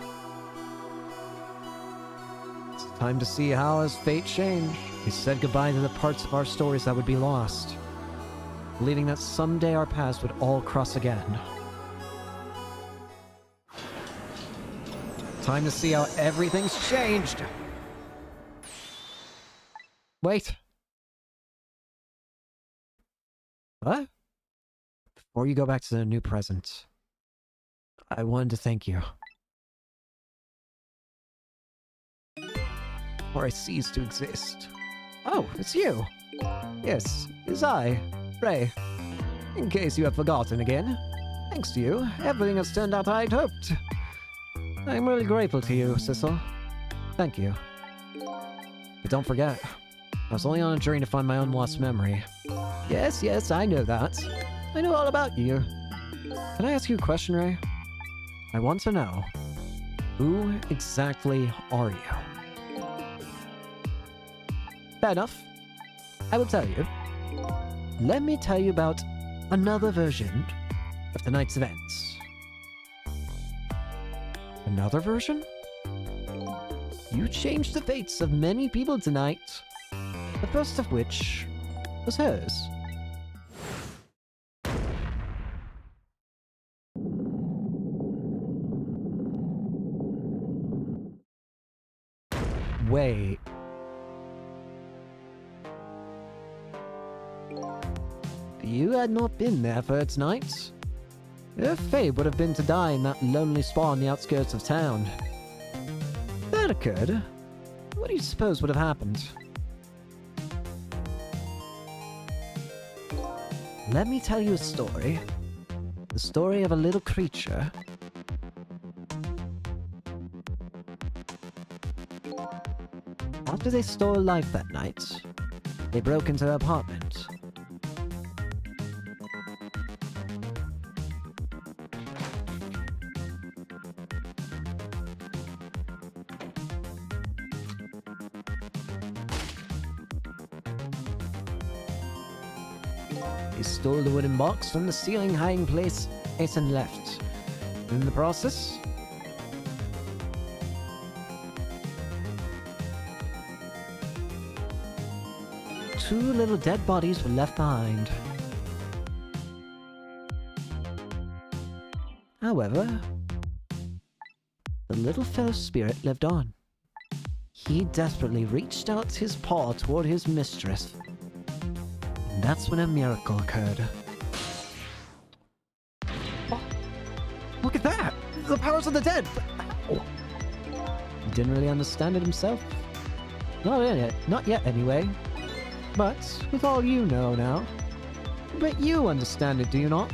It's time to see how his fate changed. We said goodbye to the parts of our stories that would be lost, believing that someday our paths would all cross again. Time to see how everything's changed! Wait. What? Before you go back to the new present, I wanted to thank you. Before I cease to exist. Oh, it's you. Yes, it's I, Ray. In case you have forgotten again. Thanks to you, everything has turned out how I'd hoped. I'm really grateful to you, Sissel. Thank you. But don't forget, I was only on a journey to find my own lost memory. Yes, I know that. I know all about you. Can I ask you a question, Ray? I want to know, who exactly are you? Fair enough. I will tell you. Let me tell you about another version of tonight's events. Another version? You changed the fates of many people tonight. The first of which was hers. Wait. You had not been there for its night. Her fate would have been to die in that lonely spot on the outskirts of town. If that occurred, what do you suppose would have happened? Let me tell you a story. The story of a little creature. After they stole her life that night, they broke into her apartment. They stole the wooden box from the ceiling hiding place and left. In the process, two little dead bodies were left behind. However, the little fellow's spirit lived on. He desperately reached out his paw toward his mistress. And that's when a miracle occurred. Oh, look at that! The powers of the dead! Oh. He didn't really understand it himself. Not yet anyway. But, with all you know now, I bet you understand it, do you not?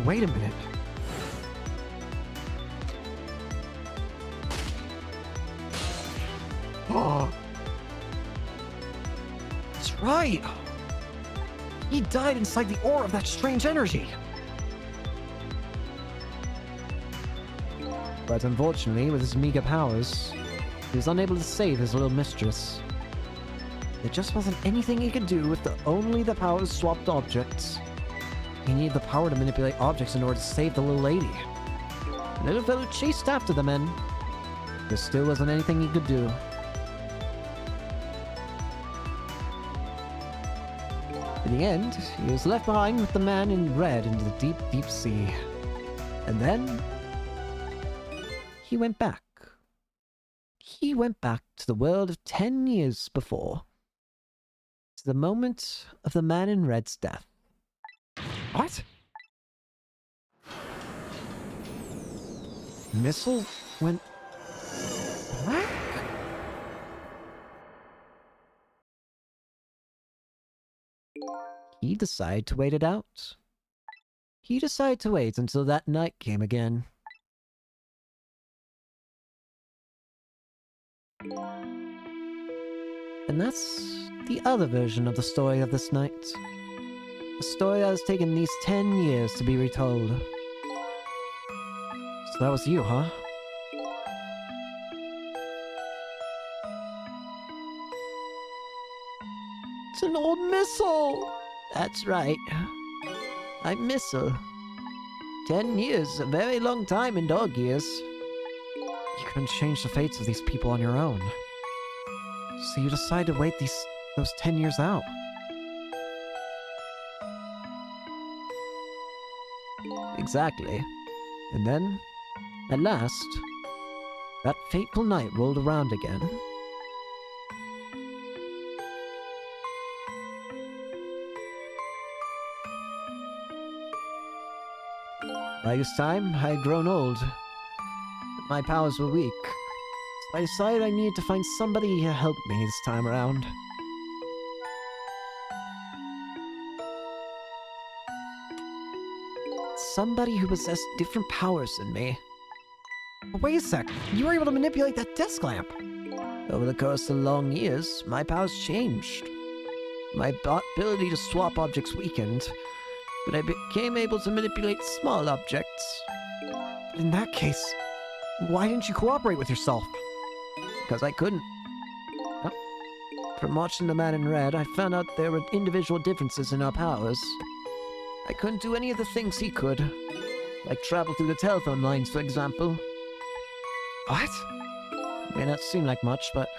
Wait a minute. Oh. That's right! He died inside the aura of that strange energy! But unfortunately, with his meager powers, he was unable to save his little mistress. There just wasn't anything he could do with only the powers swapped objects. He needed the power to manipulate objects in order to save the little lady. The little fellow chased after the men. There still wasn't anything he could do. In the end, he was left behind with the man in red into the deep, deep sea. And then he went back. He went back to the world of 10 years before. To the moment of the man in red's death. What? Missile went black? He decided to wait it out. He decided to wait until that night came again. And that's the other version of the story of this night. A story that has taken these 10 years to be retold. So that was you, huh? It's an old missile! That's right. I'm Missile. 10 years, a very long time in dog years. You couldn't change the fates of these people on your own. So you decided to wait those 10 years out. Exactly. And then, at last, that fateful night rolled around again. By this time, I had grown old. My powers were weak. So I decided I needed to find somebody to help me this time around. Somebody who possessed different powers than me. But wait a sec, you were able to manipulate that desk lamp. Over the course of long years, my powers changed. My ability to swap objects weakened, but I became able to manipulate small objects. In that case, why didn't you cooperate with yourself? Because I couldn't. From watching the man in red, I found out there were individual differences in our powers. I couldn't do any of the things he could. Like travel through the telephone lines, for example. What? May not seem like much, but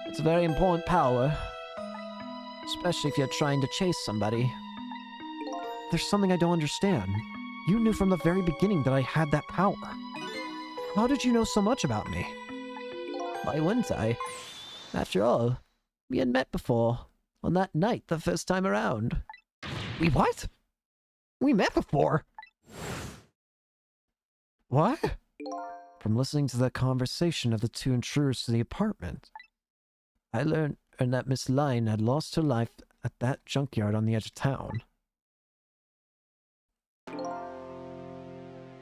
it's a very important power. Especially if you're trying to chase somebody. There's something I don't understand. You knew from the very beginning that I had that power. How did you know so much about me? Why wouldn't I? After all, we had met before, on that night the first time around. We what? We met before. What? From listening to the conversation of the two intruders to the apartment. I learned that Miss Line had lost her life at that junkyard on the edge of town.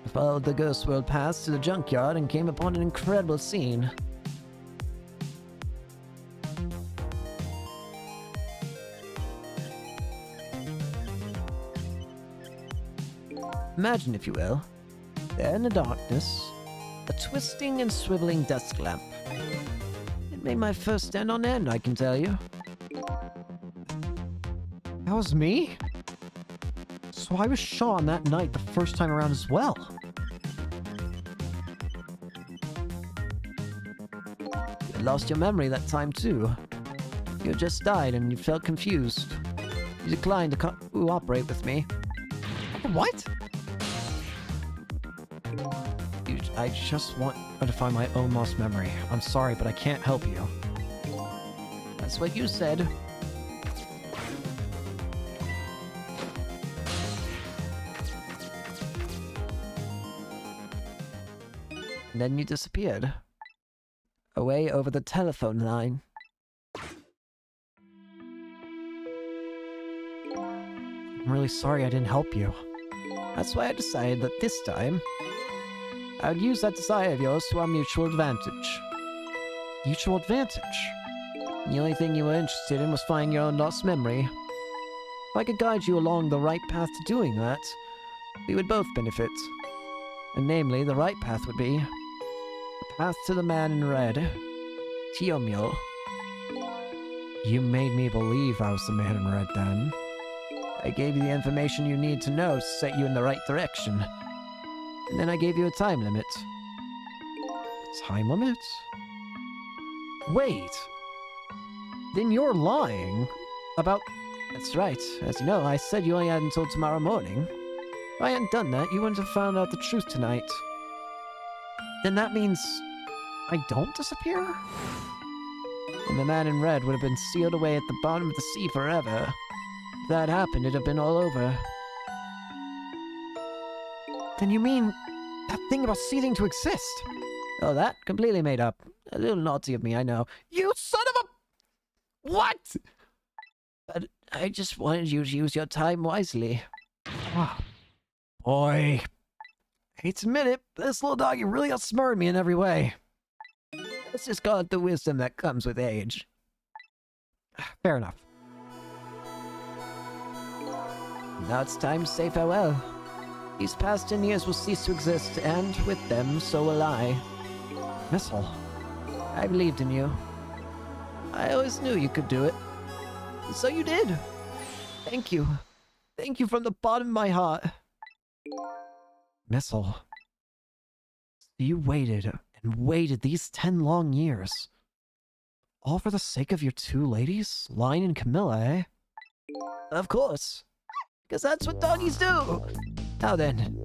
I followed the Ghost World path to the junkyard and came upon an incredible scene. Imagine, if you will, there in the darkness, a twisting and swiveling desk lamp. It made my first stand on end, I can tell you. That was me? So I was shot on that night the first time around as well. You had lost your memory that time too. You had just died and you felt confused. You declined to cooperate with me. What? You, I just want to find my own lost memory. I'm sorry, but I can't help you. that's what you said. And then you disappeared. Away over the telephone line. I'm really sorry I didn't help you. That's why I decided that this time, I would use that desire of yours to our mutual advantage. Mutual advantage? The only thing you were interested in was finding your own lost memory. If I could guide you along the right path to doing that, we would both benefit. And namely, the right path would be the path to the man in red, Tiomul. You made me believe I was the man in red then. I gave you the information you need to know to set you in the right direction. And then I gave you a time limit. Time limit? Wait! Then you're lying about... That's right. As you know, I said you only had until tomorrow morning. If I hadn't done that, you wouldn't have found out the truth tonight. Then that means... I don't disappear? And the man in red would have been sealed away at the bottom of the sea forever. If that happened, it'd have been all over. Then you mean that thing about ceasing to exist? Oh, that? Completely made up. A little naughty of me, I know. You son of a... What? But I just wanted you to use your time wisely. Oh, boy. I hate to admit it, but this little doggy really outsmarted me in every way. Let's just call it the wisdom that comes with age. Fair enough. Now it's time to say farewell. These past 10 years will cease to exist, and with them, so will I. Missile. I believed in you. I always knew you could do it. And so you did. Thank you. Thank you from the bottom of my heart. Missile. You waited and waited these 10 long years. All for the sake of your two ladies, Line and Camilla, eh? Of course. Because that's what doggies do. Now then,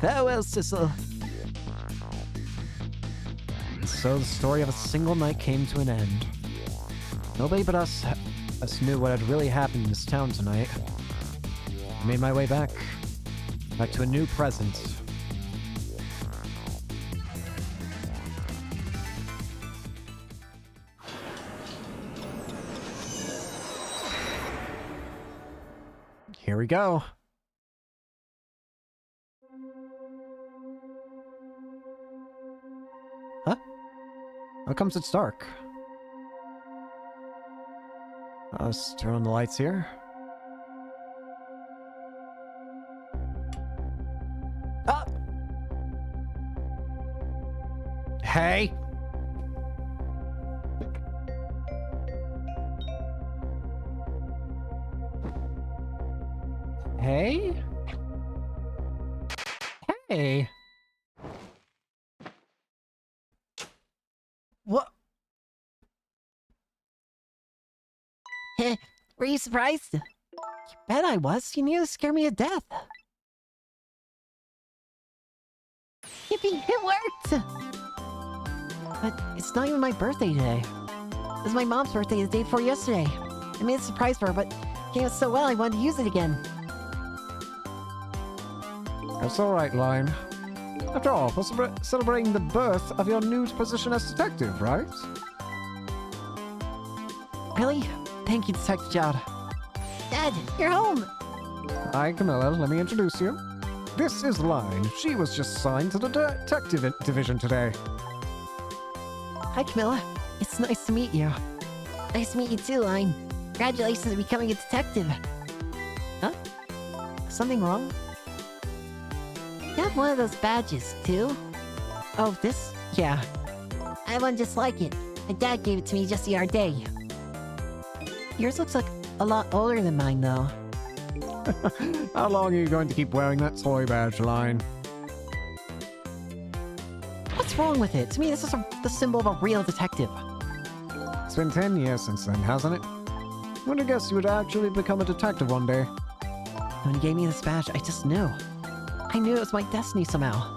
farewell, Sissel. And so the story of a single night came to an end. Nobody but us knew what had really happened in this town tonight. I made my way back to a new present. Here we go. Huh? How comes it's dark? Let's turn on the lights here. Ah! Hey! Hey? Hey! What? Were you surprised? You bet I was. You nearly scared me to death. Yippee, it worked! But it's not even my birthday today. It was my mom's birthday the day before yesterday. I made a surprise for her, but it came out so well I wanted to use it again. That's alright, Lion. After all, we're celebrating the birth of your new position as detective, right? Really? Thank you, Detective Jowd. Dad, you're home! Hi, Camilla. Let me introduce you. This is Lion. She was just assigned to the detective division today. Hi, Camilla. It's nice to meet you. Nice to meet you too, Line. Congratulations on becoming a detective. Huh? Something wrong? You have one of those badges, too? Oh, this? Yeah. I have one just like it. My dad gave it to me just the other day. Yours looks like a lot older than mine, though. How long are you going to keep wearing that toy badge, Lion? What's wrong with it? To me, this is the symbol of a real detective. It's been 10 years since then, hasn't it? Would have guessed you would actually become a detective one day. When you gave me this badge, I just knew. I knew it was my destiny somehow.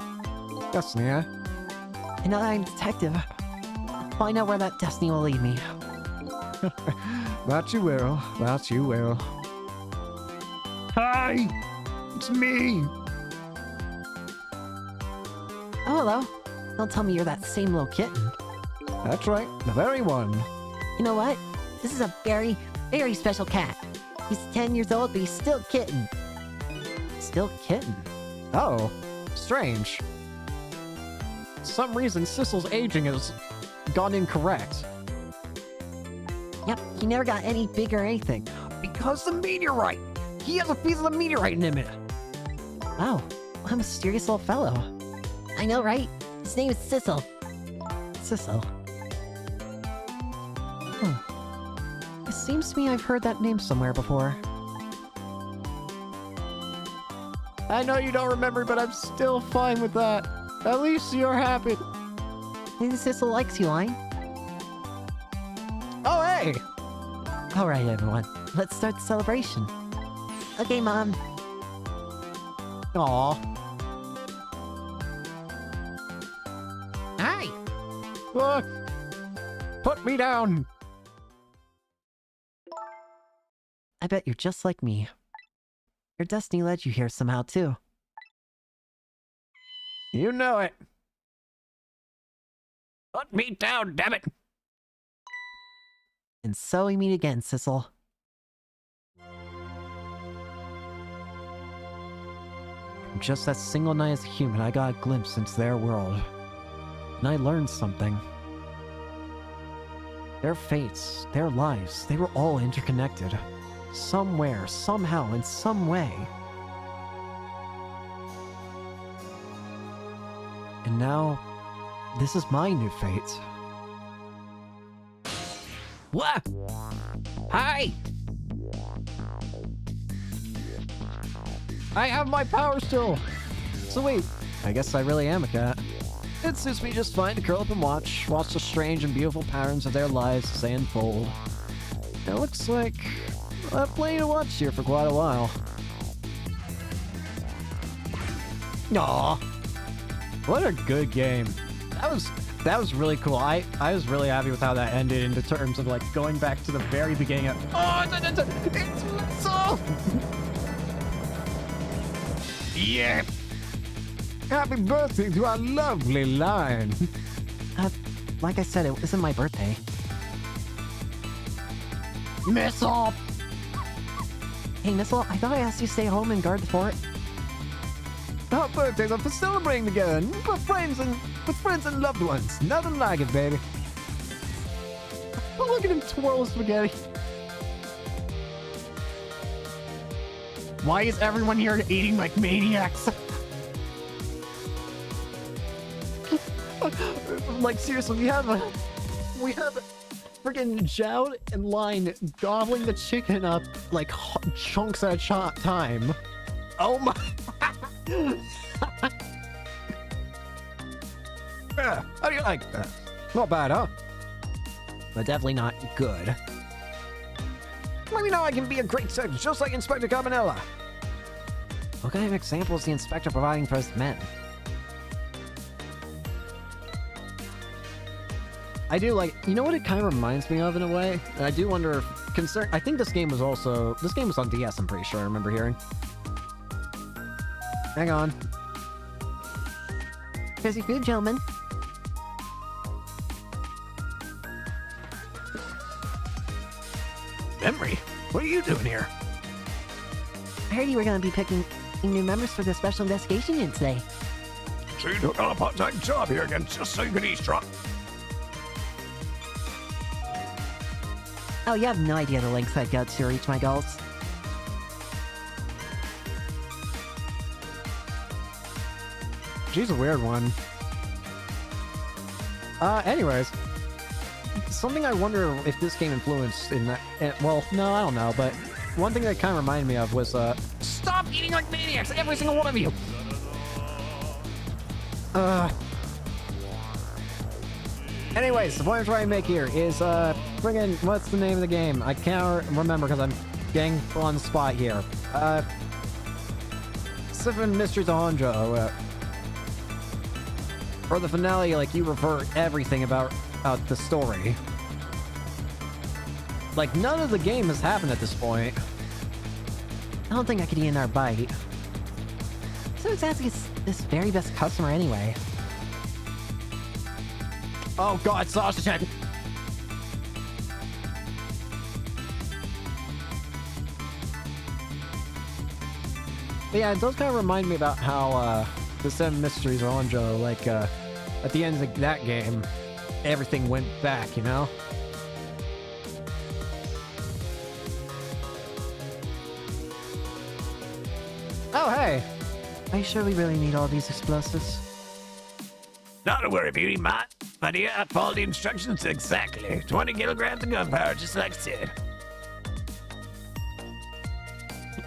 Destiny, eh? And now that I'm a detective, I'll find out where that destiny will lead me. That you will. That you will. Hi! It's me! Oh, hello. Don't tell me you're that same little kitten. That's right, the very one. You know what? This is a very, very special cat. He's 10 years old, but he's still a kitten. Still kitten. Oh, strange. For some reason, Sissel's aging has gone incorrect. Yep, he never got any bigger or anything. Because the meteorite! He has a piece of the meteorite in him! Wow, what a mysterious little fellow. I know, right? His name is Sissel. Sissel. It seems to me I've heard that name somewhere before. I know you don't remember, but I'm still fine with that. At least you're happy. Maybe Sissel likes you, Lion. Oh, hey! Alright, everyone. Let's start the celebration. Okay, Mom. Aw. Hi. Look! Put me down! I bet you're just like me. Your destiny led you here somehow, too. You know it. Put me down, damn it! And so we meet again, Sissel. From just that single night as a human, I got a glimpse into their world. And I learned something. Their fates, their lives, they were all interconnected. Somewhere, somehow, in some way. And now, this is my new fate. What? Hi! I have my power still! So wait, I guess I really am a cat. It suits me just fine to curl up and watch the strange and beautiful patterns of their lives as they unfold. It looks like I've plenty to watch here for quite a while. Aw. What a good game. That was really cool. I was really happy with how that ended in terms of like going back to the very beginning of it's so Yeah! Happy birthday to our lovely Lion! Like I said, it isn't my birthday. Missile! Hey, Missile, I thought I asked you to stay home and guard the fort. Our birthdays are for celebrating together with friends and loved ones. Nothing like it, baby. Oh, look at him twirl spaghetti. Why is everyone here eating like maniacs? Like seriously, we have Freaking Jowd and Line gobbling the chicken up like chunks at a time. Oh my! How do you like that? Not bad, huh? But definitely not good. Maybe now I can be a great detective, just like Inspector Cabanella. What kind of example is the inspector providing for his men? I do like, you know what it kind of reminds me of in a way? And I do wonder if, I think this game was on DS, I'm pretty sure I remember hearing. Hang on. Here's your food, gentlemen. Memory, what are you doing here? I heard you were going to be picking new members for the Special Investigation Unit today. So you took on a part-time job here again just so you could eavesdrop? Oh, you have no idea the lengths I'd go to reach my goals. She's a weird one. Anyways. Something I wonder if this game influenced in that... well, no, I don't know, but one thing that kind of reminded me of was, Stop eating like maniacs, every single one of you! Anyways, the point I'm trying to make here is, friggin', what's the name of the game? I can't remember because I'm getting on the spot here. Seven Mysteries of Honjo. For the finale, like, you revert everything about the story. Like, none of the game has happened at this point. I don't think I could eat another bite. So exactly is this very best customer anyway? Oh god, sausage head! But yeah, it does kind of remind me about how, the Seven Mysteries of Honjo, like, at the end of that game, everything went back, you know? Oh, hey! Are you sure we really need all these explosives? Not to worry, Beauty, Matt. But yeah, I followed the instructions exactly. 20 kilograms of gunpowder, just like Sid.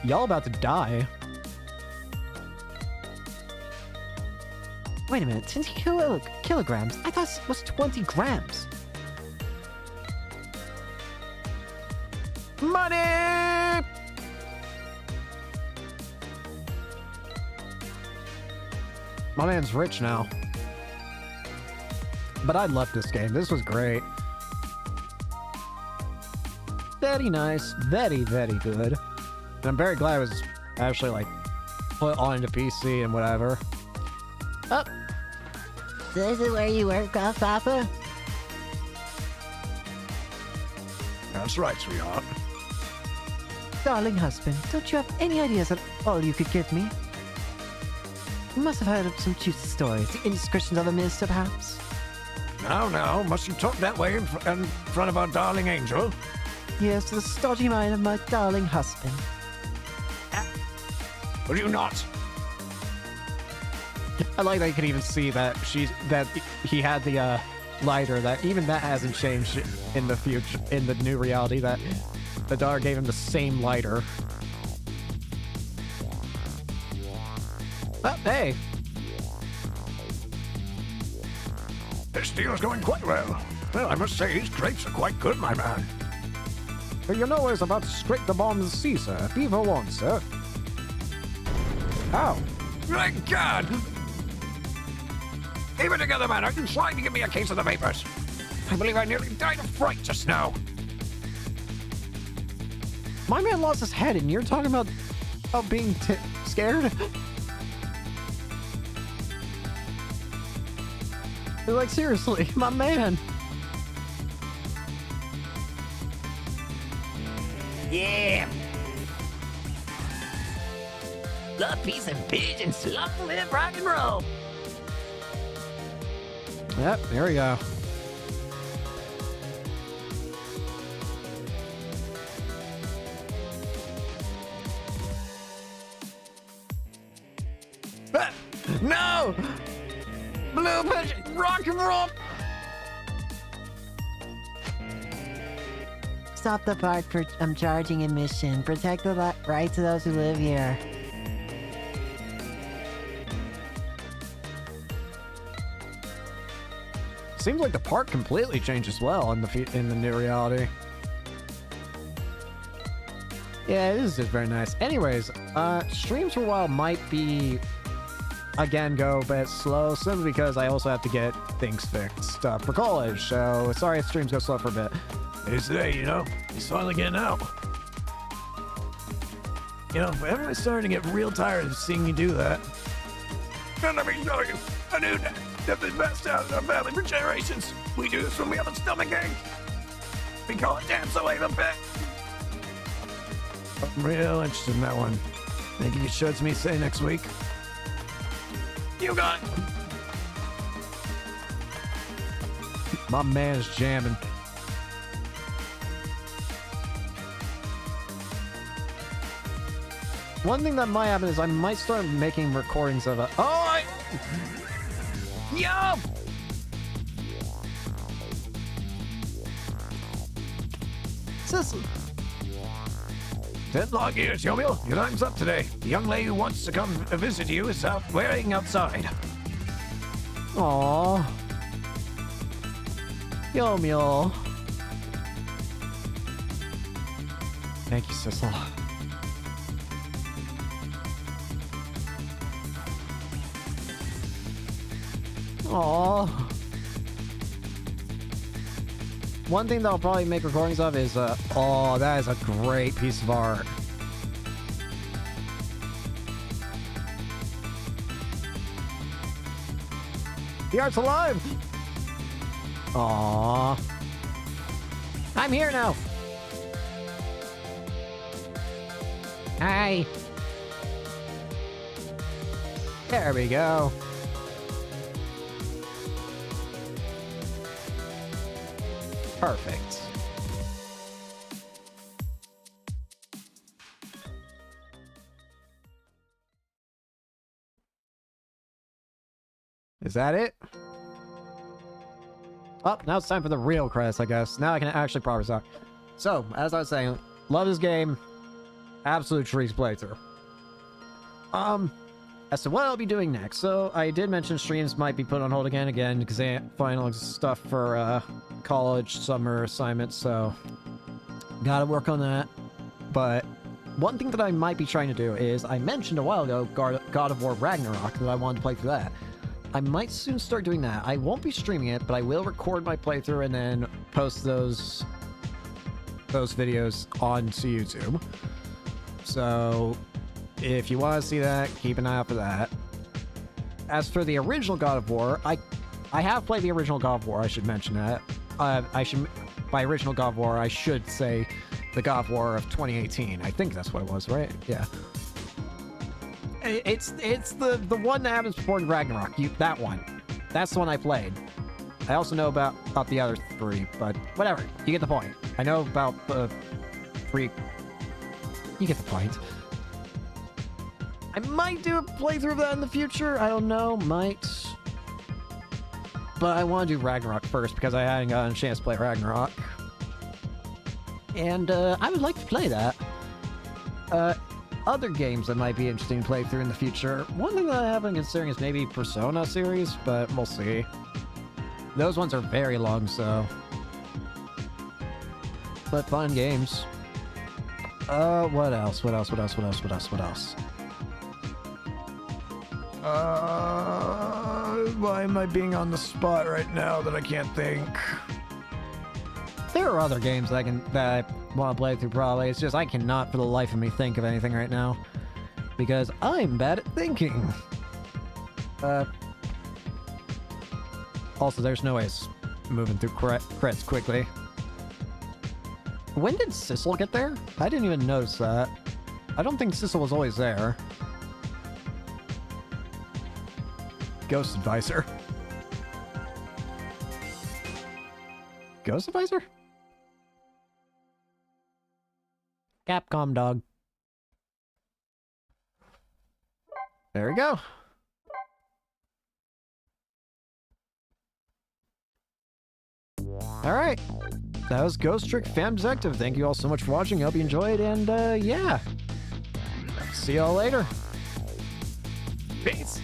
Y'all about to die. Wait a minute, 10 kilograms? I thought it was 20 grams. Money! My man's rich now. But I loved this game. This was great. Very nice. Very, very good. And I'm very glad it was actually, like, put onto PC and whatever. Oh. This is where you work, Papa? That's right, sweetheart. Darling husband, don't you have any ideas at all you could give me? You must have heard of some juicy stories. The indiscretions of the minister, perhaps? Now, must you talk that way in front of our darling angel? Yes, to the stodgy mind of my darling husband. Will you not? I like that you could even see that he had the lighter, that even that hasn't changed in the future, in the new reality, that the daughter gave him the same lighter. Oh, hey! This deal is going quite well. Well, I must say, these grapes are quite good, my man. But you know it's about to scrape the bottom of the sea, sir. Beaver won't, sir. How? My God! Keep it together, man. Are you trying to give me a case of the vapors? I believe I nearly died of fright just now. My man lost his head, and you're talking about being scared? Like, seriously, my man. Yeah. Love, peace, and pigeons. Long live rock and roll. Yep, there we go. No! Blue pigeon, rock and roll! Stop the park for charging admission. Protect the rights of those who live here. Seems like the park completely changed as well in the new reality. Yeah, this is very nice. Anyways, streams for a while might be, again, go a bit slow, simply because I also have to get things fixed for college. So sorry if streams go slow for a bit. It's today, you know, he's finally getting out. You know, everyone's starting to get real tired of seeing you do that. And let me show you a new name that been passed down in our family for generations. We do this when we have a stomach ache. We call it dance away the pit. I'm real interested in that one. Think you can show it to me, say, next week? You got it. My man's jamming. One thing that might happen is I might start making recordings of it. Yo! Sissel. 10 long years, Yomiel. Your time's up today. The young lady who wants to come visit you is out waiting outside. Aww. Yomiel. Thank you, Sissel. Aww. One thing that I'll probably make recordings of is, oh, that is a great piece of art. The art's alive! Aww. I'm here now! Hi! There we go. Perfect. Is that it? Oh, now it's time for the real credits, I guess. Now I can actually proper talk. So, as I was saying, love this game. Absolute trees playthrough. As to what I'll be doing next. So, I did mention streams might be put on hold again, because they final stuff for, college summer assignments, so gotta work on that. But one thing that I might be trying to do is, I mentioned a while ago God of War Ragnarok, that I wanted to play through that. I might soon start doing that. I won't be streaming it, but I will record my playthrough and then post those videos onto YouTube. So if you want to see that, keep an eye out for that. As for the original God of War, I have played the original God of War, I should mention that. By original God of War, I should say the God of War of 2018. I think that's what it was, right? Yeah. It's the one that happens before Ragnarok. That one. That's the one I played. I also know about the other three, but whatever. You get the point. I know about the three. You get the point. I might do a playthrough of that in the future. I don't know. Might. But I want to do Ragnarok first because I hadn't gotten a chance to play Ragnarok. And I would like to play that. Other games that might be interesting to play through in the future. One thing that I have been considering is maybe Persona series, but we'll see. Those ones are very long, so. But fun games. What else? Why am I being on the spot right now that I can't think? There are other games that I want to play through probably. It's just I cannot for the life of me think of anything right now. Because I'm bad at thinking. Also, there's no way it's moving through credits quickly. When did Sissel get there? I didn't even notice that. I don't think Sissel was always there. Ghost Advisor. Ghost Advisor? Capcom dog. There we go. Alright. That was Ghost Trick Fan Detective. Thank you all so much for watching. I hope you enjoyed, and yeah. See y'all later. Peace.